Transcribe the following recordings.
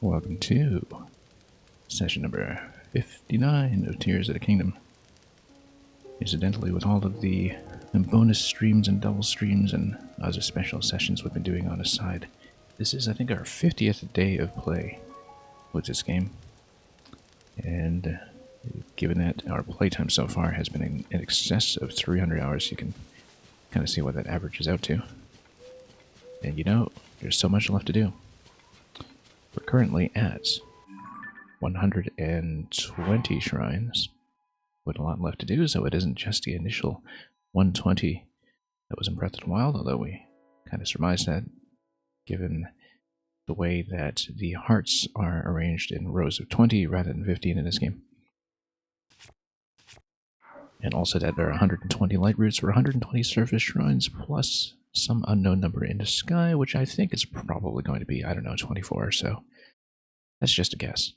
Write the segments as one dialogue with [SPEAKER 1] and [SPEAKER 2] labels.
[SPEAKER 1] Welcome to session number 59 of Tears of the Kingdom. Incidentally, with all of the bonus streams and double streams and other special sessions we've been doing on the side, this is, I think, our 50th day of play with this game. And given that our playtime so far has been in excess of 300 hours, you can kind of see what that averages out to. And you know, there's so much left to do. We're currently at 120 shrines, with a lot left to do, so it isn't just the initial 120 that was in Breath of the Wild, although we kind of surmised that, given the way that the hearts are arranged in rows of 20 rather than 15 in this game. And also that there are 120 light roots for 120 surface shrines, plus some unknown number in the sky, which I think is probably going to be, I don't know, 24 or so. That's just a guess.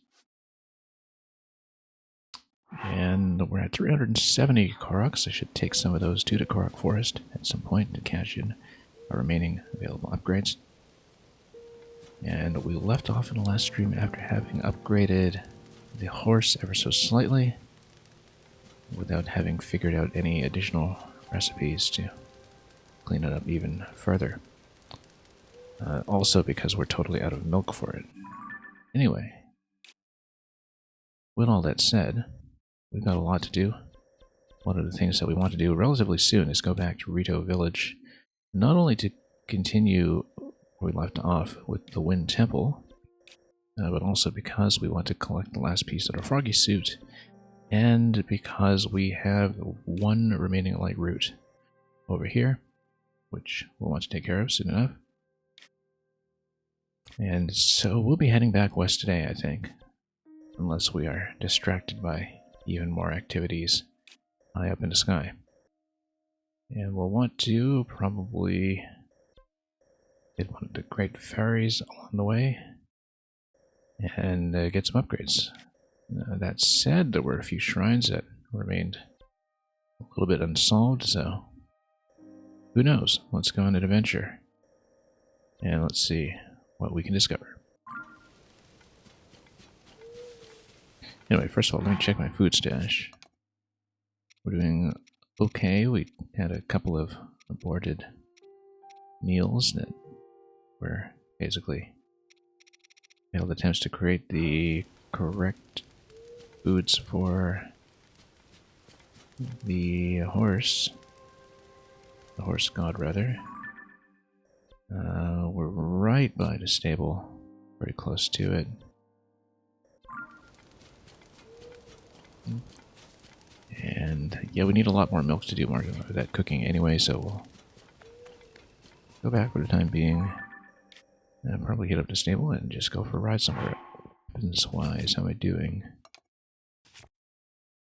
[SPEAKER 1] And we're at 370 Koroks. I should take some of those to the Korok Forest at some point to cash in our remaining available upgrades. And we left off in the last stream after having upgraded the horse ever so slightly, without having figured out any additional recipes to clean it up even further. Also because we're totally out of milk for it. Anyway, with all that said, we've got a lot to do. One of the things that we want to do relatively soon is go back to Rito Village, not only to continue where we left off with the Wind Temple, but also because we want to collect the last piece of the Froggy suit, and because we have one remaining light route over here, which we'll want to take care of soon enough. And so we'll be heading back west today, I think, unless we are distracted by even more activities high up in the sky. And we'll want to probably hit one of the great ferries along the way and get some upgrades. That said, there were a few shrines that remained a little bit unsolved, so who knows? Let's go on an adventure and let's see what we can discover. Anyway, first of all, let me check my food stash. We're doing okay. We had a couple of aborted meals that were basically failed attempts to create the correct foods for the horse. The horse god, rather. We're right by the stable, pretty close to it. And yeah, we need a lot more milk to do more of that cooking anyway, so we'll go back for the time being. And probably get up to stable and just go for a ride somewhere. Weapons-wise, how am I doing?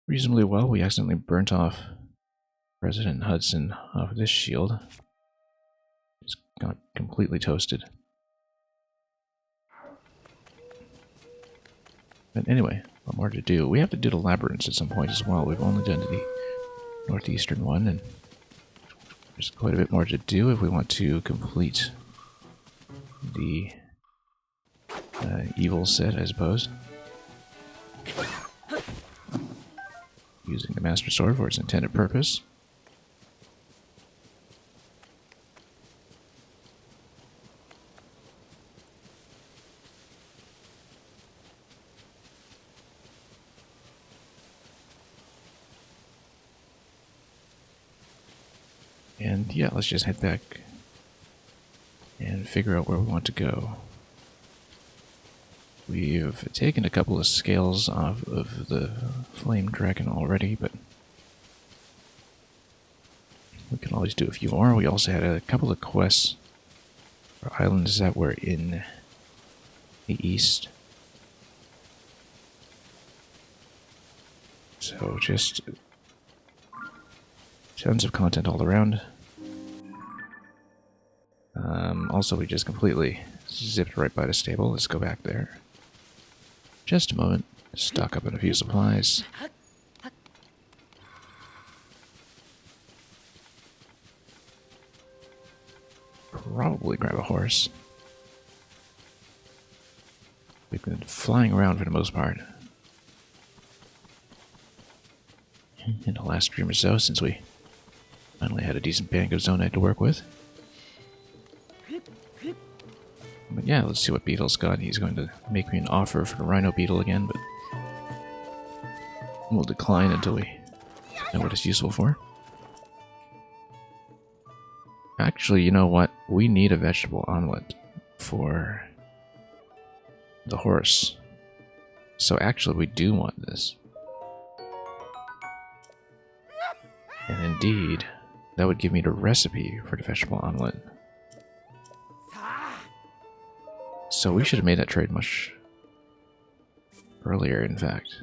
[SPEAKER 1] Reasonably well. We accidentally burnt off President Hudson off this shield. Just got completely toasted. But anyway, what more to do? We have to do the labyrinths at some point as well. We've only done the northeastern one, and there's quite a bit more to do if we want to complete the evil set, I suppose. Using the Master Sword for its intended purpose. And yeah, let's just head back and figure out where we want to go. We've taken a couple of scales off of the Flame Dragon already, but we can always do a few more. We also had a couple of quests for islands that were in the east. So just tons of content all around. Also, we just completely zipped right by the stable. Let's go back there. Just a moment. Stock up on a few supplies. Probably grab a horse. We've been flying around for the most part in the last stream or so, since we finally had a decent bank of zonite to work with. But yeah, let's see what Beetle's got. He's going to make me an offer for the Rhino Beetle again, but we'll decline until we know what it's useful for. Actually, you know what? We need a vegetable omelet for the horse. So actually, we do want this. And indeed, that would give me the recipe for the vegetable omelet. So we should have made that trade much earlier, in fact.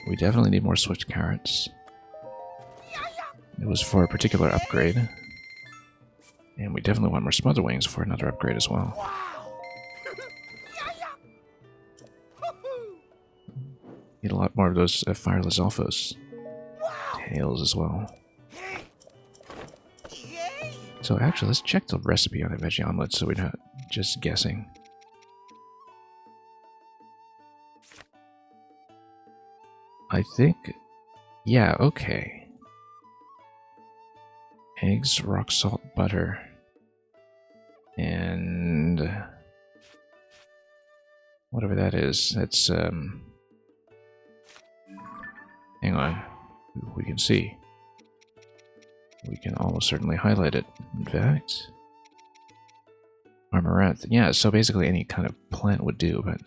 [SPEAKER 1] We definitely need more swift carrots. It was for a particular upgrade. And we definitely want more smother wings for another upgrade as well. Need a lot more of those fireless alphos tails as well. So actually, let's check the recipe on the veggie omelet so we're not just guessing. I think, yeah, okay. Eggs, rock salt, butter, and whatever that is. That's hang on, we can see. We can almost certainly highlight it. In fact, amaranth. Yeah, so basically any kind of plant would do, but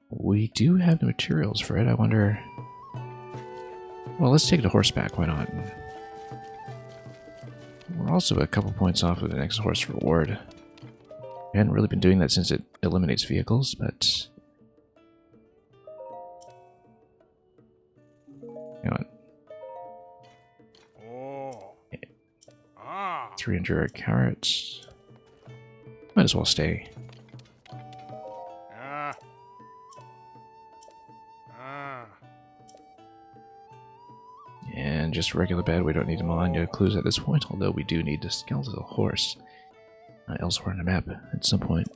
[SPEAKER 1] we do have the materials for it. I wonder. Well, let's take the horseback. Why not? We're also a couple points off of the next horse reward. We hadn't really been doing that since it eliminates vehicles, but hang on. 300 carrots. Might as well stay. And just regular bed, we don't need Melania clues at this point, although we do need a skeletal horse elsewhere on the map at some point.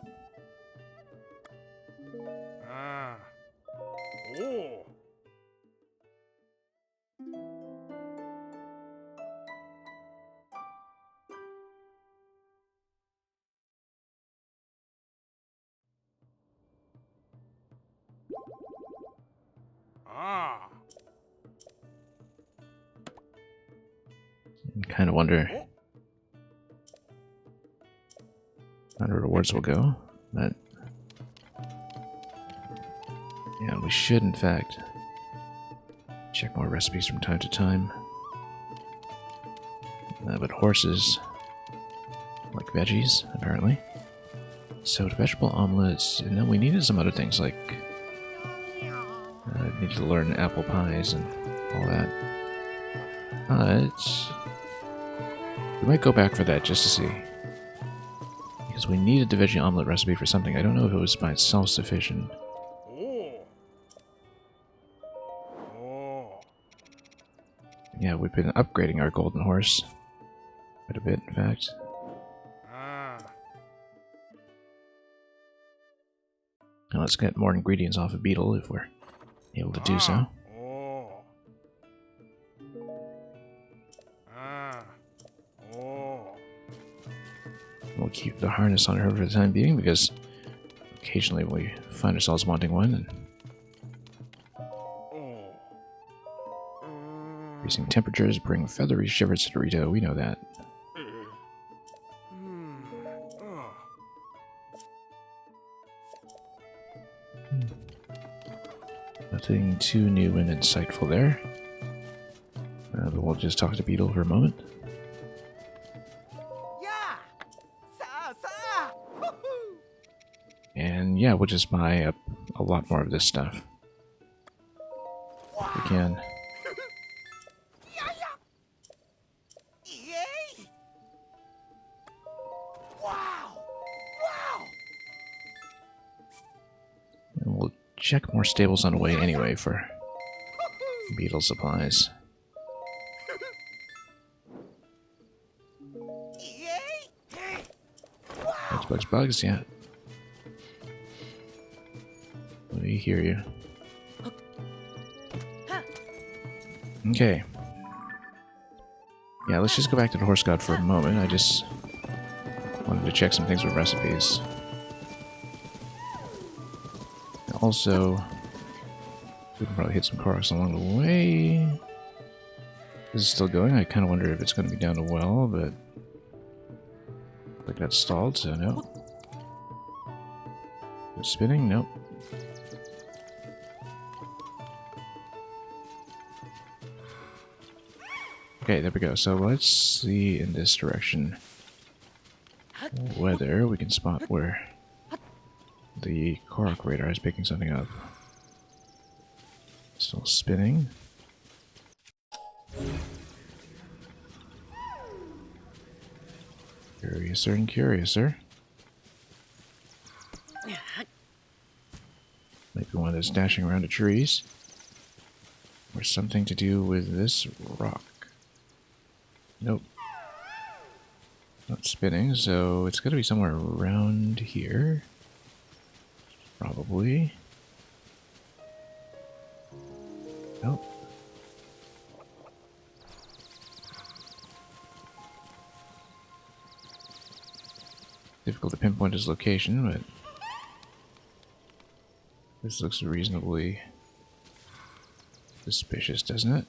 [SPEAKER 1] Kind of wonder how the rewards will go, but yeah, we should in fact check more recipes from time to time. But horses like veggies, apparently. So the vegetable omelets, and then we needed some other things like needed to learn apple pies and all that. But we might go back for that just to see. Because we needed the veggie omelet recipe for something. I don't know if it was by itself sufficient. Yeah, we've been upgrading our golden horse quite a bit, in fact. Now let's get more ingredients off of Beetle if we're able to do so. We'll keep the harness on her for the time being, because occasionally we find ourselves wanting one. And increasing temperatures bring feathery shivers to Dorito, we know that. Nothing too new and insightful there. But we'll just talk to Beetle for a moment. And yeah, we'll just buy up a lot more of this stuff. If we can. And we'll check more stables on the way anyway for Beetle supplies. bugs, yeah. We hear you. Okay. Yeah, let's just go back to the horse god for a moment. I just wanted to check some things with recipes. Also, we can probably hit some Koroks along the way. This is still going. I kind of wonder if it's going to be down a well, but like that's stalled, so no. It's spinning? Nope. Okay, there we go. So let's see in this direction whether we can spot where the Korok radar is picking something up. Still spinning. Curiouser and curiouser. Might be one that's dashing around the trees. Or something to do with this rock. Nope. Not spinning, so it's gotta be somewhere around here. Probably. Nope. Difficult to pinpoint his location, but this looks reasonably suspicious, doesn't it?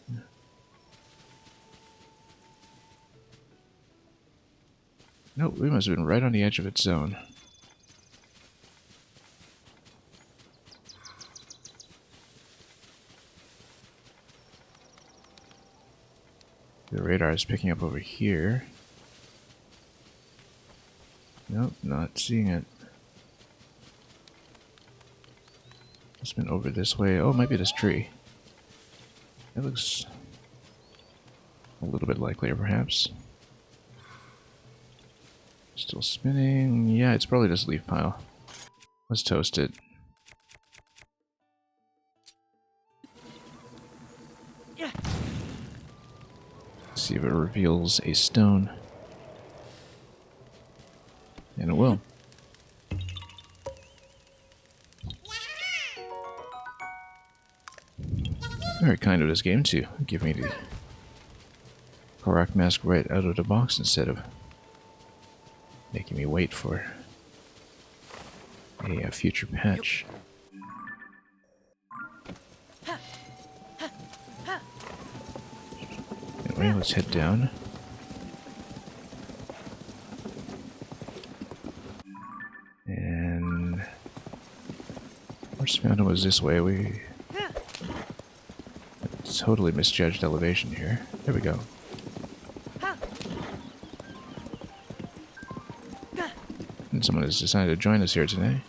[SPEAKER 1] Nope, we must have been right on the edge of its zone. The radar is picking up over here. Nope, not seeing it. It's been over this way. Oh, it might be this tree. That looks a little bit likelier, perhaps. Still spinning. Yeah, it's probably this leaf pile. Let's toast it. See if it reveals a stone. And it will. Very kind of this game to give me the Korok mask right out of the box instead of making me wait for a future patch. Anyway, let's head down. And horse fountain was this way. We totally misjudged elevation here. There we go. And someone has decided to join us here today.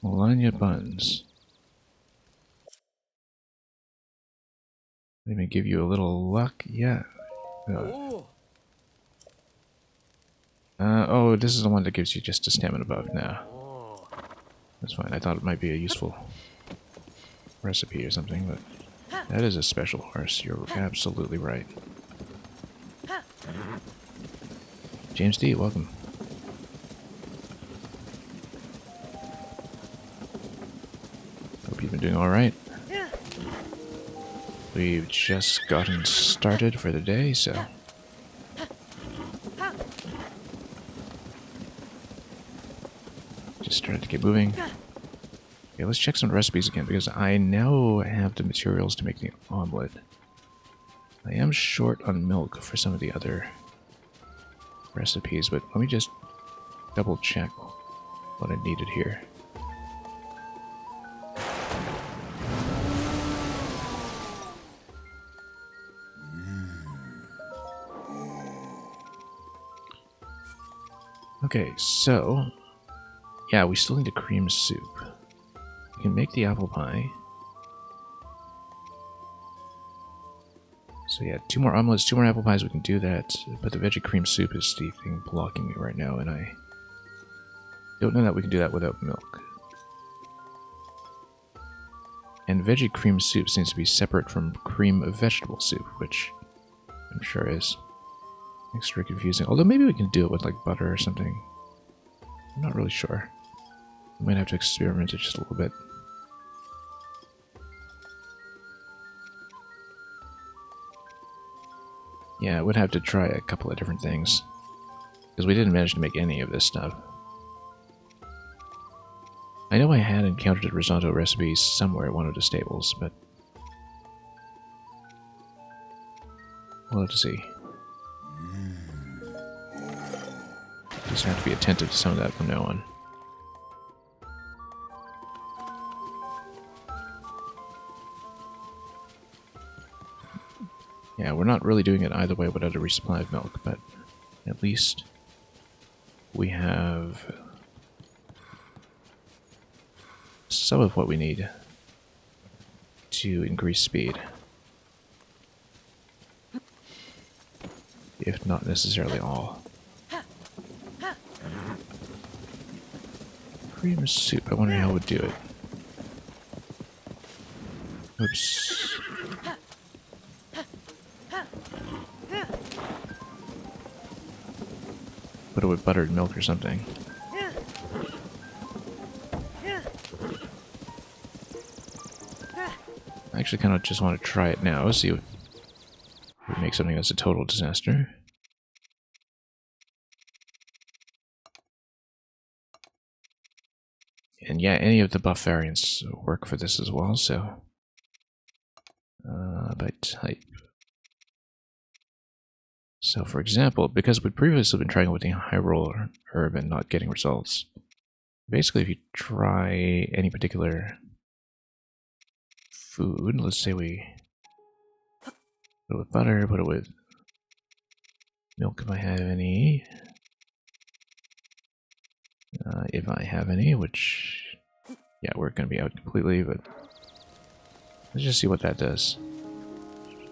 [SPEAKER 1] Melania Buns. Let me give you a little luck. Yeah. Oh, this is the one that gives you just a stamina buff now. That's fine. I thought it might be a useful recipe or something, but that is a special horse. You're absolutely right. James D, welcome. Hope you've been doing alright. We've just gotten started for the day, so... just started to get moving. Okay, let's check some recipes again, because I now have the materials to make the omelet. I am short on milk for some of the other recipes, but let me just double check what I needed here. Okay, so yeah, we still need a cream soup. We can make the apple pie. So yeah, 2 more omelets, 2 more apple pies, we can do that. But the veggie cream soup is the thing blocking me right now, and I don't know that we can do that without milk. And veggie cream soup seems to be separate from cream vegetable soup, which I'm sure is. Extra confusing. Although maybe we can do it with like butter or something. I'm not really sure. We might have to experiment it just a little bit. Yeah, I would have to try a couple of different things. Because we didn't manage to make any of this stuff. I know I had encountered a risotto recipe somewhere at one of the stables, but we'll have to see. Just have to be attentive to some of that from now on. Yeah, we're not really doing it either way without a resupply of milk, but at least we have some of what we need to increase speed. If not necessarily all. Cream soup, I wonder how it would do it. Oops. Put it with buttered milk or something. I actually kind of just want to try it now, see if we make something that's a total disaster. And yeah, any of the buff variants work for this as well, so... by type. So for example, because we'd previously been trying with the high roller herb and not getting results, basically if you try any particular food, let's say we put it with butter, put it with milk if I have any, which, yeah, we're going to be out completely, but let's just see what that does.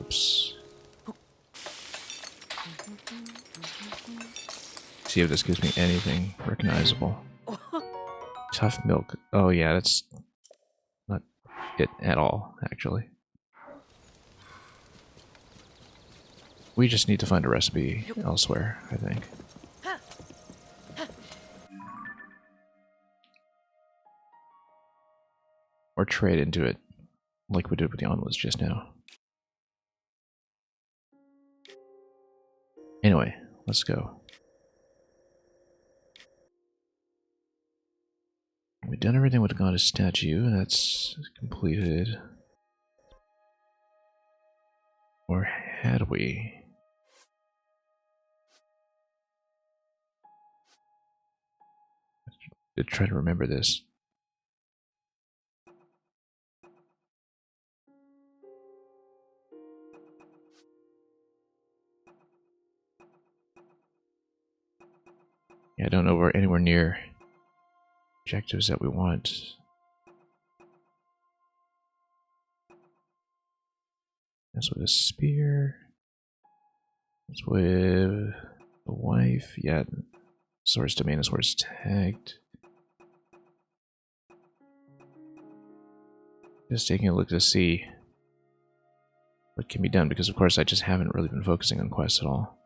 [SPEAKER 1] Oops. See if this gives me anything recognizable. Tough milk. Oh yeah, that's not it at all, actually. We just need to find a recipe elsewhere, I think. Or trade into it, like we did with the omelets just now. Anyway, let's go. We've done everything with the goddess statue, that's completed. Or had we? To try to remember this. Yeah, I don't know if we're anywhere near objectives that we want. That's with a spear. That's with the wife. Yeah, source domain is where it's tagged. Just taking a look to see what can be done, because of course I just haven't really been focusing on quests at all.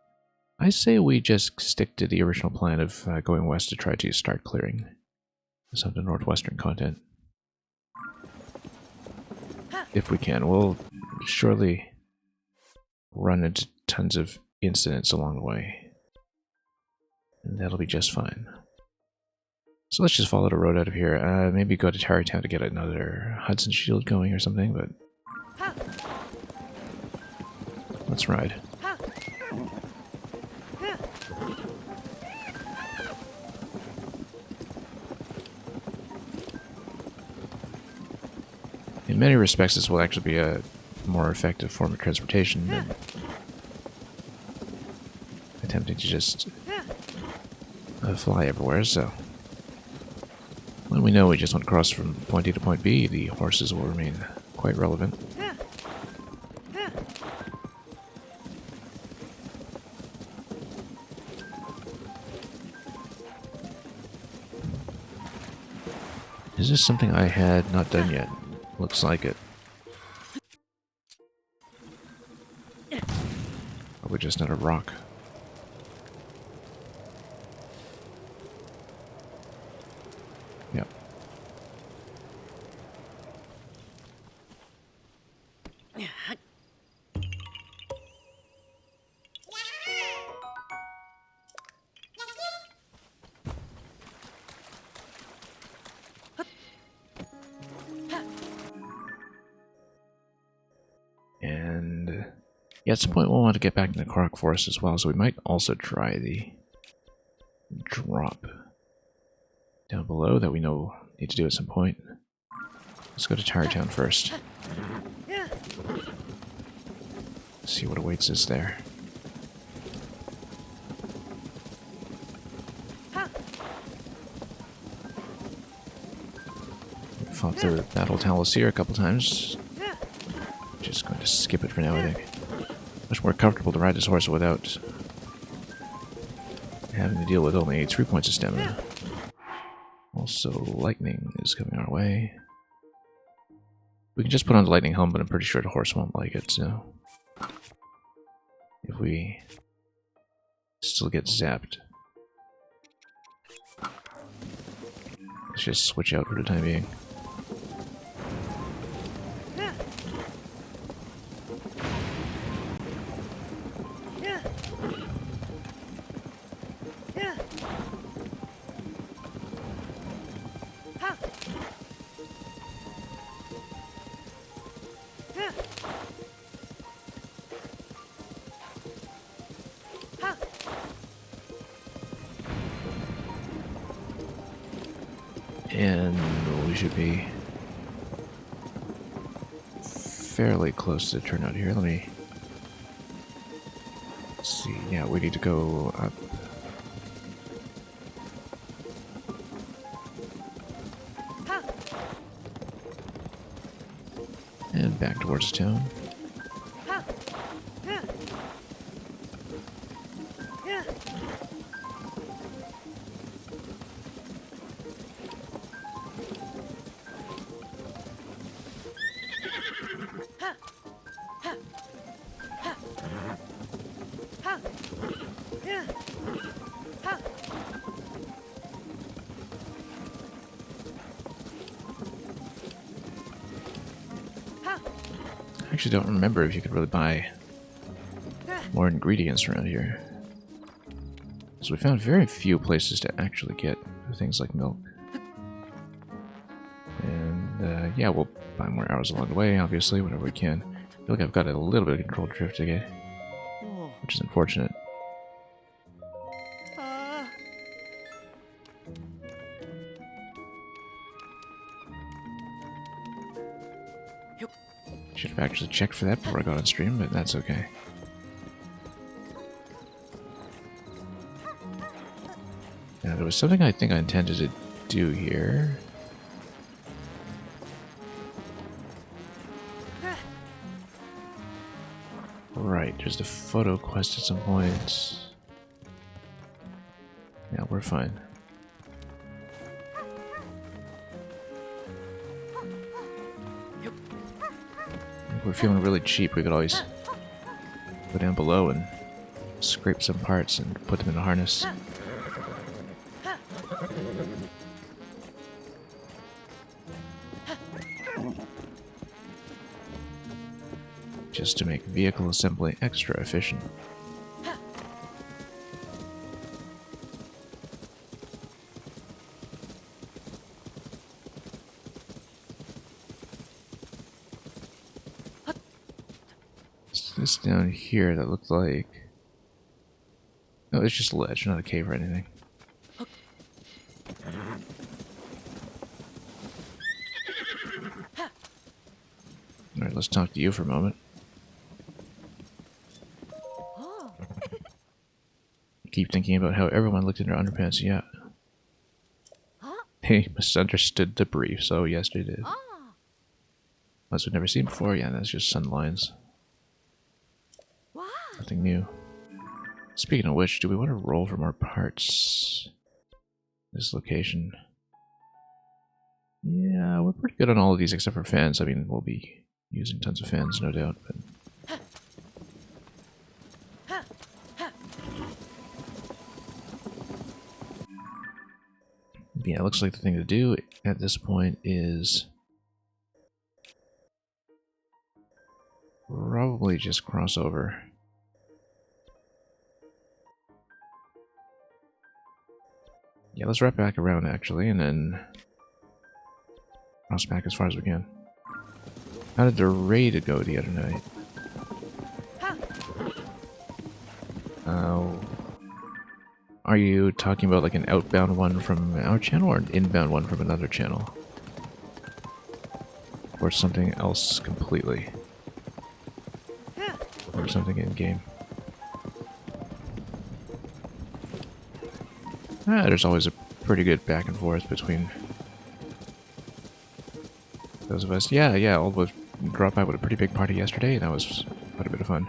[SPEAKER 1] I say we just stick to the original plan of going west to try to start clearing some of the northwestern content. If we can. We'll surely run into tons of incidents along the way. And that'll be just fine. So let's just follow the road out of here. Maybe go to Tarrytown to get another Hudson shield going or something, but... let's ride. In many respects, this will actually be a more effective form of transportation than attempting to just fly everywhere, so... when we know we just want to cross from point A to point B, the horses will remain quite relevant. Is this something I had not done yet? Looks like it. Probably just not a rock. Yeah, at some point we'll want to get back into Korok Forest as well, so we might also try the drop down below that we know need to do at some point. Let's go to Tower Town first. See what awaits us there. We fought the Battle Talisier a couple times. Just going to skip it for now, I think. Much more comfortable to ride this horse without having to deal with only 3 points of stamina. Also, lightning is coming our way. We can just put on the lightning helm, but I'm pretty sure the horse won't like it, so... If we still get zapped. Let's just switch out for the time being. And we should be fairly close to the turnout here. Let me see. Yeah, we need to go up. And back towards town. I actually don't remember if you could really buy more ingredients around here. So we found very few places to actually get things like milk. And yeah, we'll buy more arrows along the way, obviously, whatever we can. I feel like I've got a little bit of control drift again, which is unfortunate. Should have actually checked for that before I got on stream, but that's okay. Now, there was something I think I intended to do here. Right, there's the photo quest at some point. Yeah, we're fine. If we're feeling really cheap, we could always go down below and scrape some parts and put them in a harness. Just to make vehicle assembly extra efficient. What's this down here that looked like... No, it's just a ledge, not a cave or anything. Alright, let's talk to you for a moment. Keep thinking about how everyone looked in their underpants. Yeah. They misunderstood the brief, so yes, they did. Ones we've never seen before, yeah, that's just sun lines. Nothing new. Speaking of which, do we want to roll for more parts? This location. Yeah, we're pretty good on all of these except for fans. I mean, we'll be using tons of fans, no doubt, but... Yeah, it looks like the thing to do at this point is probably just cross over. Yeah, let's wrap back around actually, and then cross back as far as we can. How did the raid go the other night? Are you talking about like an outbound one from our channel or an inbound one from another channel? Or something else completely? Or something in-game? There's always a pretty good back and forth between those of us. Yeah, all was dropped by with a pretty big party yesterday, and that was quite a bit of fun.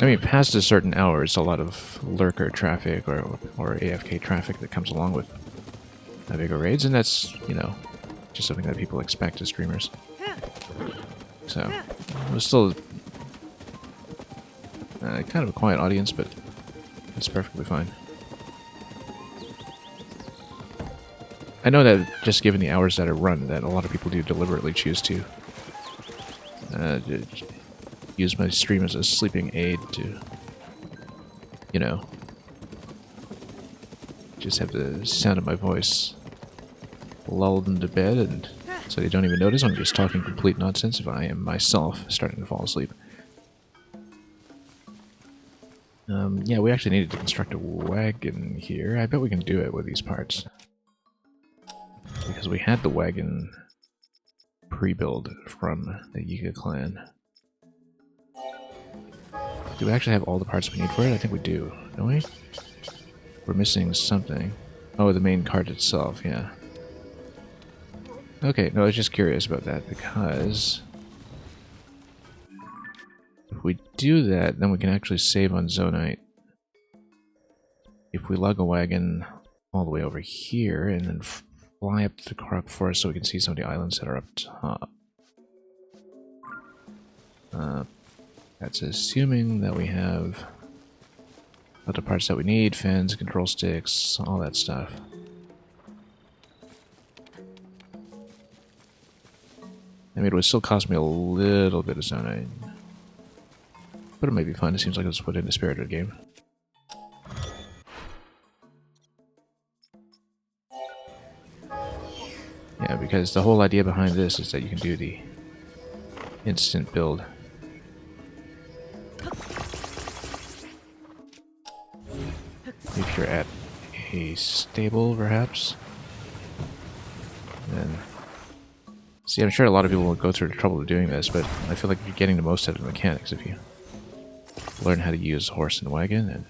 [SPEAKER 1] I mean, past a certain hour, it's a lot of lurker traffic or AFK traffic that comes along with bigger raids, and that's, you know, just something that people expect as streamers. So, it was still kind of a quiet audience, but it's perfectly fine. I know that just given the hours that are run, that a lot of people do deliberately choose to use my stream as a sleeping aid to, you know, just have the sound of my voice lulled them to bed, and so they don't even notice I'm just talking complete nonsense if I am myself starting to fall asleep. Yeah, we actually needed to construct a wagon here. I bet we can do it with these parts. Because we had the wagon pre-build from the Yiga clan. Do we actually have all the parts we need for it? I think we do, don't we? We're missing something. Oh, the main cart itself, yeah. Okay, no, I was just curious about that, because if we do that, then we can actually save on Zonite. If we lug a wagon all the way over here, and then fly up to the Korok Forest so we can see some of the islands that are up top. That's assuming that we have all the parts that we need, fins, control sticks, all that stuff. I mean, it would still cost me a little bit of Zonite. But it might be fun. It seems like it's put in the spirit of the game. Yeah, because the whole idea behind this is that you can do the instant build. If you're at a stable, perhaps. Then... See, I'm sure a lot of people will go through the trouble of doing this, but I feel like you're getting the most out of the mechanics if you learn how to use horse and wagon, and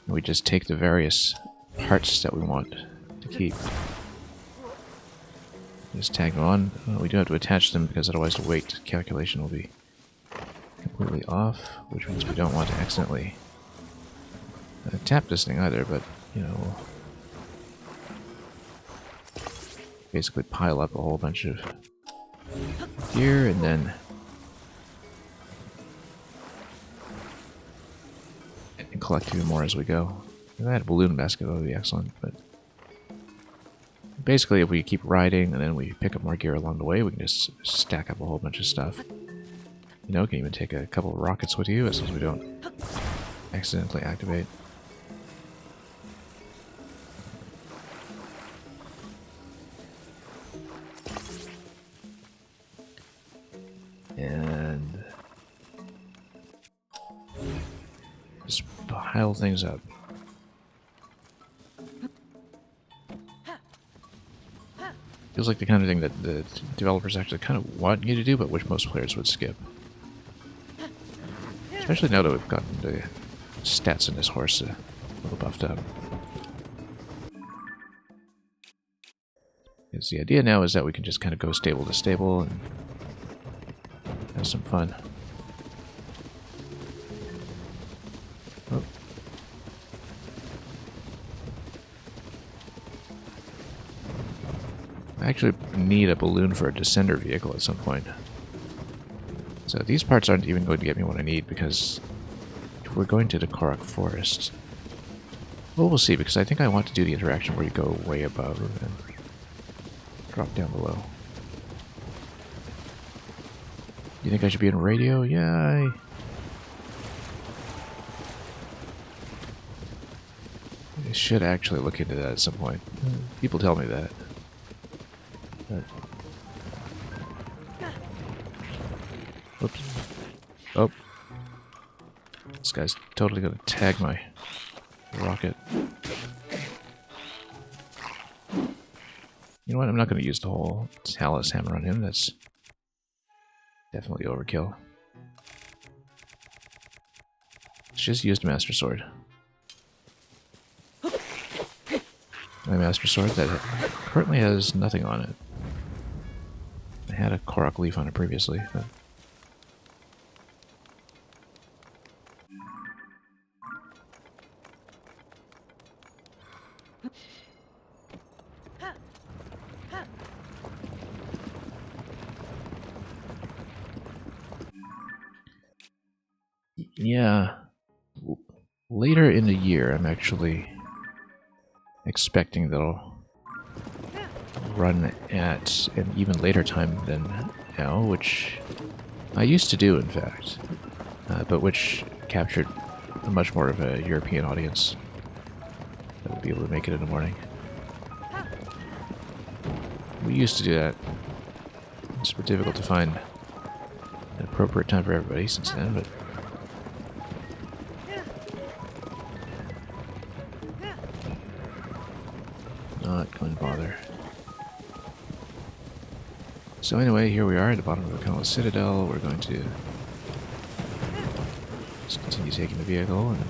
[SPEAKER 1] we just take the various parts that we want to keep. Just tag them on. We do have to attach them because otherwise the weight calculation will be completely off, which means we don't want to accidentally tap this thing either, but, you know, we'll basically pile up a whole bunch of gear and then collect even more as we go. If I had a balloon basket, that would be excellent, but basically if we keep riding and then we pick up more gear along the way, we can just stack up a whole bunch of stuff. You know, can even take a couple of rockets with you as long as we don't accidentally activate. And just pile things up. Feels like the kind of thing that the developers actually kind of want you to do, but which most players would skip. Especially now that we've gotten the stats in this horse a little buffed up. Because the idea now is that we can just kind of go stable to stable and have some fun. Oh. I actually need a balloon for a descender vehicle at some point. So these parts aren't even going to get me what I need, because if we're going to the Korok Forest... Well, we'll see, because I think I want to do the interaction where you go way above and drop down below. You think I should be in radio? Yeah, I should actually look into that at some point. People tell me that. But Whoops. Oh. This guy's totally gonna tag my rocket. You know what? I'm not gonna use the whole Talus hammer on him. That's definitely overkill. Let's just use the Master Sword. My Master Sword that currently has nothing on it. I had a Korok leaf on it previously, but... yeah. Later in the year, I'm actually expecting that I'll run at an even later time than now, which I used to do, in fact, but which captured a much more of a European audience that would be able to make it in the morning. We used to do that. It's been difficult to find an appropriate time for everybody since then, but... not going to bother. So anyway, here we are at the bottom of the Kala Citadel. We're going to just continue taking the vehicle and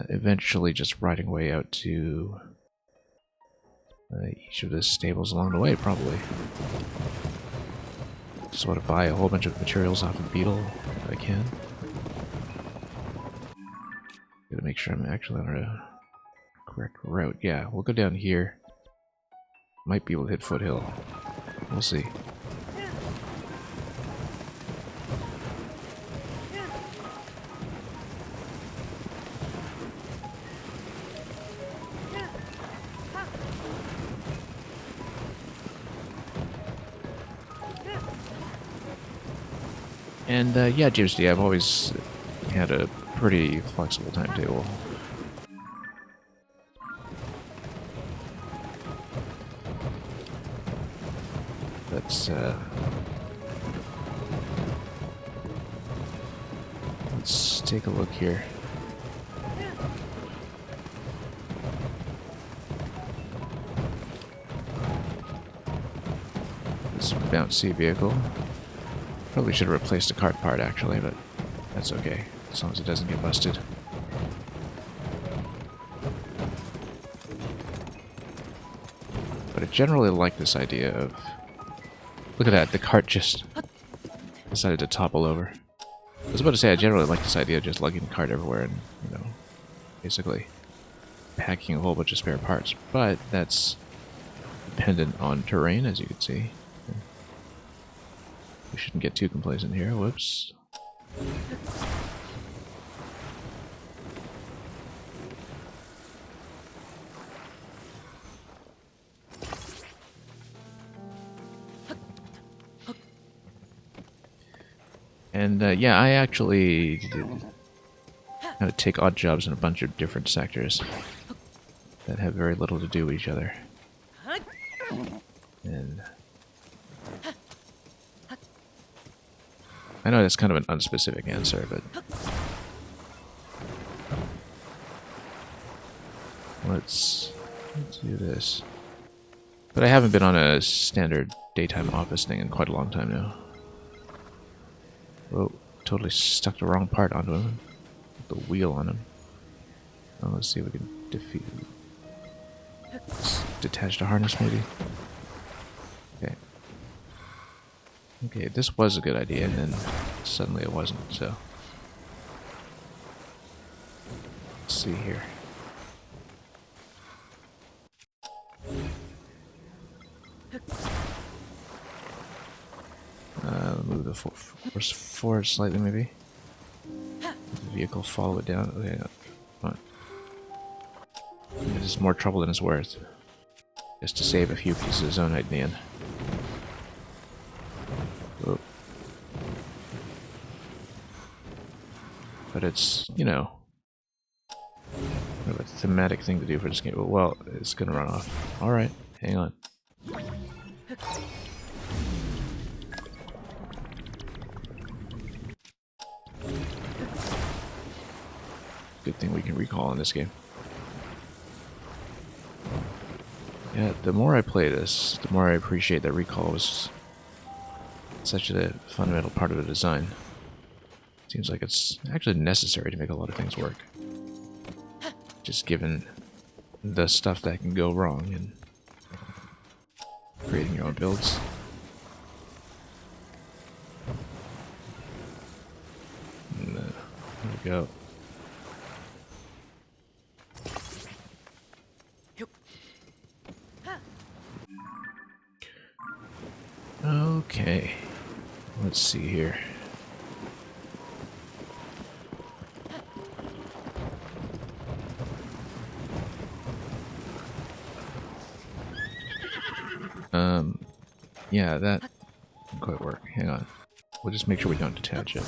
[SPEAKER 1] eventually just riding away out to each of the stables along the way, probably. Just want to buy a whole bunch of materials off of Beetle if I can. Gotta make sure I'm actually on a correct route. Yeah, we'll go down here. Might be able to hit Foothill. We'll see. And yeah, James D, I've always had a pretty flexible timetable. Let's take a look here. This bouncy vehicle. Probably should have replaced the cart part actually, but that's okay, as long as it doesn't get busted. But I generally like this idea of... look at that, the cart just decided to topple over. I was about to say, I generally like this idea of just lugging the cart everywhere and, you know, basically packing a whole bunch of spare parts. But that's dependent on terrain, as you can see. We shouldn't get too complacent here. Whoops. And yeah, I actually kind of take odd jobs in a bunch of different sectors that have very little to do with each other. And I know that's kind of an unspecific answer, but let's do this. But I haven't been on a standard daytime office thing in quite a long time now. Whoa, totally stuck the wrong part onto him. The wheel on him. Well, let's see if we can defeat him. Detach the harness, maybe? Okay. Okay, this was a good idea, and then suddenly it wasn't, so... let's see here. Move the force forward slightly, maybe. The vehicle follow it down. Okay, come on. This is more trouble than it's worth. Just to save a few pieces of zonite in the end. Whoa. But it's, you know, kind of a thematic thing to do for this game. Well, it's gonna run off. Alright, hang on. Good thing we can recall in this game. Yeah, the more I play this, the more I appreciate that recall was such a fundamental part of the design. Seems like it's actually necessary to make a lot of things work. Just given the stuff that can go wrong in creating your own builds. And, there we go. Okay, let's see here. Yeah, that didn't quite work. Hang on. We'll just make sure we don't detach it.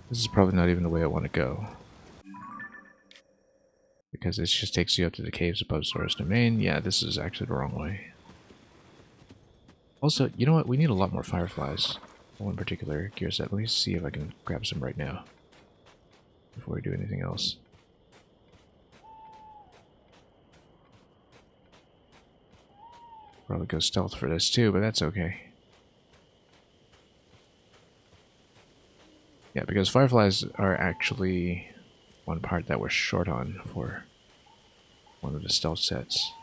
[SPEAKER 1] This is probably not even the way I want to go. Because it just takes you up to the caves above Sora's domain. Yeah, this is actually the wrong way. Also, you know what? We need a lot more fireflies. One particular gear set. Let me see if I can grab some right now. Before we do anything else. Probably go stealth for this too, but that's okay. Yeah, because fireflies are actually one part that we're short on for one of the stealth sets.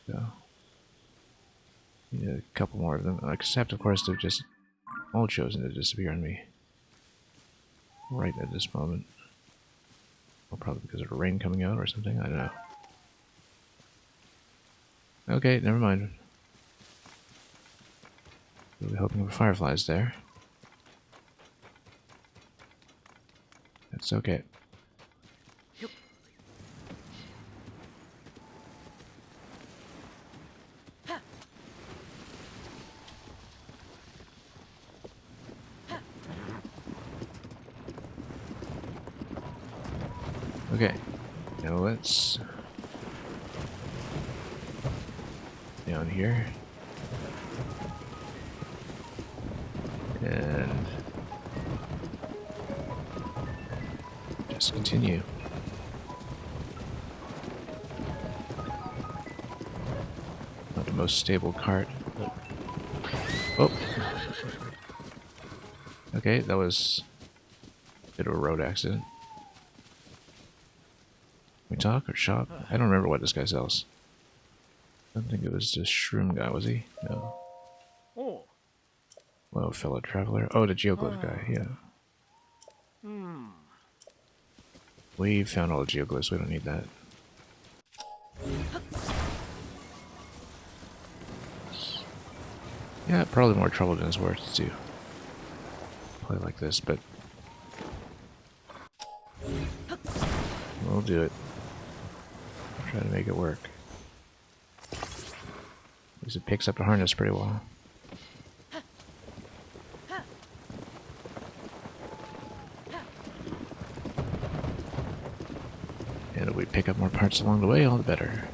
[SPEAKER 1] So, need a couple more of them. Except, of course, they've just all chosen to disappear on me. Right at this moment. Well, probably because of the rain coming out or something, I don't know. Okay, never mind. Really hoping for fireflies there. That's okay. Okay, now let's down here and just continue. Not the most stable cart. Oh, okay, that was a bit of a road accident. We talk or shop? I don't remember what this guy sells. I don't think it was this shroom guy, was he? No.
[SPEAKER 2] Oh.
[SPEAKER 1] Hello, fellow traveler. Oh, the geoglyph guy, yeah. We found all the geoglyphs, we don't need that. Yeah, probably more trouble than it's worth to play like this, but we'll do it. Try to make it work. At least it picks up the harness pretty well. And if we pick up more parts along the way, all the better.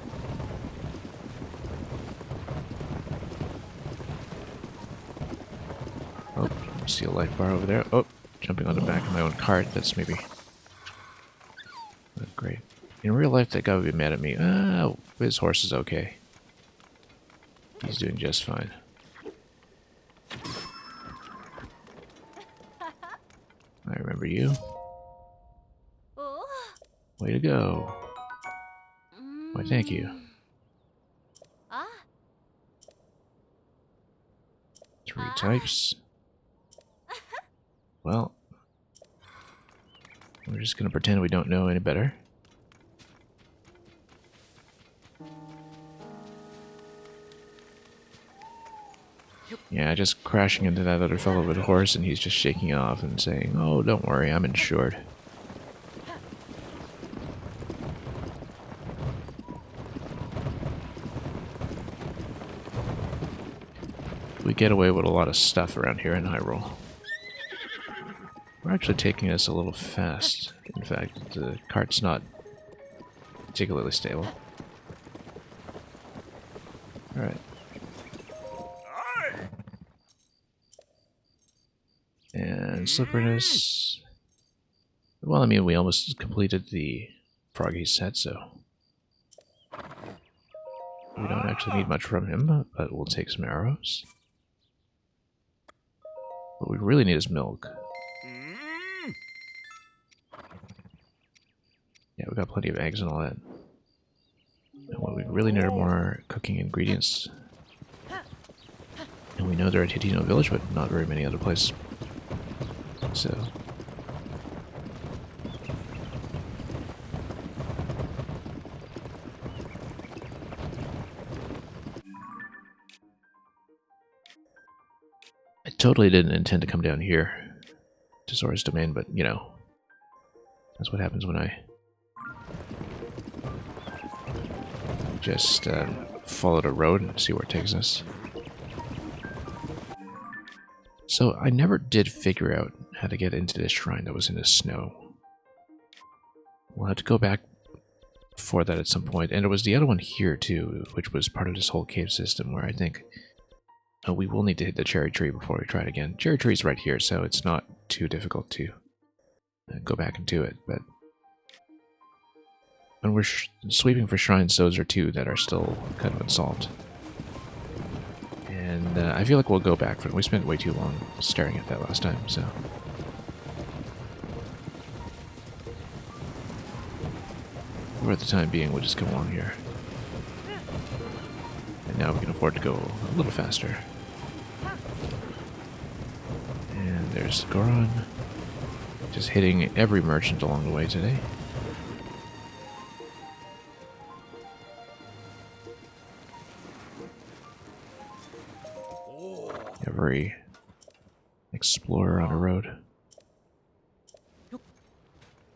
[SPEAKER 1] Oh, see a life bar over there. Oh, jumping on the back of my own cart. That's maybe not great. In real life, that guy would be mad at me. His horse is okay. He's doing just fine. I remember you. Way to go. Why, thank you. 3 types. Well, we're just gonna pretend we don't know any better. Yeah, just crashing into that other fellow with a horse, and he's just shaking off and saying, "Oh, don't worry, I'm insured." We get away with a lot of stuff around here in Hyrule. We're actually taking this a little fast. In fact, the cart's not particularly stable. Alright. And slipperiness. Well, I mean, we almost completed the froggy set, so we don't actually need much from him, but we'll take some arrows. What we really need is milk. Yeah, we got plenty of eggs and all that. And what we really need are more cooking ingredients. And we know they're at Hitino Village, but not very many other places. So... I totally didn't intend to come down here to Zora's Domain, but, you know, that's what happens when I just follow the road and see where it takes us. So I never did figure out how to get into this shrine that was in the snow. We'll have to go back for that at some point. And there was the other one here too, which was part of this whole cave system where I think we will need to hit the cherry tree before we try it again. Cherry tree's right here, so it's not too difficult to go back and do it, but when we're sweeping for shrines, those are two that are still kind of unsolved. And I feel like we'll go back for it. We spent way too long staring at that last time, so... for the time being, we'll just go along here. And now we can afford to go a little faster. And there's Goron. Just hitting every merchant along the way today. Every explorer on a road.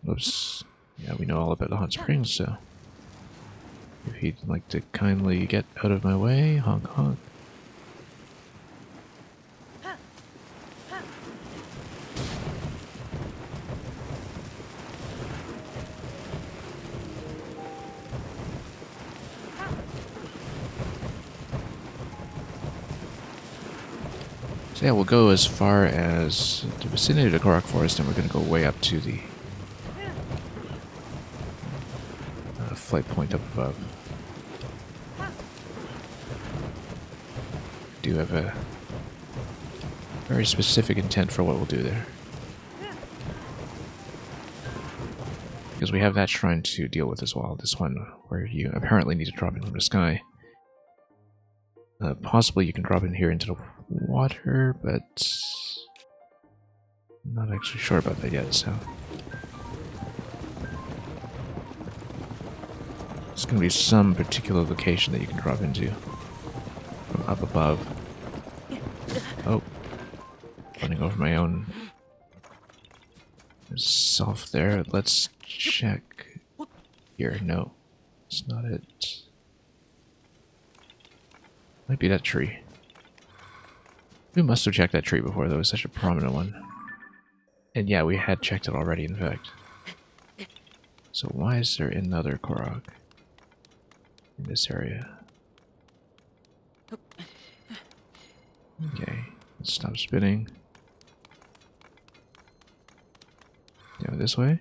[SPEAKER 1] Oops. Yeah, we know all about the hot springs, so... if he'd like to kindly get out of my way, honk honk. So yeah, we'll go as far as the vicinity of the Korok Forest, and we're going to go way up to the flight point up above. Do have a very specific intent for what we'll do there. Because we have that shrine to deal with as well. This one where you apparently need to drop in from the sky. Possibly you can drop in here into the water, but I'm not actually sure about that yet, so... there's going to be some particular location that you can drop into from up above. Oh, running over my own self there. Let's check here. No, it's not it. Might be that tree. We must have checked that tree before, though. It's such a prominent one. And yeah, we had checked it already, in fact. So why is there another Korok in this area? Okay, let's stop spinning. Go this way.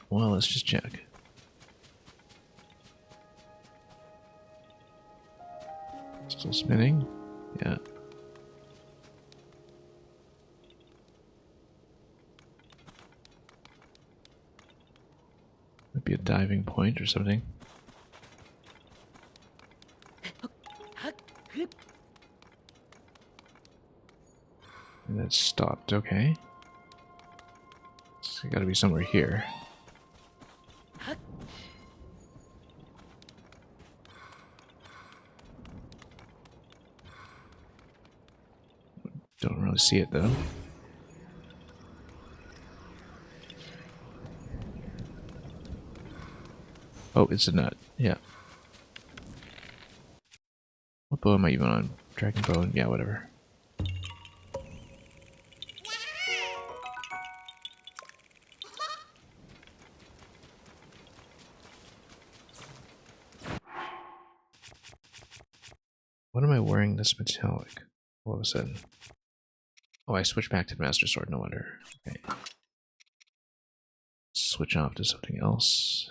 [SPEAKER 1] Well, let's just check. Still spinning? Yeah. Might be a diving point or something. And that stopped, okay. So gotta be somewhere here. Don't really see it though. Oh, it's a nut. Yeah. What bow am I even on? Dragon bow? Yeah, whatever. What am I wearing that's metallic? All of a sudden. Oh, I switched back to the Master Sword, no wonder. Okay. Switch off to something else.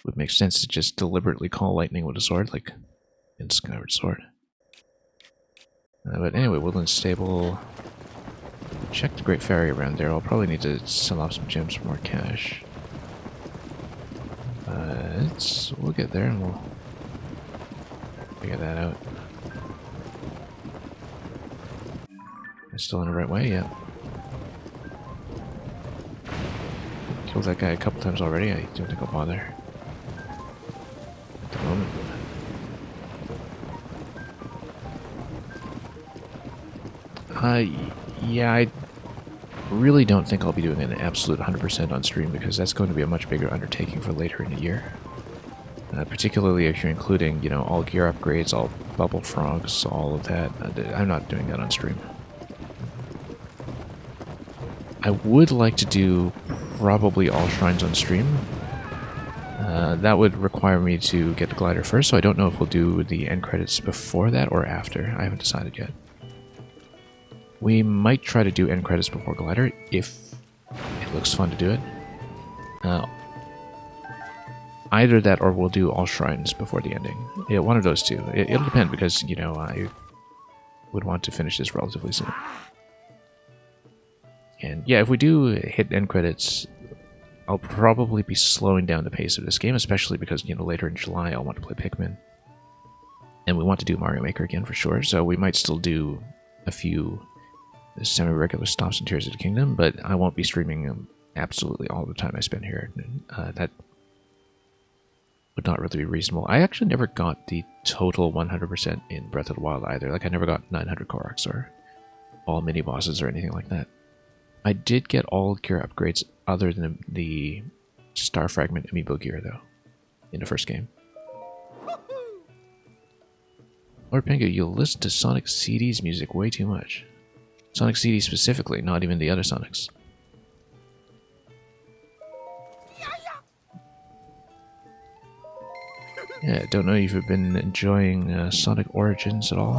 [SPEAKER 1] Would make sense to just deliberately call lightning with a sword, like in Skyward Sword. But anyway, Woodland Stable. Check the Great Ferry around there. I'll probably need to sell off some gems for more cash. But we'll get there and we'll figure that out. Am I still in the right way? Yeah. Killed that guy a couple times already. I don't think I'll bother at the moment. Yeah, I really don't think I'll be doing an absolute 100% on stream because that's going to be a much bigger undertaking for later in the year. Particularly if you're including, you know, all gear upgrades, all bubble frogs, all of that. I'm not doing that on stream. I would like to do probably all shrines on stream. That would require me to get the glider first, so I don't know if we'll do the end credits before that or after. I haven't decided yet. We might try to do end credits before glider if it looks fun to do it. Either that or we'll do all shrines before the ending. Yeah, one of those two. It'll depend because, you know, I would want to finish this relatively soon. And yeah, if we do hit end credits, I'll probably be slowing down the pace of this game, especially because, you know, later in July I'll want to play Pikmin. And we want to do Mario Maker again for sure, so we might still do a few semi-regular stops in Tears of the Kingdom, but I won't be streaming them absolutely all the time I spend here. That would not really be reasonable. I actually never got the total 100% in Breath of the Wild either. Like, I never got 900 Koroks or all mini-bosses or anything like that. I did get all gear upgrades other than the Star Fragment Amiibo gear, though, in the first game. Lord Pingu, you listen to Sonic CD's music way too much. Sonic CD specifically, not even the other Sonics. Yeah, don't know if you've been enjoying Sonic Origins at all.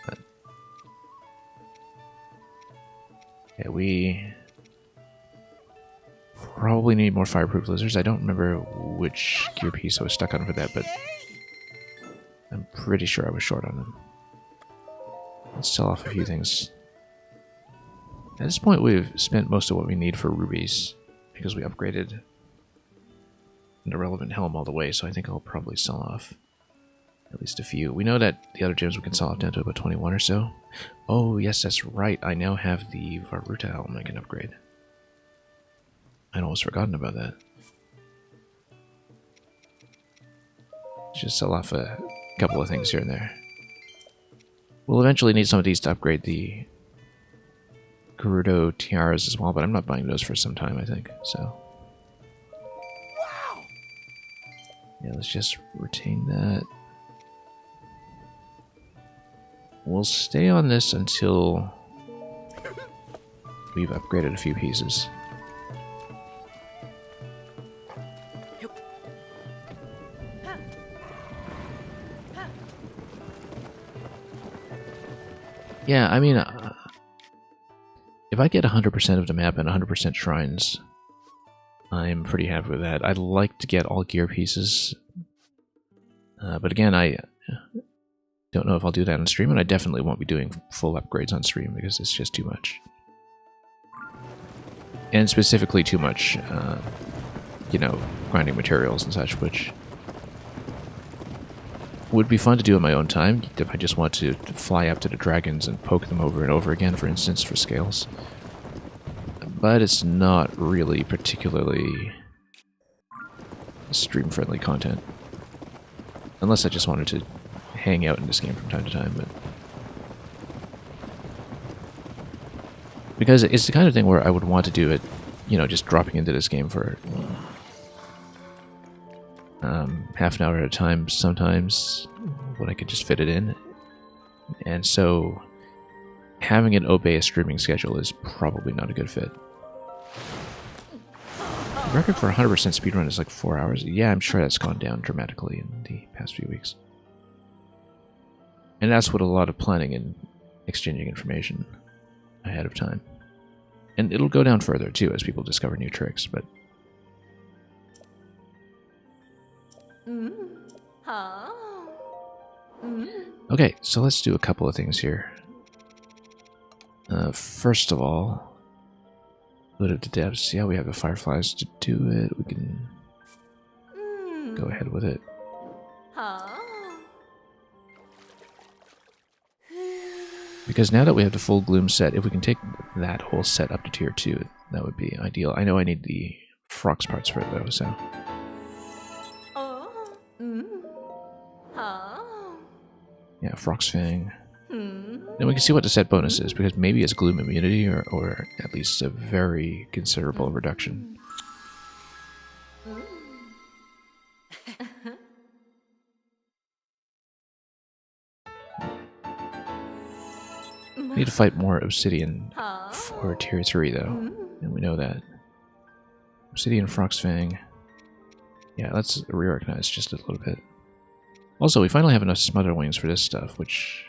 [SPEAKER 1] But yeah, we probably need more fireproof lizards. I don't remember which gear piece I was stuck on for that, but I'm pretty sure I was short on them. Let's sell off a few things. At this point, we've spent most of what we need for rubies because we upgraded the relevant helm all the way, so I think I'll probably sell off at least a few. We know that the other gems we can sell off down to about 21 or so. Oh, yes, that's right. I now have the Varuta helm I can upgrade. I'd almost forgotten about that. Just sell off a couple of things here and there. We'll eventually need some of these to upgrade the Gerudo tiaras as well, but I'm not buying those for some time, I think, so. Yeah, let's just retain that. We'll stay on this until we've upgraded a few pieces. Yeah, I mean, if I get 100% of the map and 100% shrines, I'm pretty happy with that. I'd like to get all gear pieces, but again, I don't know if I'll do that on stream, and I definitely won't be doing full upgrades on stream because it's just too much. And specifically too much, you know, grinding materials and such, which would be fun to do in my own time if I just want to fly up to the dragons and poke them over and over again, for instance, for scales. But it's not really particularly stream-friendly content. Unless I just wanted to hang out in this game from time to time, but... Because it's the kind of thing where I would want to do it, you know, just dropping into this game for half an hour at a time sometimes, when I could just fit it in. And so having it obey a streaming schedule is probably not a good fit. The record for 100% speedrun is like 4 hours. Yeah, I'm sure that's gone down dramatically in the past few weeks. And that's what a lot of planning and exchanging information ahead of time. And it'll go down further too as people discover new tricks, but... Okay, so let's do a couple of things here. First of all, load up the depths. Yeah, we have the fireflies to do it. We can go ahead with it. Because now that we have the full gloom set, if we can take that whole set up to tier 2, that would be ideal. I know I need the Frox parts for it though, so... Yeah, Frox Fang. Then we can see what the set bonus is, because maybe it's gloom immunity, or at least a very considerable reduction. We need to fight more Obsidian for tier 3 though, and we know that. Obsidian, Frox Fang. Yeah, let's reorganize just a little bit. Also, we finally have enough Smother Wings for this stuff, which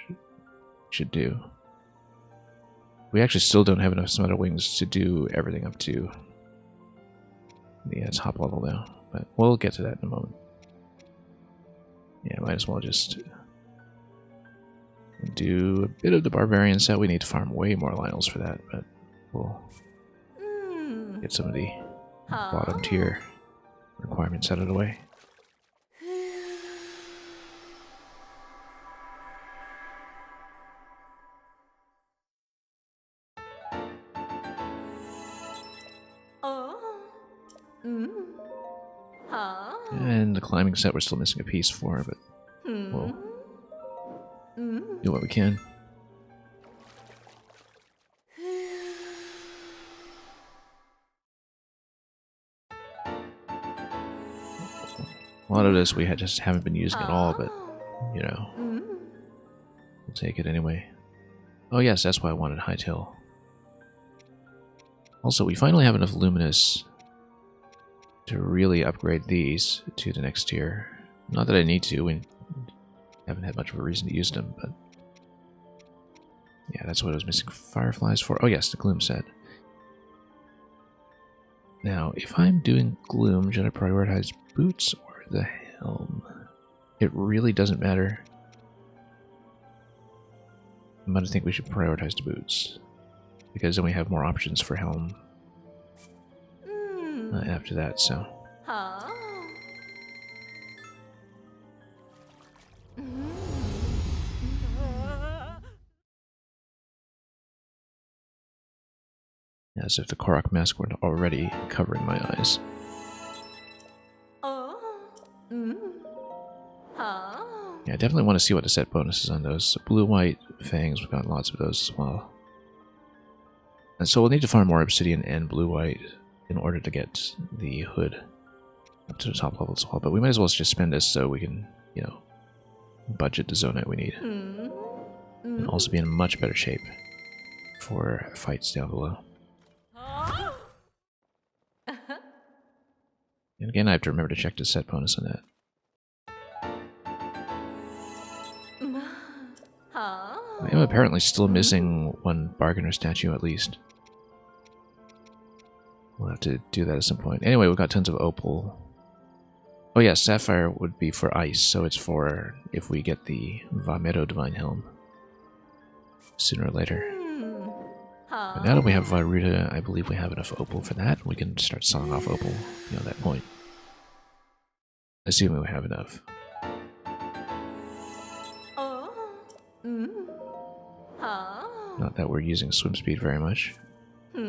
[SPEAKER 1] should do. We actually still don't have enough Smother Wings to do everything up to the top level though, but we'll get to that in a moment. Yeah, might as well just do a bit of the Barbarian set. We need to farm way more Lionels for that, but we'll get some of the bottom tier requirements out of the way. And the climbing set we're still missing a piece for, but we'll do what we can. A lot of this we just haven't been using at all, but, you know, we'll take it anyway. Oh yes, that's why I wanted Hightail. Also, we finally have enough Luminous to really upgrade these to the next tier. Not that I need to, we haven't had much of a reason to use them, but... yeah, that's what I was missing Fireflies for. Oh yes, the Gloom set. Now, if I'm doing Gloom, should I prioritize Boots or the Helm? It really doesn't matter. But I think we should prioritize the Boots, because then we have more options for Helm after that, so... As if the Korok mask weren't already covering my eyes. Yeah, I definitely want to see what the set bonus is on those. Blue-white fangs, we've got lots of those as well. And so we'll need to farm more obsidian and blue-white in order to get the hood up to the top level as well. But we might as well just spend this so we can, you know, budget the zonite we need. And also be in much better shape for fights down below. And again, I have to remember to check the set bonus on that. I am apparently still missing one bargainer statue at least. We'll have to do that at some point. Anyway, we've got tons of opal. Oh yeah, sapphire would be for ice, so it's for if we get the Vamedo Divine Helm sooner or later. But now that we have Vairuta, I believe we have enough opal for that. We can start selling off opal at that point. Assuming we have enough. Not that we're using swim speed very much. We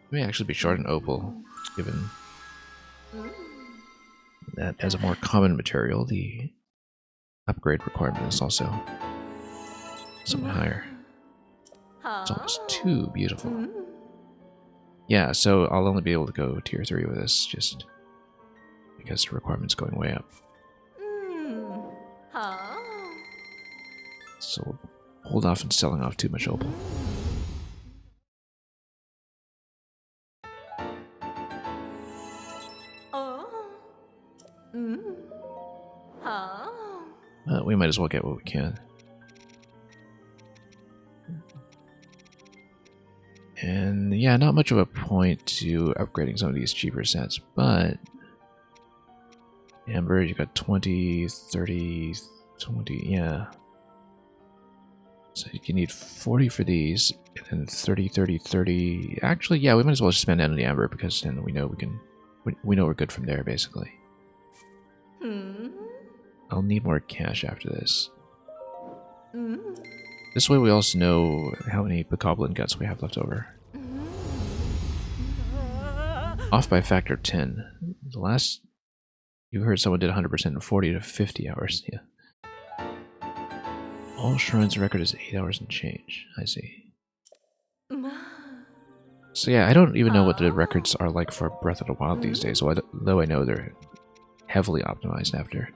[SPEAKER 1] may actually be short in opal, given that as a more common material, the upgrade requirement is also somewhat higher. It's almost too beautiful. Yeah, so I'll only be able to go tier 3 with this, just because the requirement's going way up. So we'll hold off on selling off too much opal. We might as well get what we can. And yeah, not much of a point to upgrading some of these cheaper sets, but Amber, you got 20, 30, 20, yeah. So you need 40 for these, and then 30, 30, 30. Actually, yeah, we might as well just spend that on the Amber because then we know we know we're good from there, basically. I'll need more cash after this. This way we also know how many Bokoblin guts we have left over. Off by a factor of 10. The last you heard someone did 100% in 40 to 50 hours. Yeah. All shrines record is 8 hours and change. I see. So yeah, I don't even know what the records are like for Breath of the Wild these days, though I know they're heavily optimized after,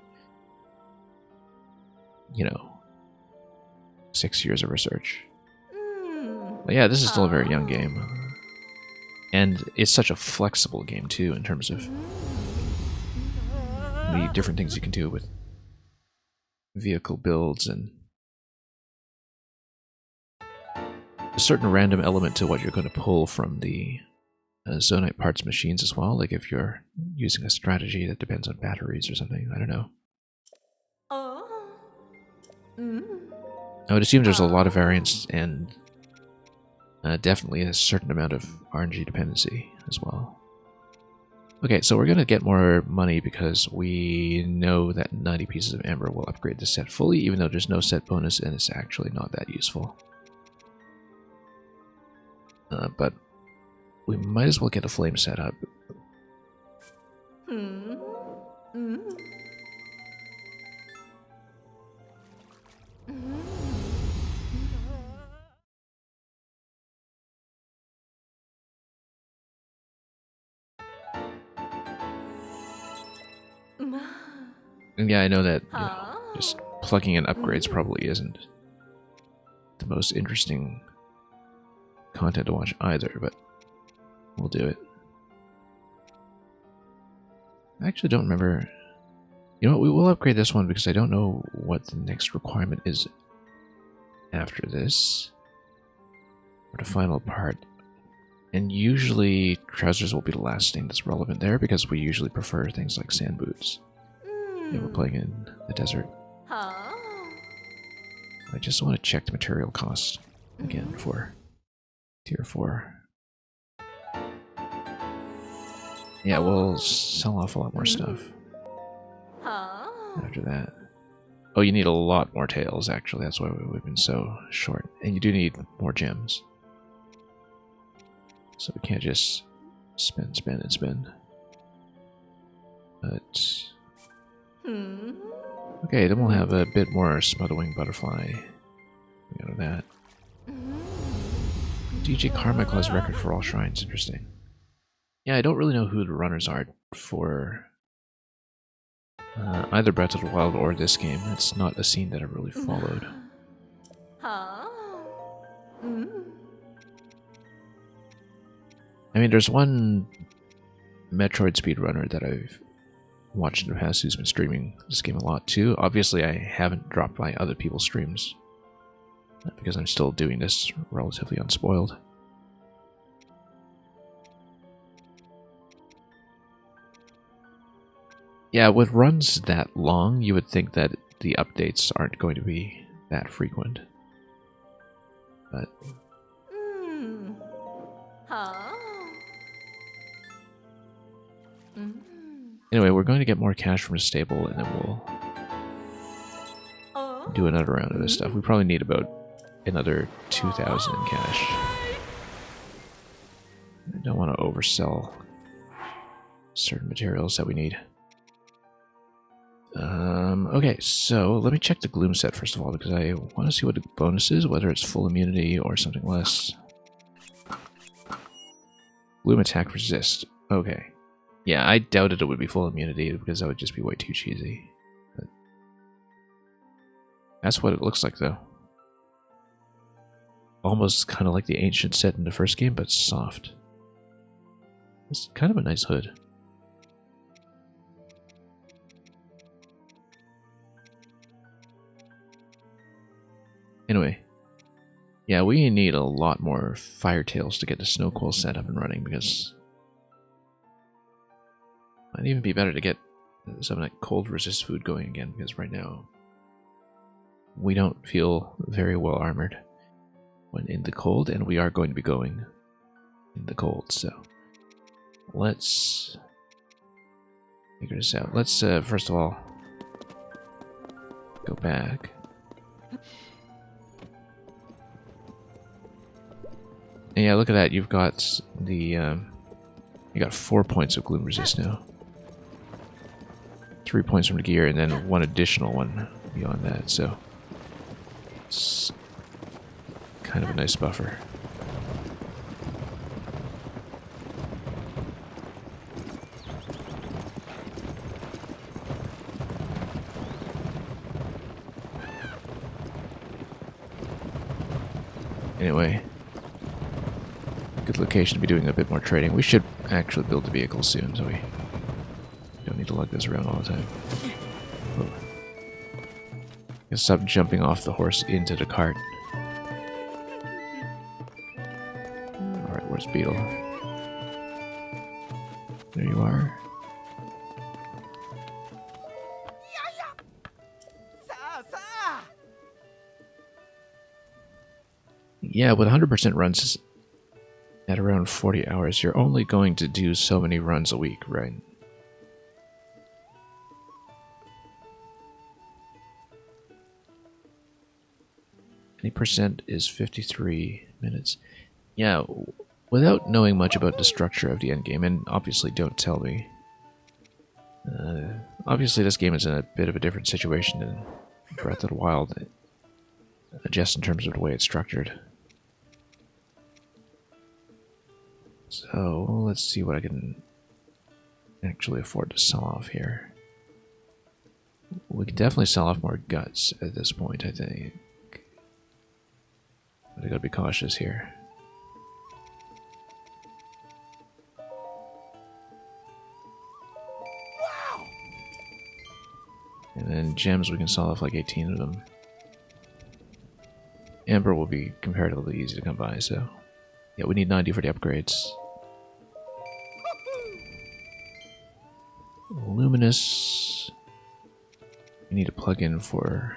[SPEAKER 1] you know, 6 years of research. But yeah, this is still a very young game. And it's such a flexible game too, in terms of the different things you can do with vehicle builds and a certain random element to what you're going to pull from the Zonite parts machines as well. Like if you're using a strategy that depends on batteries or something, I don't know. I would assume there's a lot of variance and definitely a certain amount of RNG dependency as well. Okay, so we're going to get more money because we know that 90 pieces of amber will upgrade the set fully, even though there's no set bonus and it's actually not that useful. But we might as well get a flame set up. And yeah, I know that just plugging in upgrades probably isn't the most interesting content to watch either, but we'll do it. I actually don't remember. You know what, we will upgrade this one because I don't know what the next requirement is after this. For the final part. And usually trousers will be the last thing that's relevant there because we usually prefer things like sand boots. Yeah, we're playing in the desert. I just want to check the material cost again for tier 4. Yeah, we'll sell off a lot more stuff after that. Oh, you need a lot more tails, actually. That's why we've been so short. And you do need more gems. So we can't just spin, spin, and spin. But... okay, then we'll have a bit more Smotherwing Butterfly. We go to that. DJ Carmichael has record for all shrines. Interesting. Yeah, I don't really know who the runners are for either Breath of the Wild or this game. It's not a scene that I've really followed. I mean, there's one Metroid speedrunner that I've watched in the past who's been streaming this game a lot too. Obviously, I haven't dropped by other people's streams because I'm still doing this relatively unspoiled. Yeah, with runs that long, you would think that the updates aren't going to be that frequent. But... anyway, we're going to get more cash from the stable, and then we'll do another round of this stuff. We probably need about another 2,000 in cash. I don't want to oversell certain materials that we need. Okay, so let me check the Gloom set first of all, because I want to see what the bonus is, whether it's full immunity or something less. Gloom attack resist. Okay. Yeah, I doubted it would be full immunity because that would just be way too cheesy. But that's what it looks like, though. almost kind of like the ancient set in the first game, but soft. It's kind of a nice hood. Anyway, yeah, we need a lot more firetails to get the snow quill set up and running, because it might even be better to get some of that cold resist food going again, because right now we don't feel very well armored when in the cold, and we are going to be going in the cold, so let's figure this out. Let's first of all go back. And yeah, look at that. You've got the you got 4 points of gloom resist now. 3 points from the gear, and then 1 additional one beyond that. So it's kind of a nice buffer. Anyway, good location to be doing a bit more trading. We should actually build a vehicle soon, so we don't need to lug this around all the time. Oh. Stop jumping off the horse into the cart. Alright, where's Beetle? There you are. Yeah, with 100% runs at around 40 hours, you're only going to do so many runs a week, right? Any percent is 53 minutes. Yeah, without knowing much about the structure of the endgame, and obviously don't tell me. Obviously this game is in a bit of a different situation than Breath of the Wild, just in terms of the way it's structured. So, let's see what I can actually afford to sell off here. We can definitely sell off more guts at this point, I think. But I gotta be cautious here. Wow. And then gems, we can sell off like 18 of them. Amber will be comparatively easy to come by, so... Yeah, we need 90 for the upgrades. Luminous. We need a plug-in for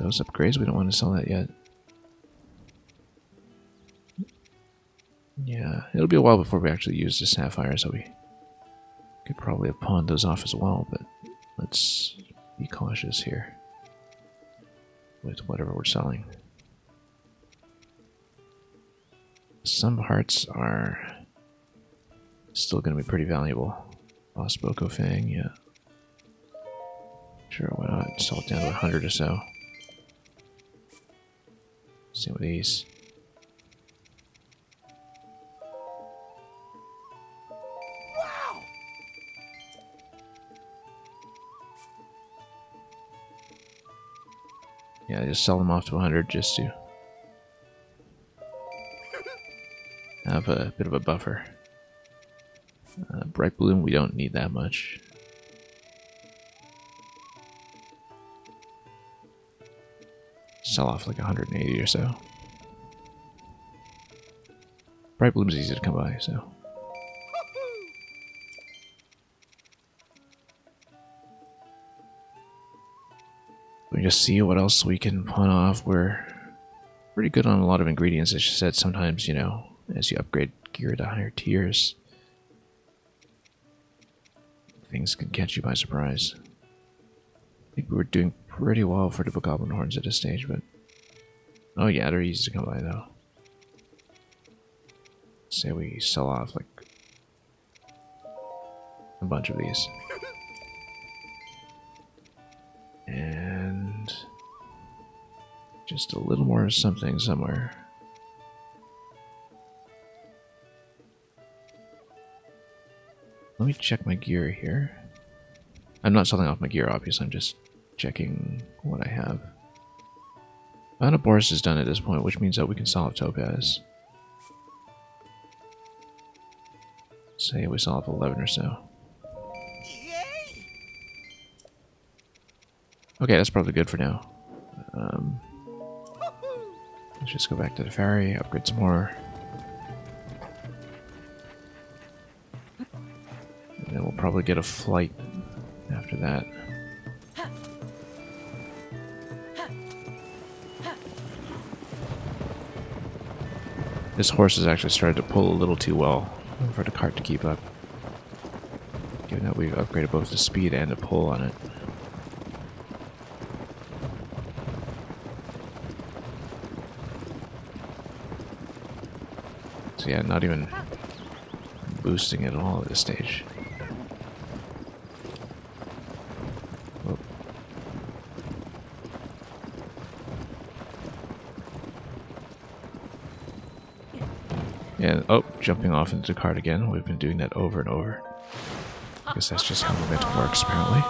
[SPEAKER 1] those upgrades. We don't want to sell that yet. Yeah, it'll be a while before we actually use the sapphire, so we could probably have pawned those off as well, but let's be cautious here with whatever we're selling. Some hearts are still going to be pretty valuable. Lost Boko Fang, yeah. Sure, why not? Sell it down to 100 or so. Same with these. Wow. Yeah, just sell them off to 100 just to have a bit of a buffer. Bright Bloom, we don't need that much. Sell off like 180 or so. Bright Bloom's easy to come by, so. We just see what else we can pawn off. We're pretty good on a lot of ingredients. As you said, sometimes, you know, as you upgrade gear to higher tiers, things can catch you by surprise. I think we were doing pretty well for the Bokoblin horns at this stage, but... Oh yeah, they're easy to come by though. Say we sell off like a bunch of these. And just a little more something somewhere. Let me check my gear here. I'm not selling off my gear, obviously. I'm just checking what I have. Boris is done at this point, which means that we can solve Topaz. Say we solve 11 or so. Okay, that's probably good for now. Let's just go back to the ferry, upgrade some more. And then we'll probably get a flight after that. This horse has actually started to pull a little too well for the cart to keep up. Given that we've upgraded both the speed and the pull on it. So yeah, not even boosting it at all at this stage. Whoop. And, oh, jumping off into the cart again. We've been doing that over and over. I guess that's just how momentum works, apparently.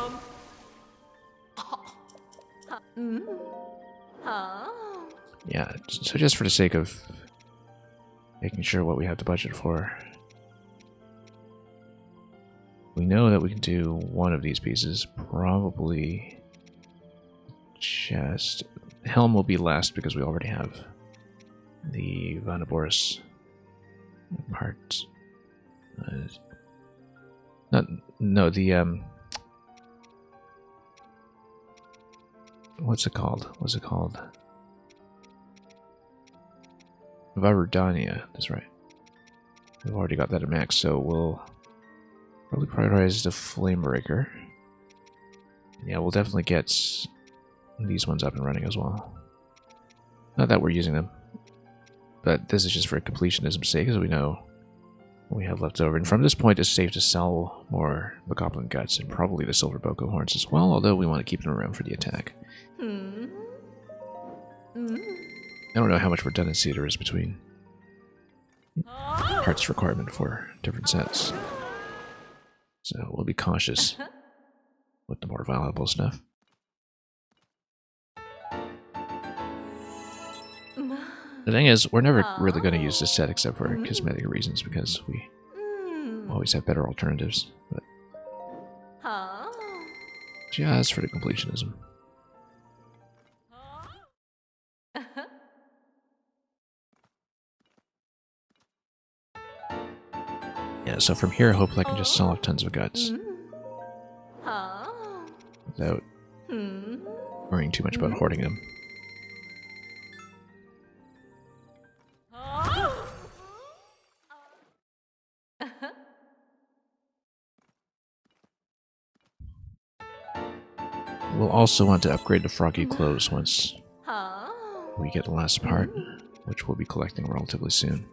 [SPEAKER 1] Yeah, so just for the sake of making sure what we have to budget for, we know that we can do one of these pieces, probably chest. Helm will be last because we already have the Vanaboris parts. No, the what's it called? Varudania, that's right. We've already got that at max, so we'll probably prioritize the Flame Breaker. Yeah, we'll definitely get these ones up and running as well. Not that we're using them, but this is just for completionism's sake, as we know what we have left over. And from this point, it's safe to sell more Bokoblin Guts and probably the Silver Boko Horns as well, although we want to keep them around for the attack. I don't know how much redundancy there is between parts requirement for different sets. So we'll be cautious with the more valuable stuff. The thing is, we're never really going to use this set except for cosmetic reasons because we always have better alternatives. But just for the completionism. Yeah, so from here, hopefully I can just sell off tons of guts without worrying too much about hoarding them. We'll also want to upgrade the Froggy Clothes once we get the last part, which we'll be collecting relatively soon.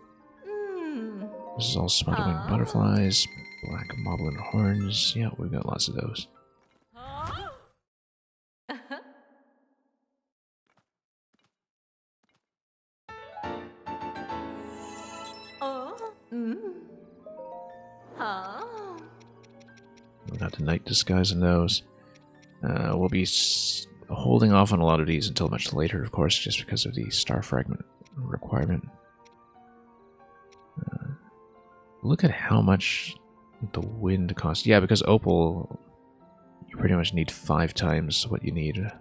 [SPEAKER 1] This is all smuggling butterflies, black moblin horns. Yeah, we've got lots of those. We got the night disguise in those. We'll be holding off on a lot of these until much later, of course, just because of the star fragment requirement. Look at how much the wind costs. Yeah, because Opal, you pretty much need 5 times what you need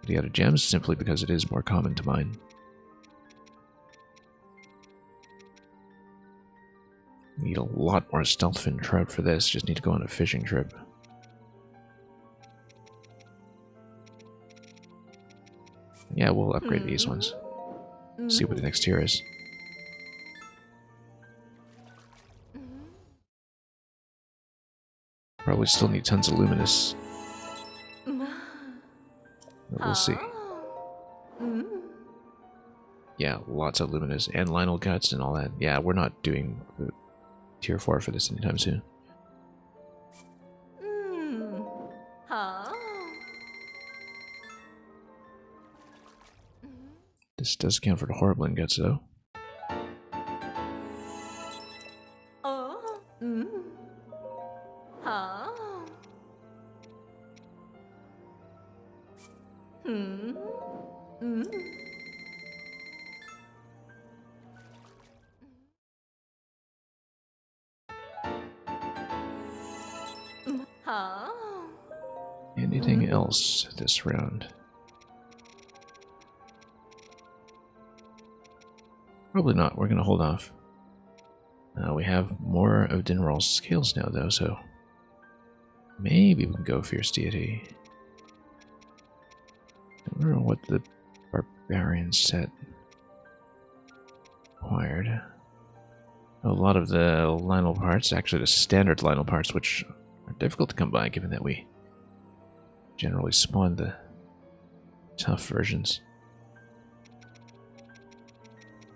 [SPEAKER 1] the other gems, simply because it is more common to mine. Need a lot more stealthfin trout for this, just need to go on a fishing trip. Yeah, we'll upgrade these ones. See what the next tier is. Probably still need tons of luminous. But we'll see. Yeah, lots of luminous and Lionel Guts and all that. Yeah, we're not doing tier 4 for this anytime soon. This does count for the Horriblin Guts, though. Anything else this round? Probably not. We're going to hold off. We have more of Dinral's scales now, though, so maybe we can go Fierce Deity. I don't know what the Barbarian set acquired. A lot of the Lionel parts, actually the standard Lionel parts, which are difficult to come by given that we generally spawn the tough versions.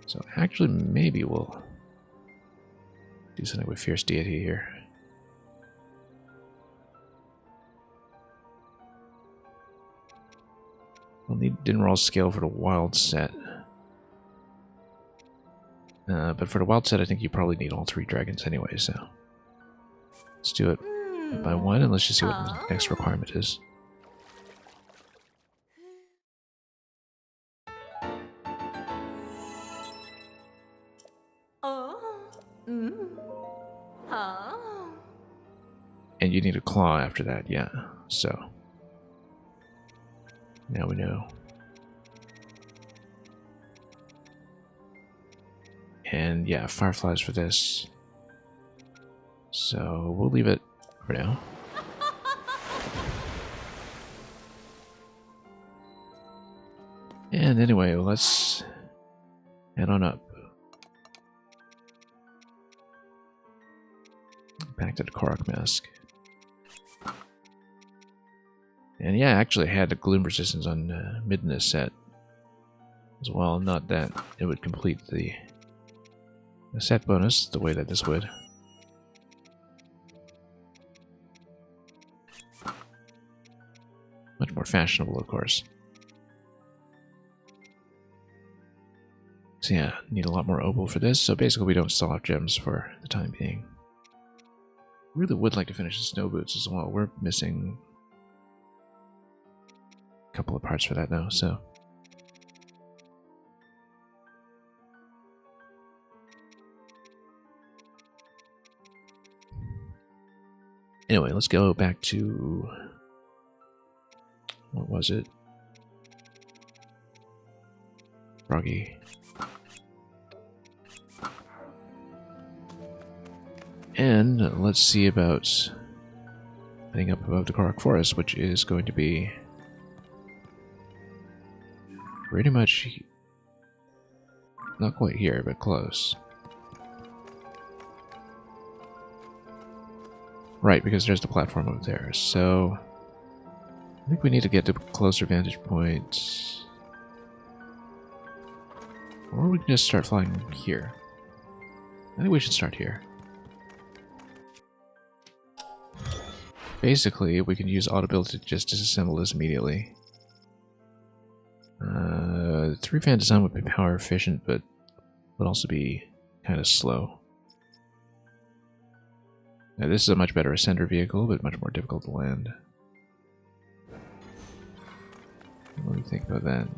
[SPEAKER 1] So actually maybe we'll do something with Fierce Deity here. We'll need Dinral's scale for the wild set. But for the wild set, I think you probably need all 3 dragons anyway, so let's do it by one, and let's just see what the next requirement is. And you need a claw after that, yeah, so now we know. And yeah, fireflies for this. So we'll leave it for now. And anyway, let's head on up. Back to the Korok mask. And yeah, I actually had the gloom resistance on Midna set as well. Not that it would complete the set bonus the way that this would. Much more fashionable, of course. So yeah, need a lot more opal for this. So basically we don't sell off gems for the time being. Really would like to finish the snow boots as well. We're missing a couple of parts for that now, so. Anyway, let's go back to, what was it? Froggy. And let's see about heading up above the Korok Forest, which is going to be pretty much not quite here, but close. Right, because there's the platform over there. So I think we need to get to a closer vantage point. Or we can just start flying here. I think we should start here. Basically, we can use auto-build to just disassemble this immediately. 3-fan design would be power efficient, but would also be kind of slow. Now, this is a much better ascender vehicle, but much more difficult to land. What do you think about that?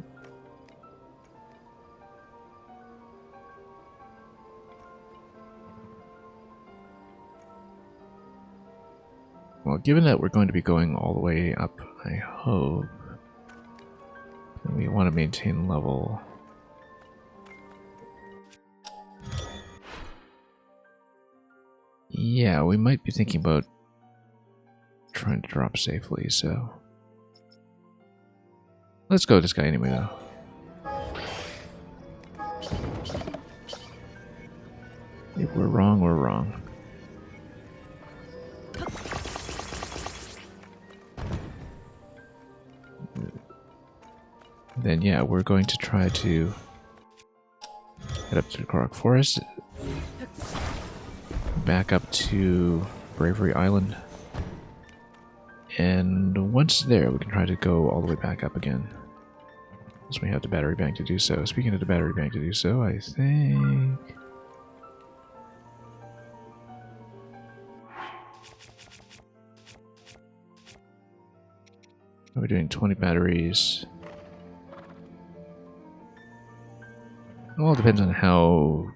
[SPEAKER 1] Well, given that we're going to be going all the way up, I hope we want to maintain level. Yeah, we might be thinking about trying to drop safely, so let's go with this guy anyway, though. If we're wrong, we're wrong. Then yeah, we're going to try to head up to the Korok Forest, back up to Bravery Island, and once there we can try to go all the way back up again, as we have the battery bank to do so. Speaking of the battery bank to do so, I think we're doing 20 batteries. It all depends on how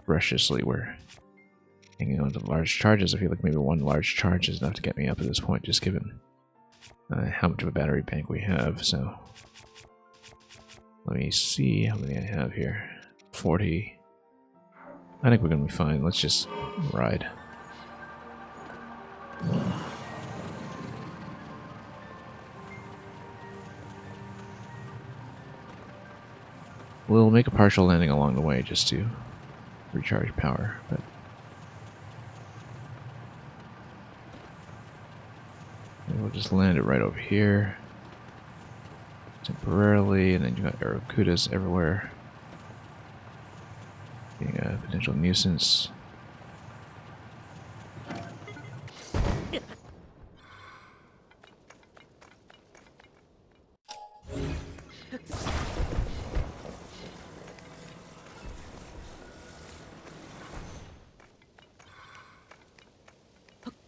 [SPEAKER 1] preciously we're hanging on to large charges. I feel like maybe one large charge is enough to get me up at this point, just given how much of a battery bank we have. So let me see how many I have here. 40. I think we're going to be fine. Let's just ride. We'll make a partial landing along the way just to recharge power, but we'll just land it right over here temporarily, and then you got Aracudas everywhere being a potential nuisance.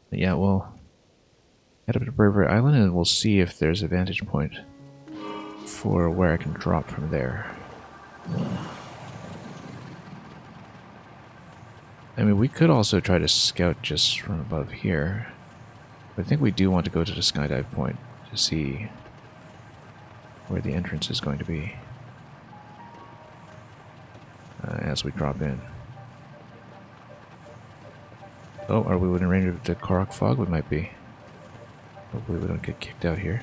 [SPEAKER 1] But yeah, we'll head up to Bravery Island and we'll see if there's a vantage point for where I can drop from there. I mean, we could also try to scout just from above here, but I think we do want to go to the skydive point to see where the entrance is going to be as we drop in. Oh, are we within range of the Korok Fog? We might be. Hopefully we don't get kicked out here.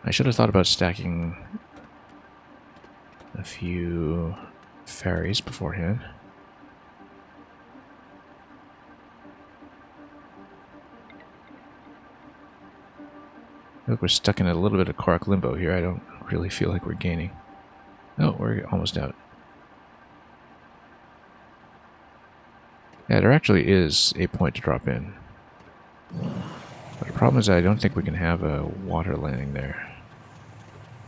[SPEAKER 1] I should have thought about stacking a few ferries beforehand. Look, we're stuck in a little bit of Korok limbo here. I don't really feel like we're gaining. Oh, we're almost out. Yeah, there actually is a point to drop in. But the problem is I don't think we can have a water landing there.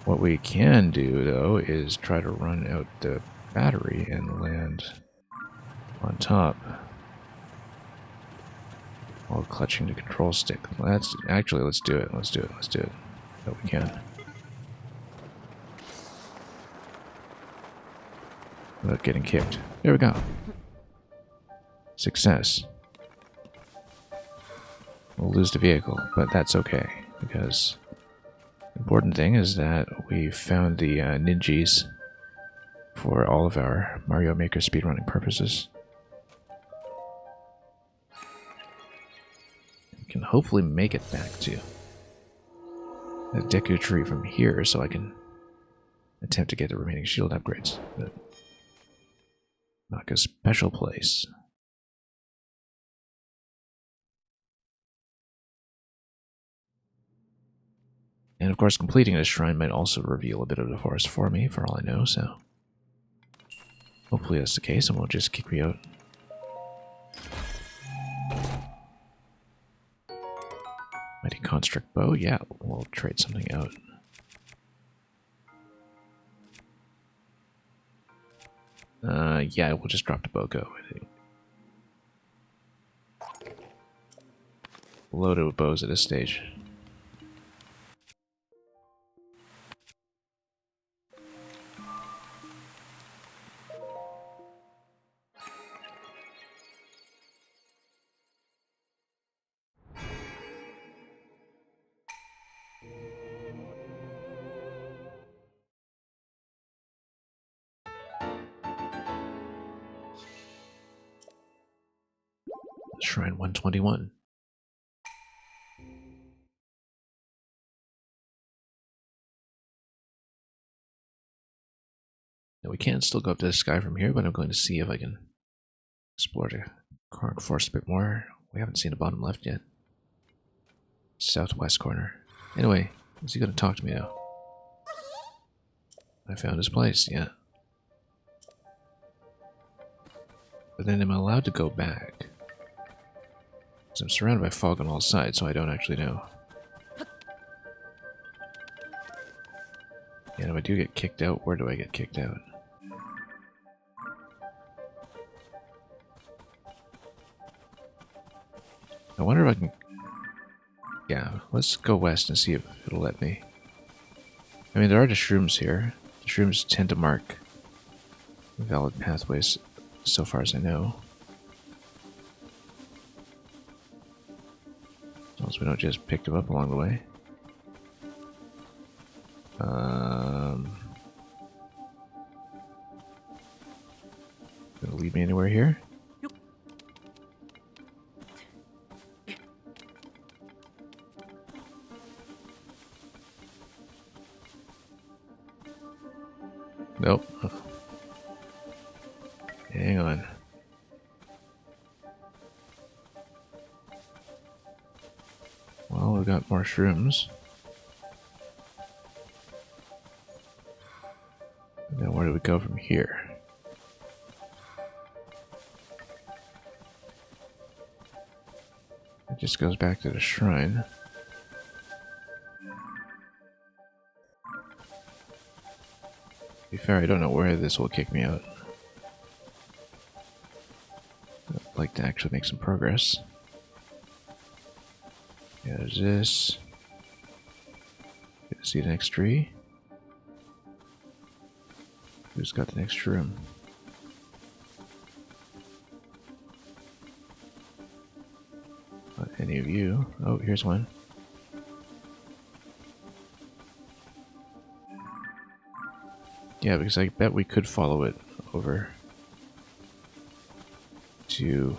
[SPEAKER 1] What we can do, though, is try to run out the battery and land on top while clutching the control stick. Let's do it. Let's do it. Oh, we can. Without getting kicked. There we go. Success. We'll lose the vehicle, but that's okay, because the important thing is that we found the ninjas for all of our Mario Maker speedrunning purposes. We can hopefully make it back to the Deku Tree from here so I can attempt to get the remaining shield upgrades. But not a special place. And of course, completing this shrine might also reveal a bit of the forest for me, for all I know, so hopefully that's the case, and we'll just kick me out. Mighty Construct Bow, yeah, we'll trade something out. Yeah, we'll just drop the Boko, I think. Loaded with bows at this stage. Shrine 121. Now we can still go up to the sky from here, but I'm going to see if I can explore the Korok Forest a bit more. We haven't seen the bottom left yet. Southwest corner. Anyway, is he going to talk to me now? I found his place, yeah. But then am I allowed to go back? Because I'm surrounded by fog on all sides, so I don't actually know. And if I do get kicked out, where do I get kicked out? I wonder if I can... Yeah, let's go west and see if it'll let me. I mean, there are just shrooms here. The shrooms tend to mark valid pathways, so far as I know. As long as we don't just pick them up along the way. Gonna lead me anywhere here? Nope. Hang on. Well, we've got more shrooms. And then where do we go from here? It just goes back to the shrine. To be fair, I don't know where this will kick me out. I'd like to actually make some progress. Yeah, there's this. Get to see the next tree. Who's got the next room? Not any of you. Oh, here's one. Yeah, because I bet we could follow it over to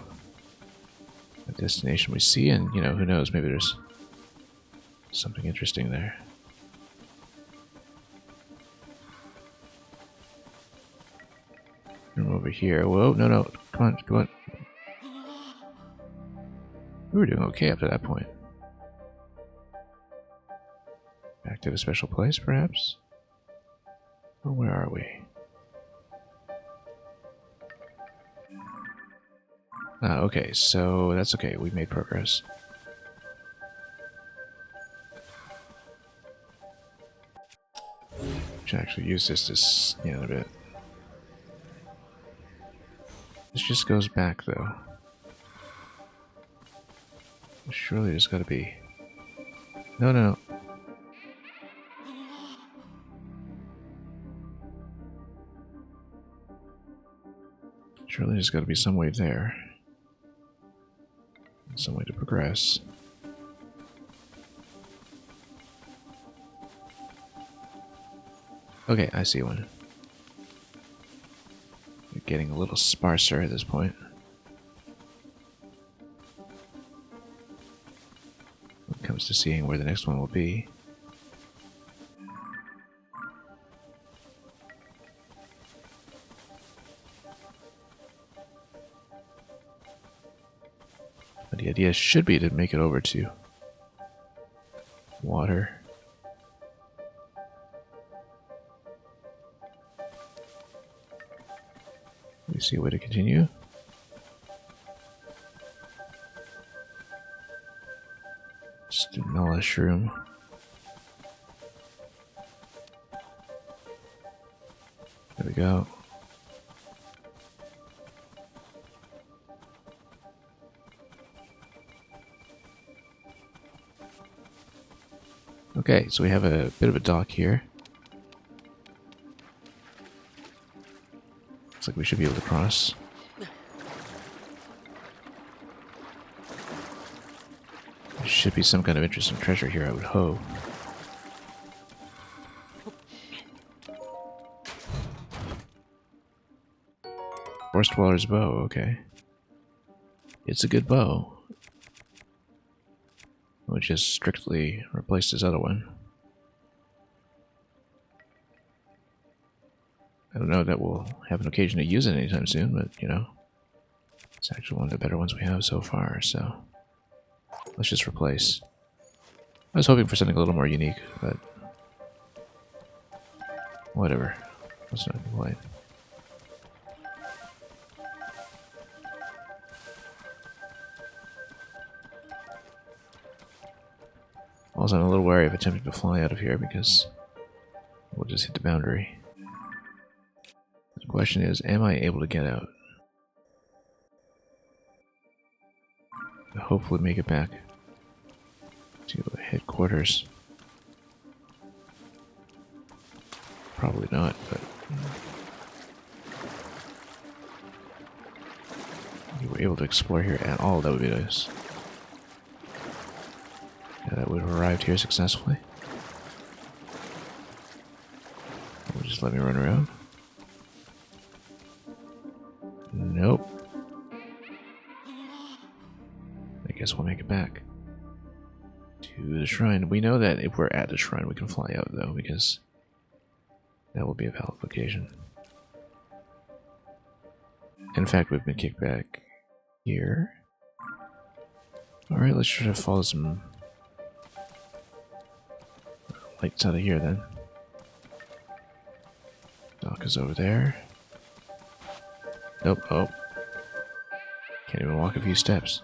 [SPEAKER 1] a destination we see, and, you know, who knows, maybe there's something interesting there. Room over here. Whoa, no, no, come on, come on. We were doing okay up to that point. Back to the special place, perhaps? Or where are we? Ah, okay, so that's okay. We made progress. Should actually use this to scan a bit. This just goes back, though. Surely there's gotta be... No, no, no. Surely there's gotta be some way there. Some way to progress. Okay, I see one. You're getting a little sparser at this point. When it comes to seeing where the next one will be. But the idea should be to make it over to water. We see a way to continue. Stimula shroom. There we go. Okay, so we have a bit of a dock here. Looks like we should be able to cross. There should be some kind of interesting treasure here, I would hope. Forest Dweller's bow, okay. It's a good bow. Which just strictly replaced his other one. I don't know that we'll have an occasion to use it anytime soon, but, you know, it's actually one of the better ones we have so far, so let's just replace. I was hoping for something a little more unique, but whatever. Let's not complain. Also, I'm a little wary of attempting to fly out of here because We'll just hit the boundary. The question is, am I able to get out? Hopefully make it back to headquarters. Probably not, but if we were able to explore here at all, that would be nice. Yeah, that would have arrived here successfully. Will just let me run around. Nope. I guess we'll make it back to the shrine. We know that if we're at the shrine, we can fly out, though, because that will be a valid location. In fact, we've been kicked back here. Alright, let's try to follow some lights out of here, then. Dock is over there. Nope, oh. Can't even walk a few steps.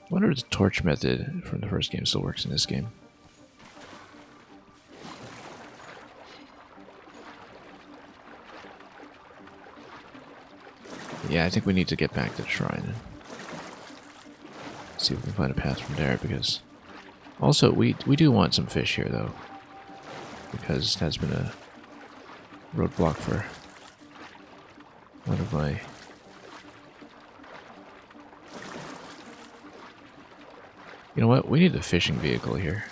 [SPEAKER 1] I wonder if the torch method from the first game still works in this game. Yeah, I think we need to get back to the shrine and see if we can find a path from there, because also we do want some fish here, though, because that's been a roadblock for one of my You know what? We need the fishing vehicle here.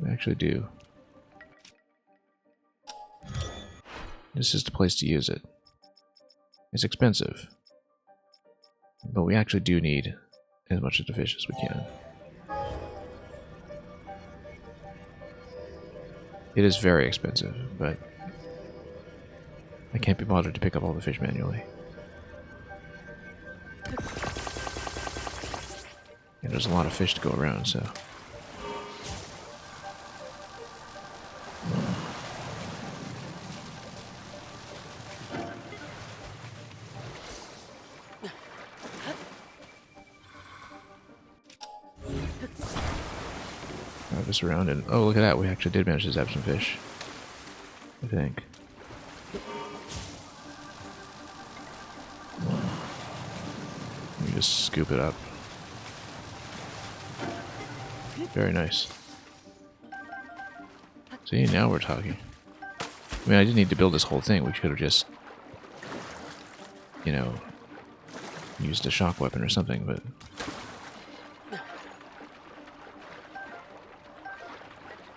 [SPEAKER 1] We actually do. This is the place to use it. It's expensive, but we actually do need as much of the fish as we can. It is very expensive, but I can't be bothered to pick up all the fish manually. And there's a lot of fish to go around, so... Drive this around and... Oh, look at that, we actually did manage to zap some fish. I think. Let me just scoop it up. Very nice. See, now we're talking. I mean, I didn't need to build this whole thing. We could have just, you know, used a shock weapon or something, but...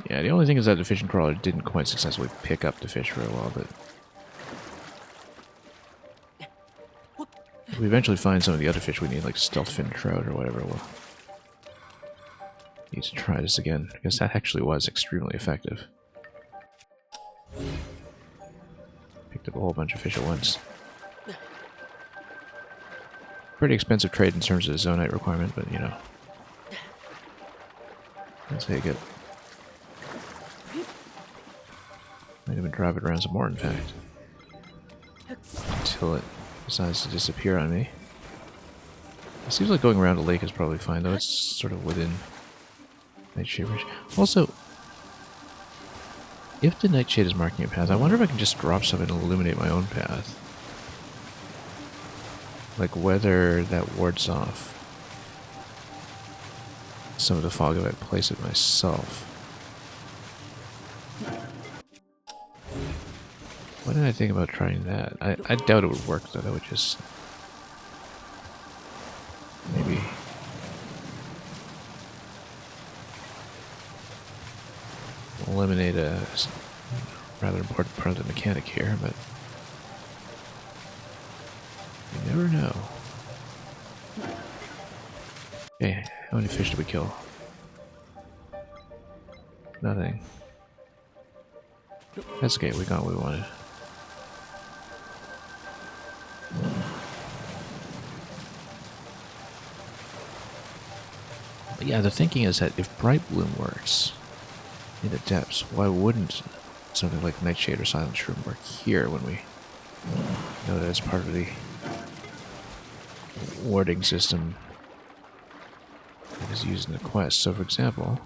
[SPEAKER 1] Yeah, the only thing is that the fishing crawler didn't quite successfully pick up the fish very well, but... If we eventually find some of the other fish we need, like stealth fin trout or whatever, we'll need to try this again, because that actually was extremely effective. Picked up a whole bunch of fish at once. Pretty expensive trade in terms of the zonite requirement, but you know. Let's take it. Might even drive it around some more, in fact. Until it decides to disappear on me. It seems like going around a lake is probably fine, though. It's sort of within Nightshade range. Also, if the Nightshade is marking a path, I wonder if I can just drop something and illuminate my own path. Like whether that wards off some of the fog if I place it myself. Why didn't I think about trying that? I doubt it would work, though. That would just... maybe... eliminate a rather important part of the mechanic here, but... you never know. Okay, how many fish did we kill? Nothing. That's okay, we got what we wanted. But yeah, the thinking is that if Bright Bloom works in the depths, why wouldn't something like Nightshade or Silent Shroom were here when we know that it's part of the warding system that is used in the quest. So, for example...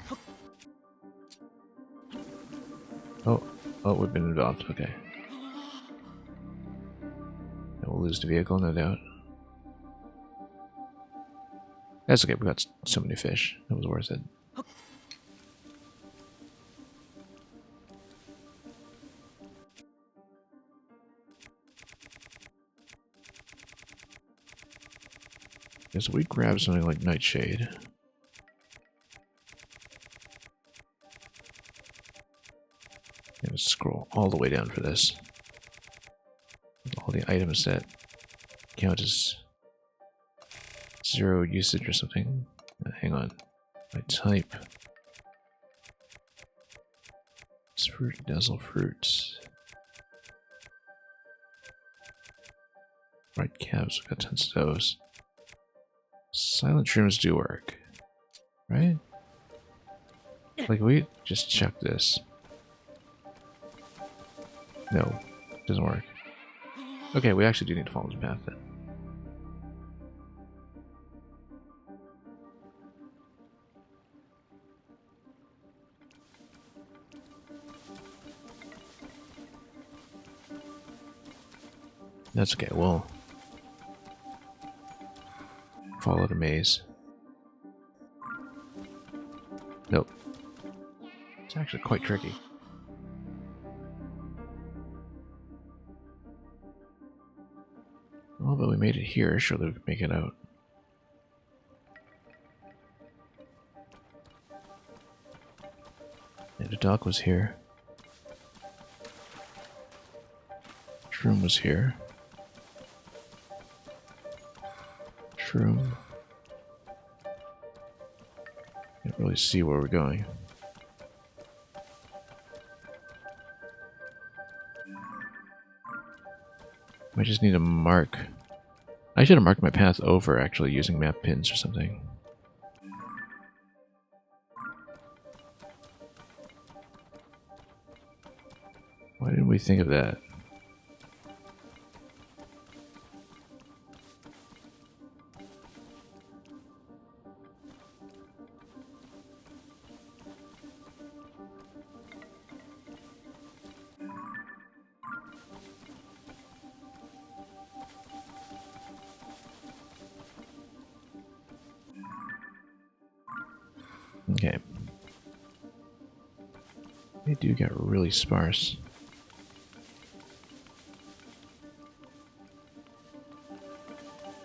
[SPEAKER 1] Oh, we've been involved. Okay. And we'll lose the vehicle, no doubt. That's okay, we got so many fish. That was worth it. So we grab something like Nightshade. And scroll all the way down for this. All the items that count as 0 usage or something. Hang on. My type. It's fruit, dazzle fruits. Right caps, we've got tons of those. Silent shrooms do work, right? Like, we just chuck this. No, doesn't work. Okay, we actually do need to follow the path then. That's okay, we'll follow the maze. Nope. It's actually quite tricky. Well, but we made it here, surely we can make it out. And the dock was here. Shroom was here. Shroom. Can't really see where we're going. I just need to mark. I should have marked my path over actually using map pins or something. Why didn't we think of that? Okay. They do get really sparse.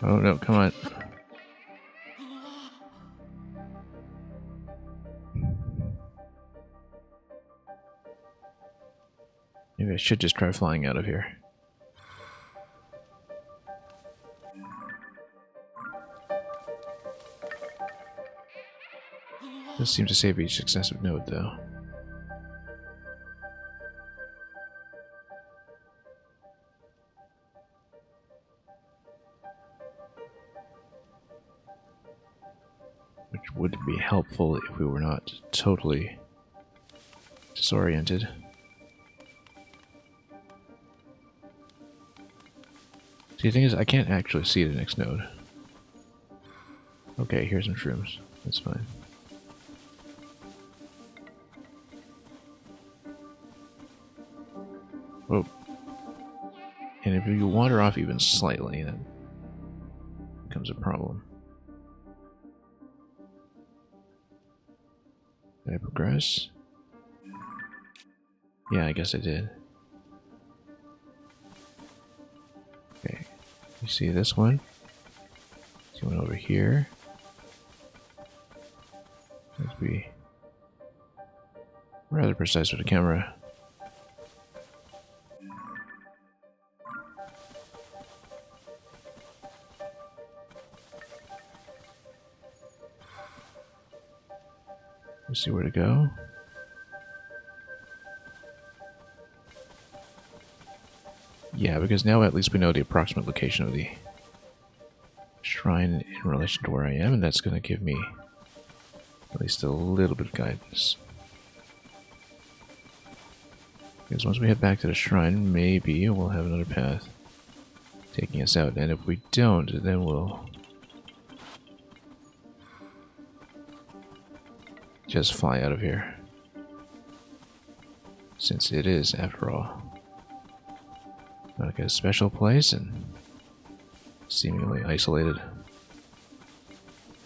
[SPEAKER 1] Oh no, come on. Maybe I should just try flying out of here. This seems to save each successive node, though. Which would be helpful if we were not totally disoriented. See, the thing is, I can't actually see the next node. Okay, here's some shrooms. That's fine. Oh. And if you wander off even slightly, then it becomes a problem. Did I progress? Yeah, I guess I did. Okay. You see this one? See one over here. Let's be rather precise with the camera. Let's see where to go. Yeah, because now at least we know the approximate location of the shrine in relation to where I am, and that's going to give me at least a little bit of guidance. Because once we head back to the shrine, maybe we'll have another path taking us out. And if we don't, then we'll just fly out of here. Since it is, after all, like a special place and seemingly isolated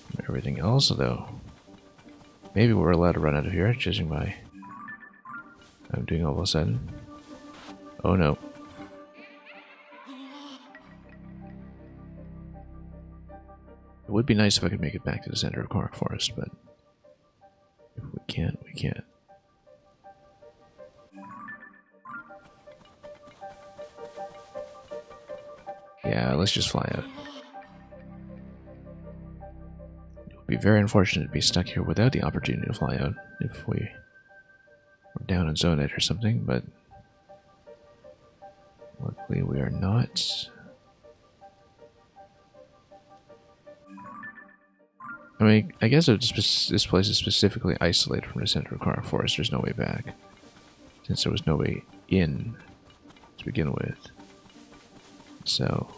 [SPEAKER 1] from everything else, though. Maybe we're allowed to run out of here, judging by I'm doing all of a sudden. Oh no. It would be nice if I could make it back to the center of Korok Forest, but if we can't, we can't. Yeah, let's just fly out. It would be very unfortunate to be stuck here without the opportunity to fly out if we were down in Zone 8 or something, but luckily we are not. I mean, I guess if this place is specifically isolated from the center of Korok Forest, there's no way back, since there was no way in to begin with. So,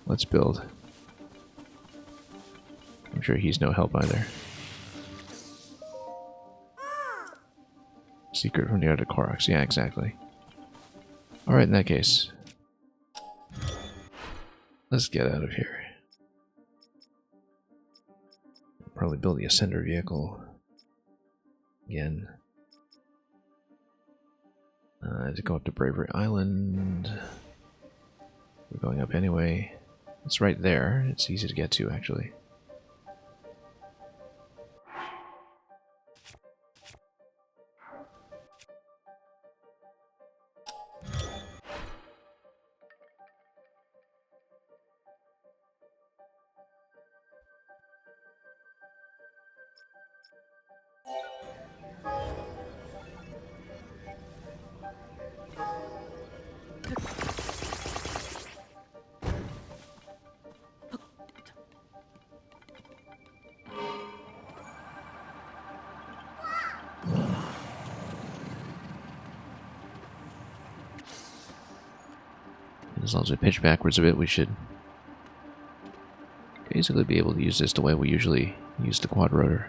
[SPEAKER 1] let's build. I'm sure he's no help either. Secret from the Art of Koroks. Yeah, exactly. Alright, in that case, let's get out of here. Probably build the Ascender vehicle again. To go up to Bravery Island. We're going up anyway. It's right there. It's easy to get to, actually. As long as we pitch backwards a bit, we should basically be able to use this the way we usually use the quad rotor.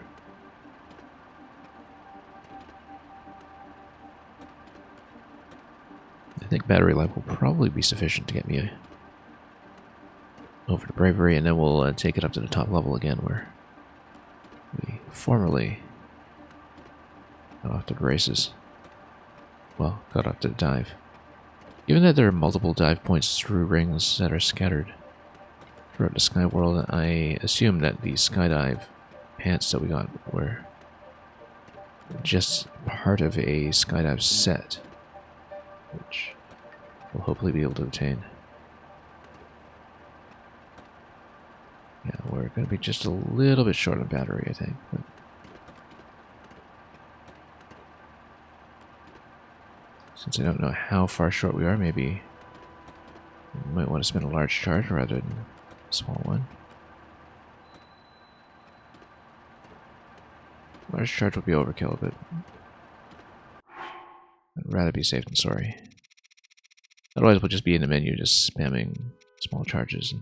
[SPEAKER 1] I think battery life will probably be sufficient to get me over to Bravery, and then we'll take it up to the top level again where we formerly got off to the races. Well, got off to the dive. Given that there are multiple dive points through rings that are scattered throughout the sky world, I assume that the skydive pants that we got were just part of a skydive set, which we'll hopefully be able to obtain. Yeah, we're going to be just a little bit short on battery, I think. But since I don't know how far short we are, maybe we might want to spend a large charge rather than a small one. Large charge would be overkill, but I'd rather be safe than sorry. Otherwise, we'll just be in the menu just spamming small charges. And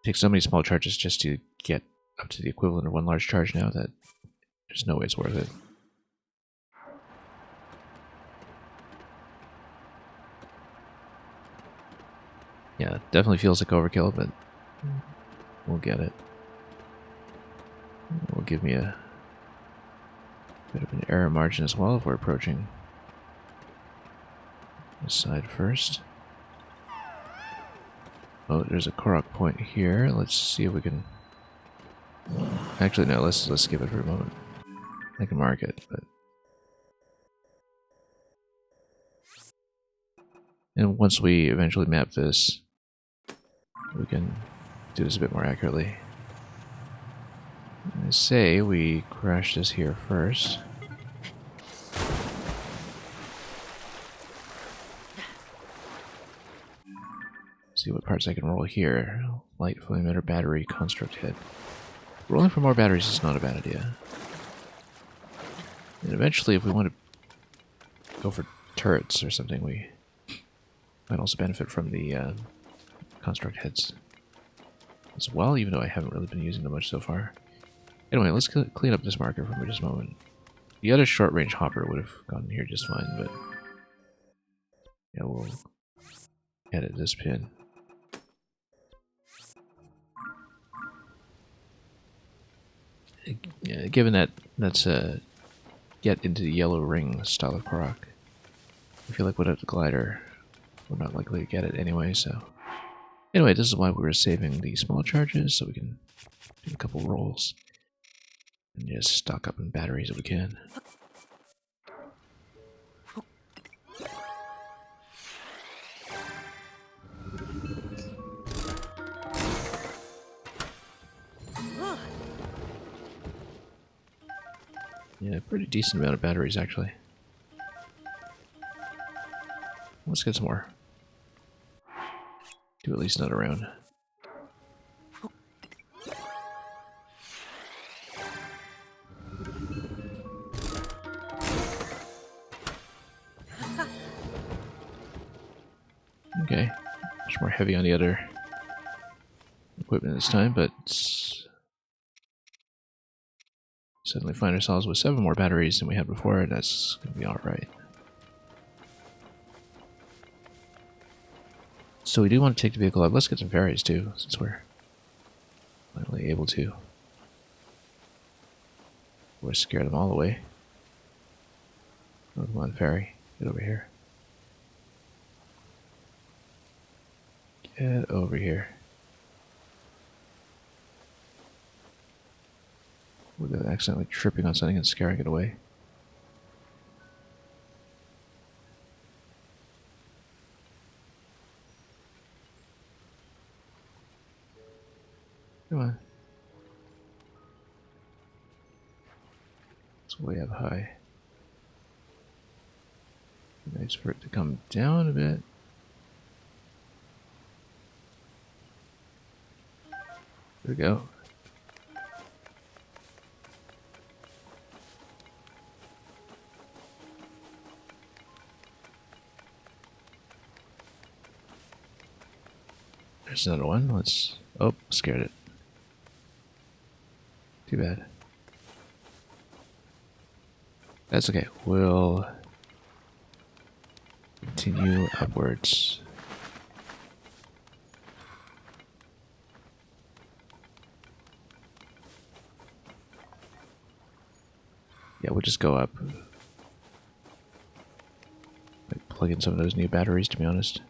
[SPEAKER 1] take so many small charges just to get up to the equivalent of one large charge now that there's no way it's worth it. Yeah, it definitely feels like overkill, but we'll get it. It will give me a bit of an error margin as well if we're approaching this side first. Oh, there's a Korok point here. Let's see if we can... Actually, no, let's skip it for a moment. I can mark it, but... And once we eventually map this, we can do this a bit more accurately. I say we crash this here first. See what parts I can roll here. Light flame emitter, battery, construct head. Rolling for more batteries is not a bad idea. And eventually, if we want to go for turrets or something, we might also benefit from the construct heads as well, even though I haven't really been using them much so far. Anyway, let's clean up this marker for just a moment. The other short-range hopper would have gone here just fine, but yeah, we'll edit this pin. Given that that's a get into the yellow ring style of parag, I feel like without the glider, we're not likely to get it anyway, so... Anyway, this is why we were saving the small charges, so we can do a couple rolls. And just stock up on batteries if we can. Yeah, pretty decent amount of batteries, actually. Let's get some more. Do at least another round. Okay, much more heavy on the other equipment this time, but suddenly find ourselves with 7 more batteries than we had before, and that's going to be alright. So we do want to take the vehicle up. Let's get some ferries too, since we're finally able to. We'll scare them all away. Oh, come on, ferry. Get over here. Get over here. Without accidentally tripping on something and scaring it away. Come on. It's way up high. Nice for it to come down a bit. There we go. There's another one. Let's... Oh, scared it. Too bad. That's okay. We'll continue upwards. Yeah, we'll just go up. Like plug in some of those new batteries, to be honest.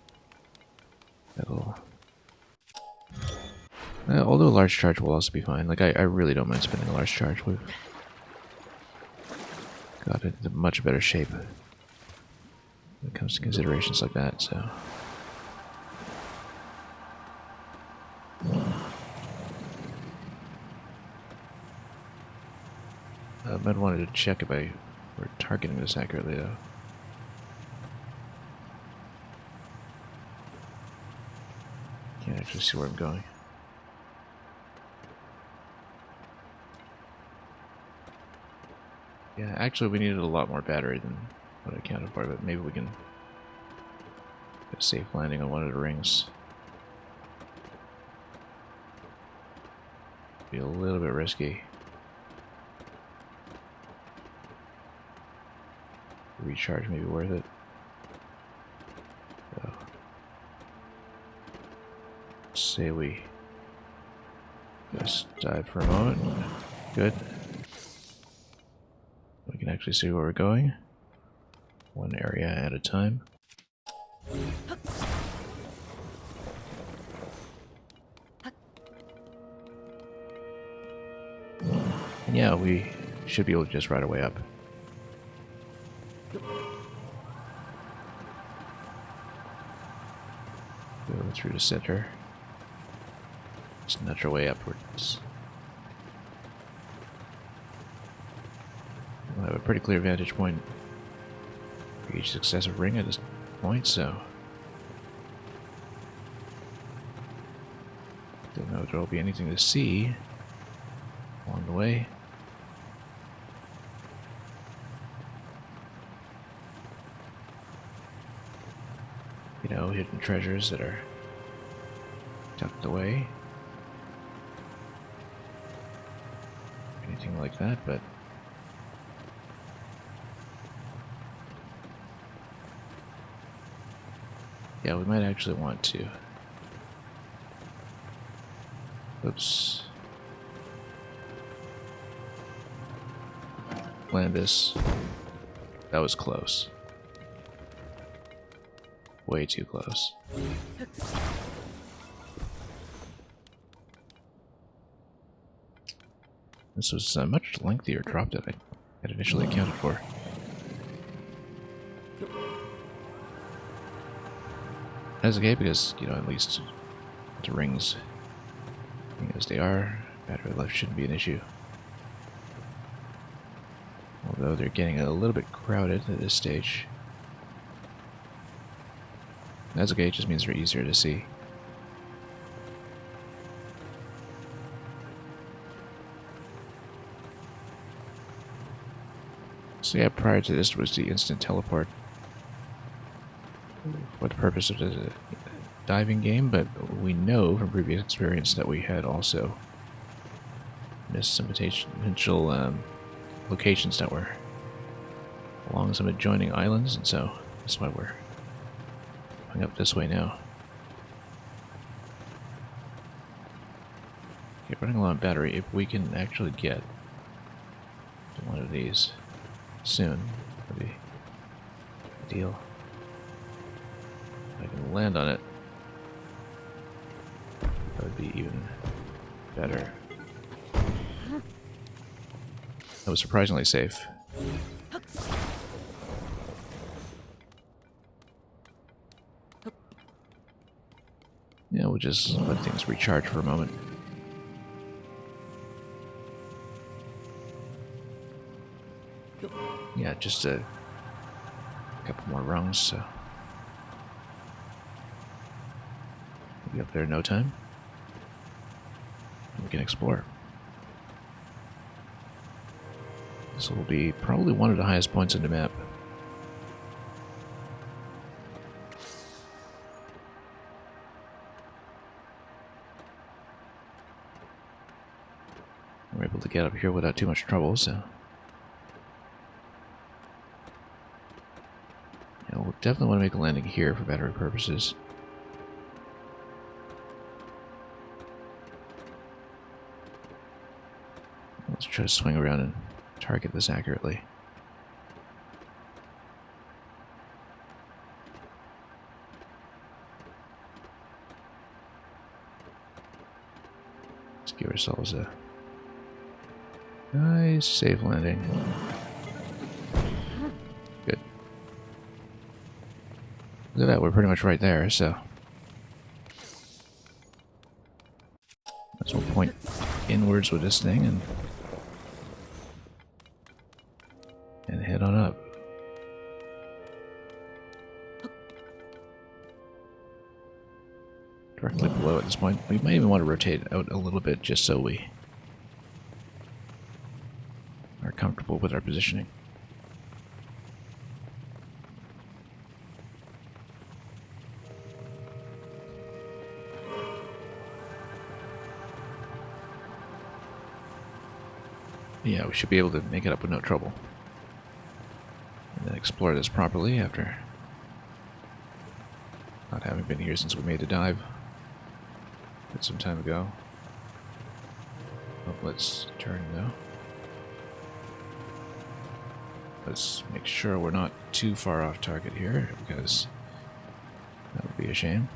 [SPEAKER 1] That'll... although a large charge will also be fine. Like, I really don't mind spending a large charge. We've got it in much better shape when it comes to considerations like that, so... I might wanted to check if I were targeting this accurately, though. Can't actually see where I'm going. Yeah, actually we needed a lot more battery than what I counted for, but maybe we can get a safe landing on one of the rings. Be a little bit risky. Recharge may be worth it. So, say we just dive for a moment. Good. We can actually see where we're going. One area at a time. And yeah, we should be able to just right away up. Go through the center. Just nudge our way upwards. We'll have a pretty clear vantage point for each successive ring at this point, so... Don't know if there will be anything to see along the way. you know, hidden treasures that are tucked away. Anything like that, but yeah, we might actually want to. Oops. Land this. That was close. Way too close. This was a much lengthier drop than I had initially accounted for. That's okay because, you know, at least the rings, being as they are, battery life shouldn't be an issue. Although they're getting a little bit crowded at this stage. That's okay, it just means they're easier to see. So yeah, prior to this was the instant teleport. For the purpose of the diving game, but we know from previous experience that we had also missed some potential locations that were along some adjoining islands, and so that's why we're going up this way now. Okay, running low on battery. If we can actually get to one of these soon, that'd be ideal. If I can land on it, that would be even better. That was surprisingly safe. Yeah, we'll just let things recharge for a moment. Yeah, just a couple more rungs, so we'll be up there in no time. We can explore. This will be probably one of the highest points on the map. We're able to get up here without too much trouble, so yeah, we'll definitely want to make a landing here for battery purposes. Let's try to swing around and target this accurately. Let's give ourselves a nice safe landing. Good. Look at that, we're pretty much right there, so might as well point inwards with this thing and head on up. Directly below at this point. We might even want to rotate out a little bit just so we are comfortable with our positioning. Yeah, we should be able to make it up with no trouble. And then explore this properly after not having been here since we made the dive some time ago. Oh, let's turn though. Let's make sure we're not too far off target here, because that would be a shame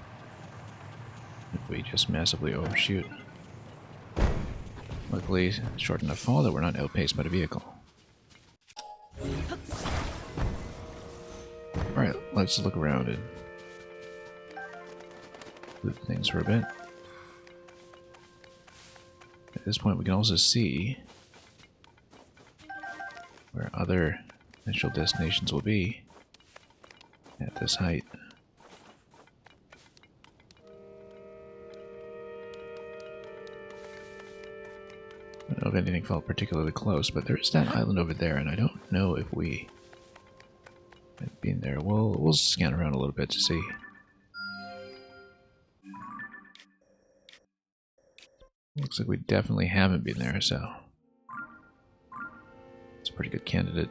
[SPEAKER 1] if we just massively overshoot. Luckily, short enough fall that we're not outpaced by the vehicle. Alright, let's look around and loot things for a bit. At this point, we can also see where other potential destinations will be at this height. I don't know if anything felt particularly close, but there is that island over there, and I don't know if we have been there. We'll scan around a little bit to see. Looks like we definitely haven't been there, so it's a pretty good candidate.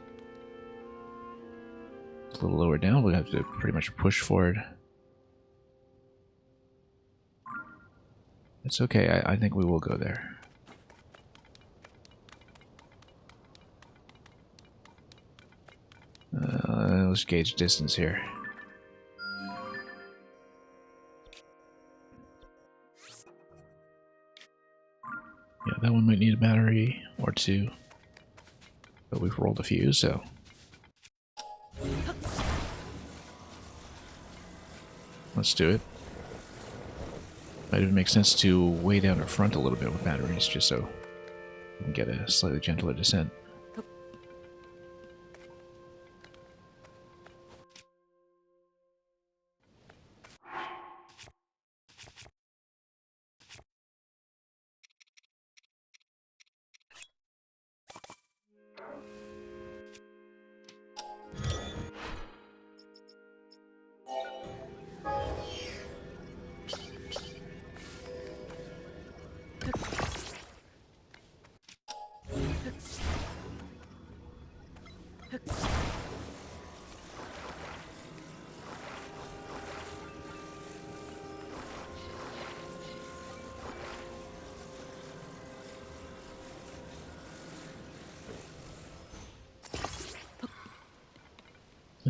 [SPEAKER 1] It's a little lower down, we'll have to pretty much push forward. It's okay, I think we will go there. Let's gauge distance here. Yeah, that one might need a battery or two. But we've rolled a few, so... let's do it. Might even make sense to weigh down our front a little bit with batteries, just so we can get a slightly gentler descent.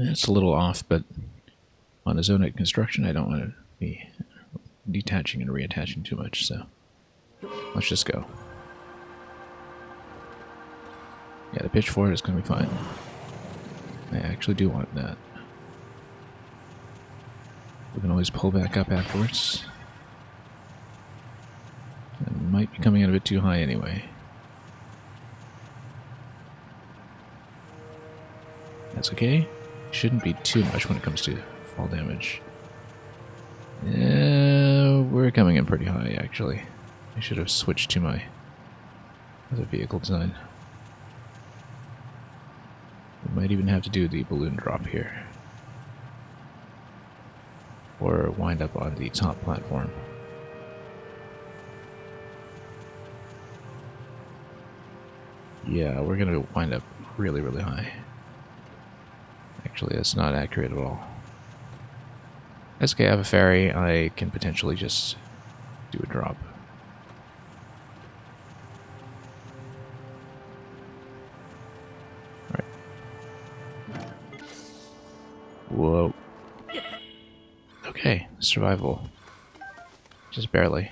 [SPEAKER 1] It's a little off, but on a zonate construction, I don't want to be detaching and reattaching too much, so let's just go. Yeah, the pitch for it is going to be fine. I actually do want that. We can always pull back up afterwards. It might be coming out a bit too high anyway. That's okay. Shouldn't be too much when it comes to fall damage. Yeah, we're coming in pretty high, actually. I should have switched to my other vehicle design. We might even have to do the balloon drop here. Or wind up on the top platform. Yeah, we're gonna wind up really, really high. Actually, that's not accurate at all. That's okay, I have a ferry. I can potentially just do a drop. Alright. Whoa. Okay, survival. Just barely.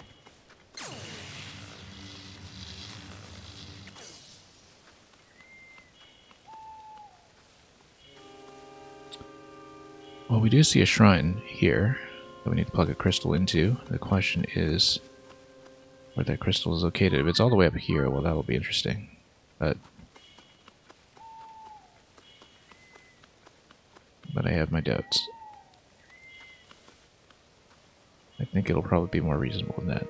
[SPEAKER 1] Well, we do see a shrine here that we need to plug a crystal into. The question is where that crystal is located. If it's all the way up here, well, that'll be interesting. But I have my doubts. I think it'll probably be more reasonable than that.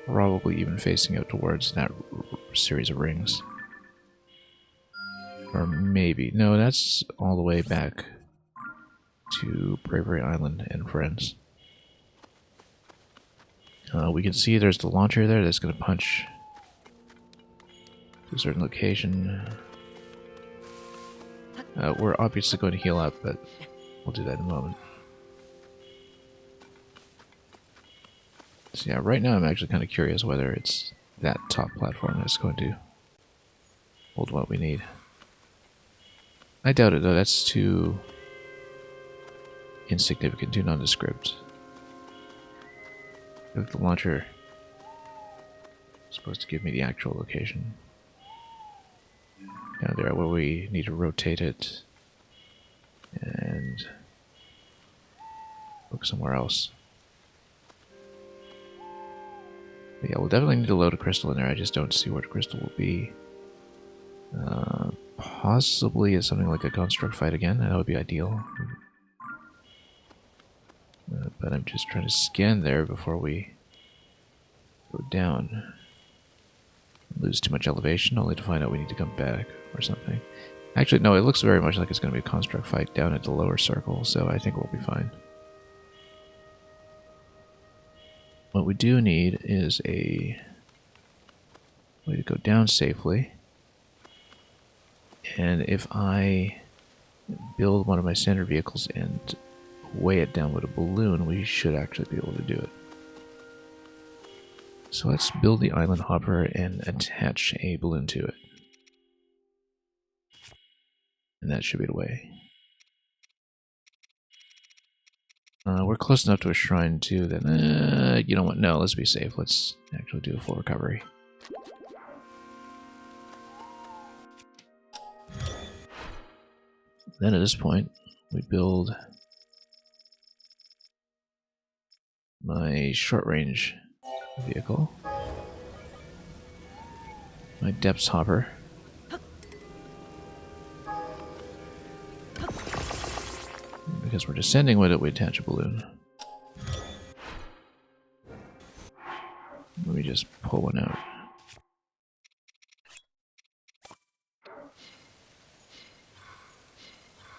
[SPEAKER 1] Probably even facing out towards that series of rings. Or maybe... no, that's all the way back to Bravery Island and Friends. We can see there's the launcher there that's going to punch to a certain location. We're obviously going to heal up, but we'll do that in a moment. So yeah, right now I'm actually kind of curious whether it's that top platform that's going to hold what we need. I doubt it, though. That's too insignificant, too nondescript. If the launcher is supposed to give me the actual location. Down there where we need to rotate it and look somewhere else. But yeah, we'll definitely need to load a crystal in there. I just don't see where the crystal will be. Possibly as something like a construct fight again. That would be ideal. But I'm just trying to scan there before we go down. Lose too much elevation, only to find out we need to come back or something. Actually, no, it looks very much like it's going to be a construct fight down at the lower circle, so I think we'll be fine. What we do need is a way to go down safely. And if I build one of my standard vehicles and weigh it down with a balloon, we should actually be able to do it. So let's build the island hopper and attach a balloon to it. And that should be the way. We're close enough to a shrine too that, you know what, no, let's be safe. Let's actually do a full recovery. Then at this point, we build my short-range vehicle, my depths hopper, because we're descending with it, we attach a balloon. Let me just pull one out.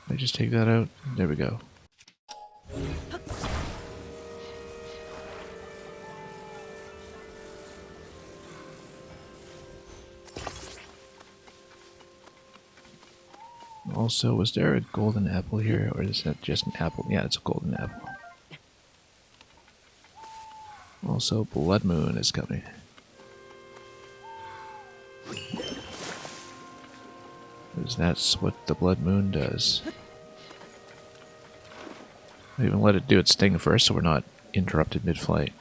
[SPEAKER 1] I just take that out. There we go. Also, was there a golden apple here, or is that just an apple? Yeah, it's a golden apple. Also, Blood Moon is coming. Because that's what the Blood Moon does. I even let it do its thing first, so we're not interrupted mid-flight.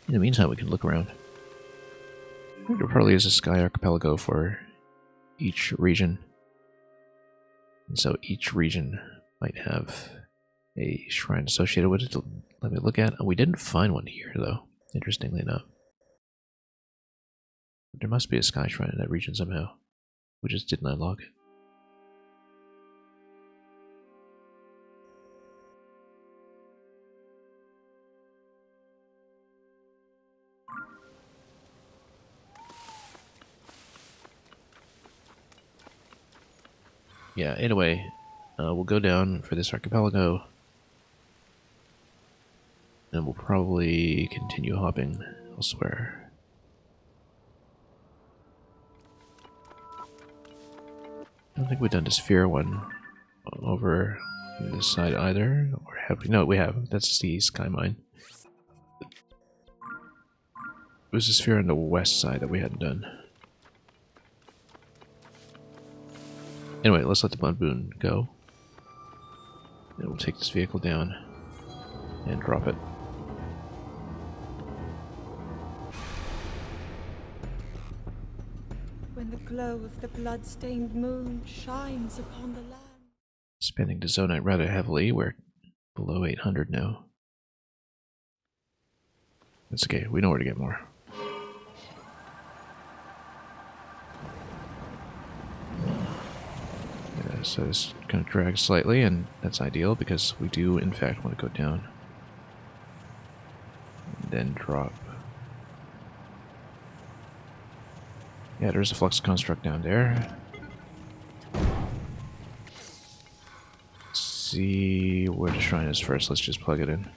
[SPEAKER 1] In the meantime, we can look around. There probably is a sky archipelago for each region. And so each region might have a shrine associated with it to let me look at. We didn't find one here, though, interestingly enough. There must be a sky shrine in that region somehow. We just didn't unlock it. Yeah, anyway, we'll go down for this archipelago, and we'll probably continue hopping elsewhere. I don't think we've done the sphere one over this side either, or have we? No, we have. That's the sky mine. It was a sphere on the west side that we hadn't done. Anyway, let's let the Blood Moon go. And we'll take this vehicle down and drop it.
[SPEAKER 2] When the glow of the blood-stained moon shines upon the land.
[SPEAKER 1] Spending the zonite rather heavily. We're below 800 now. That's okay. We know where to get more. Yeah, so it's going to drag slightly, and that's ideal because we do, in fact, want to go down. And then drop. Yeah, there's a flux construct down there. Let's see where the shrine is first. Let's just plug it in.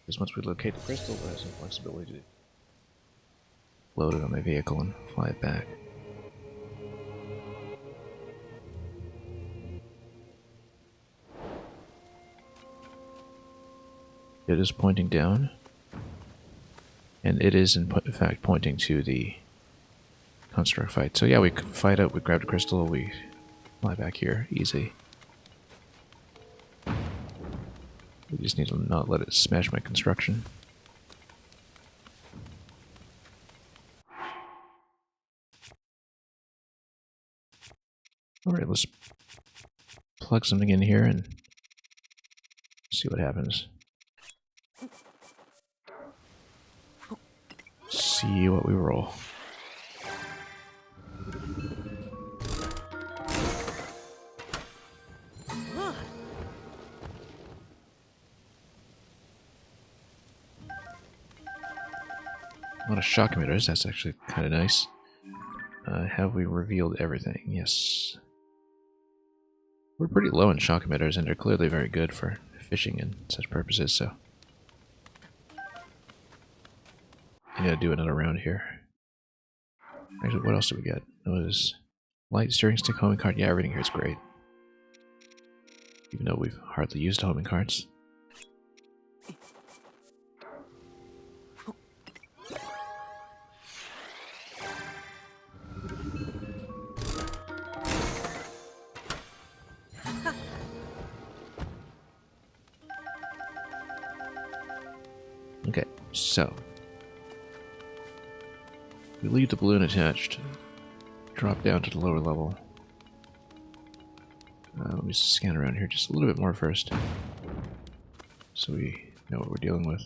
[SPEAKER 1] Because once we locate the crystal, we'll have some flexibility to load it on my vehicle and fly it back. It is pointing down, and it is in fact pointing to the construct fight. So yeah, we fight out, we grab the crystal, we fly back here, easy. We just need to not let it smash my construction. Alright, let's plug something in here and see what happens. See what we roll. A lot of shock emitters, that's actually kind of nice. Have we revealed everything? Yes. We're pretty low in shock emitters, and they're clearly very good for fishing and such purposes, so... I'm gonna do another round here. Actually, what else did we get? It was light steering stick, homing cart. Yeah, everything here is great. Even though we've hardly used homing carts. Okay, so we leave the balloon attached. Drop down to the lower level. Let me scan around here just a little bit more first, so we know what we're dealing with.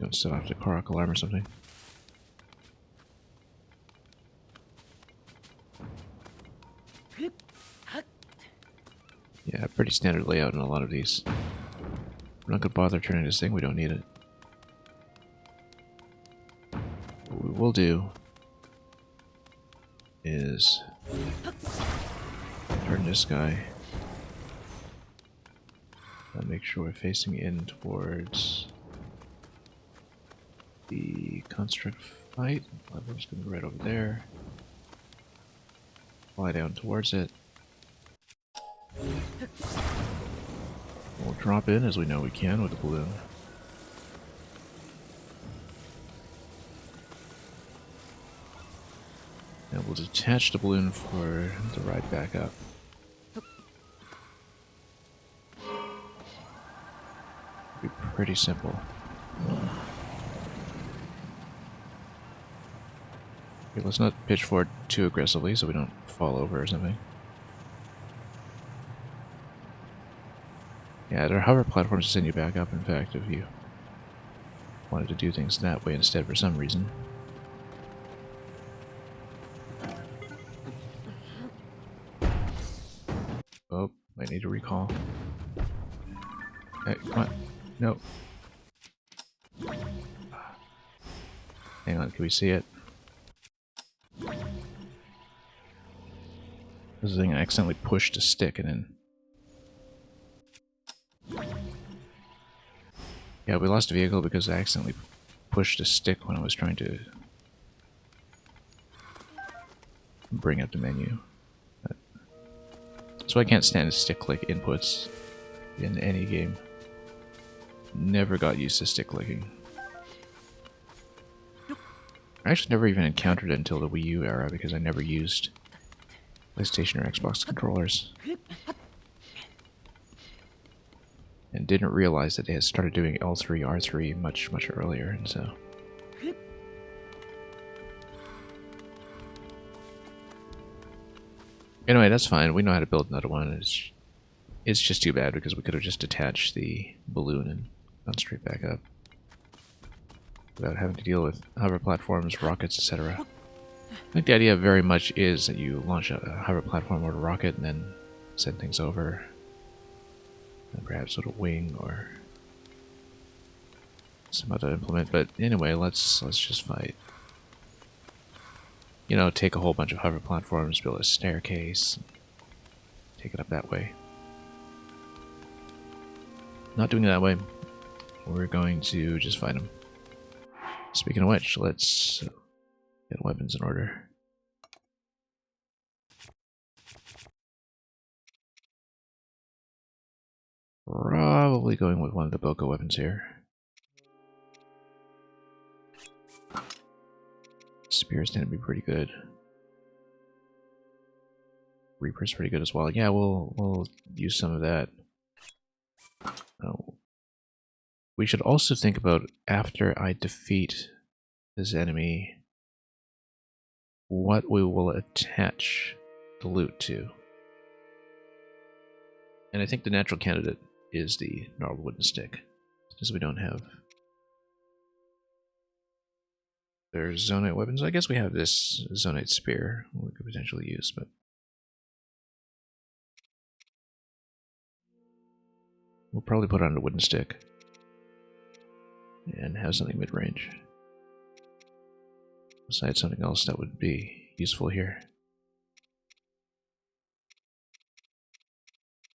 [SPEAKER 1] Don't set off the car alarm or something. Yeah, pretty standard layout in a lot of these. We're not gonna bother turning this thing, we don't need it. What we will do is turn this guy and make sure we're facing in towards the construct fight. Lever's gonna be right over there. Fly down towards it. We'll drop in as we know we can with the balloon. And we'll detach the balloon for the ride back up. Be pretty simple. Okay, let's not pitch forward too aggressively so we don't fall over or something. Yeah, there are hover platforms to send you back up, in fact, if you wanted to do things that way instead for some reason. Oh, might need to recall. Hey, come on. No. Hang on, can we see it? This thing accidentally pushed a stick and then... Yeah, we lost a vehicle because I accidentally pushed a stick when I was trying to bring up the menu. So I can't stand stick click inputs in any game. Never got used to stick clicking. I actually never even encountered it until the Wii U era because I never used PlayStation or Xbox controllers. And didn't realize that they had started doing L3, R3 much earlier, and so... Anyway, that's fine. We know how to build another one. It's just too bad because we could have just detached the balloon and gone straight back up. Without having to deal with hover platforms, rockets, etc. I think the idea very much is that you launch a hover platform or a rocket and then send things over. And perhaps with a wing or some other implement. But anyway, let's just fight. You know, take a whole bunch of hover platforms, build a staircase, take it up that way. Not doing it that way. We're going to just fight them. Speaking of which, let's get weapons in order. Probably going with one of the Boko weapons here. Spears tend to be pretty good. Reaper's pretty good as well. Yeah, we'll use some of that. Oh. We should also think about, after I defeat this enemy, what we will attach the loot to. And I think the natural candidate is the gnarled wooden stick, since we don't have their zonite weapons. I guess we have this zonite spear we could potentially use, but we'll probably put it on a wooden stick and have something mid-range. besides something else that would be useful here.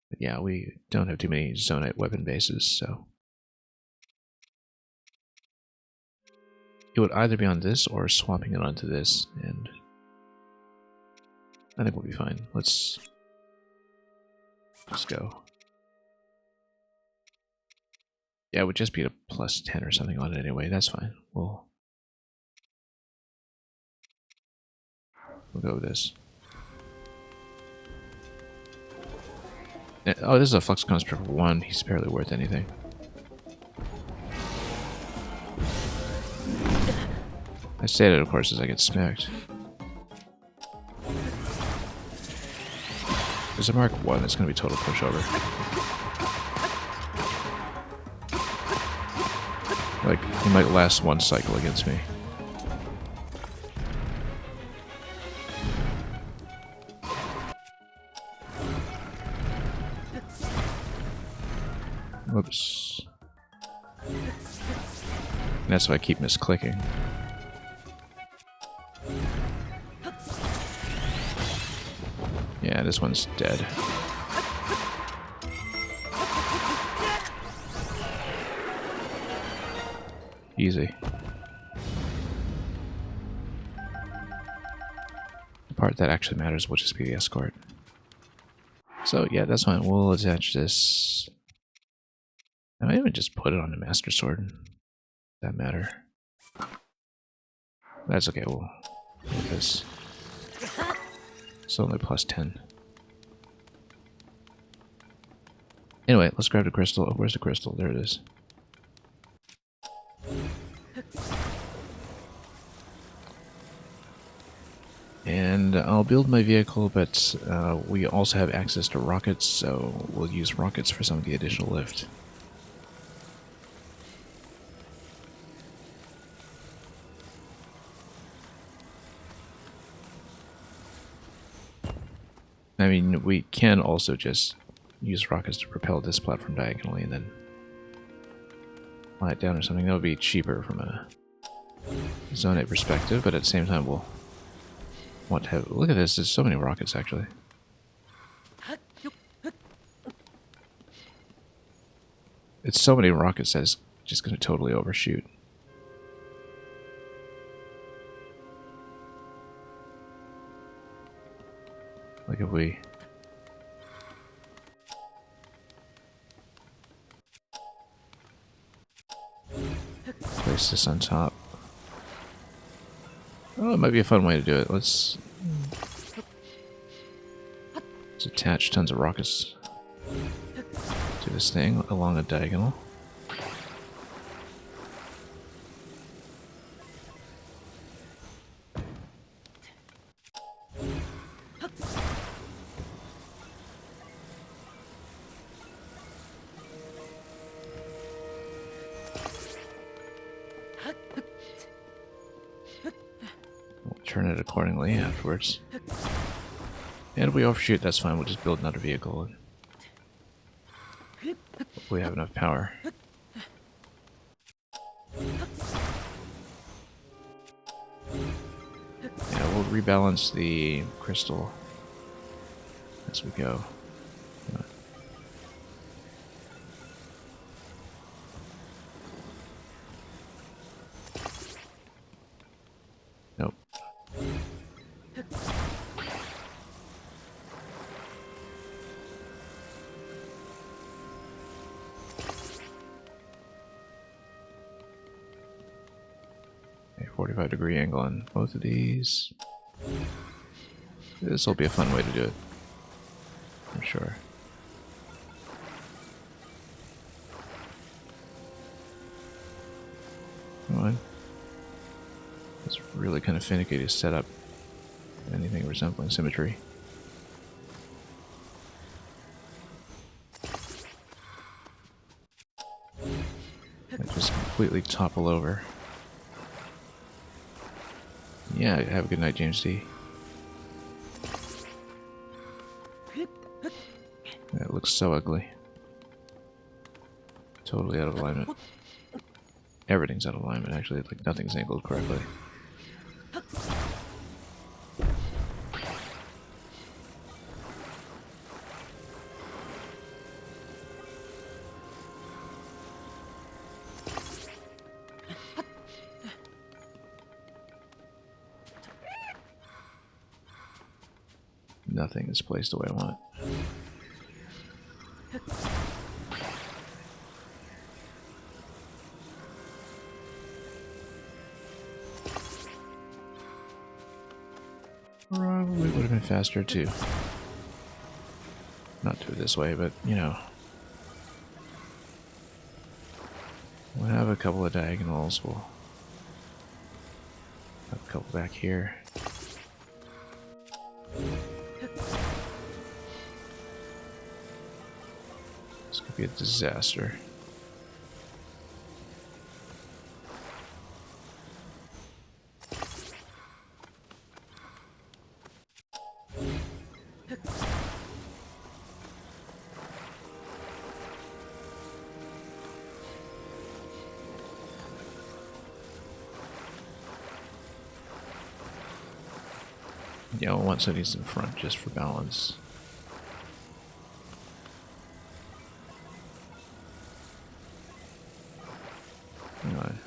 [SPEAKER 1] But yeah, we don't have too many zonite weapon bases, so it would either be on this or swapping it onto this, and I think we'll be fine. Let's just go. Yeah, it would just be a plus 10 or something on it anyway. That's fine. We'll go with this. Oh, this is a flux construct for 1. He's barely worth anything. I say that, of course, as I get smacked. There's a Mark 1 that's going to be total pushover. Like, he might last 1 cycle against me. Whoops. That's why I keep misclicking. Yeah, this one's dead. Easy. The part that actually matters will just be the escort. So yeah, that's fine. We'll attach this. I might even just put it on the Master Sword. That matter. That's okay. We'll do this. It's only plus 10. Anyway, let's grab the crystal. Oh, where's the crystal? There it is. And I'll build my vehicle, but we also have access to rockets, so we'll use rockets for some of the additional lift. I mean, we can also just use rockets to propel this platform diagonally and then fly it down or something. That would be cheaper from a zonite perspective, but at the same time we'll want to have... Look at this, there's so many rockets actually. It's so many rockets that it's just going to totally overshoot. Like if we... place this on top. Oh, it might be a fun way to do it. Let's attach tons of rockets to this thing along a diagonal. Turn it accordingly afterwards. And if we overshoot, that's fine. We'll just build another vehicle. We have enough power. Yeah, we'll rebalance the crystal as we go. Nope. A 45-degree angle on both of these. This will be a fun way to do it, I'm sure. Come on. It's really kind of finicky to set up anything resembling symmetry. I just completely topple over. Yeah, have a good night, James D. That looks so ugly. Totally out of alignment. Everything's out of alignment, actually. Like, nothing's angled correctly. nothing is placed the way I want. Probably would have been faster too. Not do it this way, but you know. We'll have a couple of diagonals. We'll have a couple back here. This could be a disaster. Yeah, we'll want some of these in front just for balance. Hang on.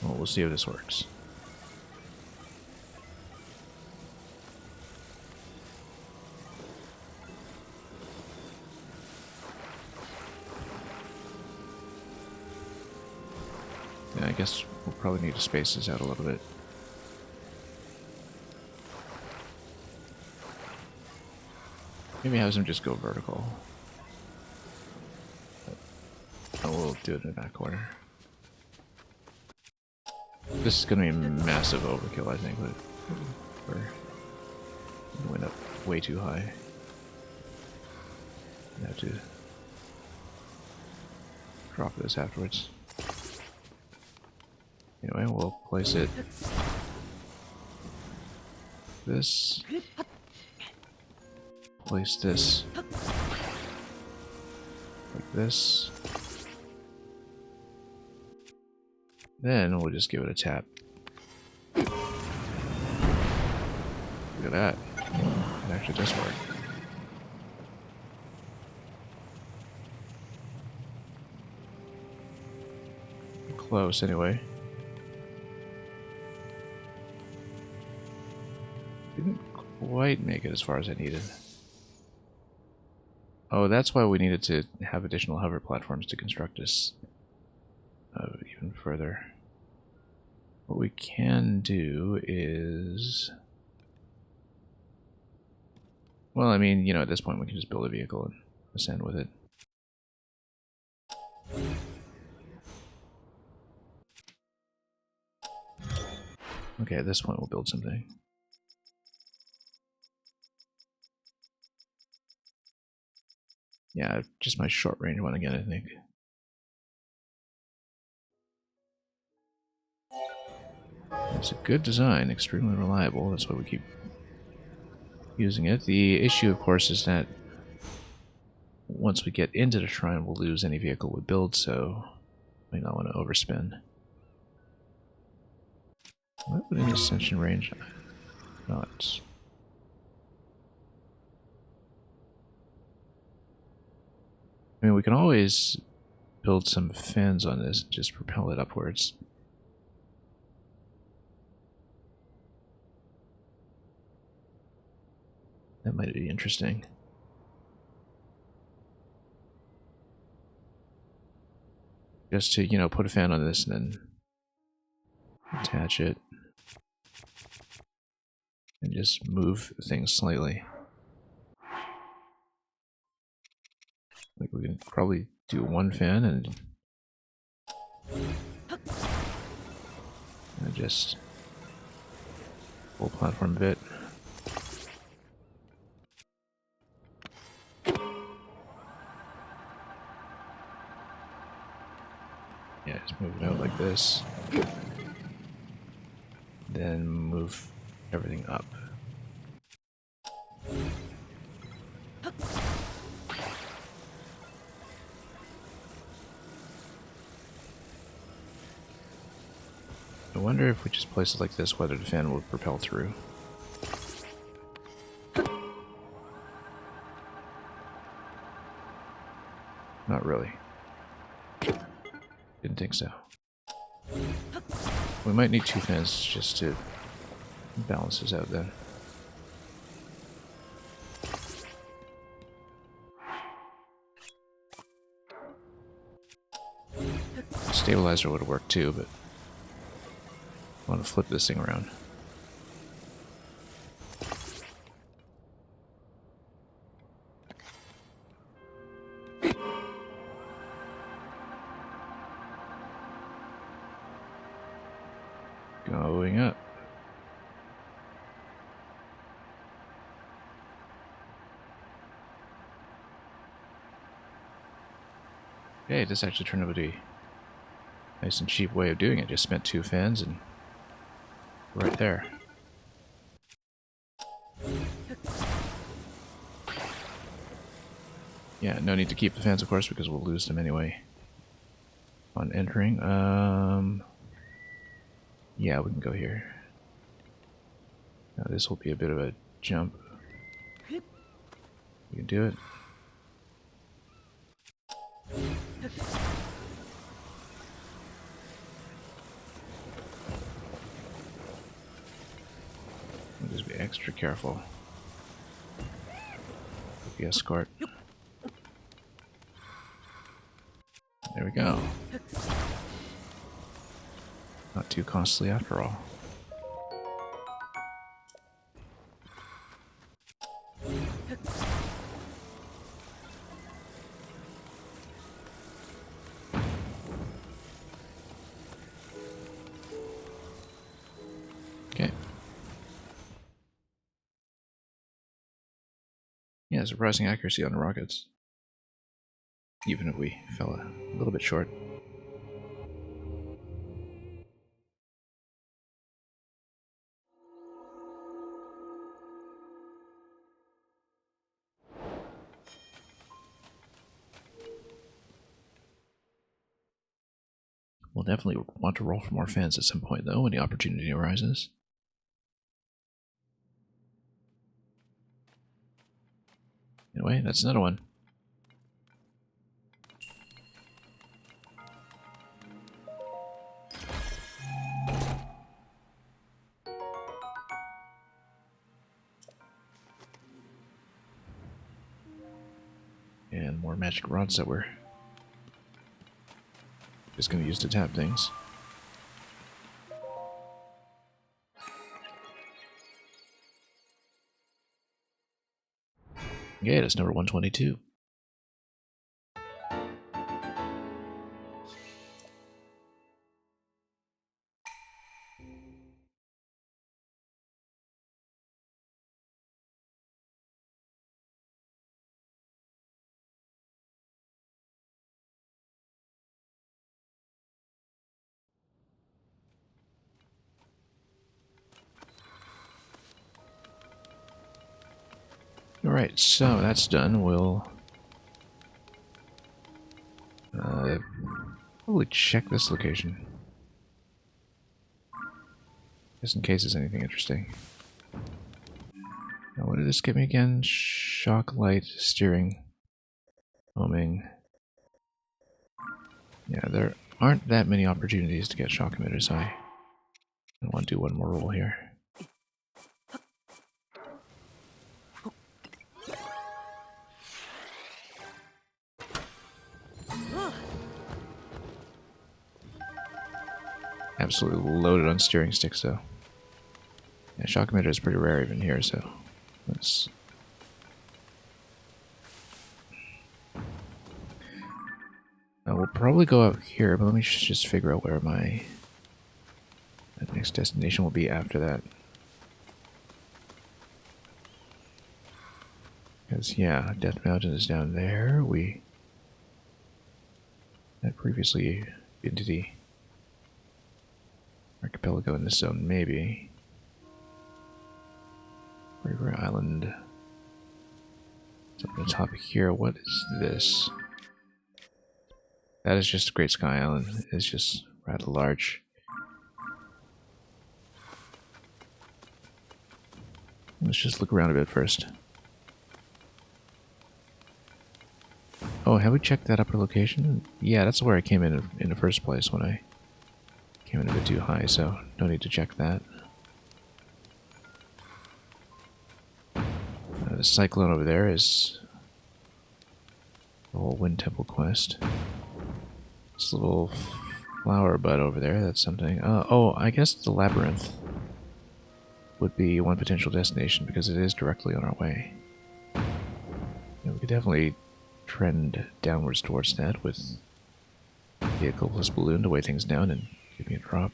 [SPEAKER 1] Well, we'll see if this works. Yeah, I guess we'll probably need to space this out a little bit. Maybe have them just go vertical. But we'll do it in the back order. This is going to be a massive overkill, I think, but we went up way too high. I have to drop this afterwards. Anyway, we'll place it this. Place this like this. Then we'll just give it a tap. Look at that. It actually does work. Close anyway. Didn't quite make it as far as I needed. Oh, that's why we needed to have additional hover platforms to construct this even further. What we can do is... Well, I mean, you know, at this point we can just build a vehicle and ascend with it. Okay, at this point we'll build something. Yeah, just my short range one again, I think. It's a good design, extremely reliable, that's why we keep using it. The issue, of course, is that once we get into the shrine, we'll lose any vehicle we build, so we might not want to overspend. What would an ascension range not? I mean, we can always build some fins on this and just propel it upwards. That might be interesting. Just to, you know, put a fan on this and then attach it. And just move things slightly. Like we can probably do one fan and just full platform a bit. Yeah, just move it out like this. Then move everything up. I wonder if we just place it like this, whether the fan will propel through. Not really. Didn't think so. We might need 2 fans just to balance this out then. Stabilizer would have worked too, but I want to flip this thing around. Going up. Okay, this actually turned out to be a nice and cheap way of doing it. Just spent 2 fans and right there. Yeah, no need to keep the fans, of course, because we'll lose them anyway on entering. Yeah, we can go here. Now this will be a bit of a jump. You can do it. Just be extra careful with the escort. There we go. Not too costly after all. Okay. Yeah, surprising accuracy on the rockets. Even if we fell a little bit short. We'll definitely want to roll for more fans at some point, though, when the opportunity arises. Anyway, that's another one. And more magic rods that we're just going to use to tap things. Yeah, that's number 122. Alright, so that's done. We'll probably check this location. Just in case there's anything interesting. Now, what did this get me again? Shock light, steering, homing. Yeah, there aren't that many opportunities to get shock emitters. I want to do one more roll here. Absolutely loaded on steering sticks, though. Yeah, shock emitter is pretty rare even here, so let's. We'll probably go up here, but let me just figure out where my next destination will be after that. Because, yeah, Death Mountain is down there. We had previously been to the archipelago in this zone, maybe. River Island. It's up on the top of here. What is this? That is just a Great Sky Island. It's just rather large. Let's just look around a bit first. Oh, have we checked that upper location? Yeah, that's where I came in the first place when I came in a bit too high, so no need to check that. The cyclone over there is the whole Wind Temple quest. This little flower bud over there, that's something. Oh, I guess the labyrinth would be one potential destination because it is directly on our way. Yeah, we could definitely trend downwards towards that with vehicle plus balloon to weigh things down and give me a drop.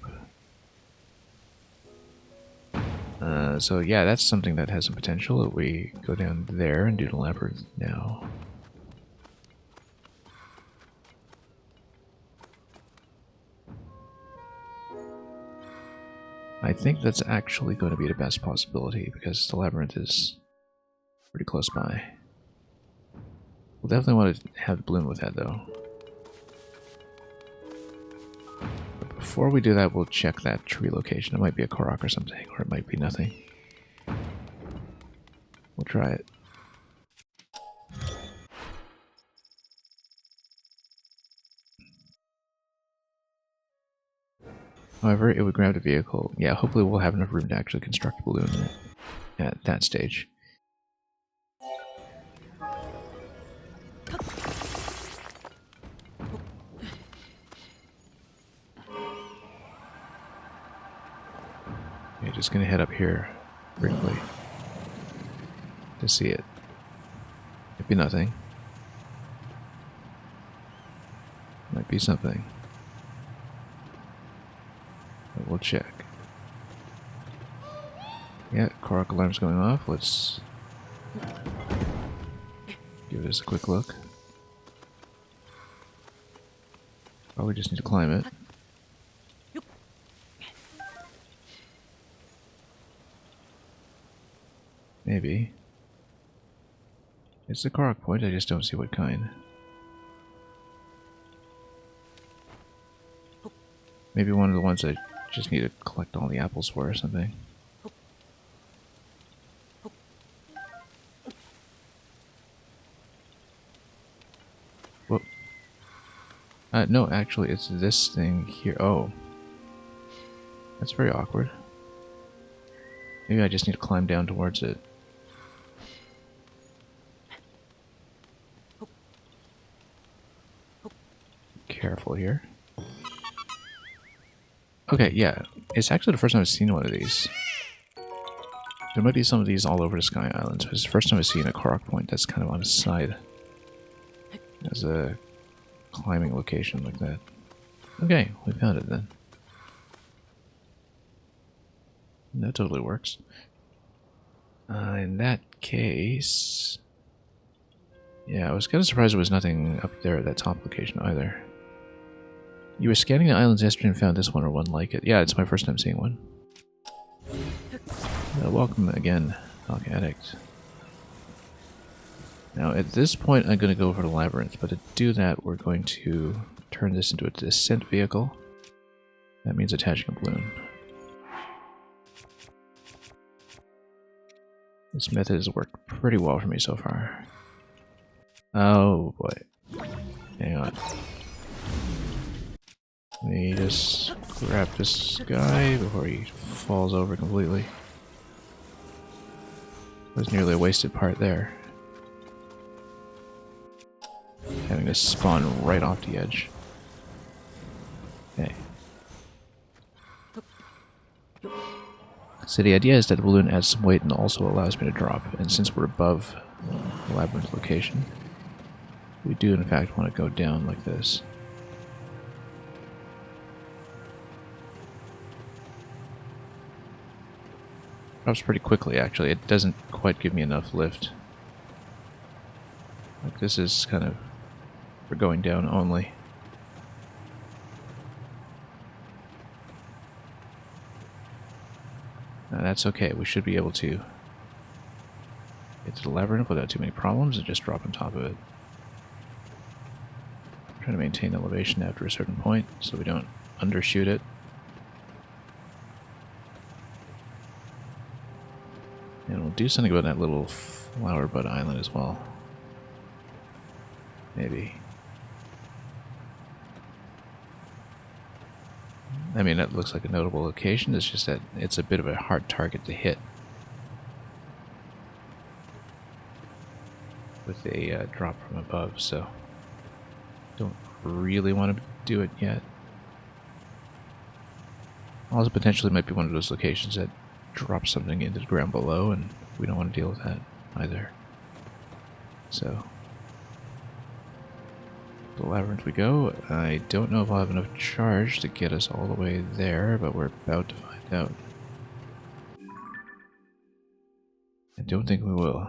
[SPEAKER 1] So yeah, that's something that has some potential. We go down there and do the labyrinth now. I think that's actually going to be the best possibility because the labyrinth is pretty close by. We'll definitely want to have the balloon with that though. But before we do that, we'll check that tree location. It might be a Korok or something, or it might be nothing. We'll try it. However, it would grab the vehicle. Yeah, hopefully we'll have enough room to actually construct a balloon at that stage. Okay, just gonna head up here briefly to see it. Might be nothing. Might be something. But we'll check. Yeah, Korok alarm's going off. Let's give this a quick look. Probably just need to climb it. Maybe. It's the Korok point, I just don't see what kind. Maybe one of the ones I just need to collect all the apples for or something. Whoa. No, actually, it's this thing here. Oh. That's very awkward. Maybe I just need to climb down towards it. Careful here. Okay, yeah. It's actually the first time I've seen one of these. There might be some of these all over the Sky Islands, but it's the first time I've seen a Korok point that's kind of on its side. As a climbing location like that. Okay, we found it then. That totally works. In that case... Yeah, I was kind of surprised there was nothing up there at that top location either. You were scanning the islands yesterday and found this one or one like it. Yeah, it's my first time seeing one. Welcome again, Dog Addict. Now, at this point, I'm going to go for the labyrinth, but to do that, we're going to turn this into a descent vehicle. That means attaching a balloon. This method has worked pretty well for me so far. Oh boy. Hang on. Let me just grab this guy before he falls over completely. There's nearly a wasted part there. Having to spawn right off the edge. Okay. So the idea is that the balloon adds some weight and also allows me to drop. And since we're above the labyrinth location, we do in fact want to go down like this. Drops pretty quickly actually. It doesn't quite give me enough lift. Like this is kind of for going down only. That's okay, we should be able to get to the labyrinth without too many problems and just drop on top of it. Trying to maintain elevation after a certain point so we don't undershoot it. And we'll do something about that little flower bud island as well. maybe. I mean, it looks like a notable location. It's just that it's a bit of a hard target to hit with a drop from above, so don't really want to do it yet. Also, potentially might be one of those locations that drops something into the ground below, and we don't want to deal with that either. So, the labyrinth we go. I don't know if I'll have enough charge to get us all the way there, but we're about to find out. I don't think we will,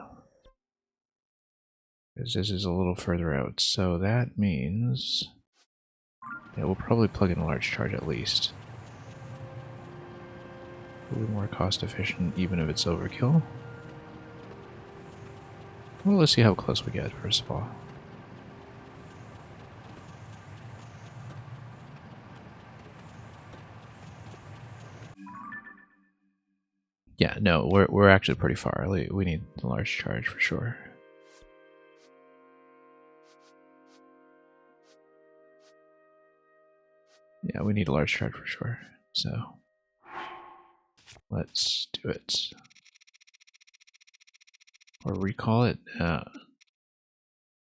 [SPEAKER 1] because this is a little further out. So that means, yeah, we'll probably plug in a large charge at least. A little more cost efficient, even if it's overkill. Well, let's see how close we get, first of all. Yeah, no, we're actually pretty far. We need the large charge for sure. Yeah, we need a large charge for sure. So let's do it. Or recall it.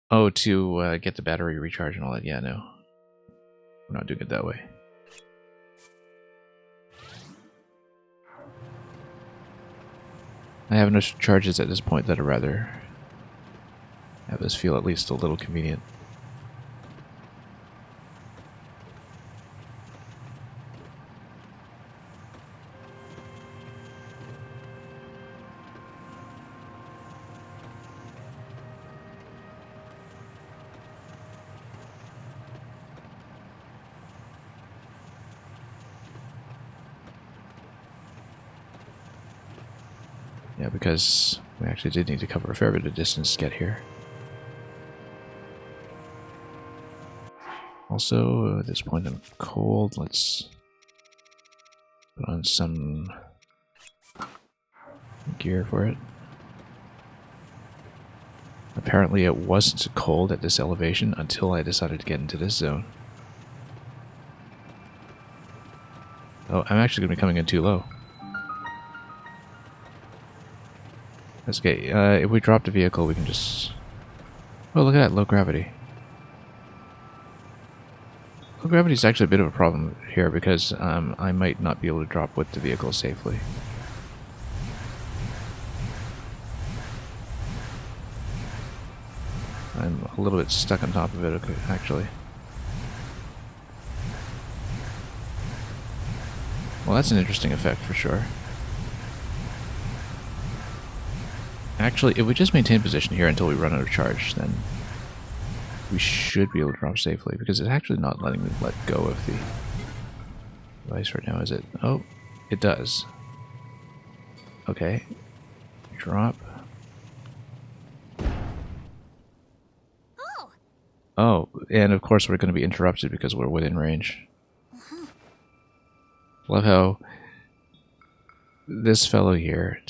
[SPEAKER 1] Oh, to get the battery recharge and all that. Yeah, no. We're not doing it that way. I have enough charges at this point that I'd rather have this feel at least a little convenient. Yeah, because we actually did need to cover a fair bit of distance to get here. Also, at this point I'm cold. Let's put on some gear for it. Apparently it wasn't cold at this elevation until I decided to get into this zone. Oh, I'm actually going to be coming in too low. That's okay. If we drop the vehicle, we can just... Oh, look at that, low gravity. Low gravity is actually a bit of a problem here because I might not be able to drop with the vehicle safely. I'm a little bit stuck on top of it, actually. Well, that's an interesting effect for sure. Actually, if we just maintain position here until we run out of charge, then we should be able to drop safely, because it's actually not letting me let go of the device right now, is it? Oh, it does. Okay. Drop. Oh, and of course we're going to be interrupted because we're within range. Love how this fellow here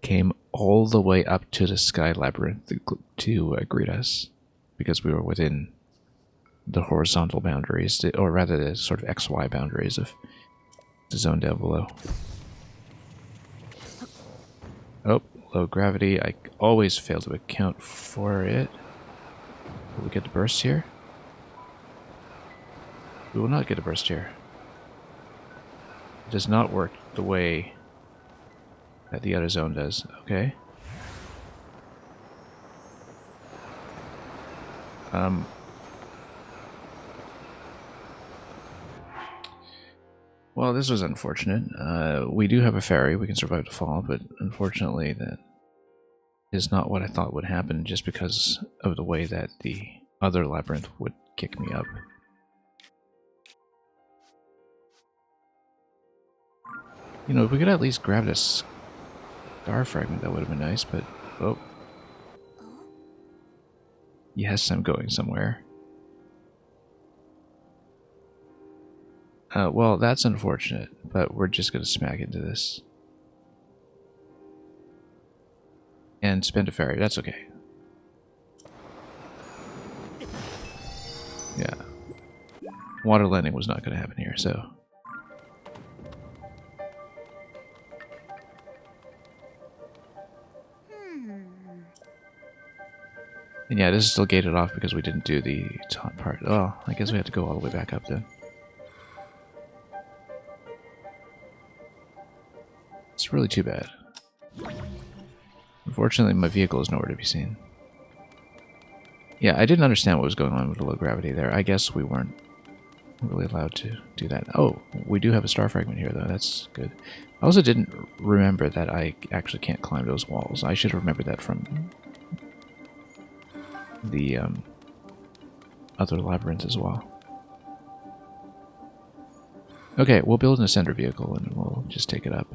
[SPEAKER 1] came all the way up to the Sky Labyrinth to greet us, because we were within the horizontal boundaries, or rather the sort of XY boundaries of the zone down below. Oh, low gravity. I always fail to account for it. Will we get the burst here? We will not get a burst here. It does not work the way that the other zone does. Okay. Well, this was unfortunate. We do have a ferry. We can survive the fall, but unfortunately that is not what I thought would happen, just because of the way that the other labyrinth would kick me up. You know, if we could at least grab this star fragment, that would have been nice, but... Oh. Yes, I'm going somewhere. Well, that's unfortunate, but we're just going to smack into this. And spend a ferry, that's okay. water landing was not going to happen here, so... And yeah, this is still gated off because we didn't do the top part. Oh, I guess we have to go all the way back up then. It's really too bad. Unfortunately, my vehicle is nowhere to be seen. Yeah, I didn't understand what was going on with the low gravity there. I guess we weren't really allowed to do that. Oh, we do have a star fragment here, though. That's good. I also didn't remember that I actually can't climb those walls. I should have remembered that from the other labyrinths as well. Okay, we'll build an ascender vehicle and we'll just take it up.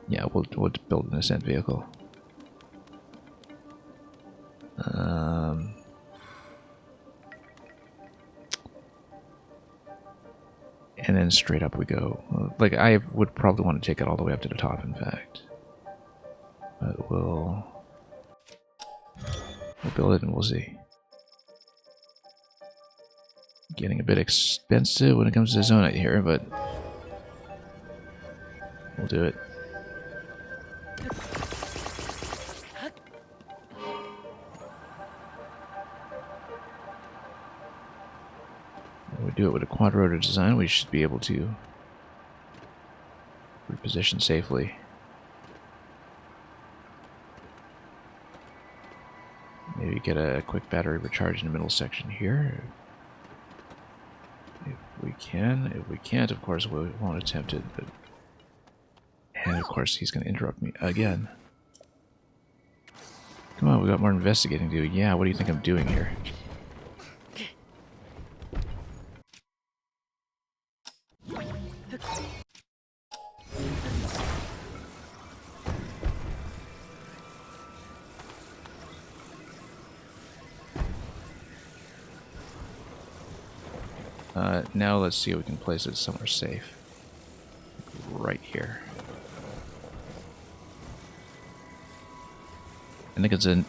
[SPEAKER 1] Yeah, we'll build an ascent vehicle. And then straight up we go. Like, I would probably want to take it all the way up to the top, in fact. But we'll build it and we'll see. Getting a bit expensive when it comes to zonite here, but we'll do it. When we do it with a quad rotor design, we should be able to reposition safely. Maybe get a quick battery recharge in the middle section here. If we can. If we can't, of course, we won't attempt it. But... And of course, he's going to interrupt me again. Come on, we got more investigating to do. Yeah, what do you think I'm doing here? Now let's see if we can place it somewhere safe. Right here. I think it's an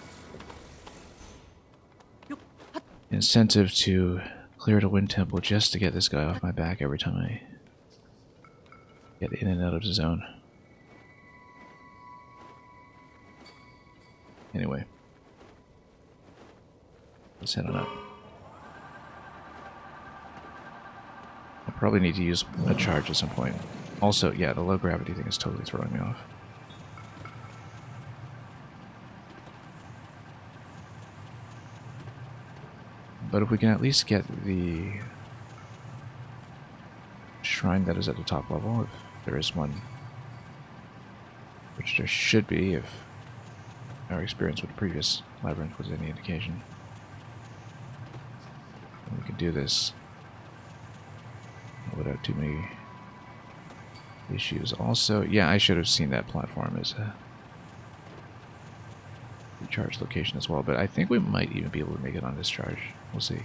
[SPEAKER 1] incentive to clear the wind temple just to get this guy off my back every time I get in and out of the zone. Anyway. Let's head on up. I'll probably need to use a charge at some point. Also, yeah, the low gravity thing is totally throwing me off. But if we can at least get the shrine that is at the top level, if there is one, which there should be if our experience with the previous labyrinth was any indication, we can do this without too many issues. Also, yeah, I should have seen that platform as a recharge location as well, but I think we might even be able to make it on this charge. We'll see.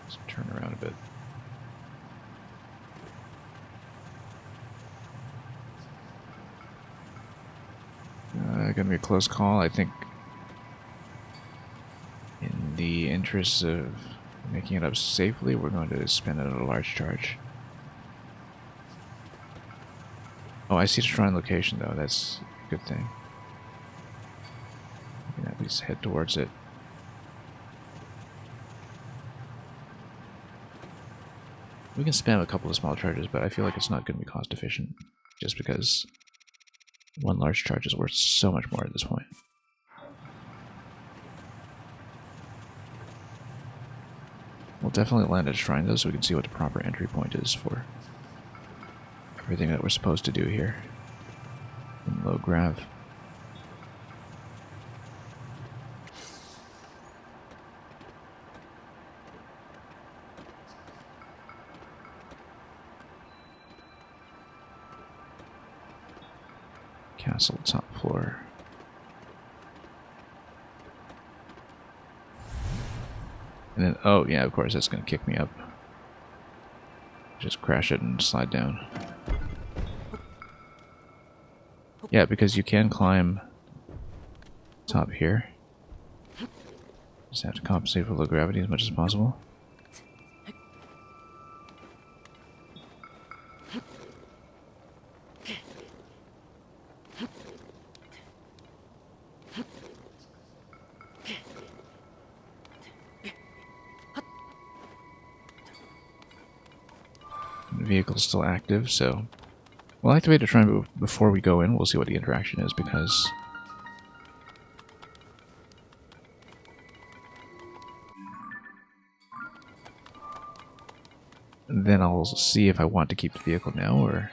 [SPEAKER 1] Let's turn around a bit. Gonna be a close call. I think in the interest of making it up safely, we're going to spend it on a large charge. Oh, I see the shrine location though. That's a good thing. We can at least head towards it. We can spam a couple of small charges, but I feel like it's not going to be cost efficient, just because one large charge is worth so much more at this point. We'll definitely land at a shrine though, so we can see what the proper entry point is for everything that we're supposed to do here in low grav. Castle top floor. And then, oh yeah, of course that's going to kick me up. Just crash it and slide down. Yeah, because you can climb top here. Just have to compensate for low gravity as much as possible. The vehicle's still active, so we'll activate a shrine before we go in. We'll see what the interaction is, because then I'll see if I want to keep the vehicle now or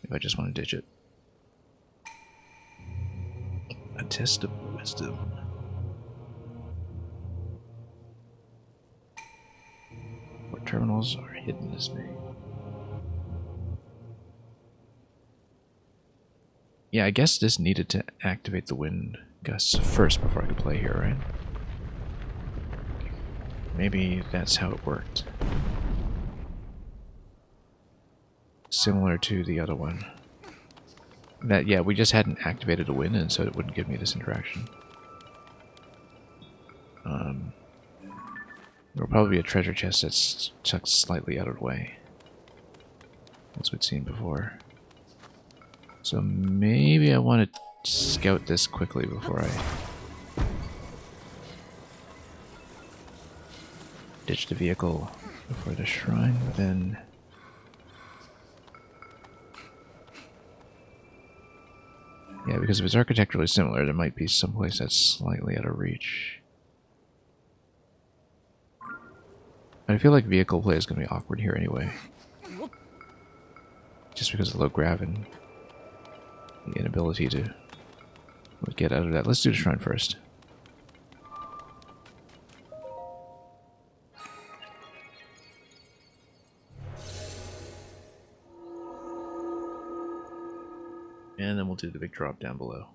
[SPEAKER 1] if I just want to ditch it. A test of wisdom. What terminals are hidden this way? Yeah, I guess this needed to activate the wind gusts first before I could play here, right? Maybe that's how it worked. Similar to the other one. That, yeah, we just hadn't activated a wind, and so it wouldn't give me this interaction. There will probably be a treasure chest that's tucked slightly out of the way, as we'd seen before. So maybe I want to scout this quickly before I ditch the vehicle before the shrine, but then... Yeah, because if it's architecturally similar, there might be someplace that's slightly out of reach. I feel like vehicle play is going to be awkward here anyway. Just because of low grav and the inability to get out of that. Let's do the shrine first. And then we'll do the big drop down below.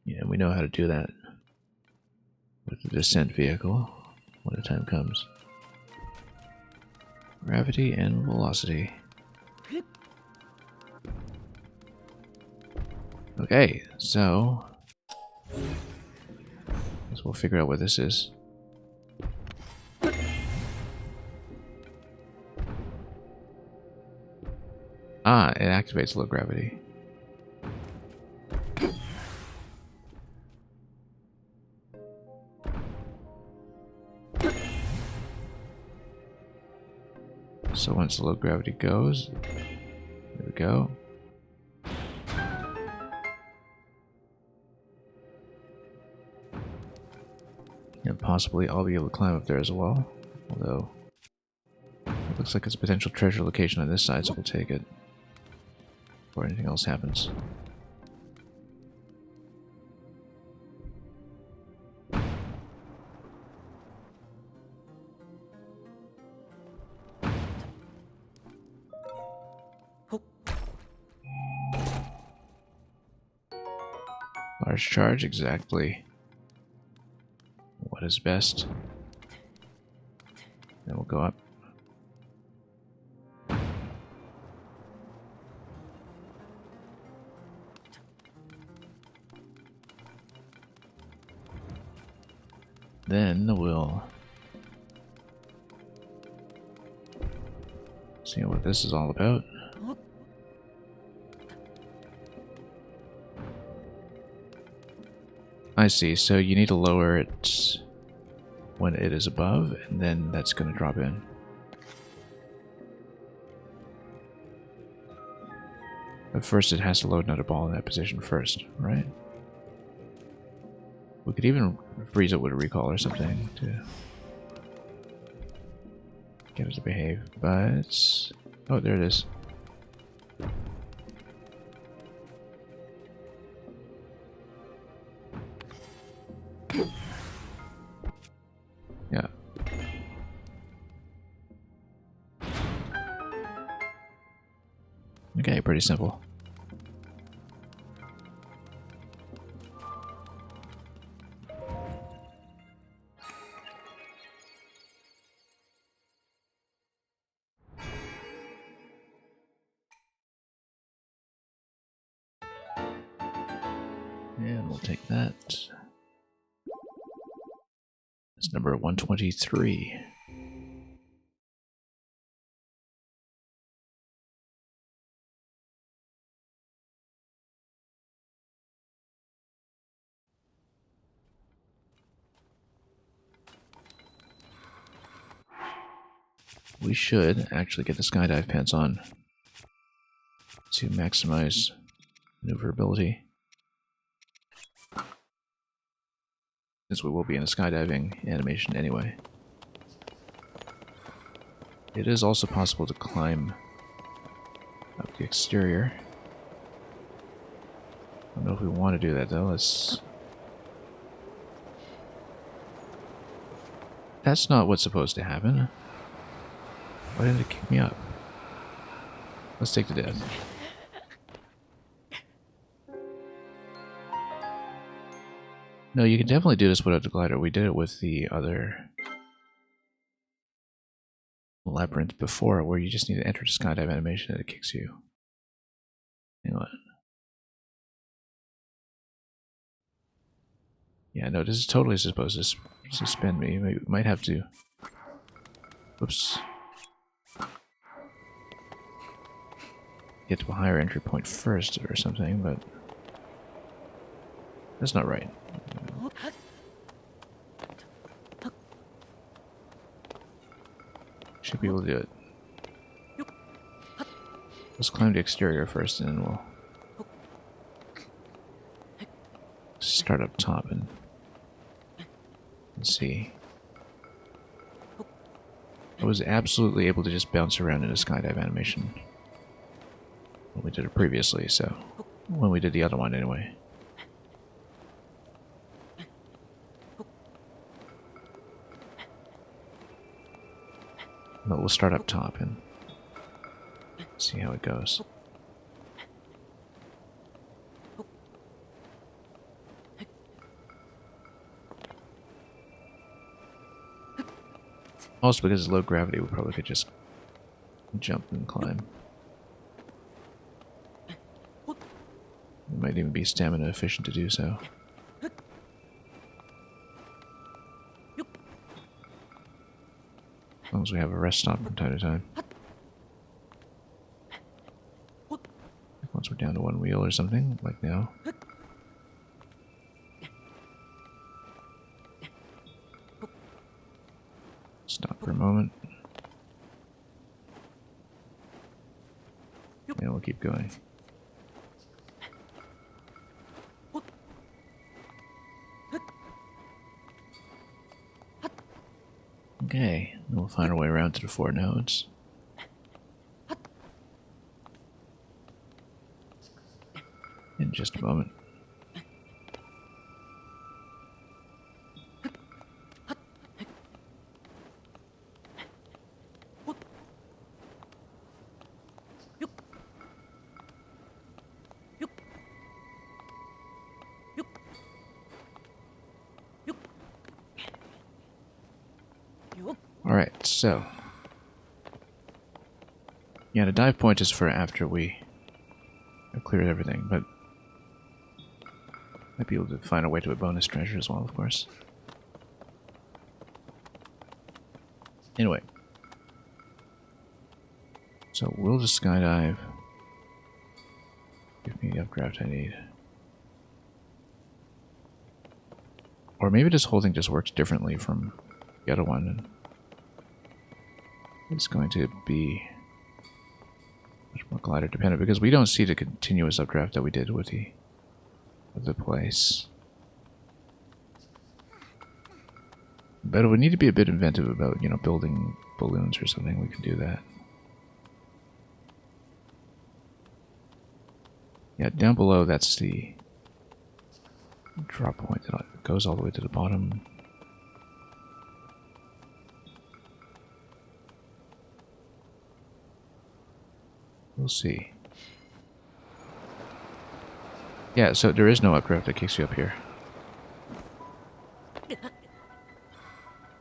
[SPEAKER 1] Yeah, we know how to do that with the descent vehicle when the time comes. Gravity and velocity. Okay, so I guess we'll figure out what this is. Ah, it activates low gravity. So once the low gravity goes, there we go. And possibly I'll be able to climb up there as well. Although, it looks like it's a potential treasure location on this side, so we'll take it before anything else happens. Large charge, exactly what is best. Then we'll go up. Then we'll see what this is all about. I see, so you need to lower it when it is above, and then that's going to drop in. But first it has to load another ball in that position first, right? We could even freeze it with a recall or something to get it to behave, but... Oh, there it is. Yeah. Okay, pretty simple. And we'll take that. It's number 123. We should actually get the skydive pants on to maximize maneuverability, since we will be in a skydiving animation anyway. It is also possible to climb up the exterior. I don't know if we want to do that though. Let's... That's not what's supposed to happen. Why did it kick me up? Let's take the death. No, you can definitely do this without the glider. We did it with the other labyrinth before, where you just need to enter the skydive animation and it kicks you. Hang on. Yeah, no, this is totally supposed to suspend me. We might have to... Whoops. Get to a higher entry point first or something, but... That's not right. Should be able to do it. Let's climb the exterior first, and then we'll start up top and see. I was absolutely able to just bounce around in a skydive animation when we did it previously, so when we did the other one anyway. But we'll start up top and see how it goes. Also, because it's low gravity, we probably could just jump and climb. It might even be stamina efficient to do so. As long as we have a rest stop from time to time. Once we're down to one wheel or something, like now. Stop for a moment. And we'll keep going. Okay, we'll find our way around to the 4 nodes. In just a moment. Alright, so... Yeah, the dive point is for after we have cleared everything, but... Might be able to find a way to a bonus treasure as well, of course. Anyway. So, we'll just skydive. Give me the updraft I need. Or maybe this whole thing just works differently from the other one. And it's going to be much more glider dependent because we don't see the continuous updraft that we did with the place. But it would need to be a bit inventive about, you know, building balloons or something. We can do that. Yeah, down below, that's the drop point that goes all the way to the bottom. We'll see. Yeah, so there is no updraft that kicks you up here.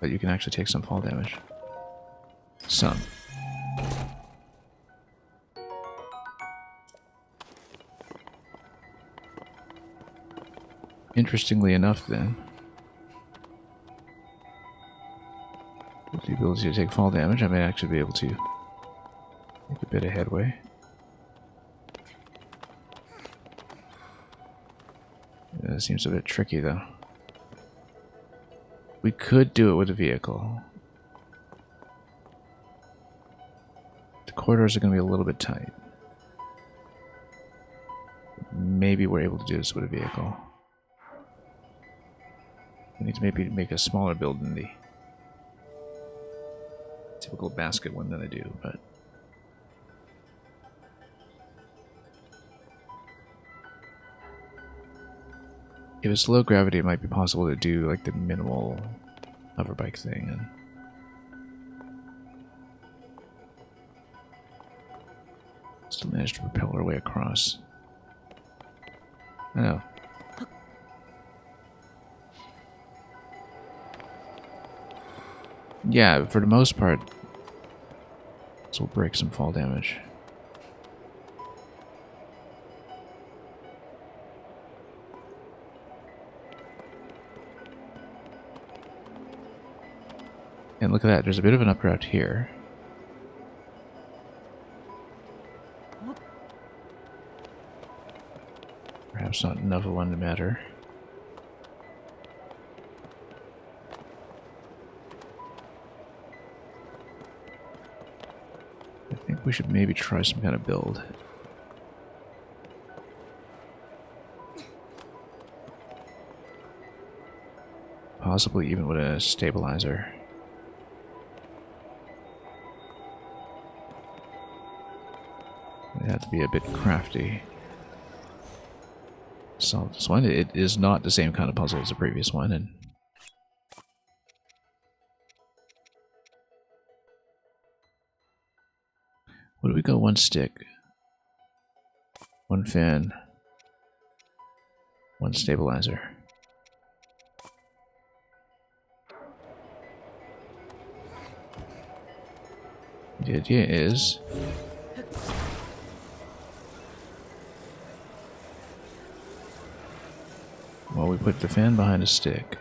[SPEAKER 1] But you can actually take some fall damage. Some. Interestingly enough, then, with the ability to take fall damage, I may actually be able to make a bit of headway. It seems a bit tricky, though. We could do it with a vehicle. The corridors are going to be a little bit tight. Maybe we're able to do this with a vehicle. We need to maybe make a smaller build than the typical basket one that I do, but... if it's low gravity, it might be possible to do like the minimal hoverbike thing and still manage to propel our way across. Oh. Yeah, for the most part, this will break some fall damage. And look at that, there's a bit of an updraft here. Perhaps not enough of one to matter. I think we should maybe try some kind of build. Possibly even with a stabilizer. It had to be a bit crafty. Solve this one. It is not the same kind of puzzle as the previous one, and what do we go? One stick, one fan, one stabilizer. The idea is well, we put the fan behind a stick.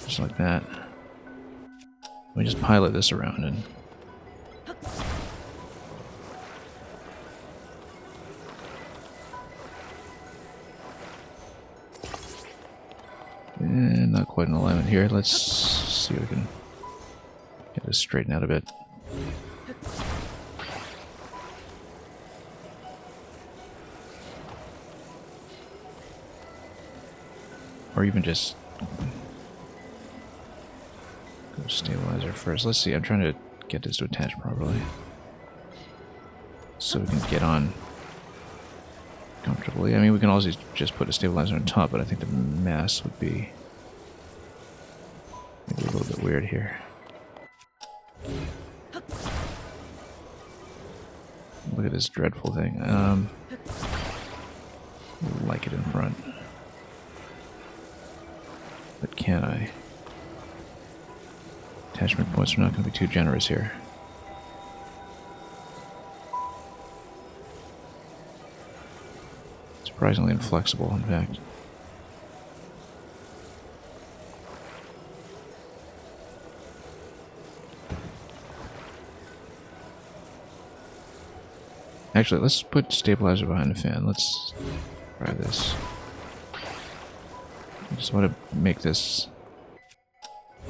[SPEAKER 1] Just like that. We just pilot this around and not quite in alignment here. Let's see if we can get this straightened out a bit. Or even just go stabilizer first. Let's see, I'm trying to get this to attach properly. So we can get on comfortably. I mean, we can also just put a stabilizer on top, but I think the mass would be maybe a little bit weird here. Look at this dreadful thing. I like it in front. But can I? Attachment points are not going to be too generous here. Surprisingly inflexible, in fact. Actually, let's put stabilizer behind the fan. Let's try this. I just want to make this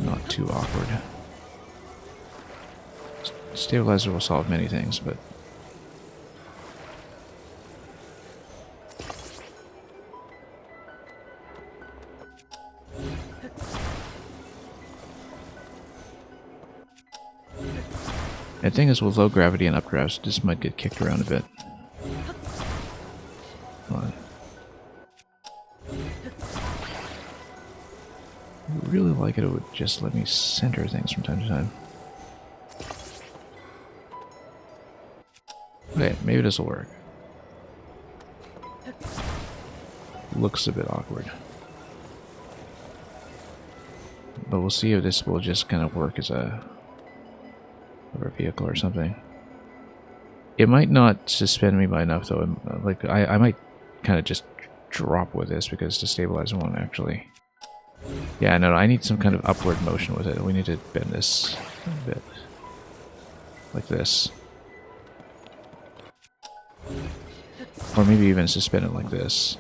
[SPEAKER 1] not too awkward. Stabilizer will solve many things, but the thing is, with low gravity and updrafts, this might get kicked around a bit. Come on. I would really like it, it would just let me center things from time to time. Okay, maybe this will work. Looks a bit awkward. But we'll see if this will just kind of work as a vehicle or something. It might not suspend me by enough though. Like I might kind of just drop with this because the stabilizer won't actually. Yeah, no, I need some kind of upward motion with it. We need to bend this a bit. Like this. Or maybe even suspend it like this.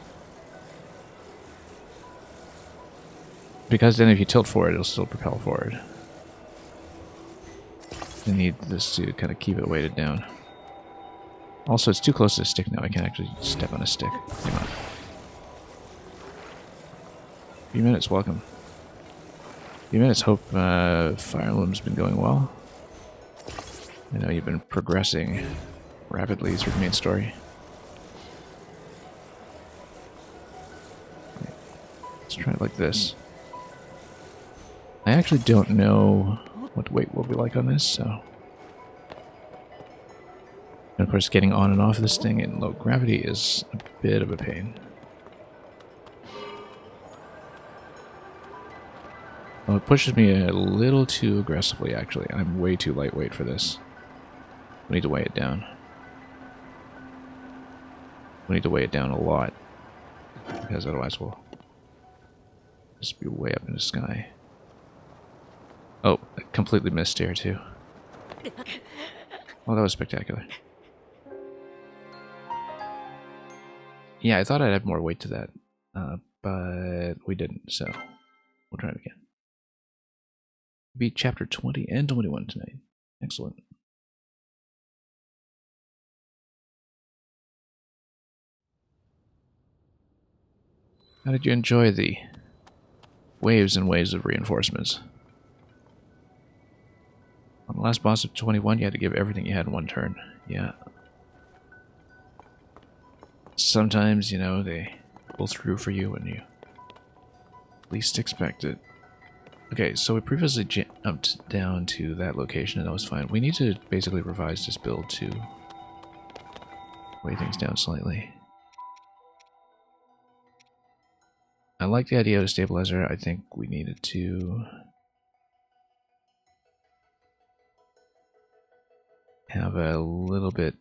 [SPEAKER 1] Because then if you tilt forward, it'll still propel forward. I need this to kind of keep it weighted down. Also, it's too close to the stick now. I can't actually step on a stick. Come on. A few minutes, welcome. A few minutes, hope Fire Emblem's been going well. I know you've been progressing rapidly through the main story. Let's try it like this. I actually don't know what weight will be like on this, so... And of course, getting on and off this thing in low gravity is a bit of a pain. Well, it pushes me a little too aggressively, actually. I'm way too lightweight for this. We need to weigh it down. We need to weigh it down a lot. Because otherwise we'll just be way up in the sky. Oh, I completely missed steer too. Oh, that was spectacular. Yeah, I thought I'd have more weight to that, but we didn't, so we'll try it again. Beat chapter 20 and 21 tonight. Excellent. How did you enjoy the waves and waves of reinforcements? On the last boss of 21, you had to give everything you had in one turn. Yeah. Sometimes, you know, they pull through for you when you least expect it. Okay, so we previously jumped down to that location and that was fine. We need to basically revise this build to weigh things down slightly. I like the idea of a stabilizer. I think we needed to have a little bit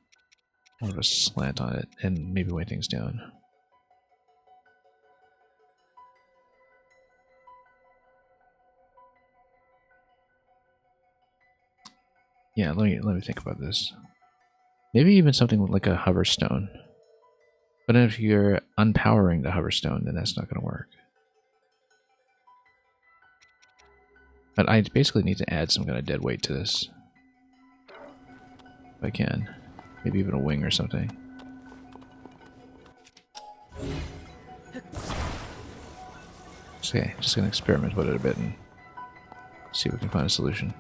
[SPEAKER 1] more of a slant on it and maybe weigh things down. Yeah, let me think about this. Maybe even something like a hover stone. But if you're unpowering the hover stone, then that's not going to work. But I basically need to add some kind of dead weight to this. If I can. Maybe even a wing or something. Okay, just going to experiment with it a bit and see if we can find a solution.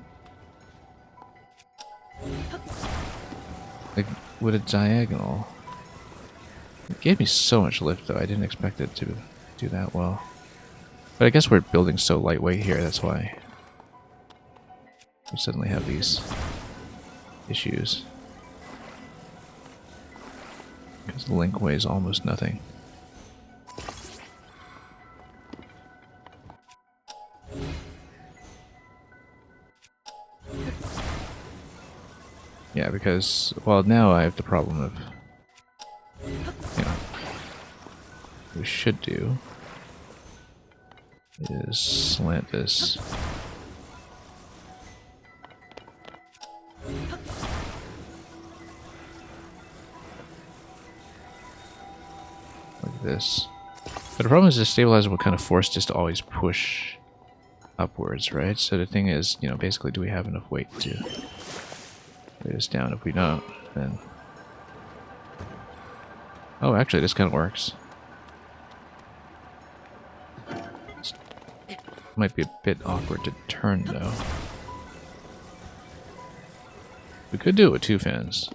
[SPEAKER 1] Like, with a diagonal... It gave me so much lift, though. I didn't expect it to do that well. But I guess we're building so lightweight here, that's why we suddenly have these issues. Because the link weighs almost nothing. Yeah, because, well, now I have the problem of, you know, what we should do is slant this. Like this. But the problem is the stabilizer will kind of force this to always push upwards, right? So the thing is, you know, basically, do we have enough weight to weigh this down? If we don't, then... Oh, actually, this kind of works. It might be a bit awkward to turn, though. We could do it with two fans.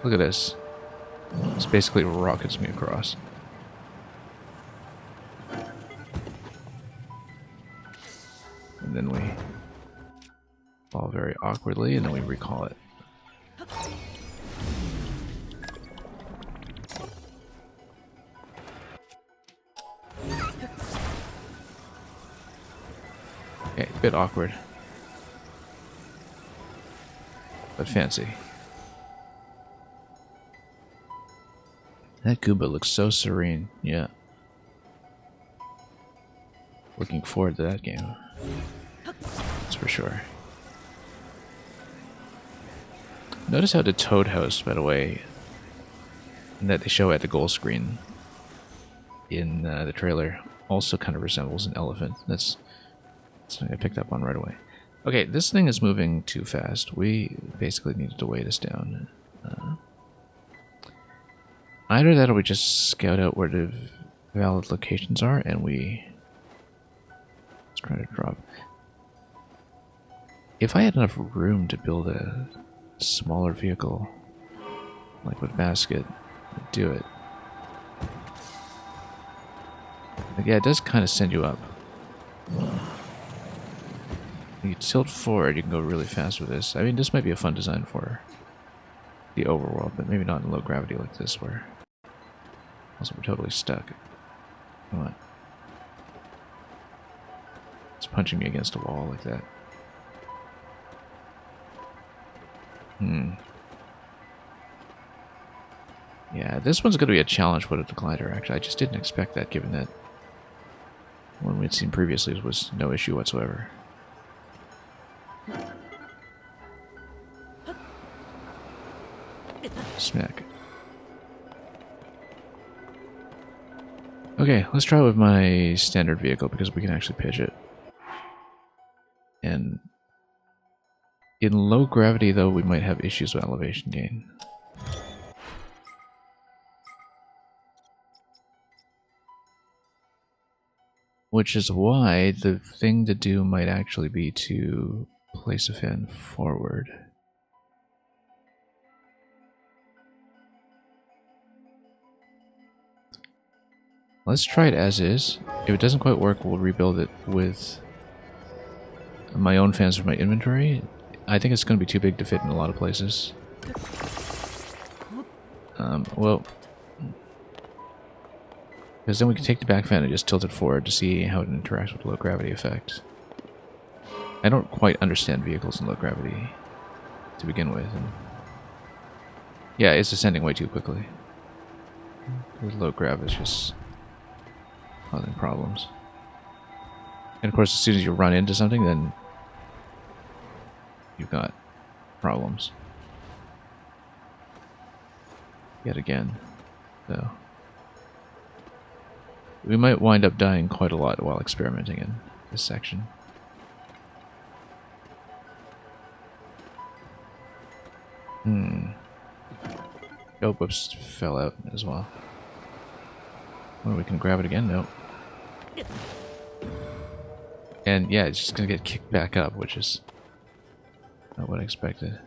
[SPEAKER 1] Look at this. This basically rockets me across. And then we fall very awkwardly, and then we recall it. Okay, a bit awkward. But fancy. That Goomba looks so serene, yeah. Looking forward to that game. That's for sure. Notice how the Toad House, by the way, that they show at the goal screen in the trailer, also kind of resembles an elephant. That's something I picked up on right away. Okay, this thing is moving too fast. We basically needed to weigh this down. Either that or we just scout out where the valid locations are and we... Let's try to drop. If I had enough room to build a smaller vehicle, like with basket, I'd do it. But yeah, it does kind of send you up. You tilt forward, you can go really fast with this. I mean, this might be a fun design for the overworld, but maybe not in low gravity like this, where also we're totally stuck. Come on. It's punching me against a wall like that. Yeah, this one's going to be a challenge with the glider, actually. I just didn't expect that, given that one we'd seen previously was no issue whatsoever. Smack. Okay, let's try with my standard vehicle, because we can actually pitch it. And in low gravity, though, we might have issues with elevation gain. Which is why the thing to do might actually be to place a fan forward. Let's try it as is. If it doesn't quite work, we'll rebuild it with my own fans from my inventory. I think it's going to be too big to fit in a lot of places. Well, because then we can take the back fan and just tilt it forward to see how it interacts with low gravity effect. I don't quite understand vehicles in low gravity to begin with. And yeah, it's descending way too quickly. With low grav is just causing problems. And of course, as soon as you run into something, then you've got problems. Yet again, so we might wind up dying quite a lot while experimenting in this section. Oh, whoops, fell out as well. Well, we can grab it again? Nope. And yeah, it's just gonna get kicked back up, which is not what I expected.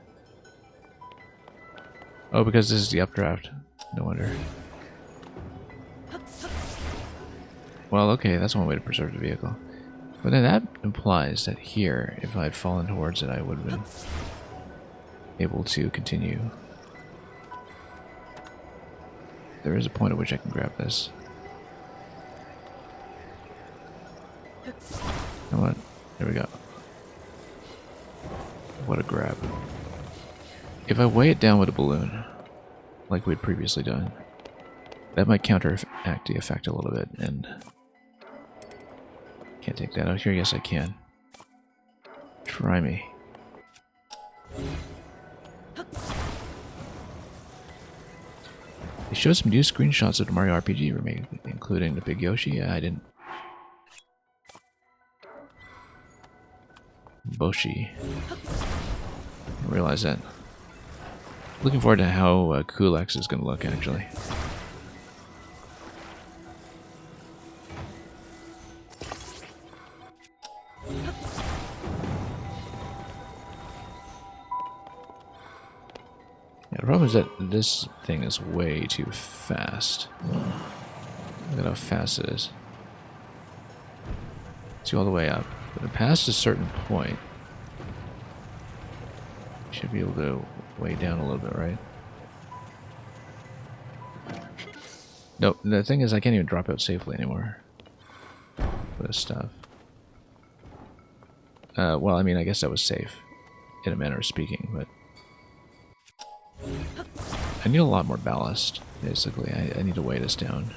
[SPEAKER 1] Oh, because this is the updraft. No wonder. Well, okay, that's one way to preserve the vehicle. But then that implies that here, if I had fallen towards it, I would have been able to continue. There is a point at which I can grab this. Come on. There we go. What a grab. If I weigh it down with a balloon, like we'd previously done, that might counteract the effect a little bit, and can't take that out here. Yes, I can. Try me. They showed some new screenshots of the Mario RPG remake, including the Big Yoshi. Yeah, I didn't. Boshi. I realize that. Looking forward to how Kulex is going to look, actually. Yeah, the problem is that this thing is way too fast. Look at how fast it is. See all the way up. But past a certain point, Should be able to weigh down a little bit, right? Nope, the thing is I can't even drop out safely anymore. For this stuff. Well, I mean, I guess that was safe, in a manner of speaking, but... I need a lot more ballast, basically. I need to weigh this down.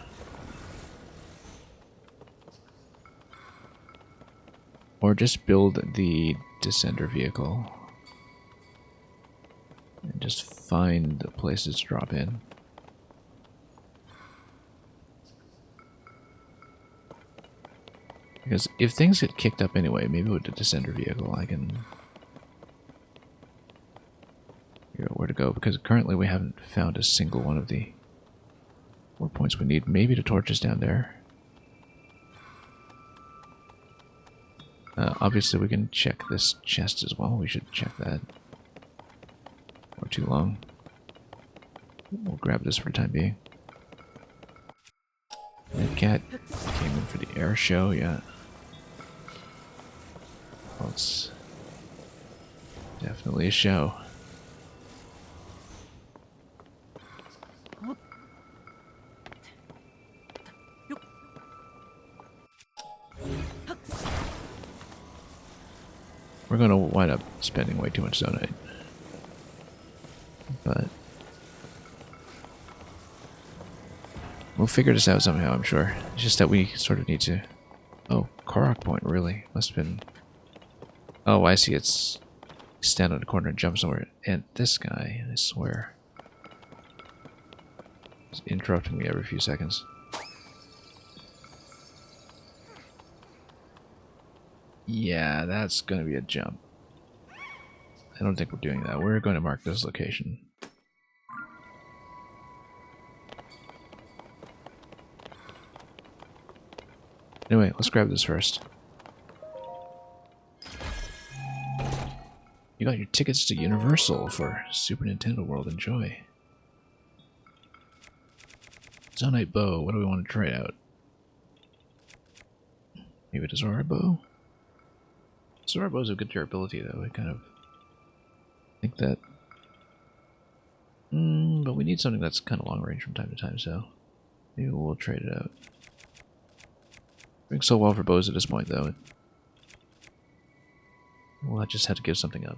[SPEAKER 1] Or just build the descender vehicle. And just find the places to drop in. Because if things get kicked up anyway, maybe with the descender vehicle I can figure out where to go. Because currently we haven't found a single one of the 4 points we need. Maybe the torches down there. Obviously we can check this chest as well. We should check that. Or too long. We'll grab this for the time being. That cat came in for the air show, yeah. Well, it's definitely a show. We're going to wind up spending way too much zonite. But we'll figure this out somehow, I'm sure. It's just that we sort of need to... Oh, Korok point, really? Must have been... Oh, I see. It's stand on the corner and jump somewhere. And this guy, I swear, is interrupting me every few seconds. Yeah, that's going to be a jump. I don't think we're doing that. We're going to mark this location. Anyway, let's grab this first. You got your tickets to Universal for Super Nintendo World. Enjoy. Zonite bow. What do we want to try out? Maybe the Zora bow? Zora bows have good durability, though. I kind of think that... but we need something that's kind of long range from time to time, so maybe we'll trade it out. Doing so well for bows at this point, though. We'll just have to give something up.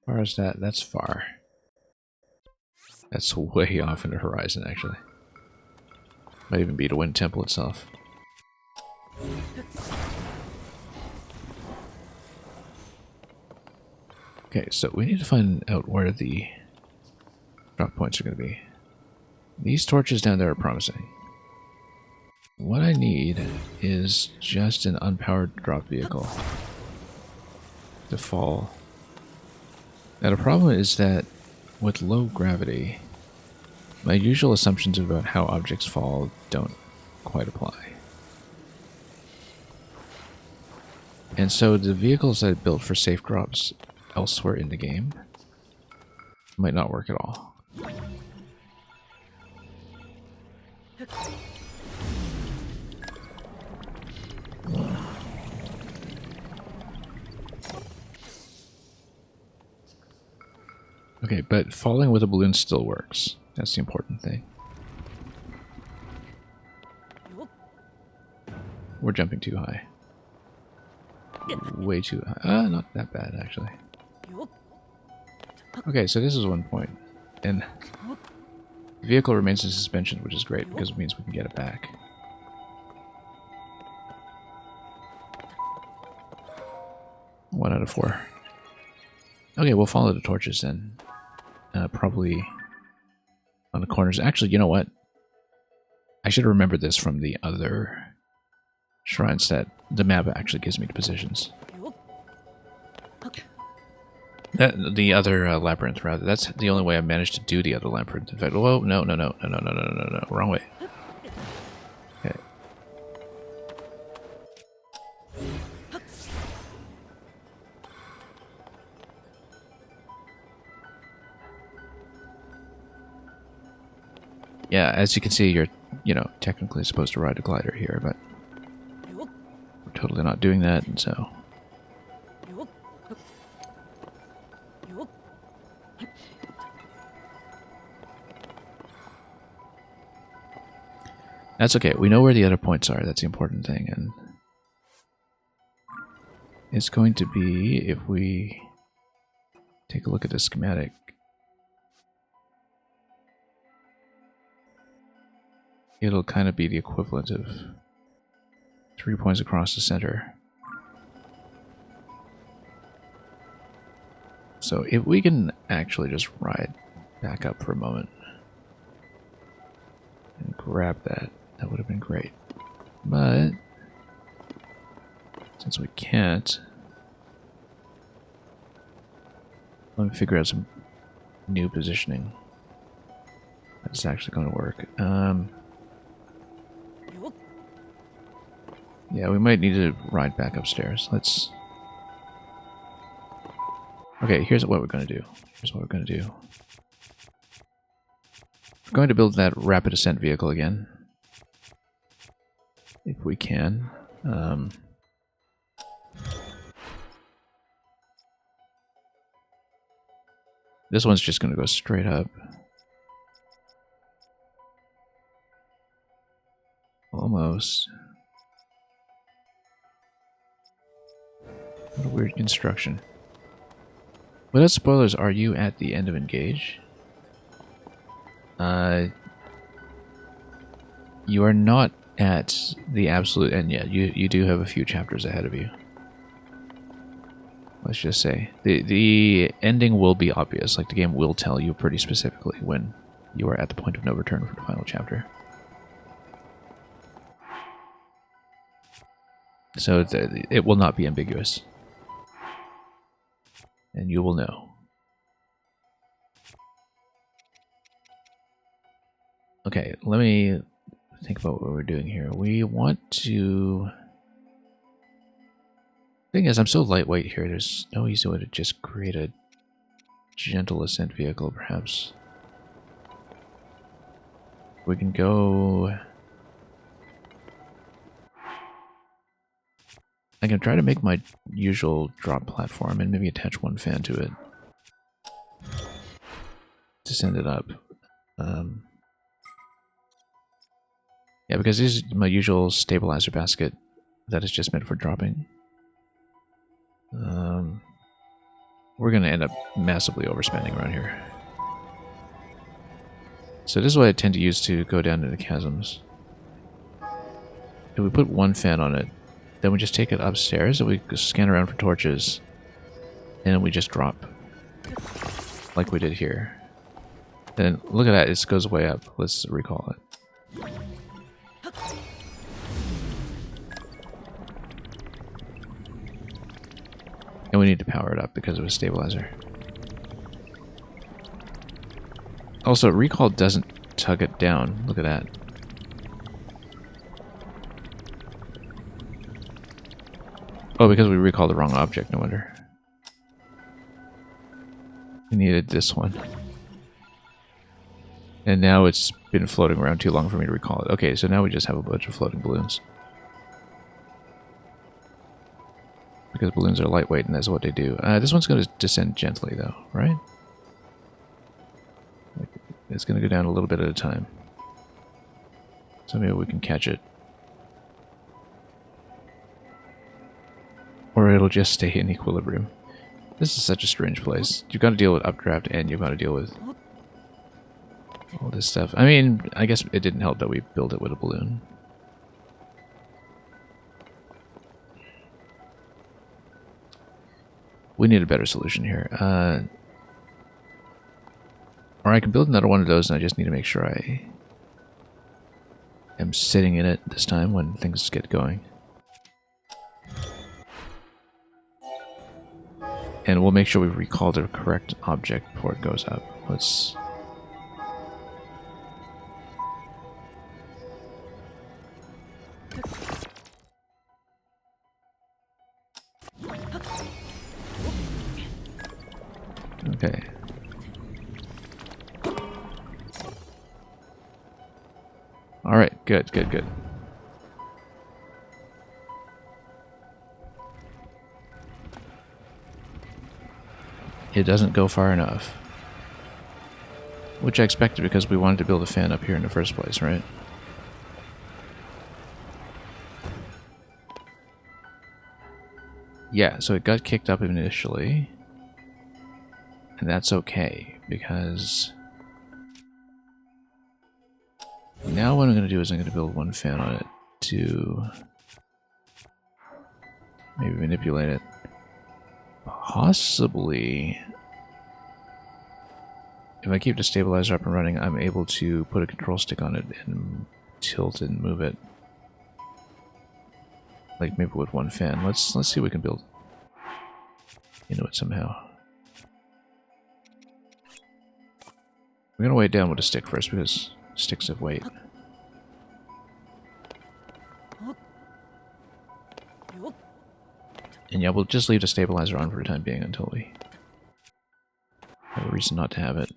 [SPEAKER 1] As far as that, that's far. That's way off in the horizon, actually. Might even be the Wind Temple itself. Okay, so we need to find out where the drop points are going to be. These torches down there are promising. What I need is just an unpowered drop vehicle to fall. Now the problem is that with low gravity, my usual assumptions about how objects fall don't quite apply. And so the vehicles I built for safe drops elsewhere in the game might not work at all. Okay, but falling with a balloon still works. That's the important thing. We're jumping too high. Way too high. Not that bad, actually. Okay, so this is one point. And the vehicle remains in suspension, which is great, because it means we can get it back. One out of 4. Okay, we'll follow the torches then. Probably on the corners. Actually, you know what? I should have remembered this from the other shrines that the map actually gives me the positions. The other labyrinth, rather. That's the only way I managed to do the other labyrinth. In fact, whoa, no, wrong way. Okay. Yeah, as you can see, you're, technically supposed to ride a glider here, but we're totally not doing that, and so... That's okay. We know where the other points are. That's the important thing, and... It's going to be, if we take a look at the schematic... It'll kind of be the equivalent of 3 points across the center. So if we can actually just ride back up for a moment and grab that, that would have been great. But since we can't, let me figure out some new positioning that's actually going to work. Yeah, we might need to ride back upstairs. Let's... Okay, here's what we're going to do. We're going to build that rapid ascent vehicle again. If we can. This one's just going to go straight up. Almost. What a weird construction. Without spoilers, are you at the end of Engage? You are not at the absolute end yet. You do have a few chapters ahead of you. Let's just say. The ending will be obvious. Like, the game will tell you pretty specifically when you are at the point of no return for the final chapter. So it will not be ambiguous. And you will know. Okay, let me think about what we're doing here. We want to... Thing is, I'm so lightweight here, there's no easy way to just create a gentle ascent vehicle, perhaps. We can go... I can try to make my usual drop platform and maybe attach one fan to it to send it up. Yeah, because this is my usual stabilizer basket that is just meant for dropping. We're going to end up massively overspending around here. So this is what I tend to use to go down into chasms. If we put one fan on it, then we just take it upstairs and we scan around for torches. And then we just drop. Like we did here. And look at that, it goes way up. Let's recall it. And we need to power it up because of a stabilizer. Also, recall doesn't tug it down. Look at that. Oh, because we recalled the wrong object, no wonder. We needed this one. And now it's been floating around too long for me to recall it. Okay, so now we just have a bunch of floating balloons. Because balloons are lightweight and that's what they do. This one's going to descend gently though, right? It's going to go down a little bit at a time. So maybe we can catch it. Or it'll just stay in equilibrium. This is such a strange place. You've got to deal with updraft and you've got to deal with all this stuff. I mean, I guess it didn't help that we built it with a balloon. We need a better solution here. Or I can build another one of those and I just need to make sure I am sitting in it this time when things get going. And we'll make sure we recall the correct object before it goes up. Let's... Okay. Alright, good, good, good. It doesn't go far enough. Which I expected because we wanted to build a fan up here in the first place, right? Yeah, so it got kicked up initially. And that's okay, because now what I'm going to do is I'm going to build one fan on it to maybe manipulate it. Possibly, if I keep the stabilizer up and running, I'm able to put a control stick on it and tilt it and move it. Like maybe with one fan. Let's see what we can build into it somehow. We're gonna weigh it down with a stick first because sticks have weight. And yeah, we'll just leave the stabilizer on for the time being until we have a reason not to have it.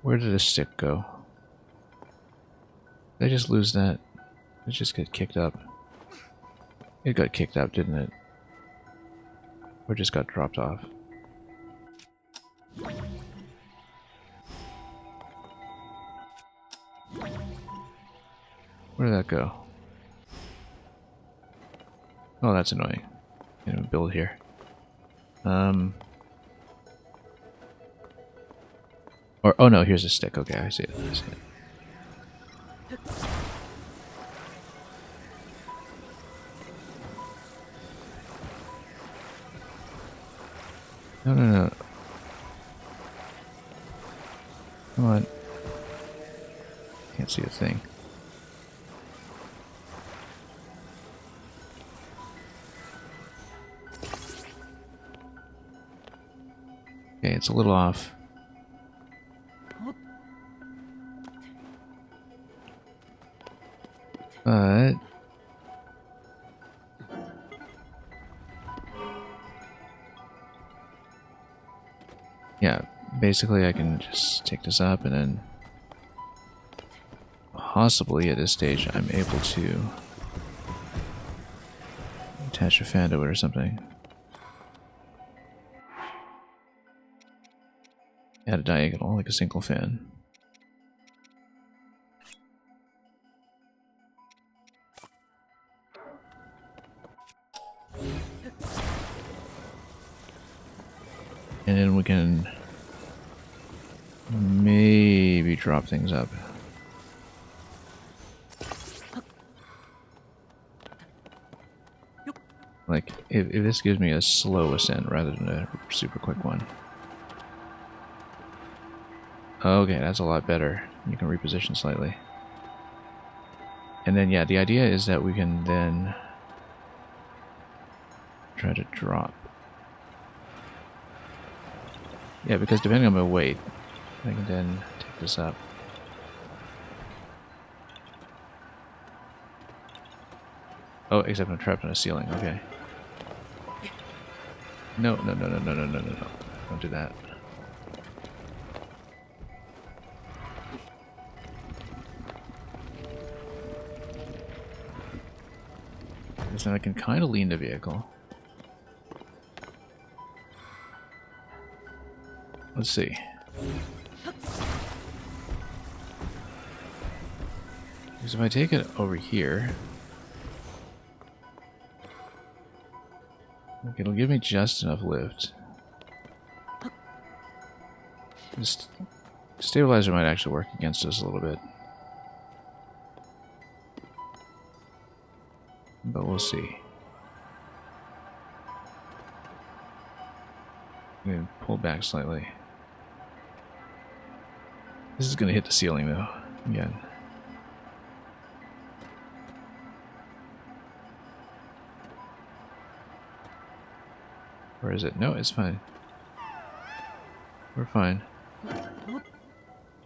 [SPEAKER 1] Where did the stick go? Did I just lose that? It just got kicked up. It got kicked up, didn't it? Or just got dropped off? Where did that go? Oh, that's annoying. Can't even build here. Or, oh no, here's a stick. Okay, I see it. I see it. No, no, no. Come on. Can't see a thing. Okay, it's a little off. But yeah, basically I can just take this up and then possibly at this stage I'm able to attach a fan to it or something. Add a diagonal like a single fan. And then we can maybe drop things up. Like, if this gives me a slow ascent rather than a super quick one. Okay, that's a lot better. You can reposition slightly. And then, yeah, the idea is that we can then try to drop. Yeah, because depending on my weight, I can then take this up. Oh, except I'm trapped on a ceiling. Okay. No, no, no, no, no, no, no, no, no. Don't do that. Because then I can kind of lean the vehicle. Let's see. Because if I take it over here, it'll give me just enough lift. This stabilizer might actually work against us a little bit. But we'll see. I'm going to pull back slightly. This is going to hit the ceiling though, again. Where is it? No, it's fine. We're fine. And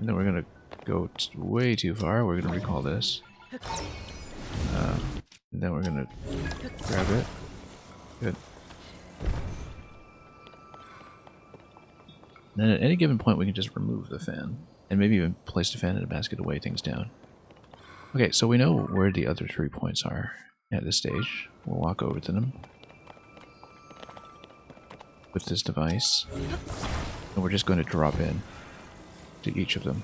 [SPEAKER 1] then we're going to go way too far. We're going to recall this. And then we're going to grab it. Good. Then at any given point we can just remove the fan. And maybe even place the fan in a basket to weigh things down. Okay, so we know where the other 3 points are at this stage. We'll walk over to them with this device. And we're just going to drop in to each of them.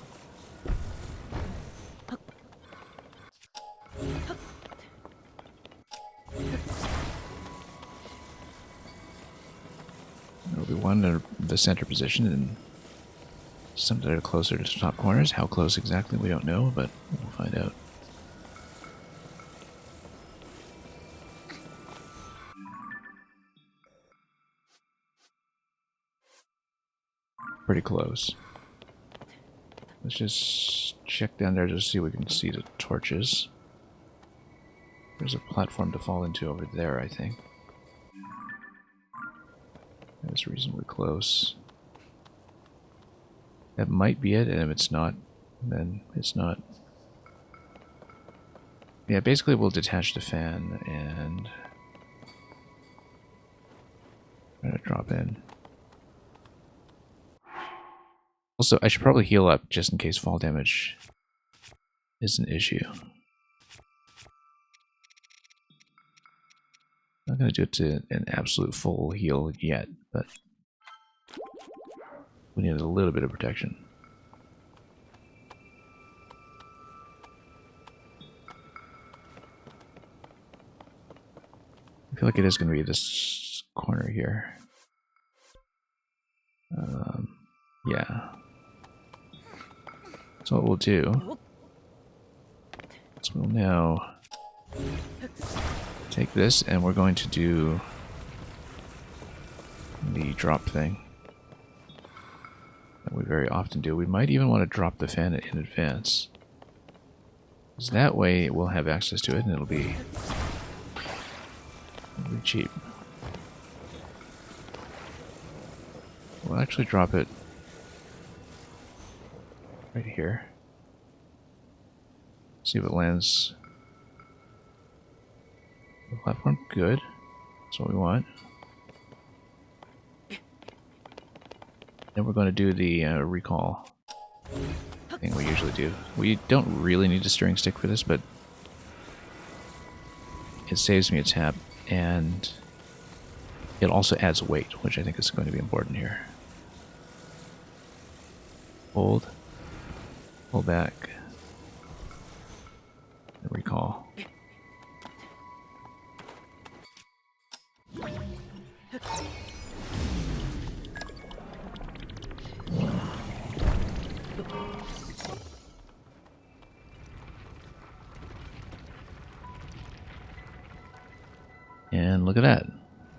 [SPEAKER 1] There'll be one in the center position and some that are closer to the top corners. How close exactly, we don't know, but we'll find out. Pretty close. Let's just check down there to see if we can see the torches. There's a platform to fall into over there, I think. That's reasonably close. That might be it, and if it's not, then it's not. Yeah, basically we'll detach the fan and try to drop in. Also, I should probably heal up just in case fall damage is an issue. I'm not going to do it to an absolute full heal yet, but we need a little bit of protection. I feel like it is going to be this corner here. Yeah. So what we'll do is we'll now take this and we're going to do the drop thing that we very often do. We might even want to drop the fan in advance, because that way we'll have access to it and it'll be cheap. We'll actually drop it right here. See if it lands the platform. Good. That's what we want. Then we're going to do the recall thing we usually do. We don't really need a steering stick for this, but it saves me a tap, and it also adds weight, which I think is going to be important here. Hold. Pull back. And recall. And look at that.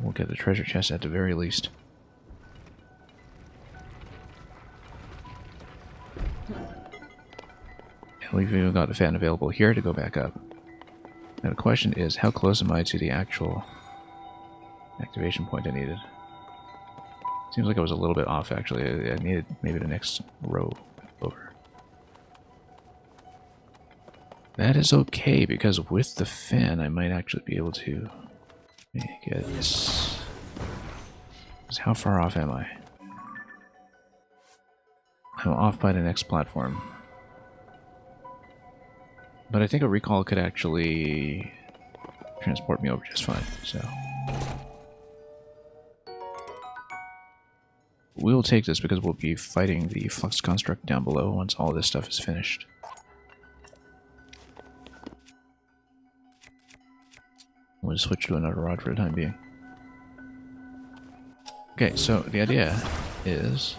[SPEAKER 1] We'll get the treasure chest at the very least. And we've even got the fan available here to go back up. Now the question is, how close am I to the actual activation point I needed? Seems like I was a little bit off, actually. I needed maybe the next row over. That is okay, because with the fan I might actually be able to make it. How far off am I? I'm off by the next platform. But I think a recall could actually transport me over just fine, so. We'll take this because we'll be fighting the flux construct down below once all this stuff is finished. We'll just switch to another rod for the time being. Okay, so the idea is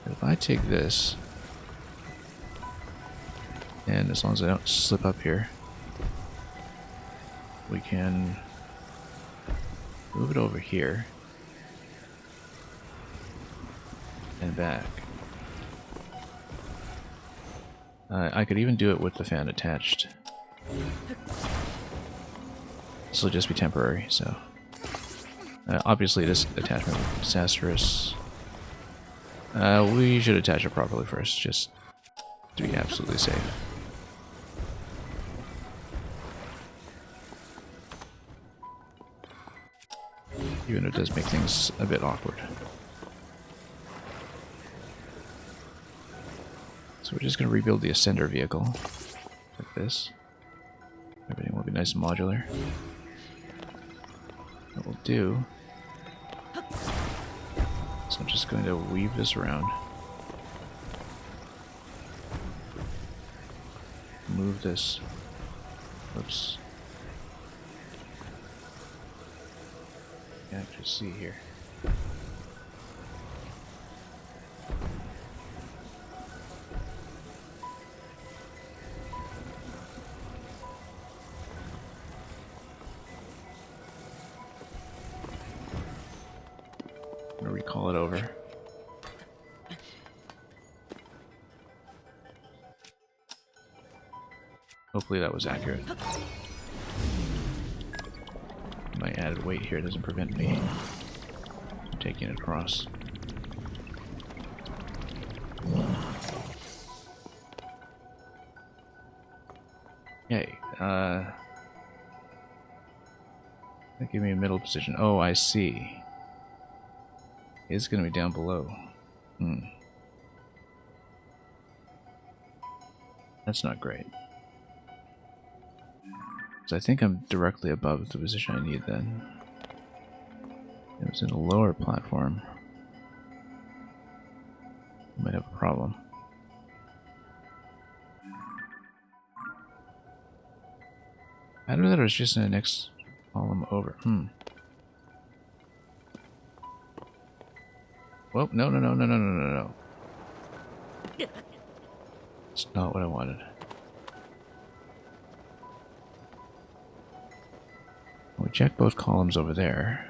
[SPEAKER 1] that if I take this, and as long as I don't slip up here, we can move it over here and back. I could even do it with the fan attached. This will just be temporary, so. Obviously this attachment will be disastrous. We should attach it properly first, just to be absolutely safe. Even if it does make things a bit awkward. So we're just going to rebuild the ascender vehicle like this. Everything will be nice and modular. What we'll do is I'm just going to weave this around. Move this. Whoops. Can't just see here. I'm gonna recall it over. Hopefully that was accurate. My added weight here doesn't prevent me from taking it across. Okay, that gave me a middle position. Oh, I see. It's gonna be down below. That's not great. So I think I'm directly above the position I need then. It was in a lower platform. I might have a problem. I don't know that it was just in the next column over. Whoa, no. It's not what I wanted. We check both columns over there.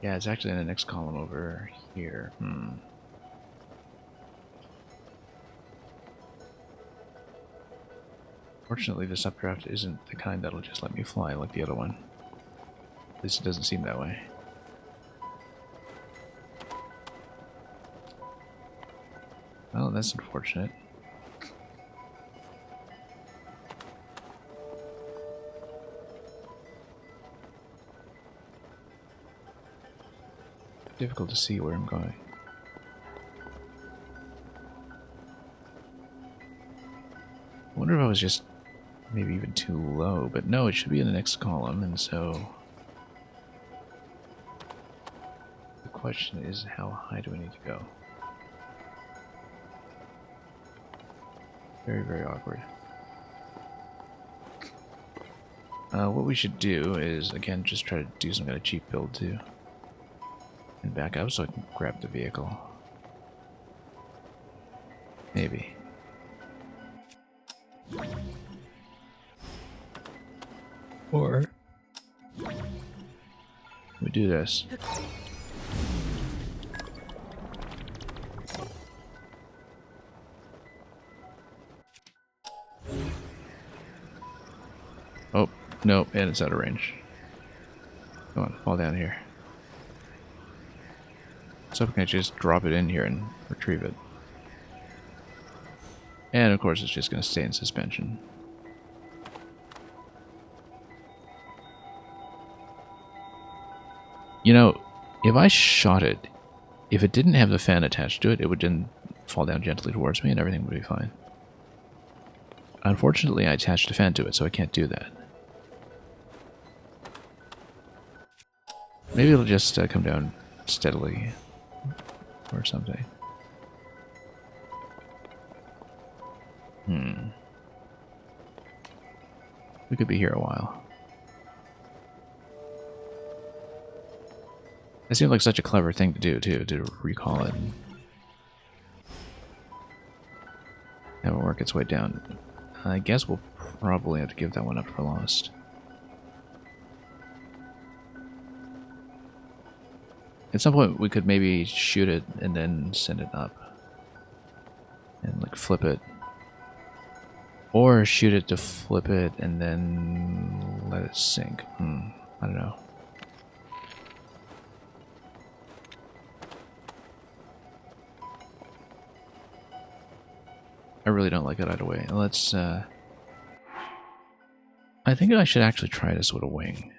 [SPEAKER 1] Yeah, it's actually in the next column over here. Fortunately, this updraft isn't the kind that'll just let me fly like the other one. At least it doesn't seem that way. Well, that's unfortunate. Difficult to see where I'm going. I wonder if I was just maybe even too low, but no, it should be in the next column, and so the question is, how high do I need to go? Very, very awkward. What we should do is, again, just try to do some kind of cheap build too. And back up so I can grab the vehicle. Maybe. Or we do this. Oh, no, and it's out of range. Come on, fall down here. So I'm going to just drop it in here and retrieve it. And of course it's just going to stay in suspension. You know, if I shot it, if it didn't have the fan attached to it, it would then fall down gently towards me and everything would be fine. Unfortunately, I attached a fan to it, so I can't do that. Maybe it'll just come down steadily or something. We could be here a while. It seemed like such a clever thing to do, too, to recall it and have it work its way down. I guess we'll probably have to give that one up for lost. At some point, we could maybe shoot it and then send it up. And, like, flip it. Or shoot it to flip it and then let it sink. I don't know. I really don't like it either way. Let's, I think I should actually try this with a wing.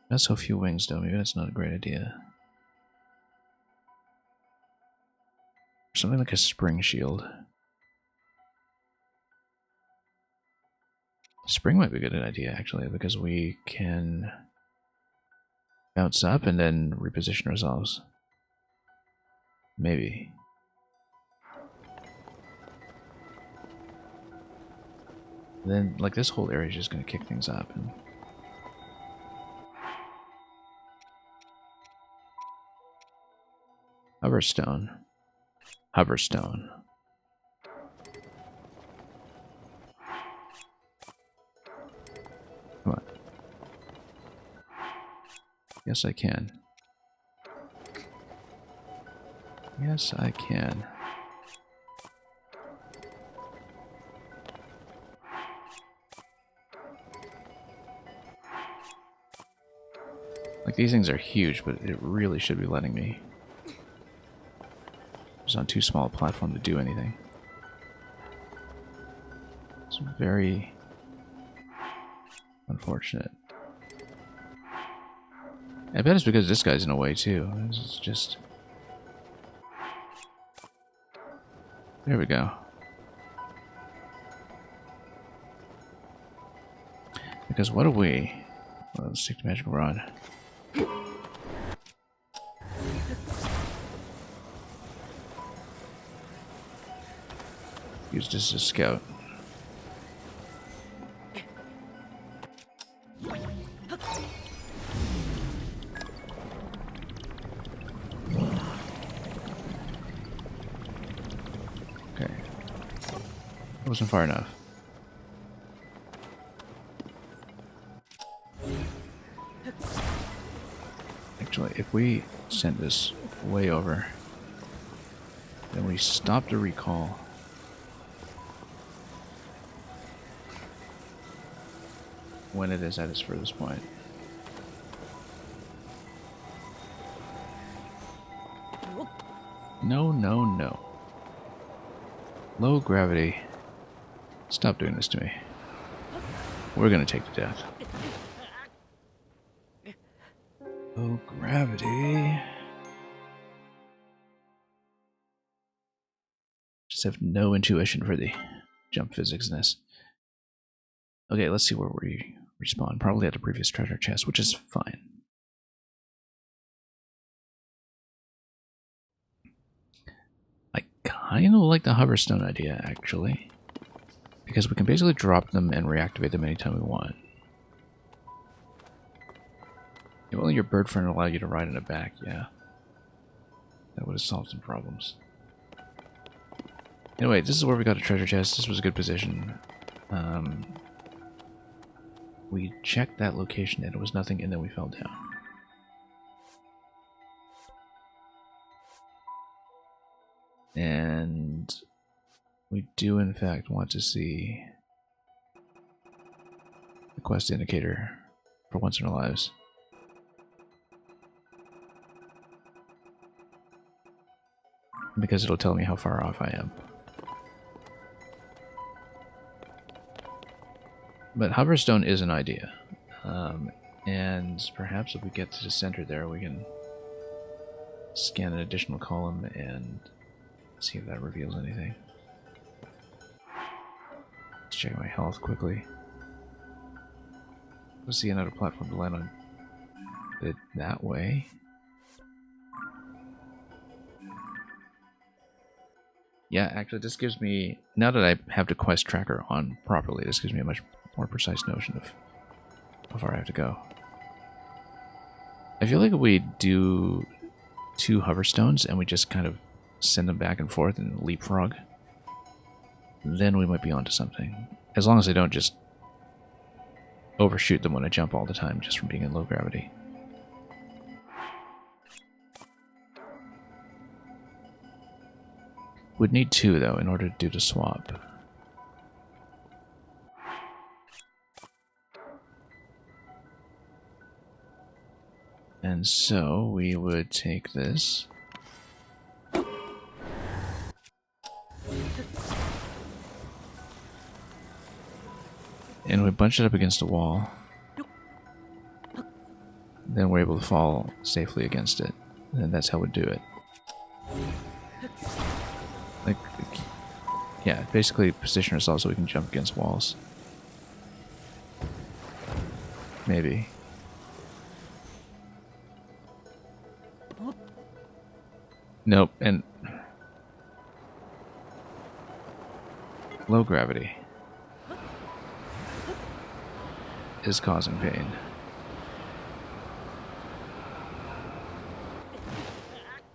[SPEAKER 1] Got so few wings though, maybe that's not a great idea. Something like a spring shield. Spring might be a good idea actually, because we can bounce up and then reposition ourselves. Maybe. Then, like, this whole area is just going to kick things up. And Hoverstone. Hoverstone. Come on. Yes, I can. Yes, I can. Like, these things are huge, but it really should be letting me. It's on too small a platform to do anything. It's very unfortunate. I bet it's because this guy's in a way, too. This is just... There we go. Because what do we... Well, let's take the magic rod. Use this as a scout. Okay. That wasn't far enough. Actually, if we send this way over, then we stop the recall. When it is at its furthest point. No, no, no. Low gravity. Stop doing this to me. We're gonna take the death. Low gravity. Just have no intuition for the jump physics in this. Okay, let's see where we respawn. Probably at the previous treasure chest, which is fine. I kind of like the hoverstone idea, actually. Because we can basically drop them and reactivate them anytime we want. If only your bird friend allowed you to ride in the back, yeah. That would have solved some problems. Anyway, this is where we got a treasure chest. This was a good position. We checked that location and it was nothing, and then we fell down. And we do in fact want to see the quest indicator for once in our lives. Because it'll tell me how far off I am. But hoverstone is an idea. And perhaps if we get to the center there, we can scan an additional column and see if that reveals anything. Let's check my health quickly. Let's see another platform to land on. It that way. Yeah, actually this gives me, now that I have the quest tracker on properly, this gives me a much more precise notion of how far I have to go. I feel like if we do 2 hoverstones and we just kind of send them back and forth and leapfrog, then we might be onto something. As long as I don't just overshoot them when I jump all the time just from being in low gravity. Would need 2 though in order to do the swap. And so we would take this. And we bunch it up against a wall. Then we're able to fall safely against it. And that's how we do it. Like, yeah, basically position ourselves so we can jump against walls. Maybe. Nope, and low gravity is causing pain.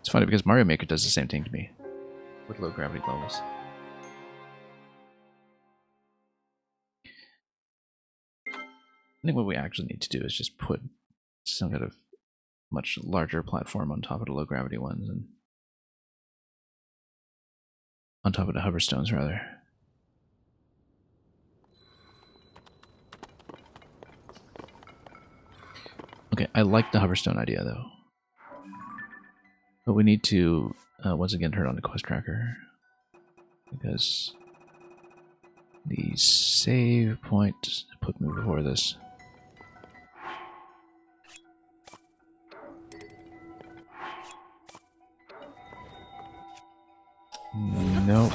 [SPEAKER 1] It's funny because Mario Maker does the same thing to me with low gravity levels. I think what we actually need to do is just put some kind of much larger platform on top of the low gravity ones, and on top of the hover stones rather. Okay, I like the hoverstone idea though. But we need to once again turn on the quest tracker, because the save point put me before this. Nope.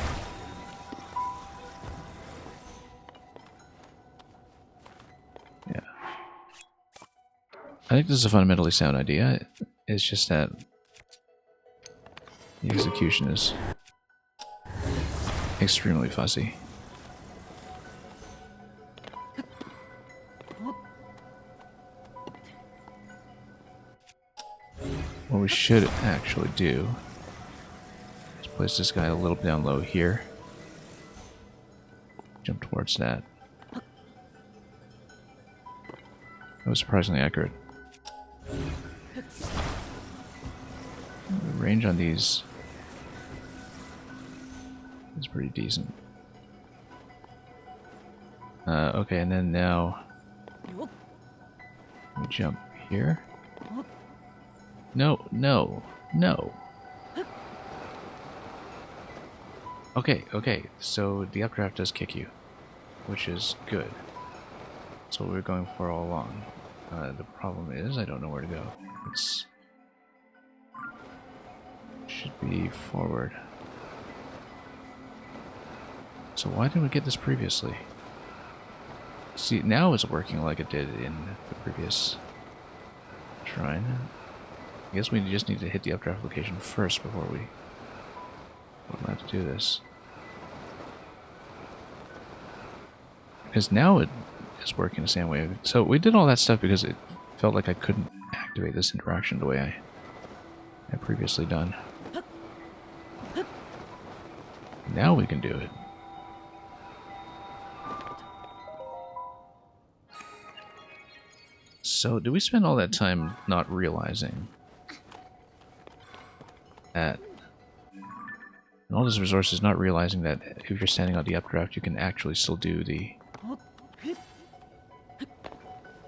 [SPEAKER 1] Yeah. I think this is a fundamentally sound idea. It's just that the execution is extremely fussy. What we should actually do is place this guy a little down low here. Jump towards that. That was surprisingly accurate. The range on these is pretty decent. Okay, and then now we jump here. No, no, no. Okay, okay, so the updraft does kick you, which is good. That's what we were going for all along. The problem is I don't know where to go. It's should be forward. So why didn't we get this previously? See, now it's working like it did in the previous shrine. I guess we just need to hit the updraft location first before we have to do this. Because now it is working the same way. So we did all that stuff because it felt like I couldn't activate this interaction the way I had previously done. Now we can do it. So, do we spend all that time not realizing that, and all those resources not realizing that if you're standing on the updraft, you can actually still do the...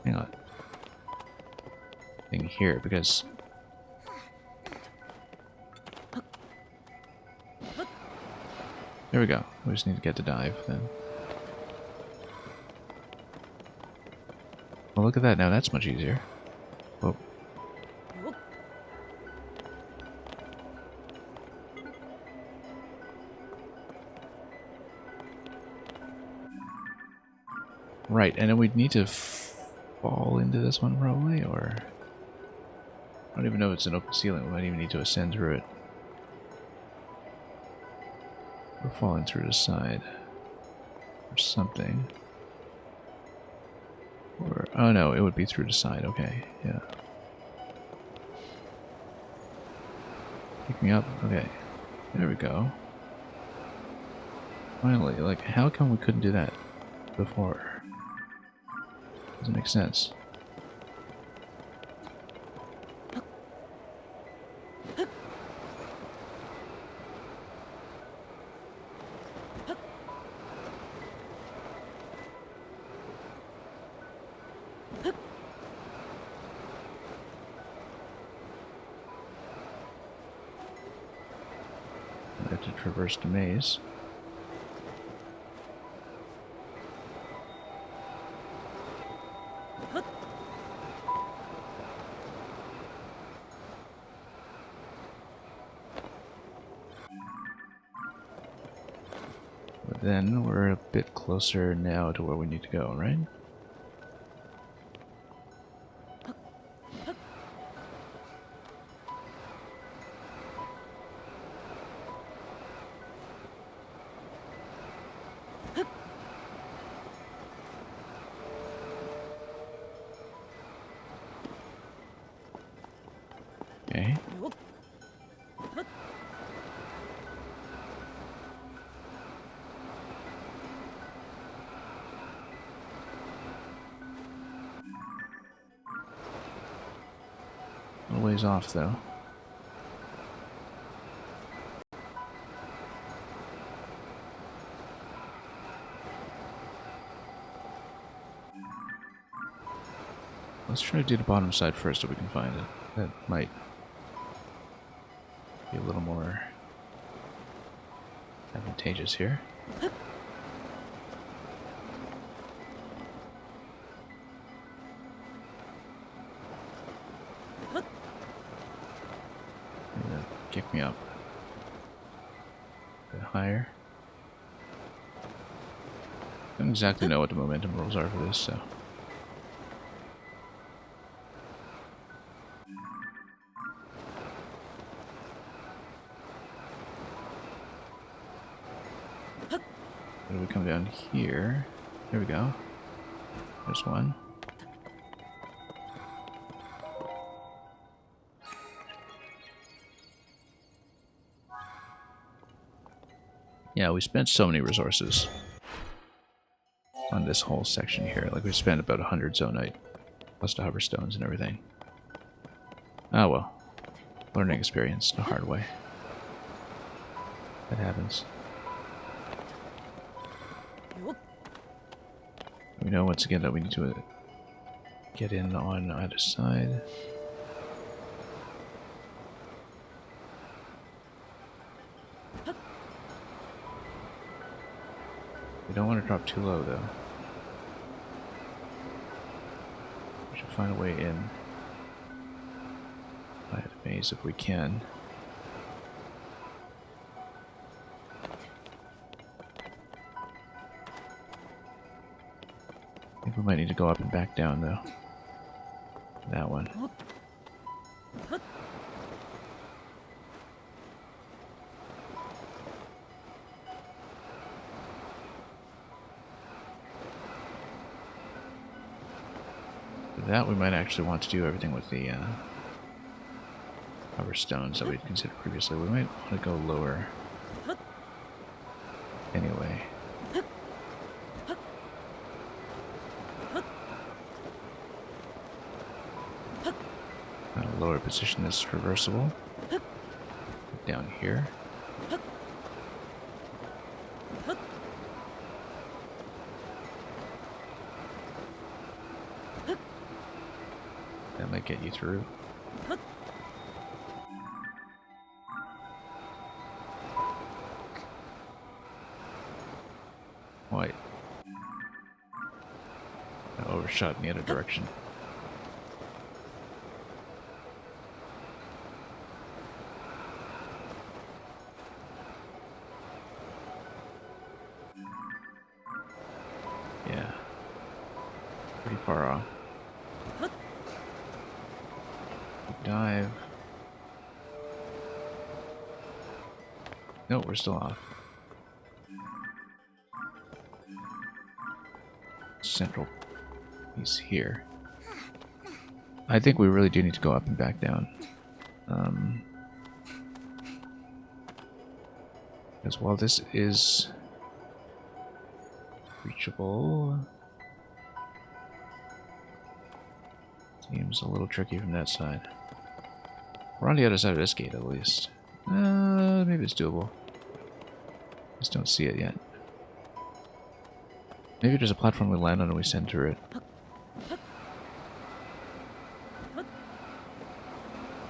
[SPEAKER 1] Hang on. Thing here, because... There we go. We just need to get the dive, then. Well, look at that now. That's much easier. Whoa. Right, and then we'd need to fall into this one probably, or... I don't even know if it's an open ceiling. We might even need to ascend through it. We're falling through the side. Or something. Or, oh no, it would be through the side, okay, yeah. Pick me up, okay. There we go. Finally, like, how come we couldn't do that before? Doesn't make sense. I have to traverse the maze. then we're a bit closer now to where we need to go, right? Okay. A little ways off, though. Let's try to do the bottom side first if we can find it. That might be a little more advantageous here. Kick me up. A bit higher. Don't exactly know what the momentum rules are for this, so. When we come down here, here we go. There's one. Yeah, we spent so many resources on this whole section here. Like, we spent about 100 zonite, plus the hover stones and everything. Oh well. Learning experience the hard way. That happens. We know once again that we need to get in on either side. We don't want to drop too low, though. We should find a way in by the maze if we can. I think we might need to go up and back down, though. That one. For that, we might actually want to do everything with the hover stones that we'd considered previously. We might want to go lower anyway. A lower position that's reversible. Down here. That might get you through. White. I overshot in the other direction. Yeah. Pretty far off. Dive. No, we're still off. Central piece here. I think we really do need to go up and back down. Because while this is reachable, seems a little tricky from that side. We're on the other side of this gate, at least. Maybe it's doable. Just don't see it yet. Maybe there's a platform we land on and we send through it.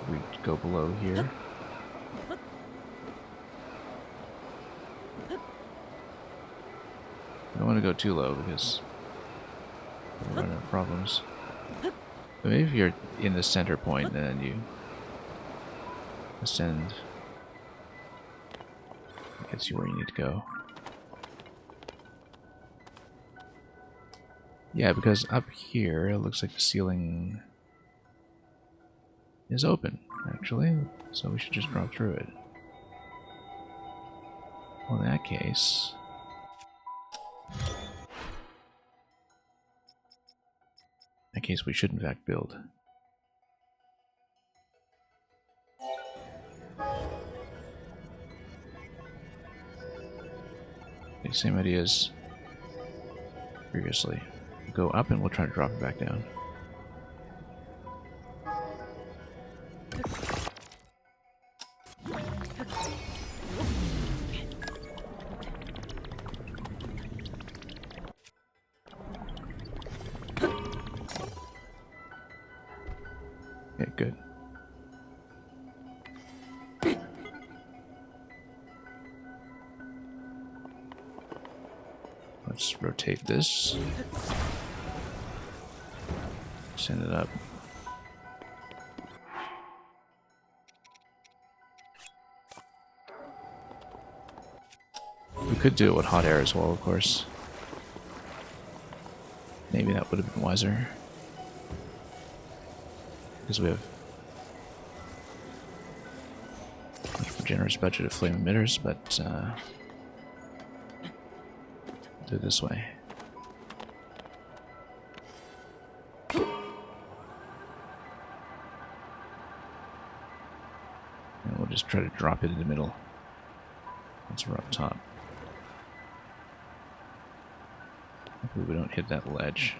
[SPEAKER 1] We go below here. I don't want to go too low because we're running into problems. But maybe if you're in the center point, then you ascend. It gets you where you need to go. Yeah, because up here it looks like the ceiling is open, actually. So we should just drop through it. Well, in that case... we should in fact build. Okay, same idea as previously. Go up and we'll try to drop it back down. Okay, good. Let's rotate this. Send it up. We could do it with hot air as well, of course. Maybe that would have been wiser. Because we have much more generous budget of flame emitters, but do it this way. And we'll just try to drop it in the middle once we're up top. Hopefully we don't hit that ledge.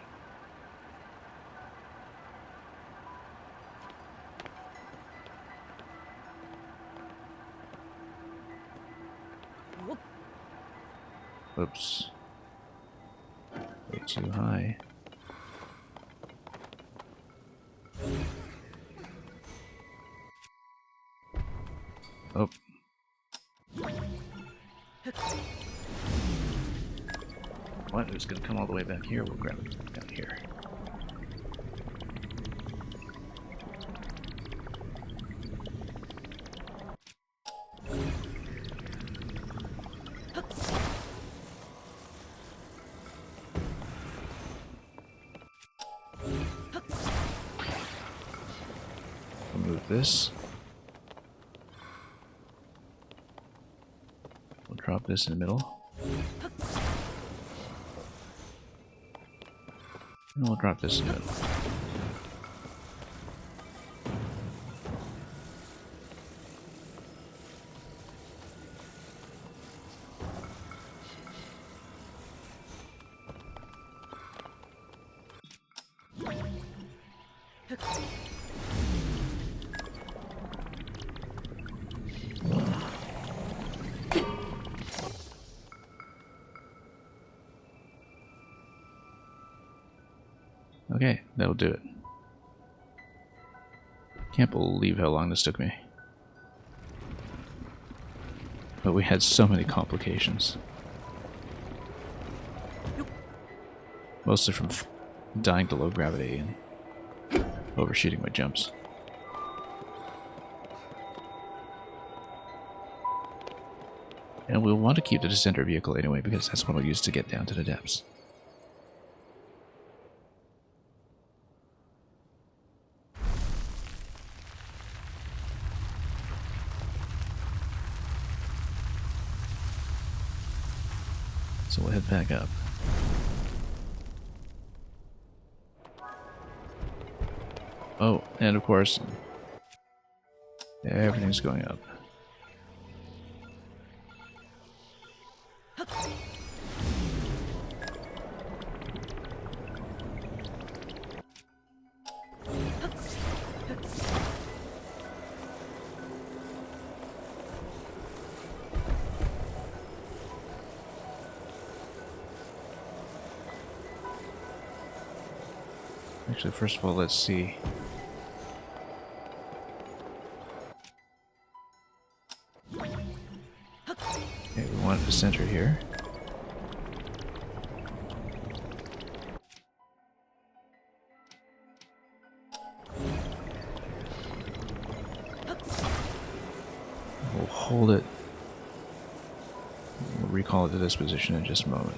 [SPEAKER 1] Oops. Way too high. Oh. What? It's gonna come all the way back here? We'll grab it down here. Move this. We'll drop this in the middle. And we'll drop this in the middle. Okay, that'll do it. Can't believe how long this took me. But we had so many complications. Mostly from dying to low gravity and overshooting my jumps. And we'll want to keep the descender vehicle anyway, because that's what we'll use to get down to the depths. So we'll head back up. Oh, and of course, everything's going up. Actually, first of all, let's see. Okay, we want the center here. We'll hold it. We'll recall it to this position in just a moment.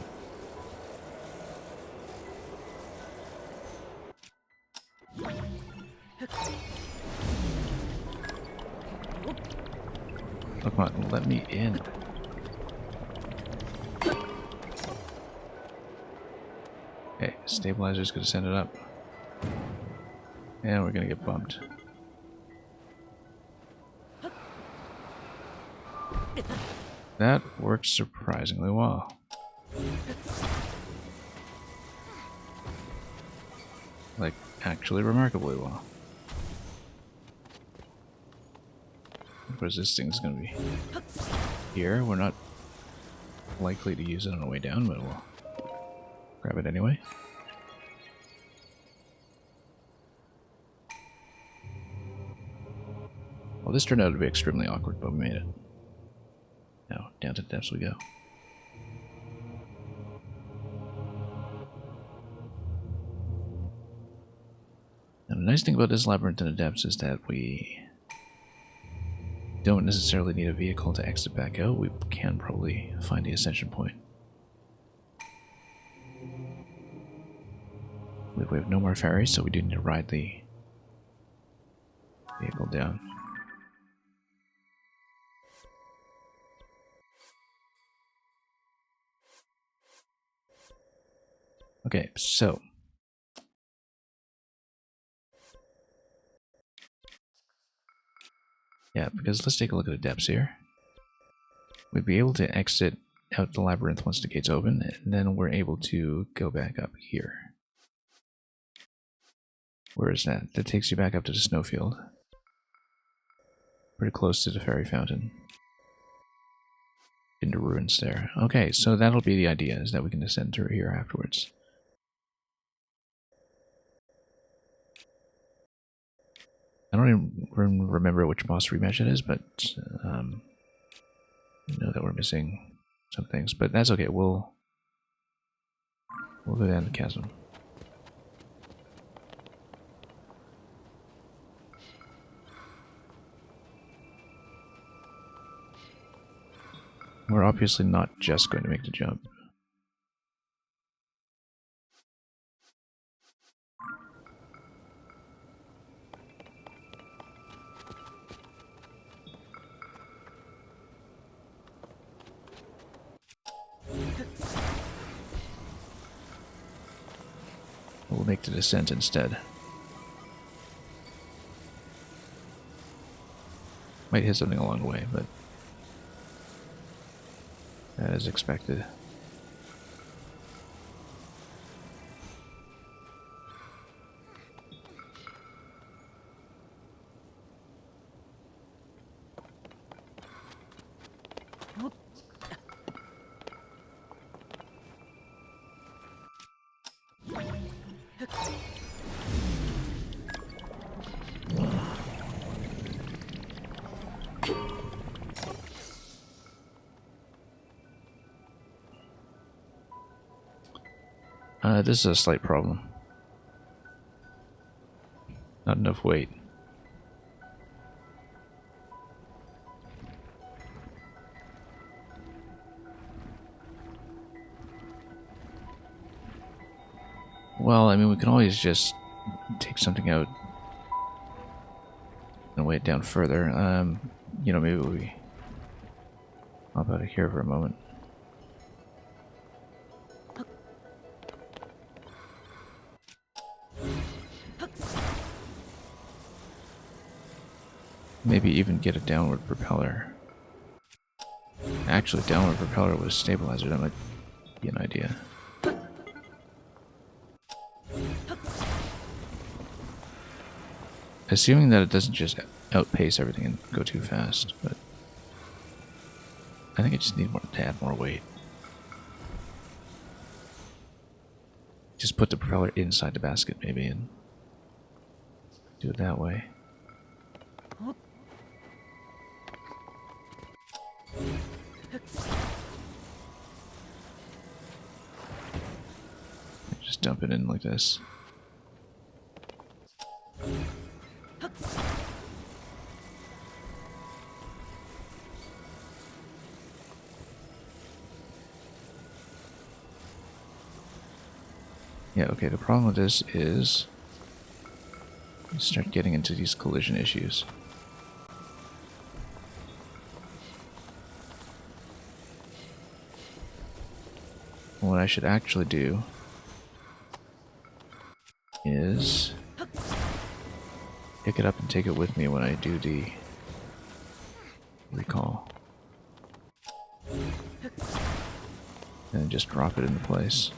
[SPEAKER 1] Oh, come on, let me in. Okay, stabilizer's gonna send it up. And we're gonna get bumped. That works surprisingly well. Like, actually remarkably well. Of course, this thing's gonna be here. We're not likely to use it on the way down, but we'll grab it anyway. Well, this turned out to be extremely awkward, but we made it. Now, down to the depths we go. Now, the nice thing about this labyrinth in the depths is that we don't necessarily need a vehicle to exit back out. We can probably find the ascension point. We have no more ferries, so we do need to ride the vehicle down. Okay, so yeah, because let's take a look at the depths here. We'd be able to exit out the labyrinth once the gate's open, and then we're able to go back up here. Where is that? That takes you back up to the snowfield. Pretty close to the fairy fountain. Into ruins there. Okay, so that'll be the idea, is that we can descend through here afterwards. I don't even remember which boss rematch it is, but I know that we're missing some things. But that's okay, we'll go down the chasm. We're obviously not just going to make the jump. We'll make the descent instead. Might hit something along the way, but as expected. This is a slight problem. Not enough weight. Well, I mean, we can always just take something out and weigh it down further. You know, maybe we hop out of here for a moment. Maybe even get a downward propeller. Actually, downward propeller with a stabilizer, that might be an idea. Assuming that it doesn't just outpace everything and go too fast, but I think I just need to add more weight. Just put the propeller inside the basket maybe and do it that way. Just dump it in like this. Yeah, okay, the problem with this is you start getting into these collision issues. what I should actually do is pick it up and take it with me when I do the recall. And just drop it into place.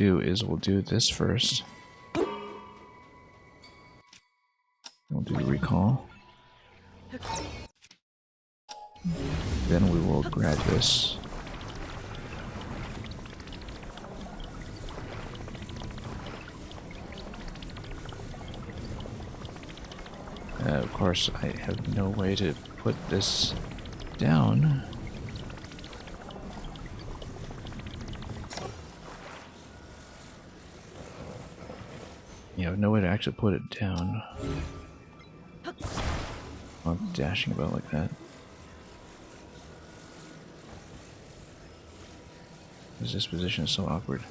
[SPEAKER 1] We'll do this first. We'll do recall. Then we will grab this. Of course, I have no way to put this down. You have no way to actually put it down. I'm dashing about like that. This position is so awkward.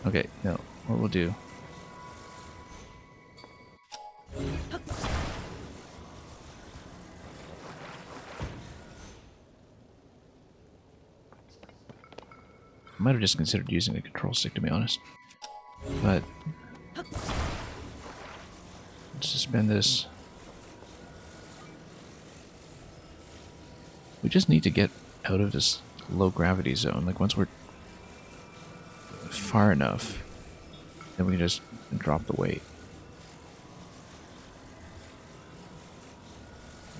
[SPEAKER 1] Okay, no, what we'll do. I might have just considered using a control stick, to be honest. But let's suspend this. We just need to get out of this low gravity zone. Like, once we're far enough, then we can just drop the weight.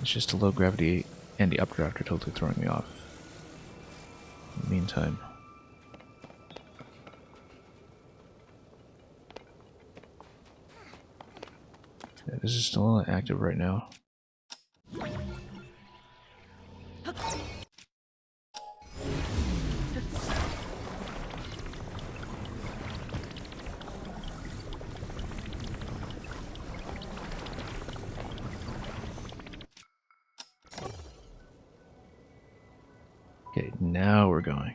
[SPEAKER 1] It's just the low gravity and the updraft are totally throwing me off. In the meantime, yeah, this is still active right now. Okay, now we're going.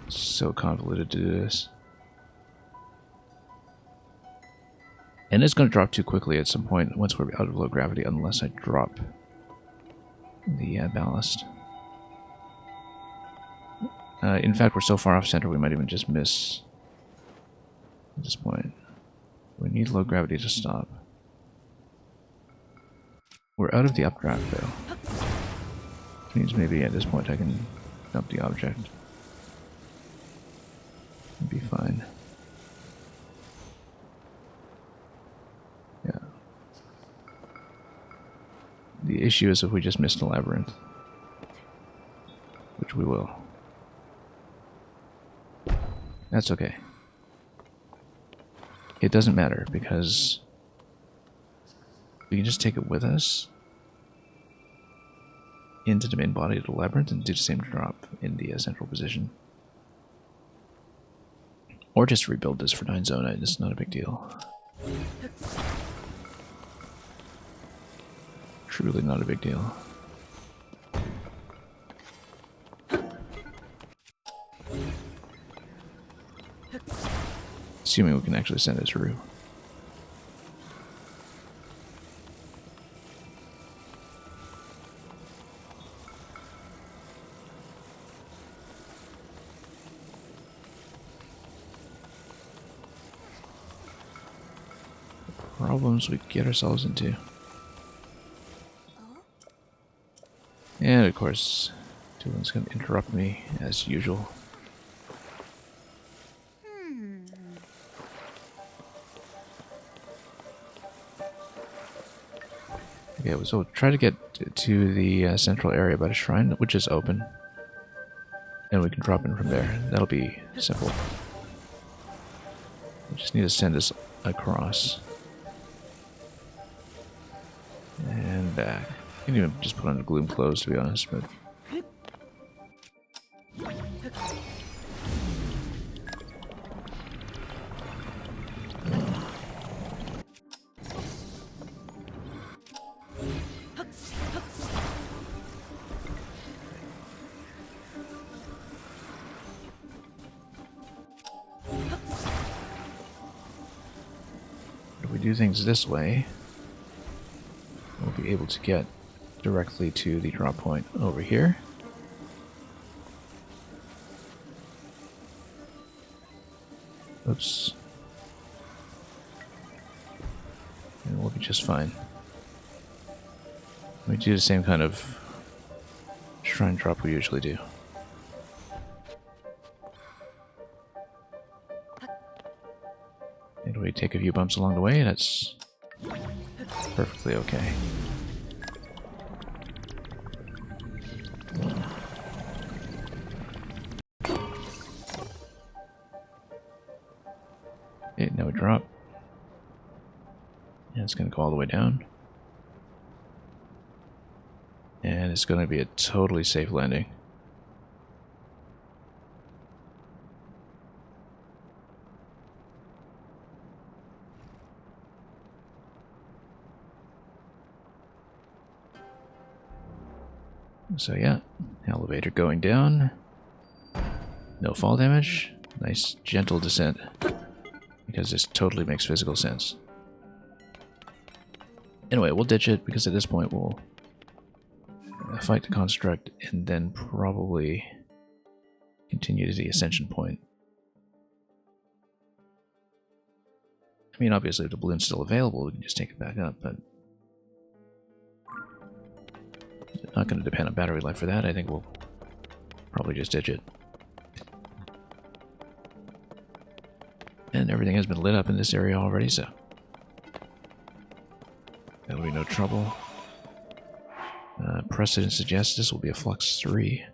[SPEAKER 1] So convoluted to do this. And it's going to drop too quickly at some point once we're out of low gravity, unless I drop the ballast. In fact, we're so far off center we might even just miss at this point. We need low gravity to stop. We're out of the updraft though. Which means maybe at this point I can dump the object. It'd be fine. Yeah. The issue is if we just miss the labyrinth. Which we will. That's okay. It doesn't matter because we can just take it with us into the main body of the labyrinth and do the same drop in the central position. Or just rebuild this for 9 zone, it's not a big deal. Truly not a big deal. Assuming we can actually send it through. Problems we get ourselves into. And of course, Dylan's going to interrupt me as usual. Okay, so we'll try to get to the central area by the shrine, which is open. And we can drop in from there. That'll be simple. We just need to send this across. And back. You can even just put on the gloom clothes, to be honest, but... we do things this way, we'll be able to get directly to the drop point over here. Oops. And we'll be just fine. We do the same kind of shrine drop we usually do. And we take a few bumps along the way, that's perfectly okay. Okay, now we drop. And it's going to go all the way down. And it's going to be a totally safe landing. So yeah, elevator going down. No fall damage. Nice gentle descent. Because this totally makes physical sense. Anyway, we'll ditch it because at this point we'll fight the construct and then probably continue to the ascension point. I mean, obviously if the balloon's still available, we can just take it back up, but not going to depend on battery life for that. I think we'll probably just ditch it. And everything has been lit up in this area already, so that'll be no trouble. Precedent suggests this will be a Flux 3.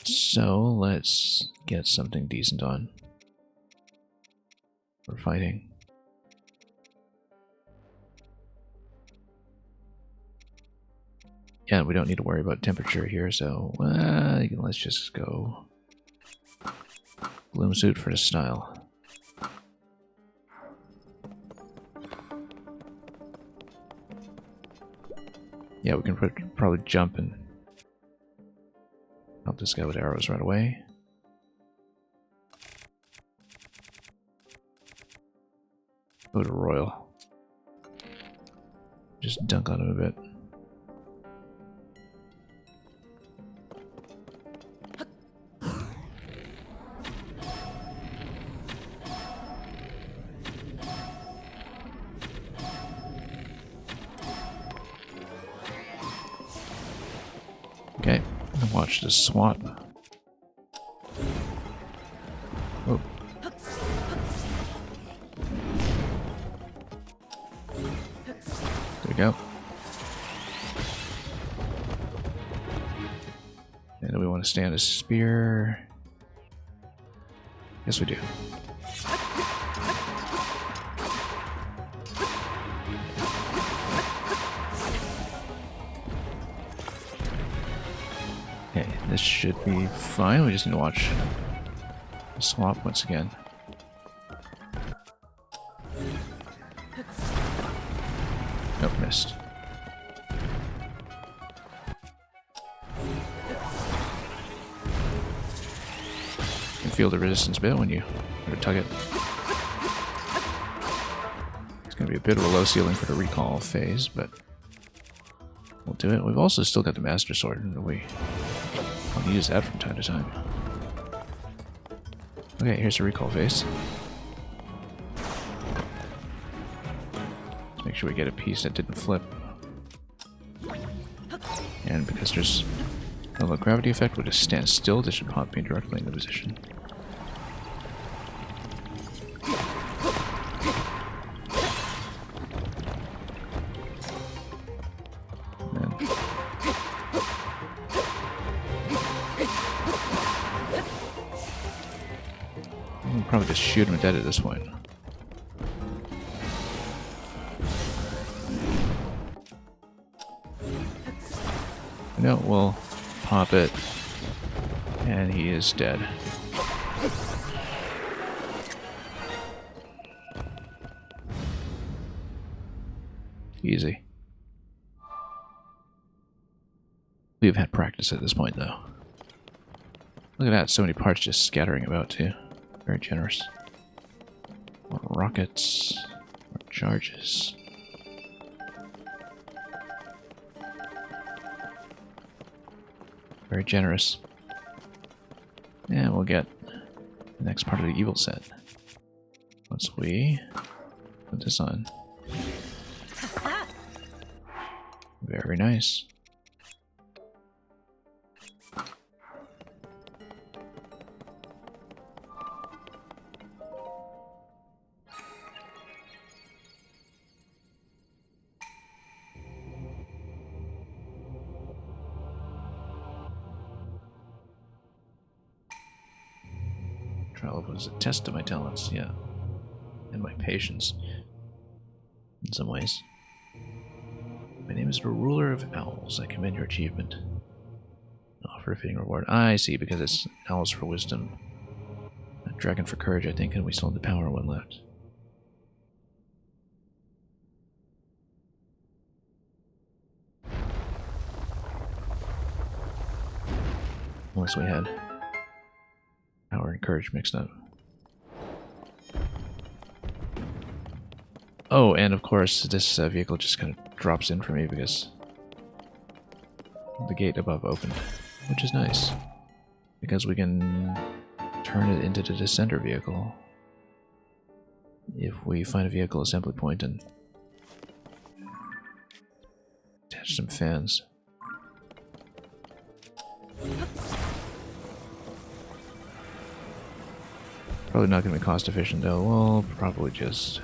[SPEAKER 1] So let's get something decent on. We're fighting. Yeah, we don't need to worry about temperature here, so let's just go bloom suit for the style. Yeah, we can probably jump and help this guy with arrows right away. Go to Royal. Just dunk on him a bit. Okay, watch this swap. Oh. There we go. And do we want to stay on a spear? Yes, we do. Okay, this should be fine. We just need to watch the swap once again. Nope, missed. You can feel the resistance bit when you tug it. It's going to be a bit of a low ceiling for the recall phase, but we'll do it. We've also still got the Master Sword, and we want to use that from time to time. Okay, here's the recall phase. Let's make sure we get a piece that didn't flip. And because there's no low gravity effect, we'll just stand still. This should pop me directly into position. Probably just shoot him dead at this point. No, we'll pop it, and he is dead. Easy. We've had practice at this point, though. Look at that, so many parts just scattering about too. Very generous. More rockets, more charges. Very generous. And we'll get the next part of the evil set. Once we put this on. Very nice. Trial was a test of my talents, yeah. And my patience. In some ways. My name is the Ruler of Owls. I commend your achievement. Offer a fitting reward. I see, because it's owls for wisdom. A dragon for courage, I think, and we still have the power one left. Unless we had power and courage mixed up. Oh, and of course, this vehicle just kind of drops in for me because the gate above opened, which is nice. Because we can turn it into the descender vehicle if we find a vehicle assembly point and attach some fans. Probably not going to be cost efficient though. We'll probably just...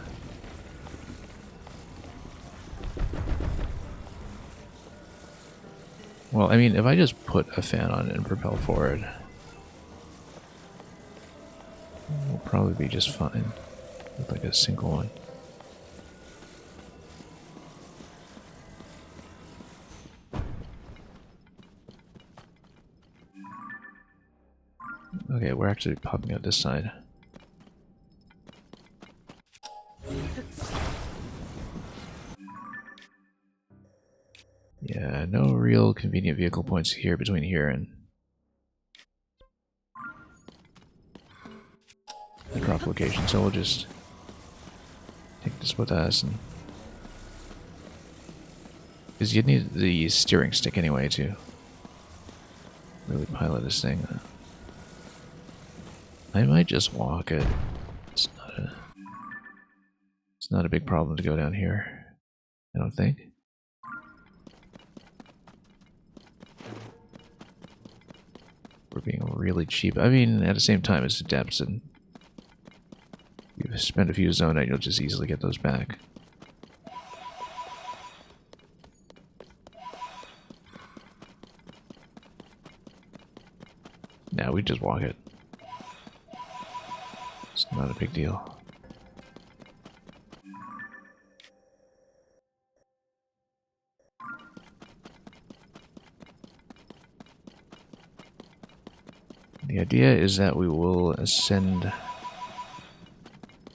[SPEAKER 1] Well, I mean, if I just put a fan on it and propel forward, we'll probably be just fine with like a single one. Okay, we're actually popping out this side. Yeah, no real convenient vehicle points here between here and the drop location, so we'll just take this with us, and because you'd need the steering stick anyway to really pilot this thing. I might just walk it. It's not a big problem to go down here, I don't think. We're being really cheap. I mean, at the same time, it's the depths, and you spend a few zone and you'll just easily get those back. Now we just walk it. It's not a big deal. The idea is that we will ascend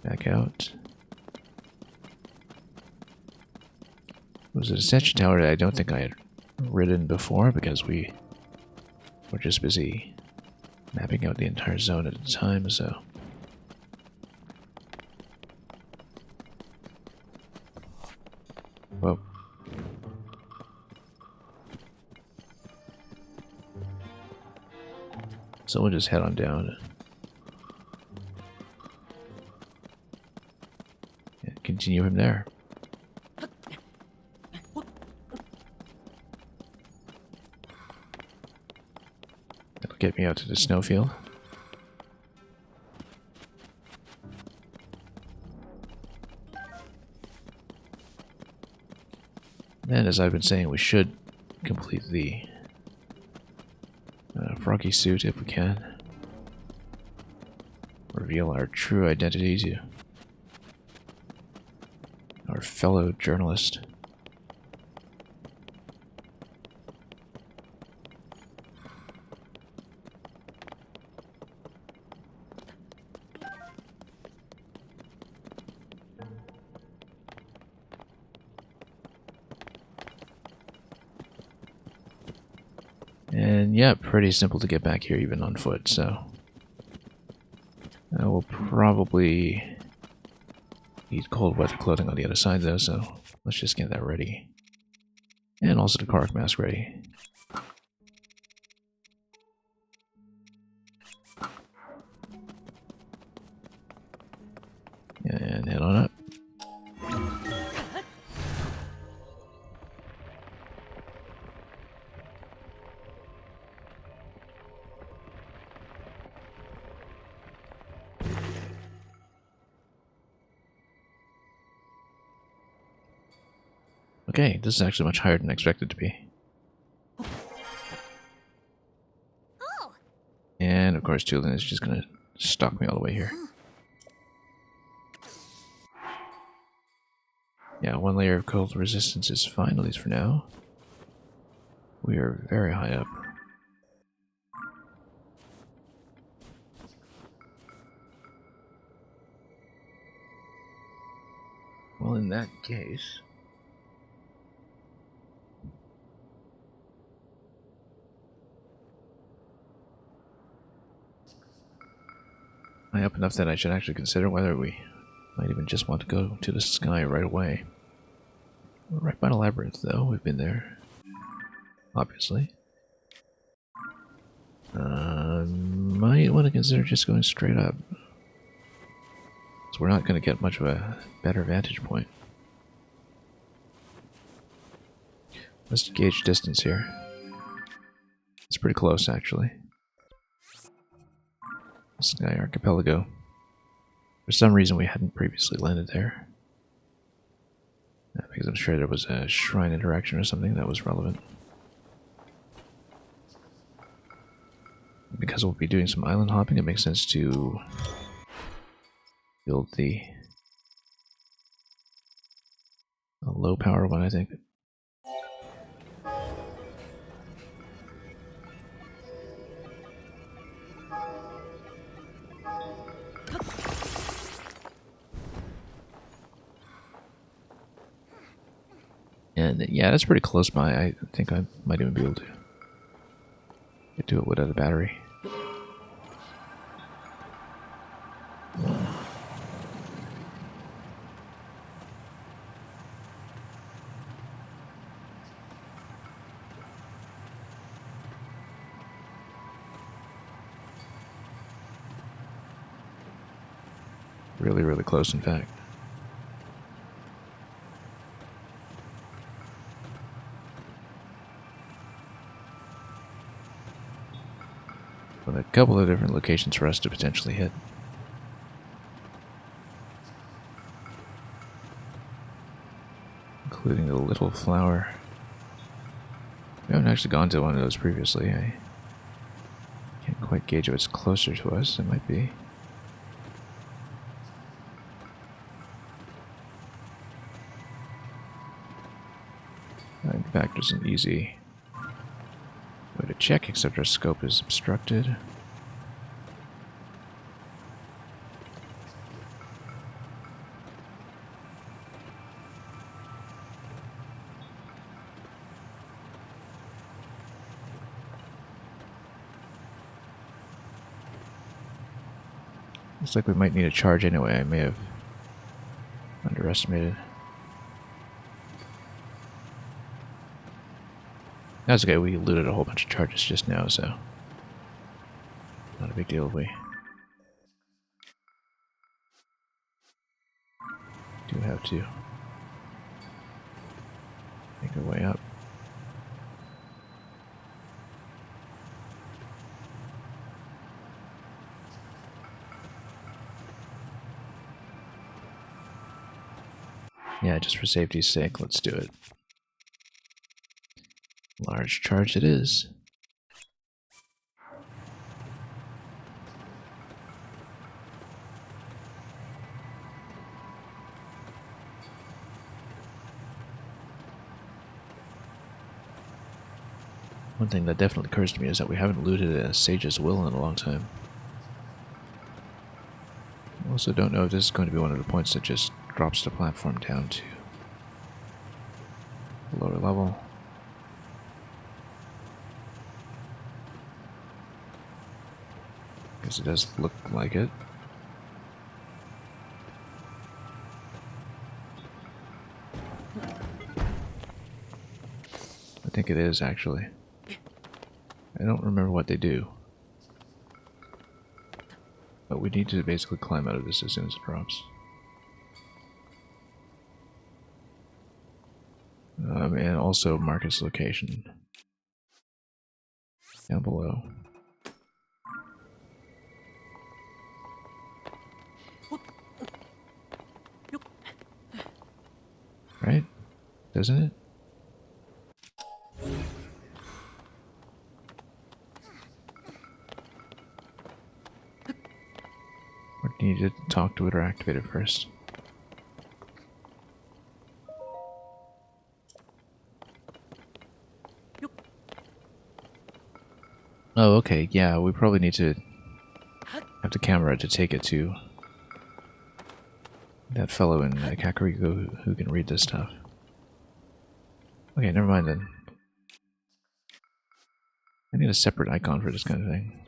[SPEAKER 1] back out. It was a ascension tower that I don't think I had ridden before because we were just busy mapping out the entire zone at a time, so... Whoa. So we'll just head on down and continue from there. That'll get me out to the snowfield. And as I've been saying, we should complete the froggy suit if we can. Reveal our true identity to our fellow journalist. And And yeah, pretty simple to get back here even on foot, so I will probably need cold weather clothing on the other side though, so let's just get that ready. And also the Kark mask ready. And head on up. Okay, this is actually much higher than I expected it to be. And of course, Tulin is just gonna stalk me all the way here. Yeah, one layer of cold resistance is fine, at least for now. We are very high up. Well, in that case... high up enough that I should actually consider whether we might even just want to go to the sky right away. We're right by the labyrinth, though. We've been there. Obviously. Might want to consider just going straight up. So we're not going to get much of a better vantage point. Let's gauge distance here. It's pretty close, actually. Sky Archipelago. For some reason we hadn't previously landed there. Because I'm sure there was a shrine interaction or something that was relevant. Because we'll be doing some island hopping, it makes sense to build the low power one, I think. And yeah, that's pretty close by. I think I might even be able to get to it without a battery. Really, really close, in fact. With a couple of different locations for us to potentially hit. Including the Little Flower. We haven't actually gone to one of those previously. I can't quite gauge if it's closer to us. It might be. In fact, there's an easy way to check, except our scope is obstructed. Looks like we might need a charge anyway. I may have underestimated. That's okay, we looted a whole bunch of charges just now, so not a big deal if we do have to make our way up. Yeah, just for safety's sake, let's do it. Large charge it is. One thing that definitely occurs to me is that we haven't looted a Sage's Will in a long time. I also don't know if this is going to be one of the points that just drops the platform down to the lower level. Because it does look like it. I think it is, actually. I don't remember what they do. But we need to basically climb out of this as soon as it drops. And also mark its location. Down below. Right? Doesn't it? Or do you need to talk to it or activate it first? Oh, okay. Yeah, we probably need to have the camera to take it to that fellow in Kakariko who can read this stuff. Okay, never mind then. I need a separate icon for this kind of thing.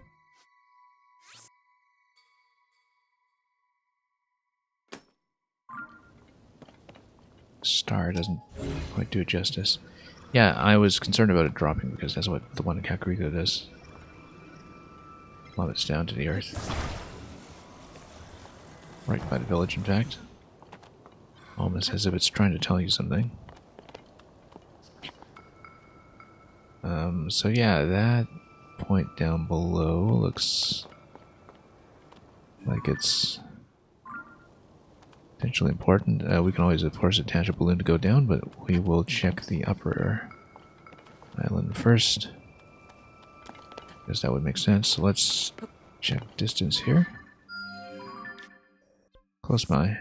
[SPEAKER 1] Star doesn't quite do it justice. Yeah, I was concerned about it dropping because that's what the one in Kakariko does. Plummets down to the earth. Right by the village, in fact. Almost as if it's trying to tell you something. So yeah, that point down below looks like it's potentially important. We can always, of course, attach a balloon to go down, but we will check the upper island first. Because that would make sense. So let's check distance here. Close by.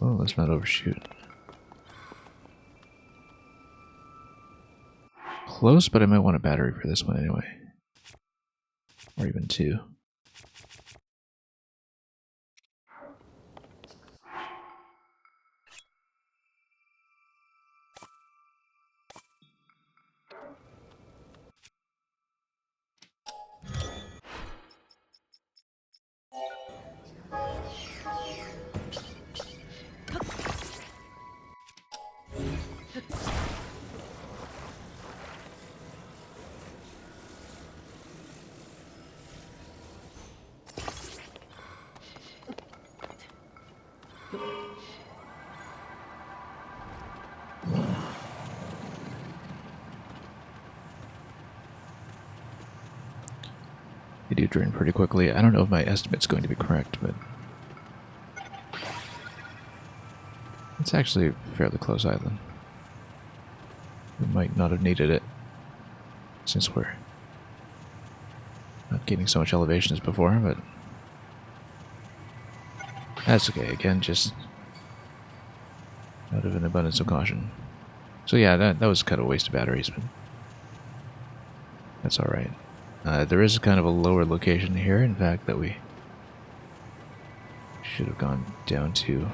[SPEAKER 1] Oh, let's not overshoot. Close, but I might want a battery for this one anyway. Or even two. They do drain pretty quickly. I don't know if my estimate's going to be correct, but it's actually a fairly close island. We might not have needed it, since we're not gaining so much elevation as before, but that's okay. Again, just out of an abundance of caution. So yeah, that was kind of a waste of batteries, but that's alright. There is kind of a lower location here, in fact, that we should have gone down to.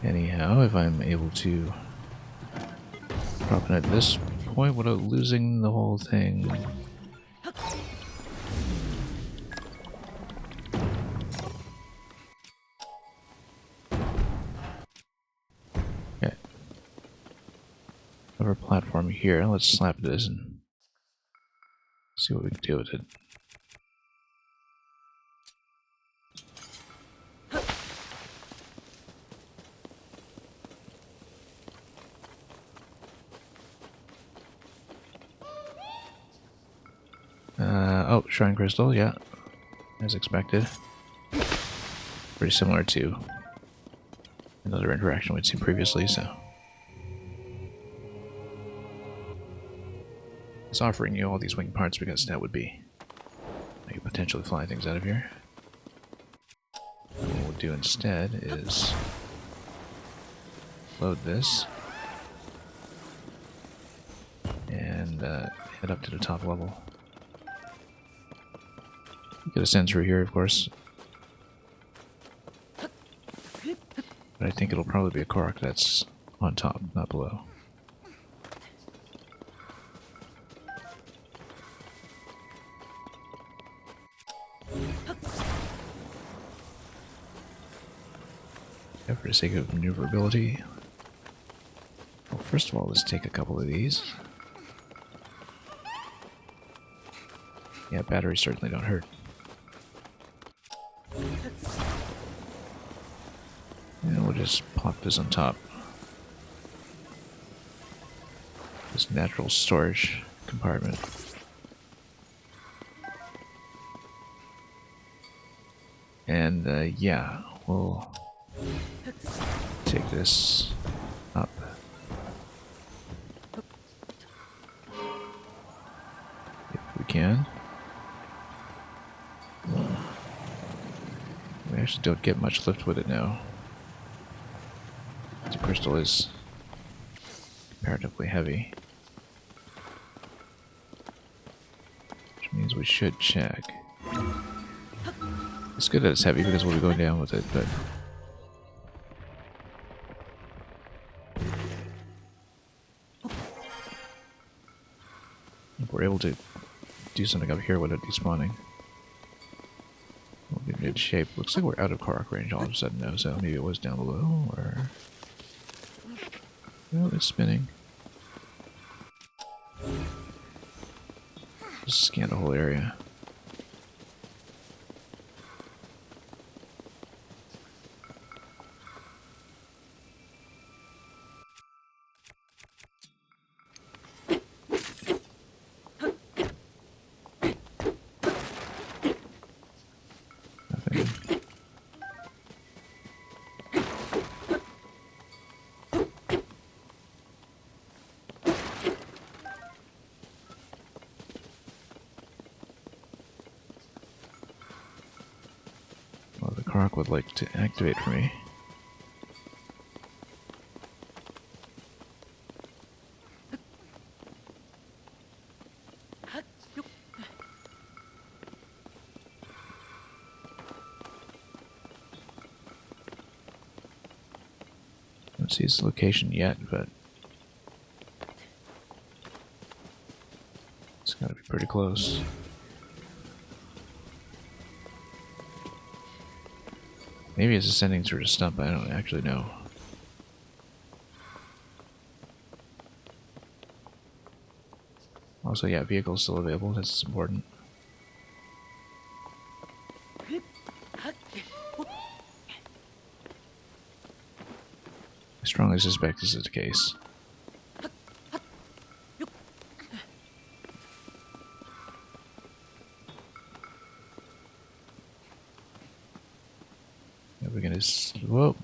[SPEAKER 1] Anyhow, if I'm able to drop in at this point without losing the whole thing. Okay. Have our platform here. Let's slap this and see what we can do with it. Oh, Shrine Crystal, yeah. As expected. Pretty similar to another interaction we'd seen previously, so. It's offering you all these wing parts because that would be how you potentially fly things out of here. And what we'll do instead is load this and head up to the top level. Get a sensor here, of course. But I think it'll probably be a Korok that's on top, not below. Yeah, for the sake of maneuverability. Well, first of all, let's take a couple of these. Yeah, batteries certainly don't hurt. And we'll just pop this on top. This natural storage compartment. And yeah, we'll take this up. If we can. We actually don't get much lift with it now. The crystal is comparatively heavy. Which means we should check. It's good that it's heavy because we'll be going down with it, but... if we're able to do something up here without despawning, we'll be in good shape. Looks like we're out of Korok range all of a sudden now, so maybe it was down below, or... oh, it's spinning. Just scan the whole area. Nothing. Well, the Korok would like to activate for me. Don't see its location yet, but it's gotta be pretty close. Maybe it's ascending through the stump, I don't actually know. Also, yeah, vehicle's still available, that's important. I strongly suspect this is the case. Yeah, we're gonna... whoa!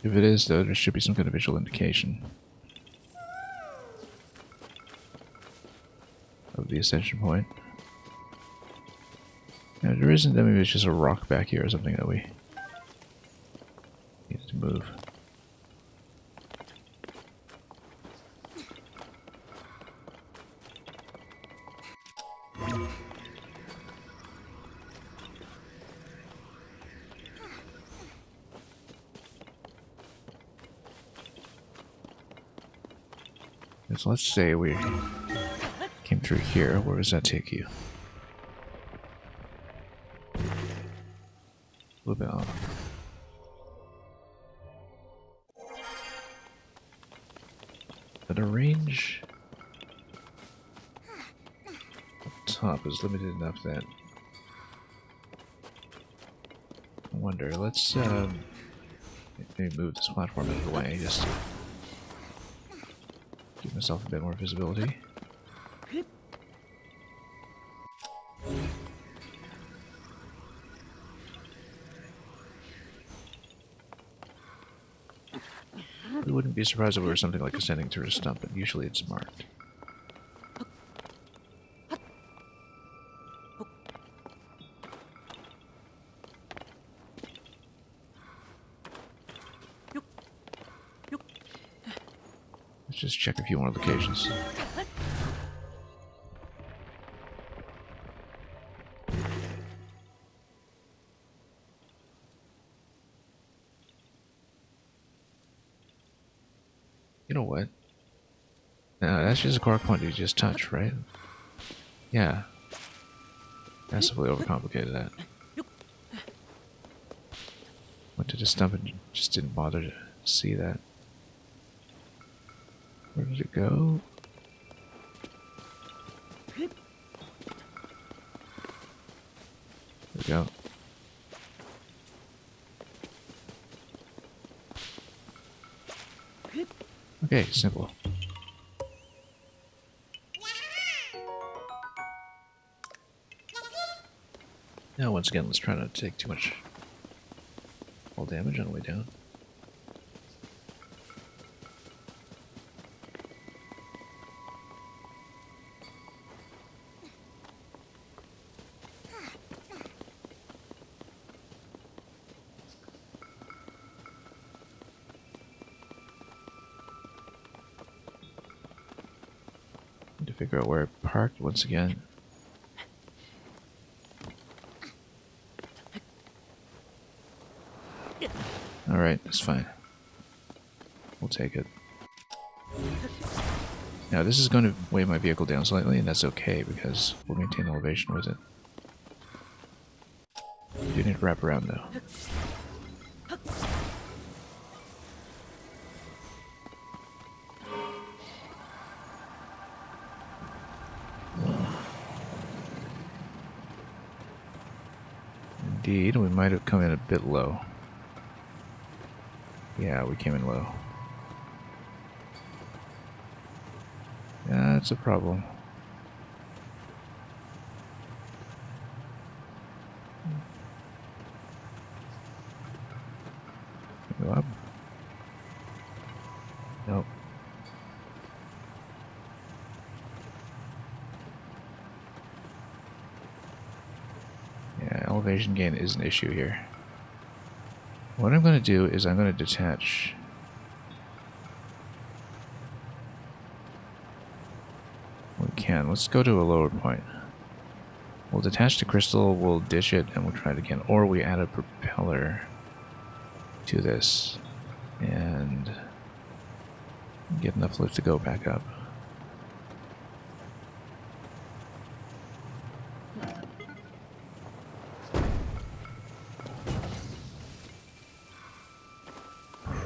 [SPEAKER 1] If it is, though, there should be some kind of visual indication of the ascension point. Now, if there isn't, then maybe it's just a rock back here or something that we need to move. So let's say we came through here. Where does that take you? A little bit off. But the range up top is limited enough that I wonder. Let's maybe move this platform out of the way just to give myself a bit more visibility. We wouldn't be surprised if it were something like ascending through a stump, but usually it's marked. Let's just check a few more locations. You know what? No, that's just a cork point you just touch, right? Yeah. Massively overcomplicated that. Went to the stump and just didn't bother to see that. Where did it go? There we go. Okay, simple. Now, once again, let's try not to take too much fall damage on the way down. Need to figure out where it parked once again. Alright, that's fine. We'll take it. Now this is going to weigh my vehicle down slightly, and that's okay because we'll maintain elevation with it. We do need to wrap around though. Indeed, we might have come in a bit low. Yeah, we came in low. Yeah, that's a problem. Go up. Nope. Yeah, elevation gain is an issue here. What I'm going to do is I'm going to detach. We can. Let's go to a lower point. We'll detach the crystal, we'll ditch it, and we'll try it again. Or we add a propeller to this and get enough lift to go back up.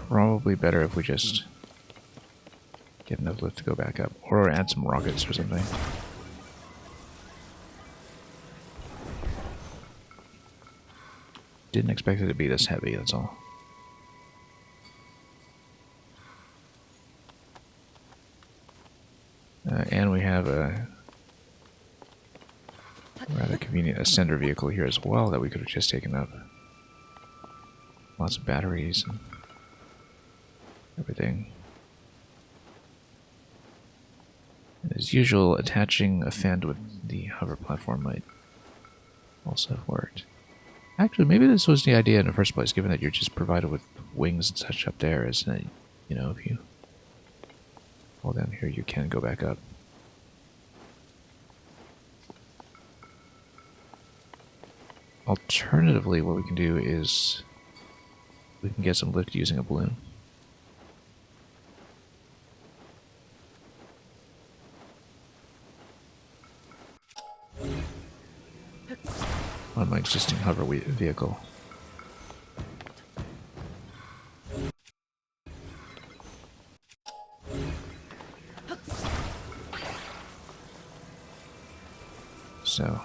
[SPEAKER 1] Probably better if we just get enough lift to go back up. Or add some rockets or something. Didn't expect it to be this heavy, that's all. And we have a rather convenient ascender vehicle here as well that we could have just taken up. Lots of batteries and everything. And as usual, attaching a fan with the hover platform might also have worked. Actually, maybe this was the idea in the first place, given that you're just provided with wings and such up there, isn't it? You know, if you fall down here, you can go back up. Alternatively, what we can do is we can get some lift using a balloon. On my existing hover vehicle. So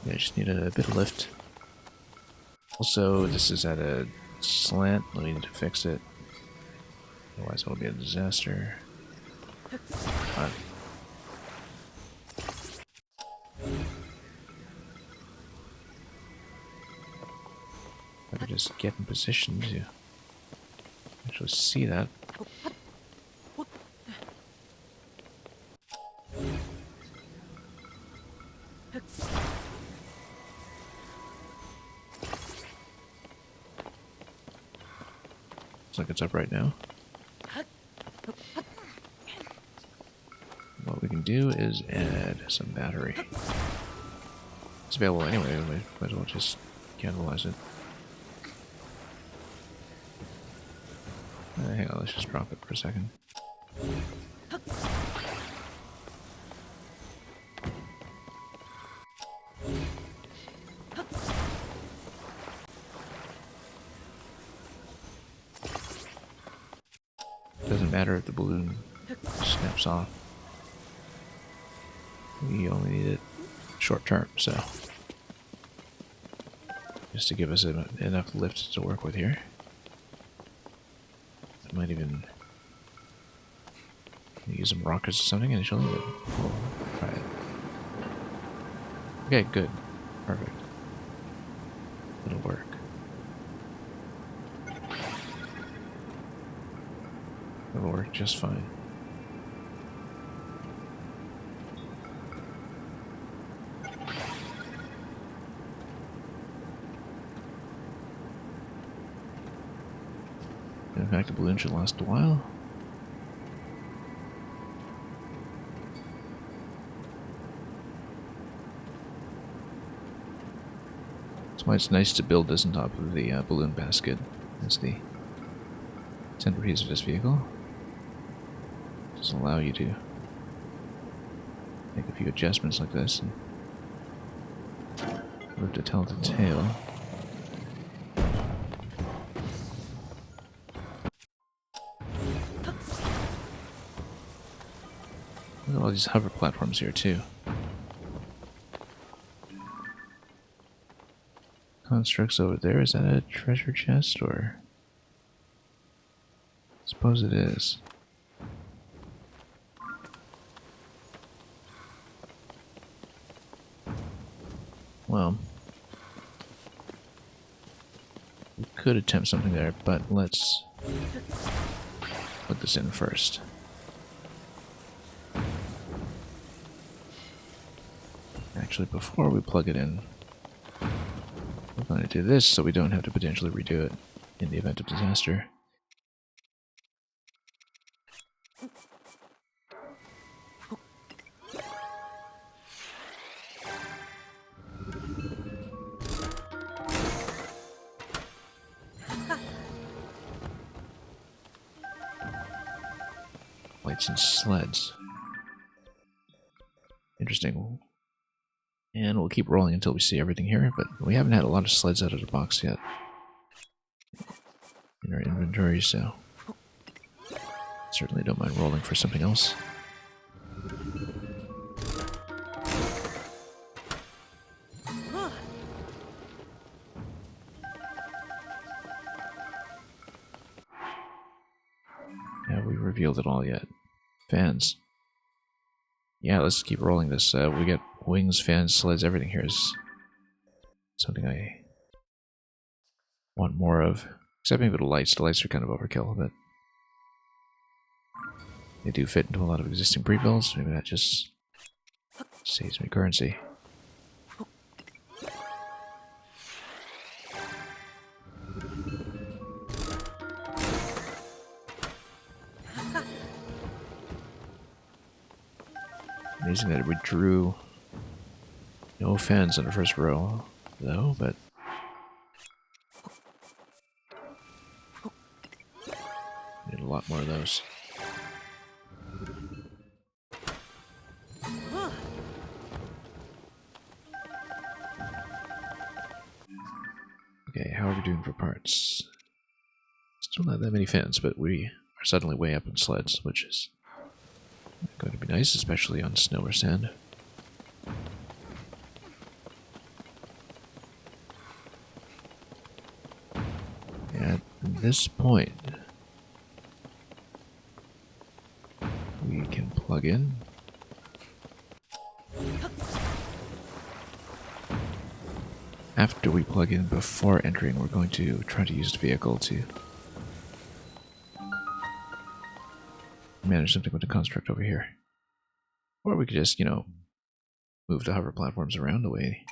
[SPEAKER 1] yeah, I just need a bit of lift. Also, this is at a slant. We need to fix it. Otherwise, it'll be a disaster. I could just get in position to actually see that. Looks like it's up right now. What we can do is add some battery. It's available anyway, we might as well just cannibalize it. Hang on, let's just drop it for a second. Doesn't matter if the balloon snaps off. We only need it short term, so just to give us enough lift to work with here. I might even use some rockets or something initially, but we'll try it. Okay, good. Perfect. It'll work. It'll work just fine. In fact, the balloon should last a while. That's why it's nice to build this on top of the balloon basket as the centerpiece of this vehicle. Just allow you to make a few adjustments like this and move to tell the tail. Look at all these hover platforms here too. Constructs over there, is that a treasure chest or? I suppose it is. Well, we could attempt something there, but let's put this in first. Actually, before we plug it in, we're going to do this so we don't have to potentially redo it in the event of disaster. Lights and sleds. Interesting. And we'll keep rolling until we see everything here, but we haven't had a lot of sleds out of the box yet in our inventory, so certainly don't mind rolling for something else. Have we revealed it all yet? Fans. Yeah, let's keep rolling this. We get wings, fans, sleds, everything here is something I want more of. Except maybe the lights. The lights are kind of overkill, but they do fit into a lot of existing pre-builds. Maybe that just saves me currency. Amazing that it withdrew no fans on the first row, though, but need a lot more of those. Okay, how are we doing for parts? Still not that many fans, but we are suddenly way up in sleds, which is going to be nice, especially on snow or sand. At this point, we can plug in. After we plug in before entering, we're going to try to use the vehicle to manage something with the construct over here. Or we could just, you know, move the hover platforms around the way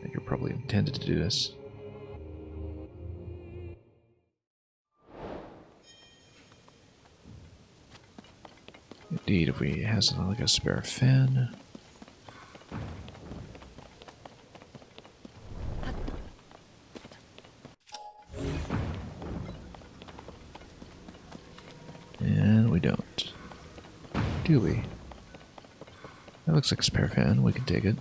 [SPEAKER 1] that you're probably intended to do this. Indeed, if we have something like a spare fan. And we don't. Do we? That looks like a spare fan. We can take it.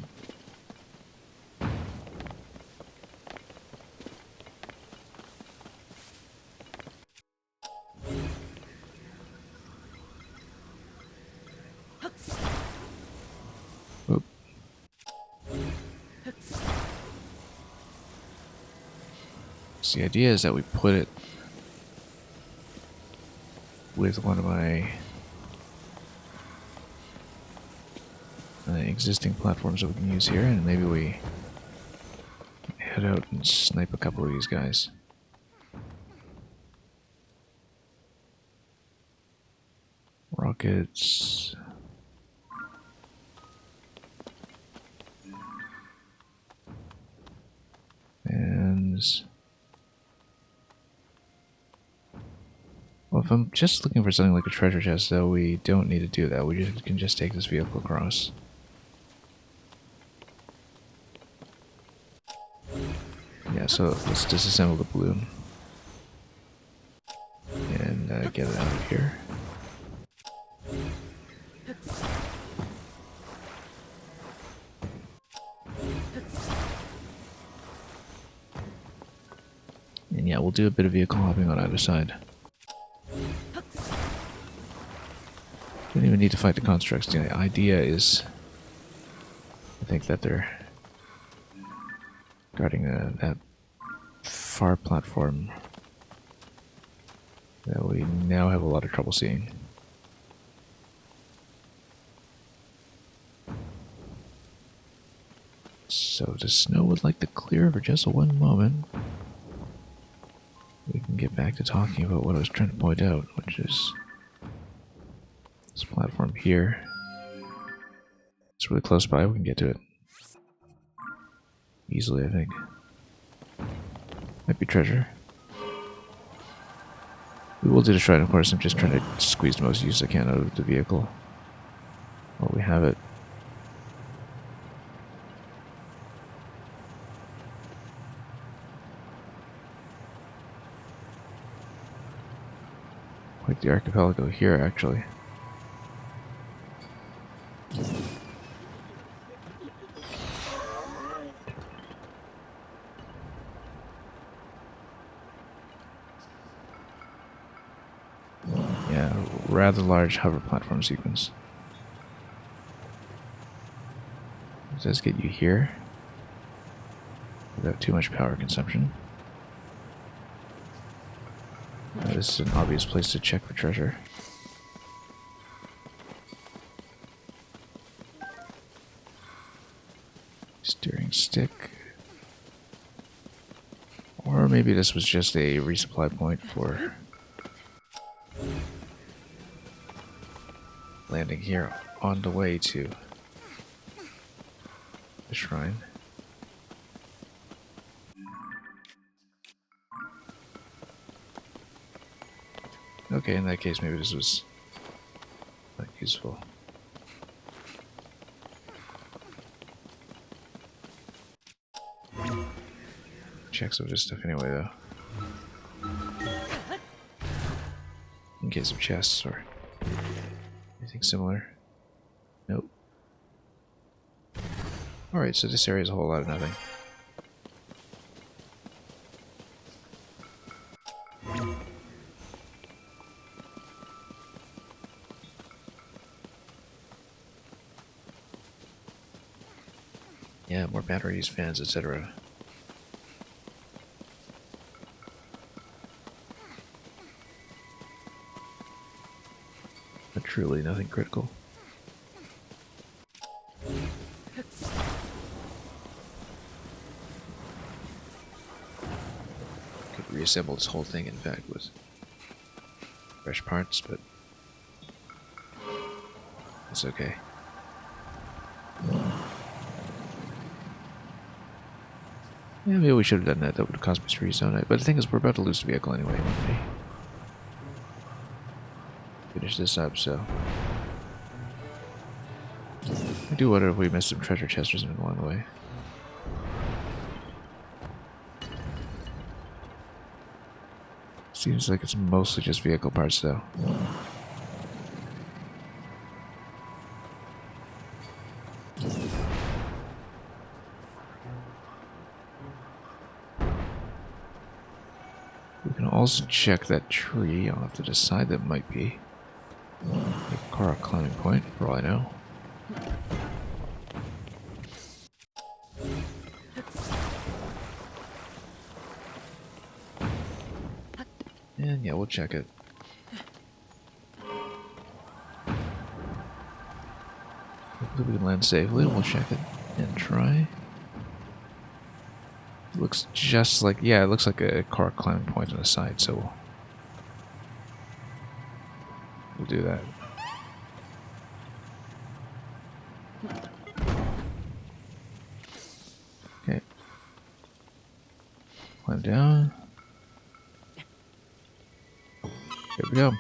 [SPEAKER 1] Oop. So the idea is that we put it with one of my existing platforms that we can use here, and maybe we head out and snipe a couple of these guys. Rockets. And well, if I'm just looking for something like a treasure chest, though, we don't need to do that. We can just take this vehicle across. Yeah, so let's disassemble the balloon and get it out of here. And yeah, we'll do a bit of vehicle hopping on either side. Don't even need to fight the constructs. The idea is, I think, that they're guarding that far platform that we now have a lot of trouble seeing. So the snow would like to clear for just one moment. We can get back to talking about what I was trying to point out, which is this platform here. It's really close by, we can get to it easily, I think. Might be treasure. We will do the shrine, of course. I'm just trying to squeeze the most use I can out of the vehicle while we have it. Quite the archipelago here, actually. Yeah, rather large hover platform sequence. It does get you here without too much power consumption. This is an obvious place to check for treasure. Steering stick. Or maybe this was just a resupply point for landing here on the way to the shrine. Okay, in that case, maybe this was not useful. Check some of this stuff anyway, though. In case of chests or anything similar. Nope. Alright, so this area is a whole lot of nothing. Yeah, more batteries, fans, etc. But truly nothing critical. Could reassemble this whole thing, in fact, with fresh parts, but it's okay. Yeah, maybe we should have done that. That would have cost me to rezone it. But the thing is, we're about to lose the vehicle anyway, won't we? Finish this up, so I do wonder if we missed some treasure chests or something along the way. Seems like it's mostly just vehicle parts, though. We can also check that tree. I'll have to decide that might be a car climbing point, for all I know. And yeah, we'll check it. Hopefully we can land safely. We'll check it and try. It looks just like, yeah, it looks like a car climbing point on the side, so we'll do that. Okay. Climb down. Here we go.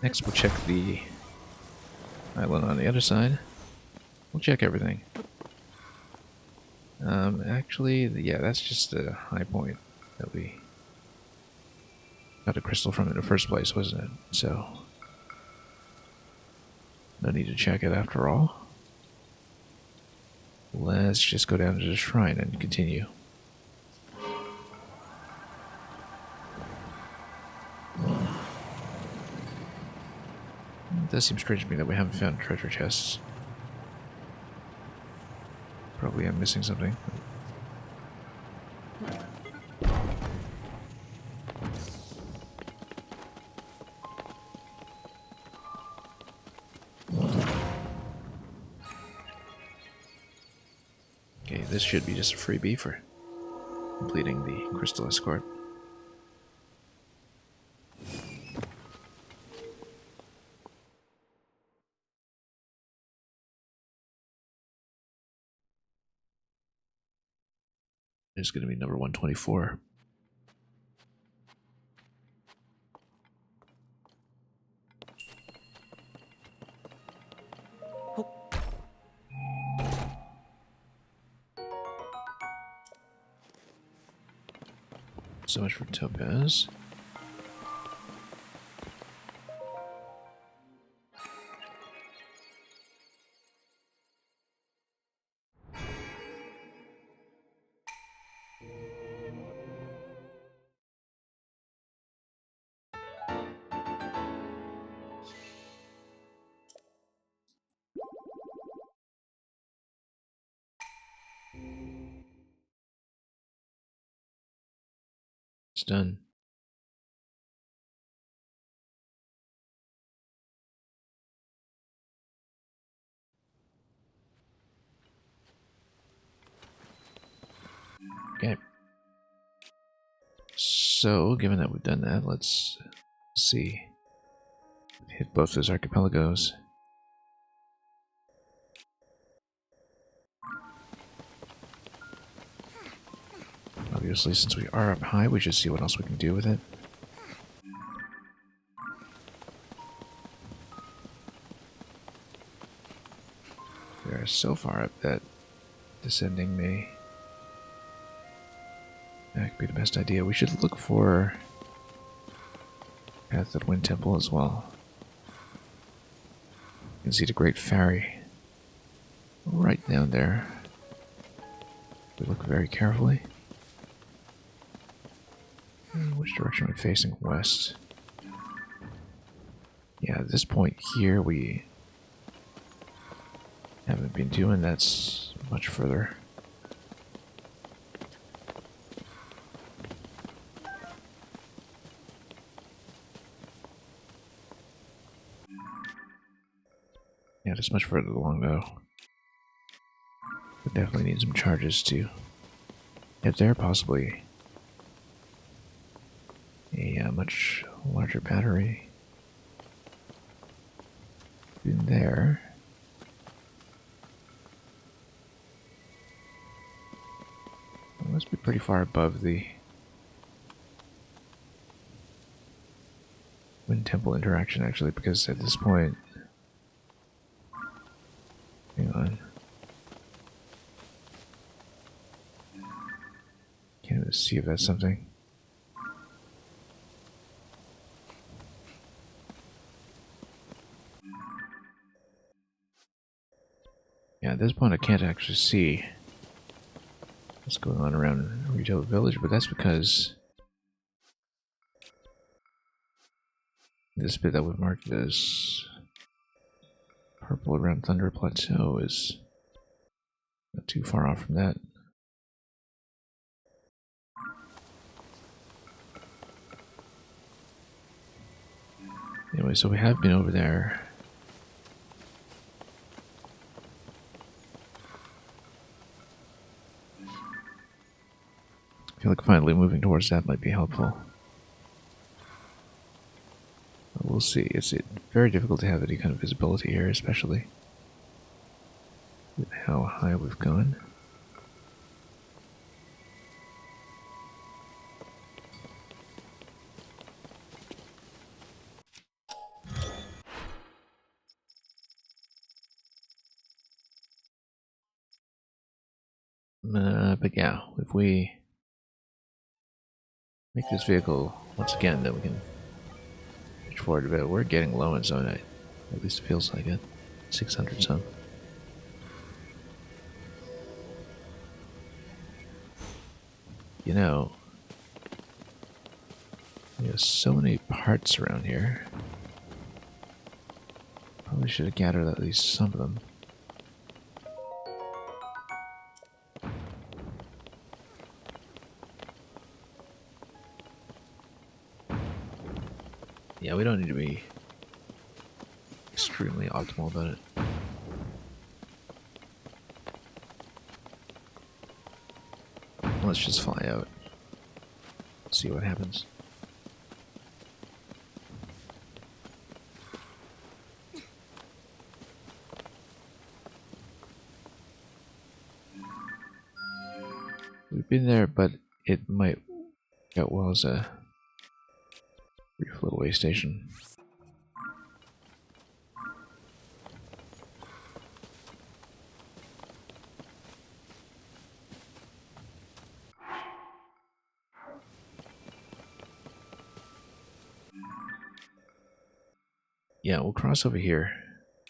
[SPEAKER 1] Next, we'll check the island on the other side. We'll check everything. Actually, yeah, that's just a high point that we got a crystal from in the first place, wasn't it? So, no need to check it after all. Let's just go down to the shrine and continue. It does seem strange to me that we haven't found treasure chests. Probably I'm missing something. Okay, this should be just a freebie for completing the crystal escort. It's going to be number 124. So much for topaz. It's done. Okay. So, given that we've done that, let's see. Hit both those archipelagos. Obviously, since we are up high, we should see what else we can do with it. We are so far up that descending may be the best idea. We should look for Path to the Wind Temple as well. You can see the Great Ferry right down there. We look very carefully. Which direction are we facing? West. Yeah, at this point here we haven't been doing. That's much further. Yeah, it's much further along though. We definitely need some charges to get there, possibly a much larger battery in there. Must be pretty far above the Wind Temple interaction, actually, because at this point... Hang on. Can't even see if that's something. Yeah, at this point I can't actually see what's going on around Retail Village, but that's because this bit that we've marked as purple around Thunder Plateau is not too far off from that. Anyway, so we have been over there. I feel like finally moving towards that might be helpful. But we'll see. It's very difficult to have any kind of visibility here, especially with how high we've gone. But yeah, if we make this vehicle once again, then we can reach forward a bit. We're getting low in zonite. At least it feels like it. 600 some. You know, there's so many parts around here. Probably should have gathered at least some of them. Yeah, we don't need to be extremely optimal about it. Let's just fly out. See what happens. We've been there, but it might get well as a brief little way station. Yeah, we'll cross over here.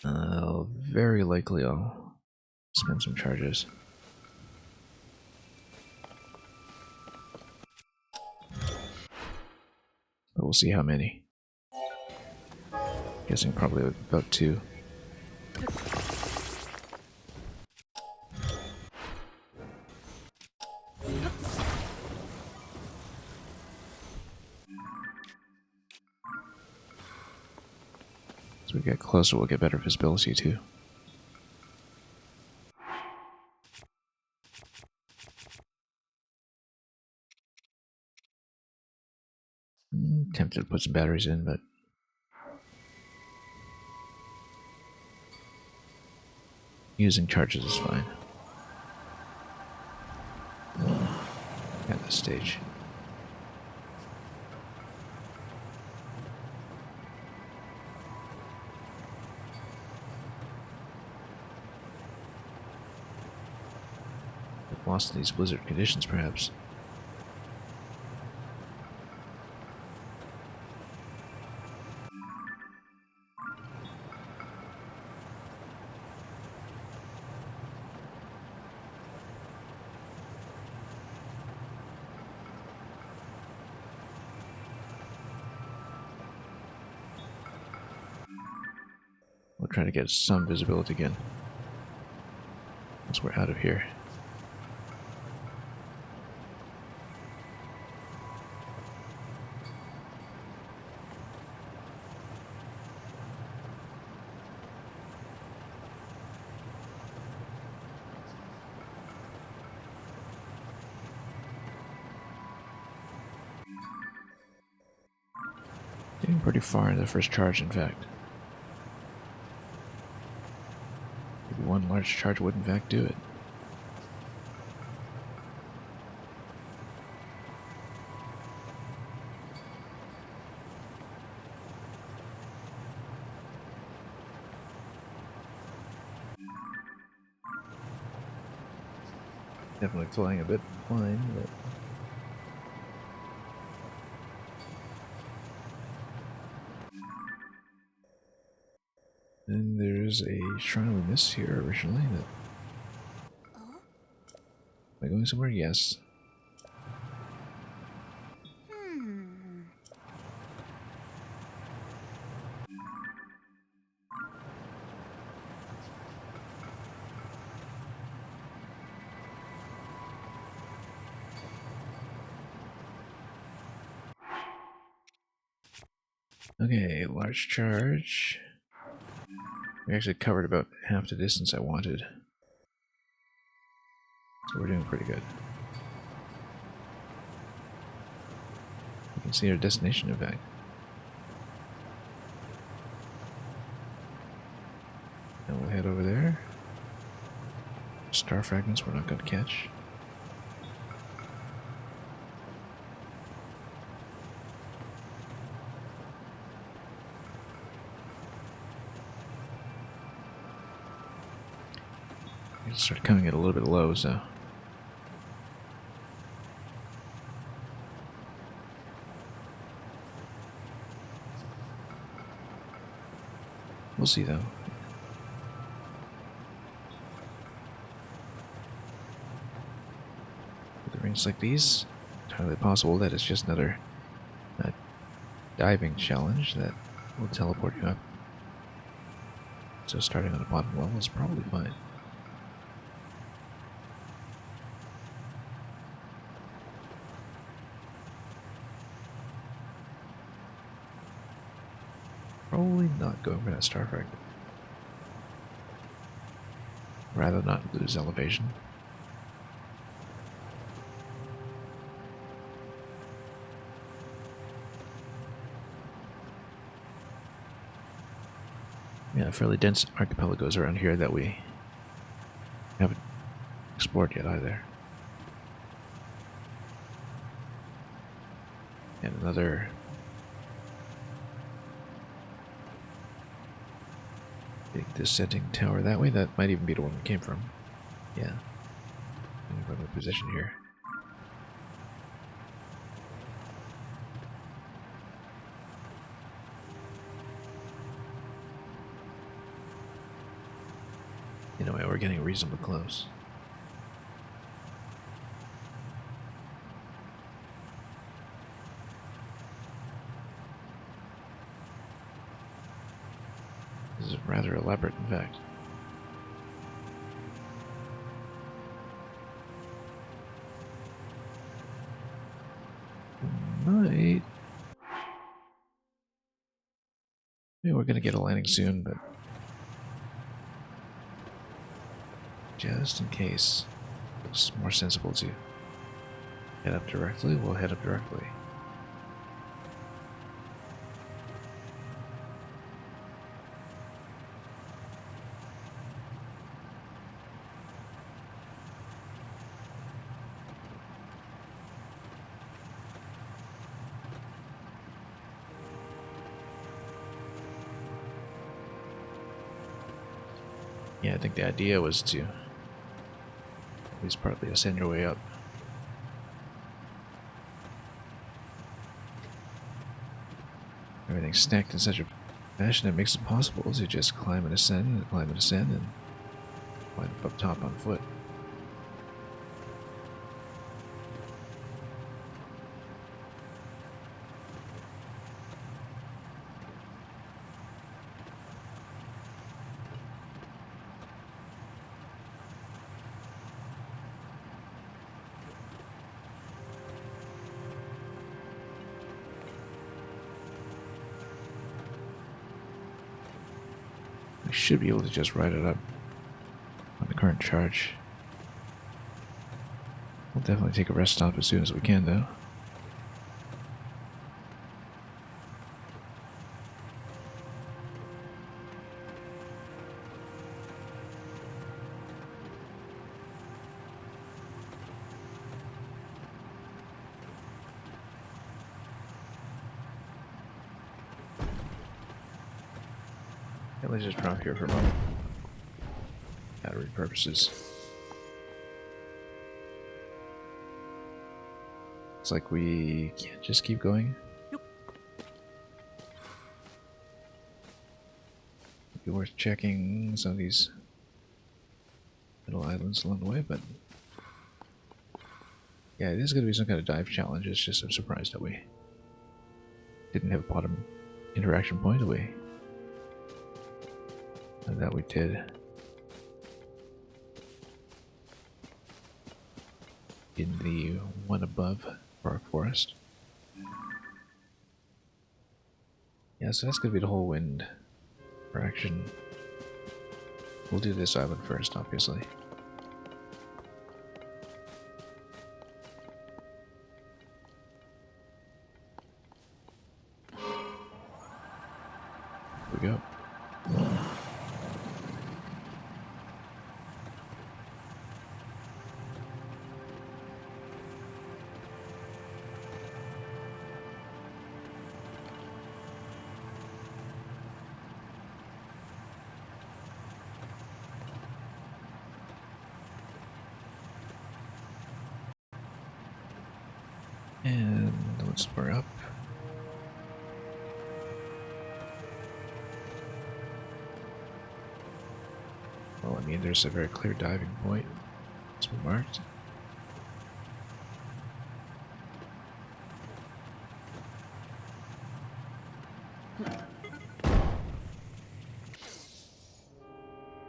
[SPEAKER 1] Very likely I'll spend some charges. But we'll see how many. Guessing probably about 2. As we get closer, we'll get better visibility too. Tempted to put some batteries in, but using charges is fine. At this stage. Lost in these blizzard conditions, perhaps. We'll try to get some visibility again once we're out of here. Getting pretty far in the first charge, in fact. Maybe one large charge would in fact do it. Definitely flying a bit blind, but then there's a shrine we missed here originally. That
[SPEAKER 3] Oh?
[SPEAKER 1] am I going somewhere? Yes.
[SPEAKER 3] Hmm.
[SPEAKER 1] Okay, large charge. We actually covered about half the distance I wanted. So we're doing pretty good. You can see our destination, in fact. And we'll head over there. Star fragments we're not going to catch. It started coming in a little bit low, so we'll see though. With the rings like these, entirely possible that it's just another diving challenge that will teleport you up. So starting on the bottom level is probably fine. Probably not going for that star fragment. Rather not lose elevation. Yeah, fairly dense archipelagos around here that we haven't explored yet either. And another big descending tower that way. That might even be the one we came from. Yeah. We're in a position here. Anyway, we're getting reasonably close. This is rather elaborate, in fact. Might. Maybe we're gonna get a landing soon, but just in case, it's more sensible to head up directly. We'll head up directly. Yeah, I think the idea was to at least partly ascend your way up. Everything's stacked in such a fashion that makes it possible to just climb and ascend and climb and ascend and climb up top on foot. I should be able to just ride it up on the current charge. We'll definitely take a rest stop as soon as we can, though. Yeah, let's just drop here for a moment. Battery purposes. It's like we can't just keep going. It'd be worth checking some of these little islands along the way, but yeah, it is going to be some kind of dive challenge. It's just I'm surprised that we didn't have a bottom interaction point that we did in the one above Bark Forest. Yeah, so that's going to be the whole wind interaction. We'll do this island first, obviously. Here we go. And once we're up, well, I mean, there's a very clear diving point. It's been marked.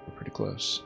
[SPEAKER 1] We're pretty close.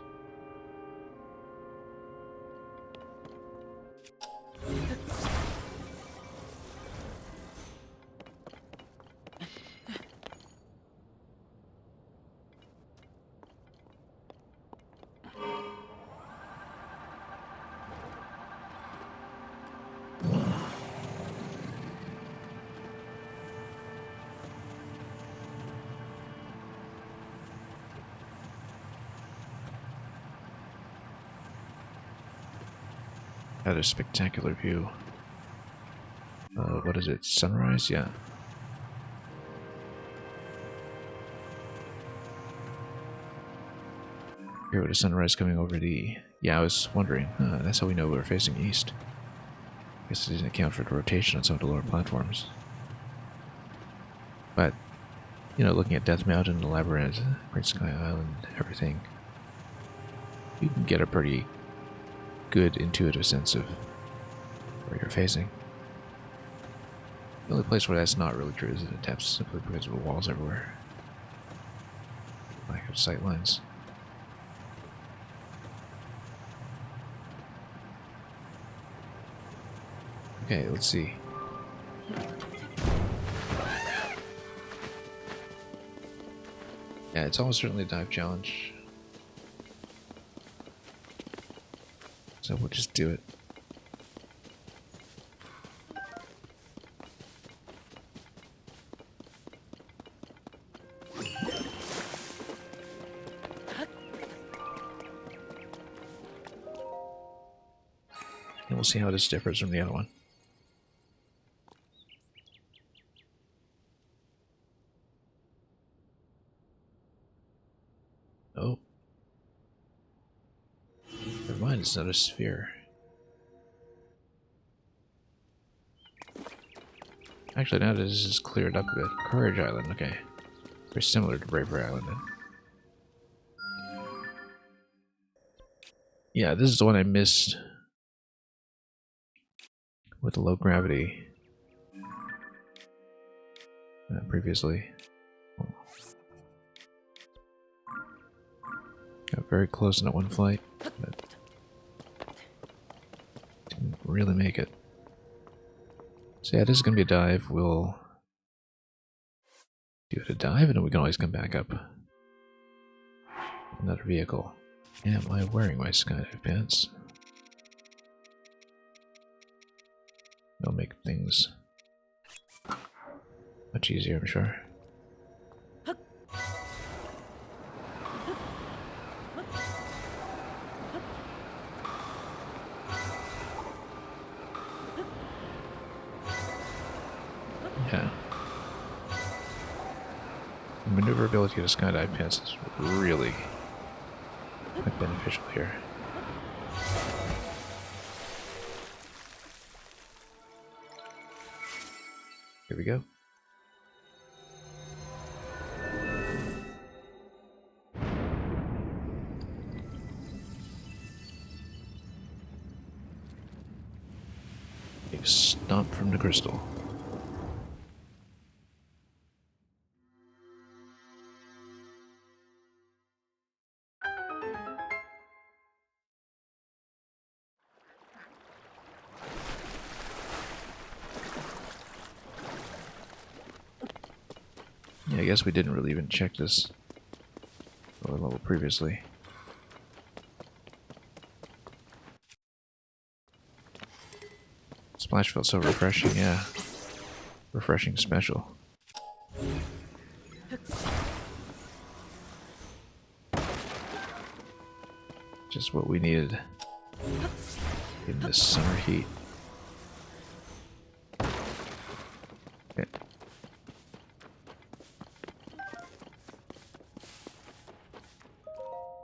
[SPEAKER 1] Had a spectacular view. What is it? Sunrise? Yeah. Here with the sunrise coming over the... Yeah, I was wondering. That's how we know we're facing east. Guess it didn't account for the rotation on some of the lower platforms. But, you know, looking at Death Mountain, the Labyrinth, Great Sky Island, everything, you can get a pretty good intuitive sense of where you're facing. The only place where that's not really true is in the depths, simply because of the walls everywhere. Lack of sight lines. Okay, let's see. Yeah, it's almost certainly a dive challenge. So we'll just do it. And we'll see how this differs from the other one. Oh. Never mind, it's not a sphere. Actually, now this is cleared up a bit. Courage Island, okay. Very similar to Bravery Island then. Yeah, this is the one I missed with the low gravity previously. Got very close in that one flight, but didn't really make it. So yeah, this is going to be a dive. We'll do it a dive, and then we can always come back up. Another vehicle. Am I wearing my skydive pants? It'll make things much easier, I'm sure. Yeah. The maneuverability of the skydive pants is really quite beneficial here. There we go. Big stomp from the crystal. Yeah, I guess we didn't really even check this lower level previously. Splash felt so refreshing, yeah. Refreshing special. Just what we needed in this summer heat. Okay.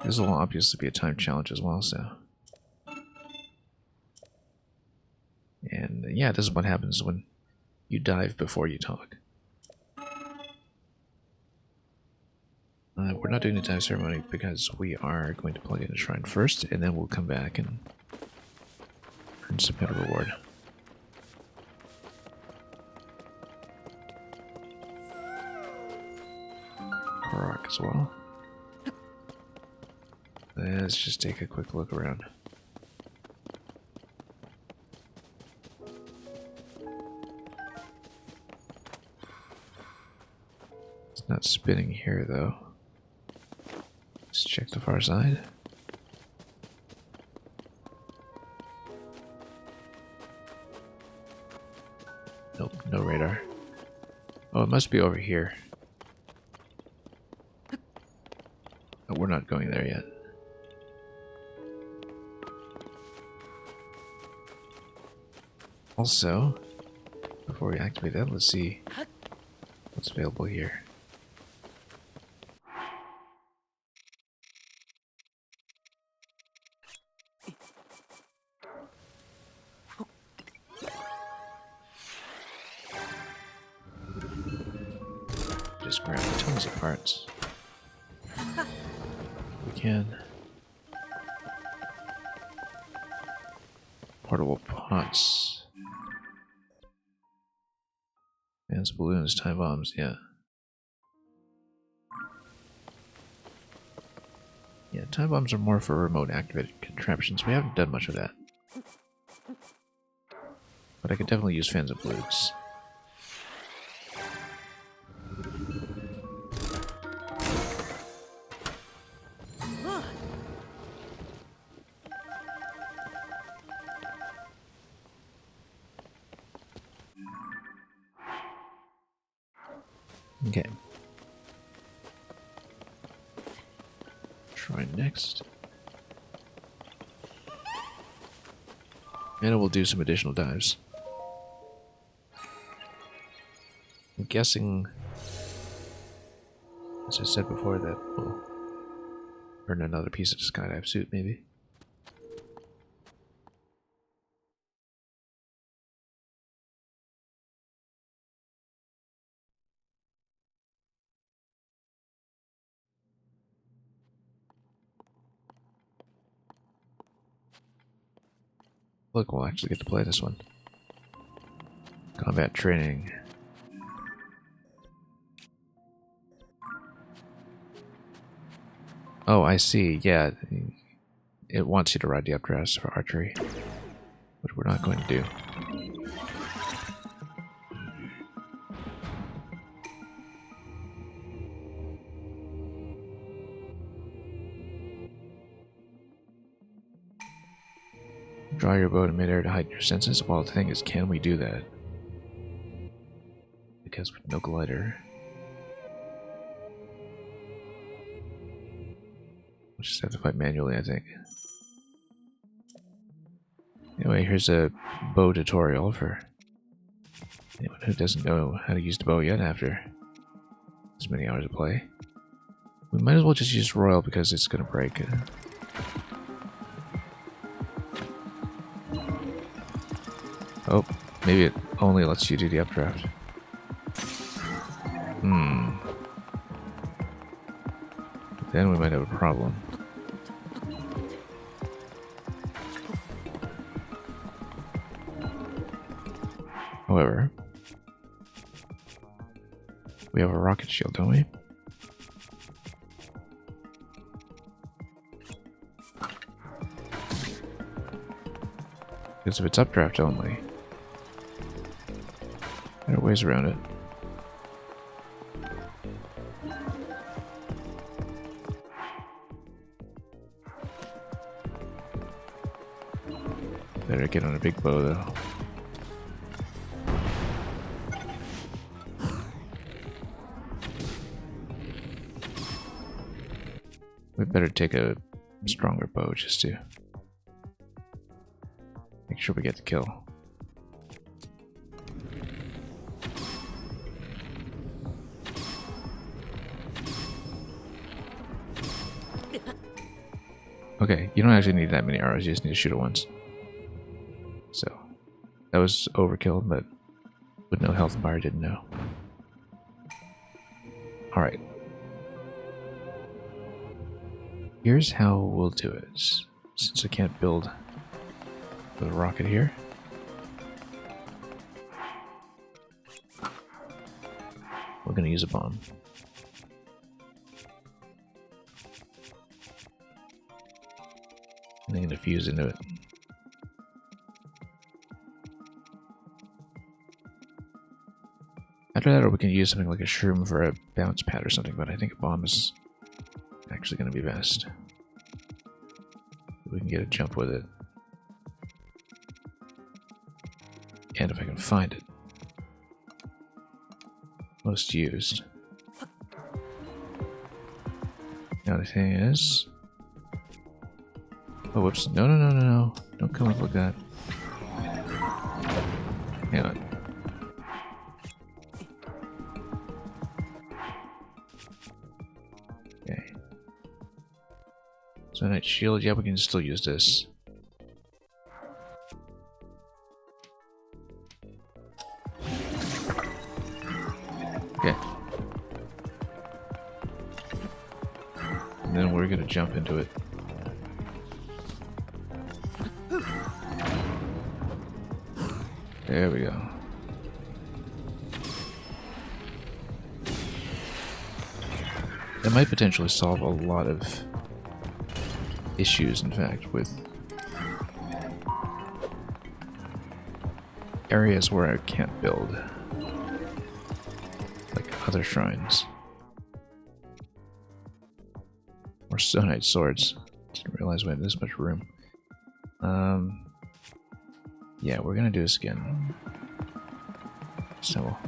[SPEAKER 1] This will obviously be a time challenge as well, so. And yeah, this is what happens when you dive before you talk. We're not doing the dive ceremony because we are going to plug in a shrine first, and then we'll come back and earn some kind of reward. Korok as well. Let's just take a quick look around. It's not spinning here though. Let's check the far side. Nope, no radar. Oh, it must be over here. Oh, we're not going there yet. Also, before we activate that, let's see what's available here. Just grab tons of parts. We can. Portable pots. Fans, balloons, time bombs, yeah. Yeah, time bombs are more for remote activated contraptions. We haven't done much of that. But I could definitely use fans of balloons. Okay. Try next. And we'll do some additional dives. I'm guessing, as I said before, that we'll earn another piece of the skydive suit, maybe. Look, we'll actually get to play this one. Combat training. Oh, I see. Yeah, it wants you to ride the updrafts for archery, which we're not going to do. Draw your bow in midair to heighten your senses. Well, the thing is, can we do that? Because with no glider, we'll just have to fight manually, I think. Anyway, here's a bow tutorial for anyone who doesn't know how to use the bow yet after as many hours of play. We might as well just use Royal because it's going to break. Oh, maybe it only lets you do the updraft. Hmm. Then we might have a problem. However, we have a rocket shield, don't we? Because if it's updraft only, there are ways around it. Better get on a big bow though. We better take a stronger bow just to make sure we get the kill. Okay, you don't actually need that many arrows, you just need to shoot it once. So, that was overkill, but with no health bar, I didn't know. Alright. Here's how we'll do it. Since I can't build the rocket here. We're gonna use a bomb. And I'm gonna fuse into it. After that, or we can use something like a shroom for a bounce pad or something, but I think a bomb is actually going to be best. We can get a jump with it. And if I can find it. Most used. Now the thing is... Oh, whoops. No, no, no, no, no. Don't come up like that. Hang on. Okay. So night shield, yeah, we can still use this. Okay. And then we're gonna jump into it. There we go. That might potentially solve a lot of issues, in fact, with areas where I can't build, like other shrines. Or Sonite swords. Didn't realize we had this much room. Yeah, we're gonna do this again. So we'll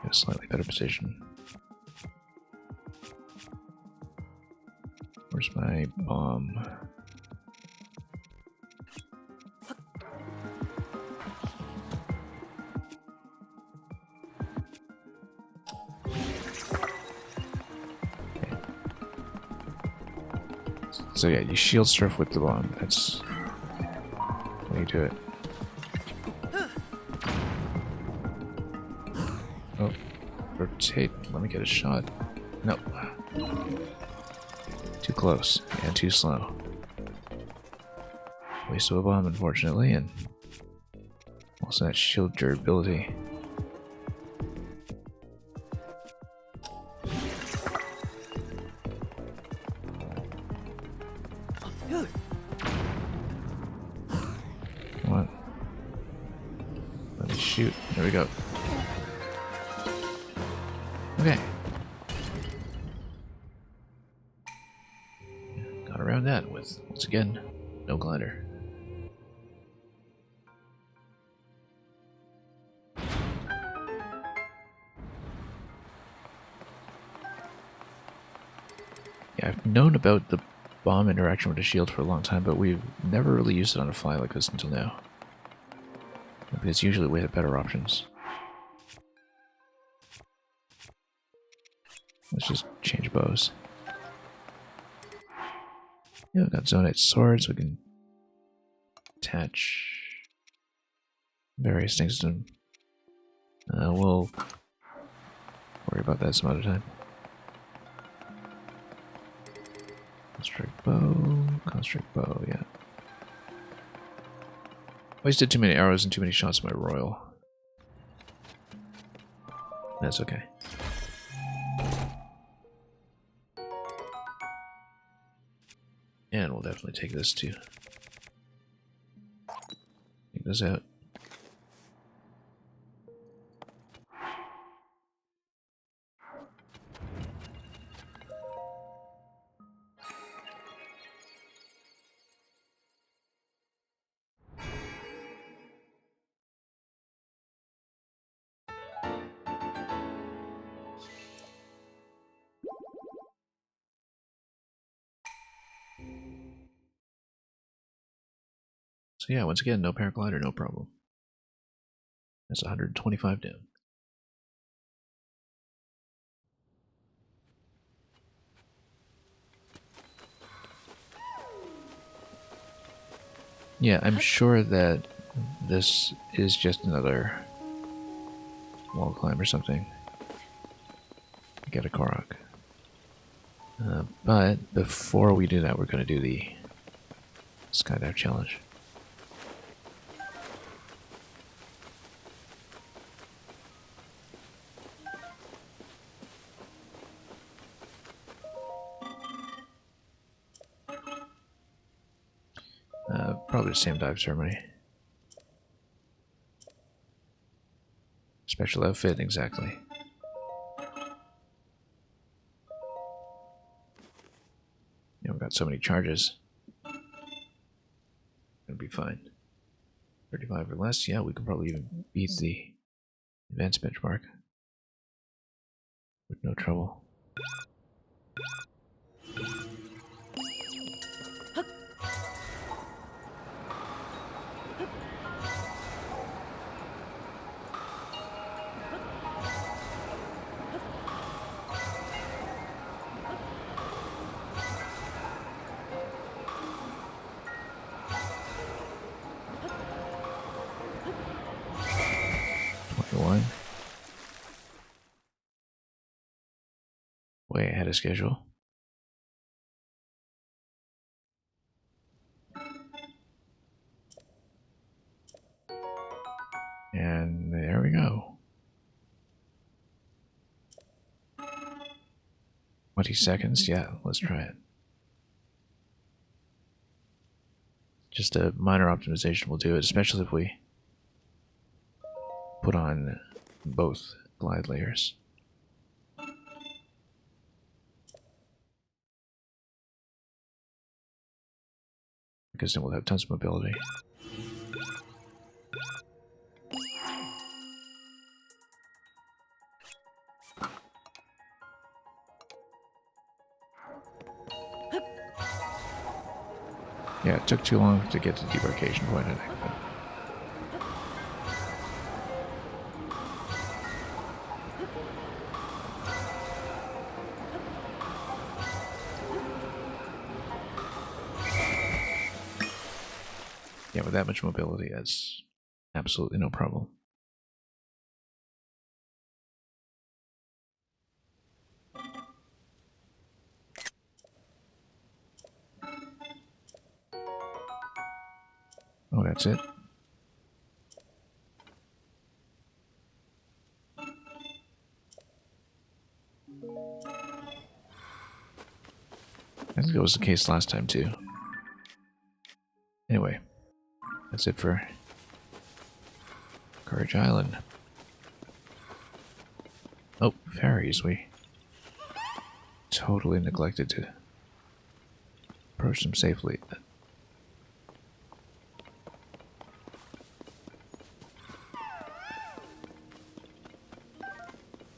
[SPEAKER 1] get a slightly better position. Where's my bomb? Okay. So yeah, you shield surf with the bomb. That's how you do it. Oh, rotate. Let me get a shot. Nope. Too close and too slow. Waste of a bomb, unfortunately, and also that shield durability. Come on. Let me shoot. There we go. Okay. Got around that with, once again, no glider. Yeah, I've known about the bomb interaction with the shield for a long time, but we've never really used it on a fly like this until now. Because usually we have better options. Let's just change bows. Yeah, we've got Zonite swords, we can attach various things to them. We'll Worry about that some other time. Construct bow, yeah. Wasted too many arrows and too many shots of my royal. That's okay. And we'll definitely take this too. Take this out. So yeah, once again, no paraglider, no problem. That's 125 down. Yeah, I'm sure that this is just another wall climb or something. Get a Korok. But before we do that, we're going to do the skydive challenge. Probably the same dive ceremony. Special outfit, exactly. Yeah, we've got so many charges. It'll be fine. 35 or less, yeah, we can probably even beat the advanced benchmark with no trouble. Way ahead of schedule. And there we go. 20 seconds? Yeah, let's try it. Just a minor optimization will do it, especially if we put on both glide layers. Because then we'll have tons of mobility. Yeah, it took too long to get to the debarkation point, I think. But yeah, with that much mobility, that's absolutely no problem. Oh, that's it? I think that was the case last time, too. Anyway, that's it for Courage Island. Oh, fairies. We totally neglected to approach them safely.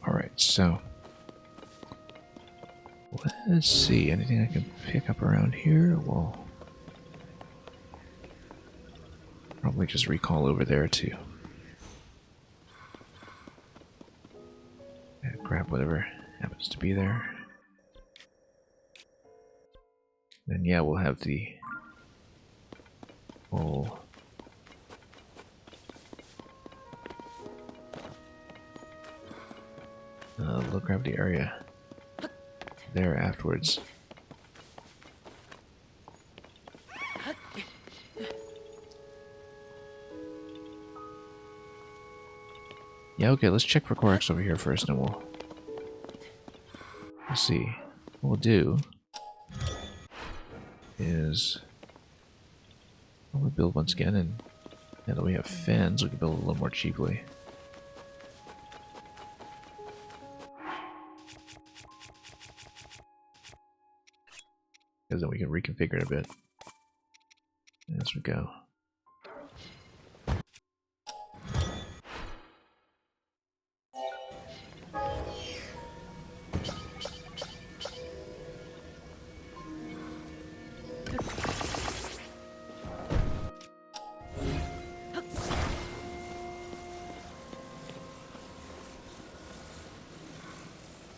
[SPEAKER 1] Alright, so let's see. Anything I can pick up around here? Well, probably just recall over there too. And grab whatever happens to be there. Then yeah, we'll have the whole low gravity area there afterwards. Yeah, okay, let's check for Corax over here first, and we'll see. What we'll do is we'll build once again, and now that we have fans, we can build a little more cheaply. Because then we can reconfigure it a bit as we go.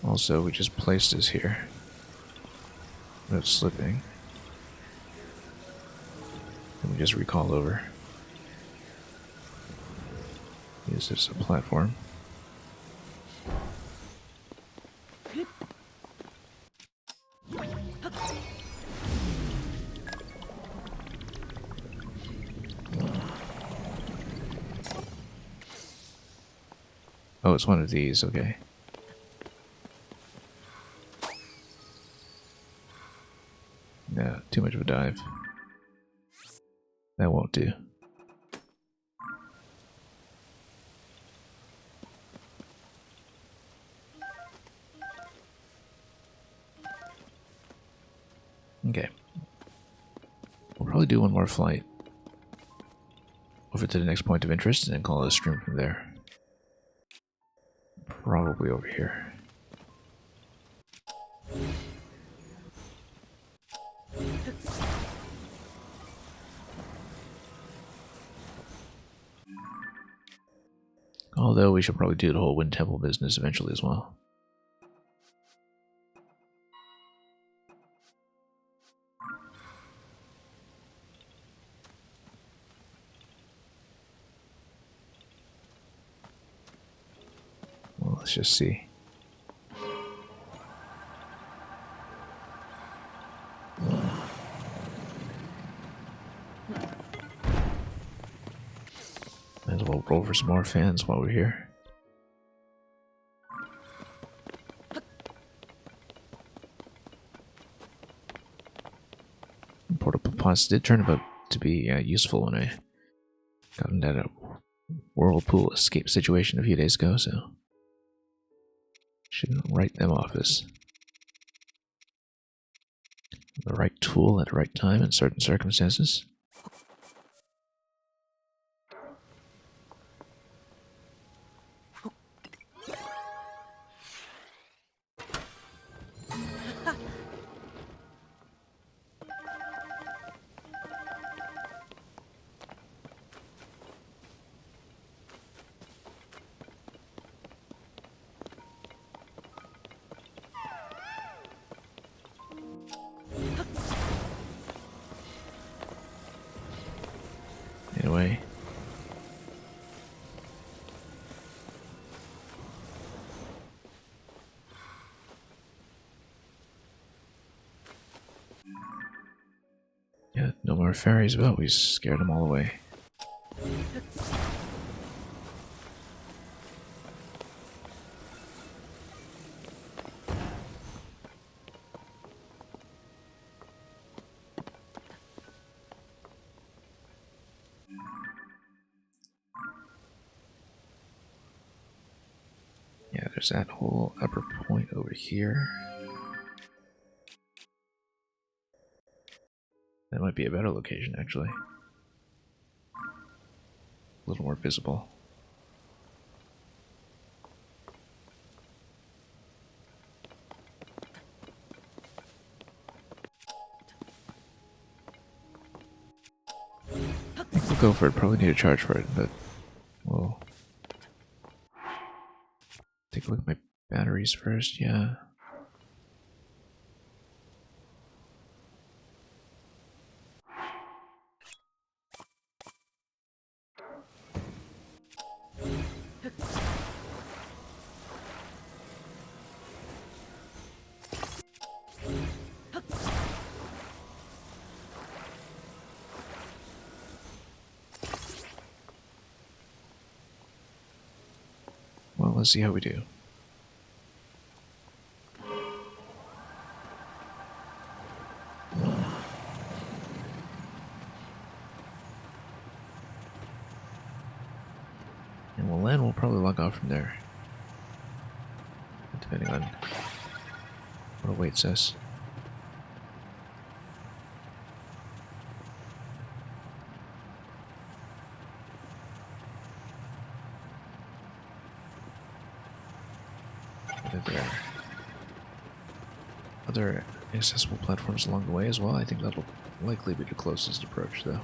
[SPEAKER 1] Also, we just placed this here without slipping. And we just recall over. Use this as a platform. Oh, it's one of these, okay. No, too much of a dive. That won't do. Okay. We'll probably do one more flight over to the next point of interest and then call it a stream from there. Probably over here. Although we should probably do the whole wind temple business eventually as well. Well, let's just see. Might as well roll for some more fans while we're here. Portable pods did turn out to be useful when I got into that whirlpool escape situation a few days ago, so shouldn't write them off as the right tool at the right time in certain circumstances. Anyway. Yeah, no more fairies about. We scared them all away. Yeah, there's that whole upper point over here. That might be a better location, actually. A little more visible. I think we'll go for it. Probably need a charge for it, but we'll take a look at my batteries first. Yeah. let's see how we do. And we'll land, we'll probably log off from there. Depending on what awaits us. There are other accessible platforms along the way as well. I think that'll likely be the closest approach, though.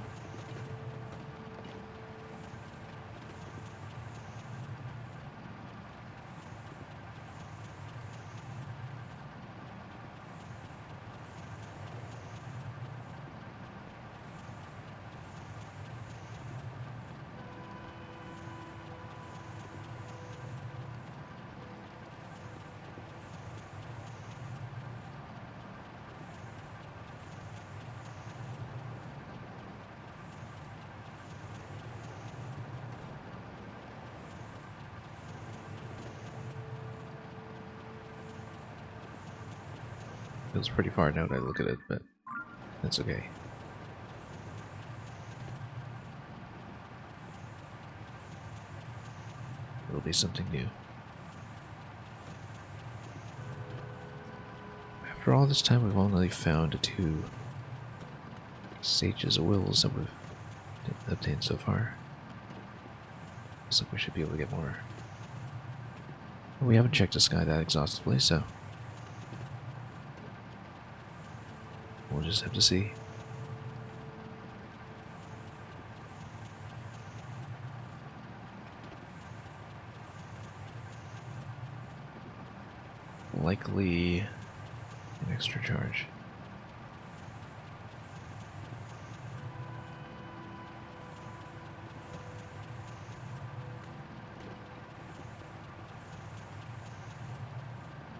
[SPEAKER 1] Feels pretty far now that I look at it, but that's okay. It'll be something new. After all this time, we've only found 2 Sages of Wills that we've obtained so far. Looks like we should be able to get more. We haven't checked the sky that exhaustively, so we'll just have to see. Likely an extra charge.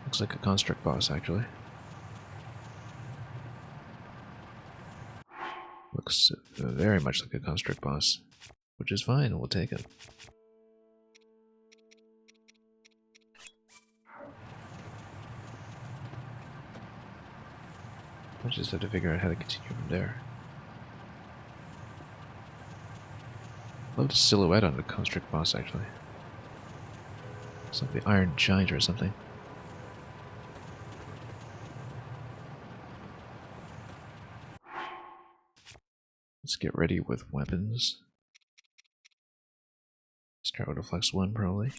[SPEAKER 1] Looks like a construct boss, actually. Looks very much like a construct boss, which is fine, we'll take it. We'll just have to figure out how to continue from there. Love the silhouette on the construct boss, actually. It's like the Iron Giant or something. Let's get ready with weapons. Start with a flex 1, probably.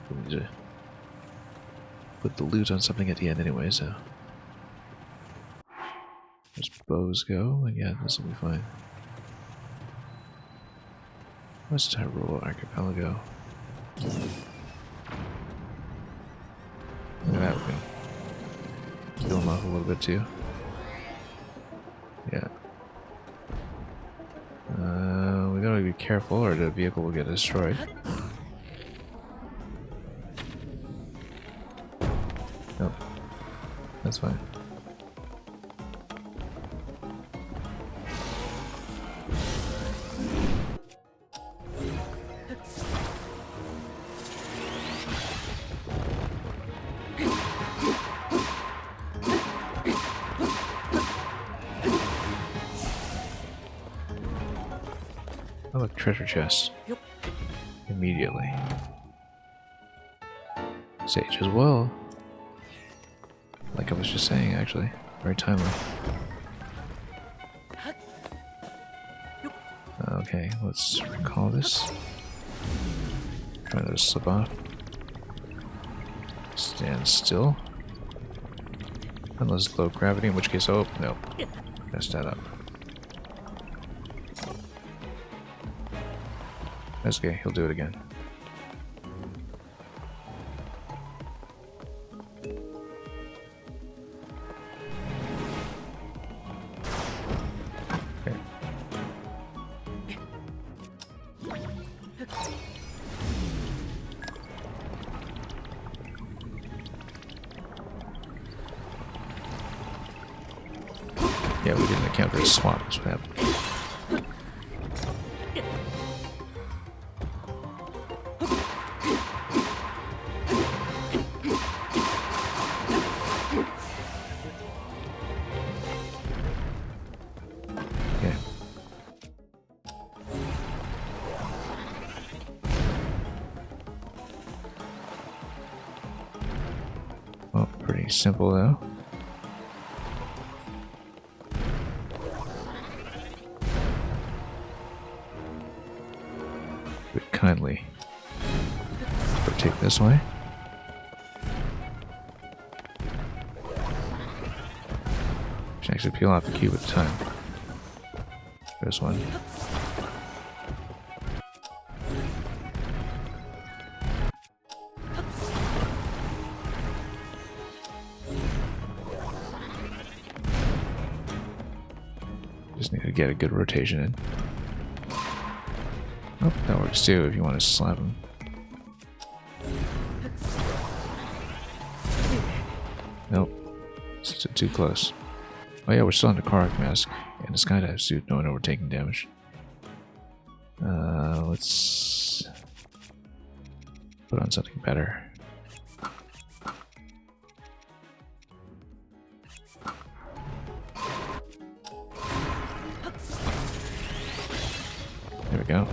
[SPEAKER 1] We need to put the loot on something at the end anyway, so. As bows go, and yeah, this will be fine. West Hyrule Archipelago. Look at that, we can kill him off a little bit too. Yeah. We gotta be careful or the vehicle will get destroyed. Nope. That's fine. Oh, look, treasure chest.
[SPEAKER 2] Yep.
[SPEAKER 1] Immediately. Sage as well. Like I was just saying, actually. Very timely. Okay, let's recall this. Try to slip off. Stand still. Unless low gravity, in which case, oh, no. Messed that up. That's okay, he'll do it again. Okay. Yeah, we didn't account for his swap, that's what happened. Pretty simple though. Would kindly take this way. Should actually peel off the cube at the time. This one. Just need to get a good rotation in. Oh, that works too if you want to slap him. Nope. It's too close. Oh yeah, we're still on the Karak mask and the skydive suit, knowing that we're taking damage. Let's put on something better. There we go.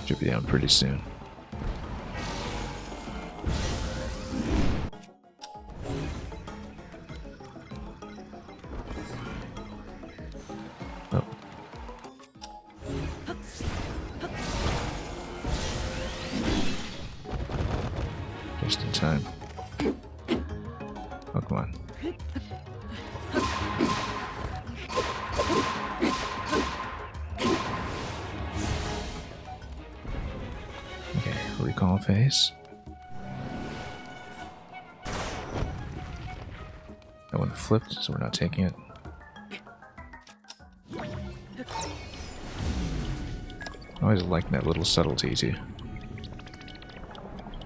[SPEAKER 1] Should be down pretty soon. Oh. Just in time. Oh, come on. Okay, recall phase. That one flipped, so we're not taking it. I always like that little subtlety too.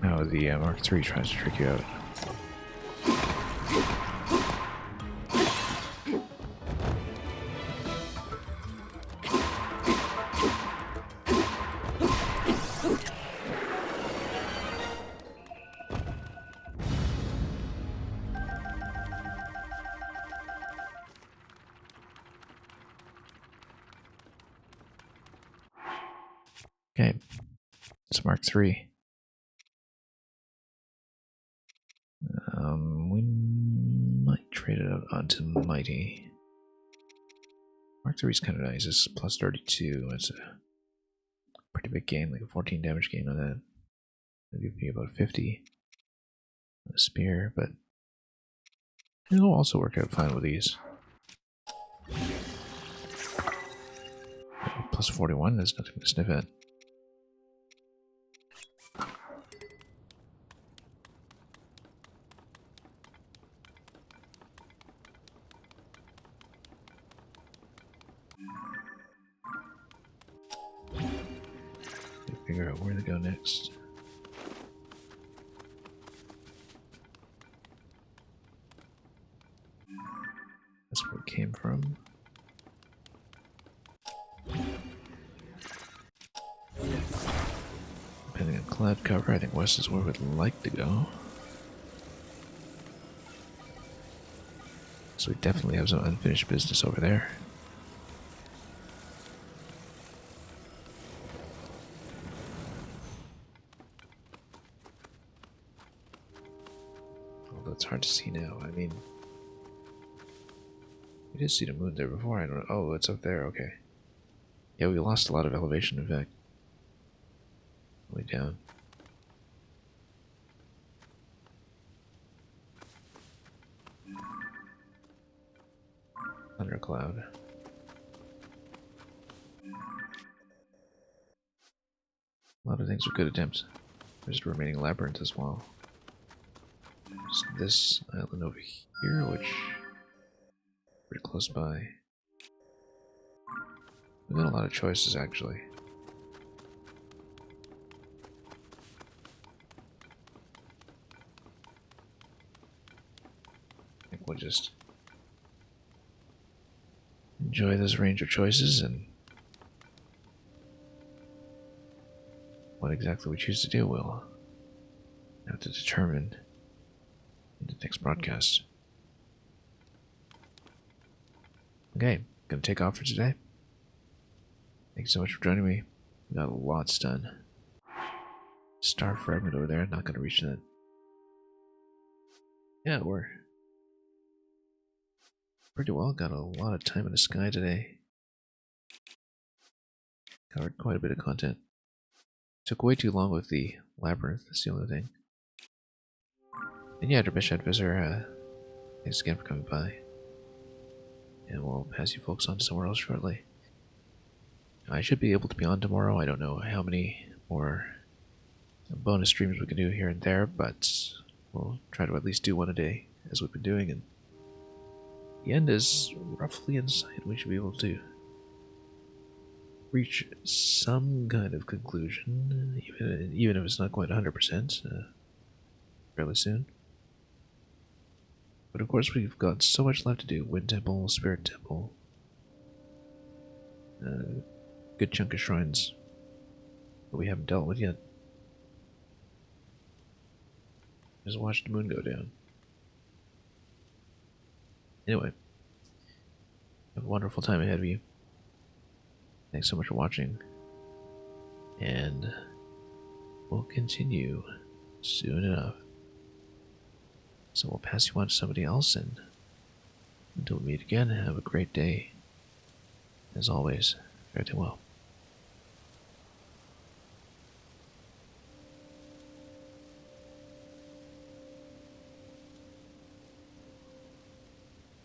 [SPEAKER 1] How the Mark III tries to trick you out. Okay, it's Mark III. We might trade it out onto Mighty. Mark III is kind of nice. It's plus 32. It's a pretty big gain, like a 14 damage gain on that. It'll give me about 50 on the spear, but it'll also work out fine with these. Plus 41, there's nothing to sniff at. Figure out where to go next. That's where it came from. Depending on cloud cover, I think west is where we'd like to go. So we definitely have some unfinished business over there. Although it's hard to see now. I mean, we did see the moon there before. I don't know. Oh, it's up there. Okay. Yeah, we lost a lot of elevation, in fact. Way down. Thundercloud. A lot of things were good attempts. There's the remaining labyrinth as well. There's this island over here, which is pretty close by. We've got a lot of choices, actually. I think we'll just enjoy this range of choices, and what exactly we choose to do, we'll have to determine in the next broadcast. Okay, gonna take off for today. Thanks so much for joining me. We got lots done. Star fragment over there, not gonna reach that. Yeah, we're pretty well. Got a lot of time in the sky today. Covered quite a bit of content. Took way too long with the labyrinth, that's the only thing. And yeah, Dervish Advisor, thanks again for coming by. And we'll pass you folks on to somewhere else shortly. I should be able to be on tomorrow. I don't know how many more bonus streams we can do here and there, but we'll try to at least do one a day, as we've been doing, and the end is roughly in sight. We should be able to reach some kind of conclusion, even if it's not quite 100%, fairly soon. But of course, we've got so much left to do. Wind Temple, Spirit Temple, good chunk of shrines that we haven't dealt with yet. Just watch the moon go down. Anyway, have a wonderful time ahead of you. Thanks so much for watching, and we'll continue soon enough. So we'll pass you on to somebody else, and until we meet again, have a great day. As always, fare thee well.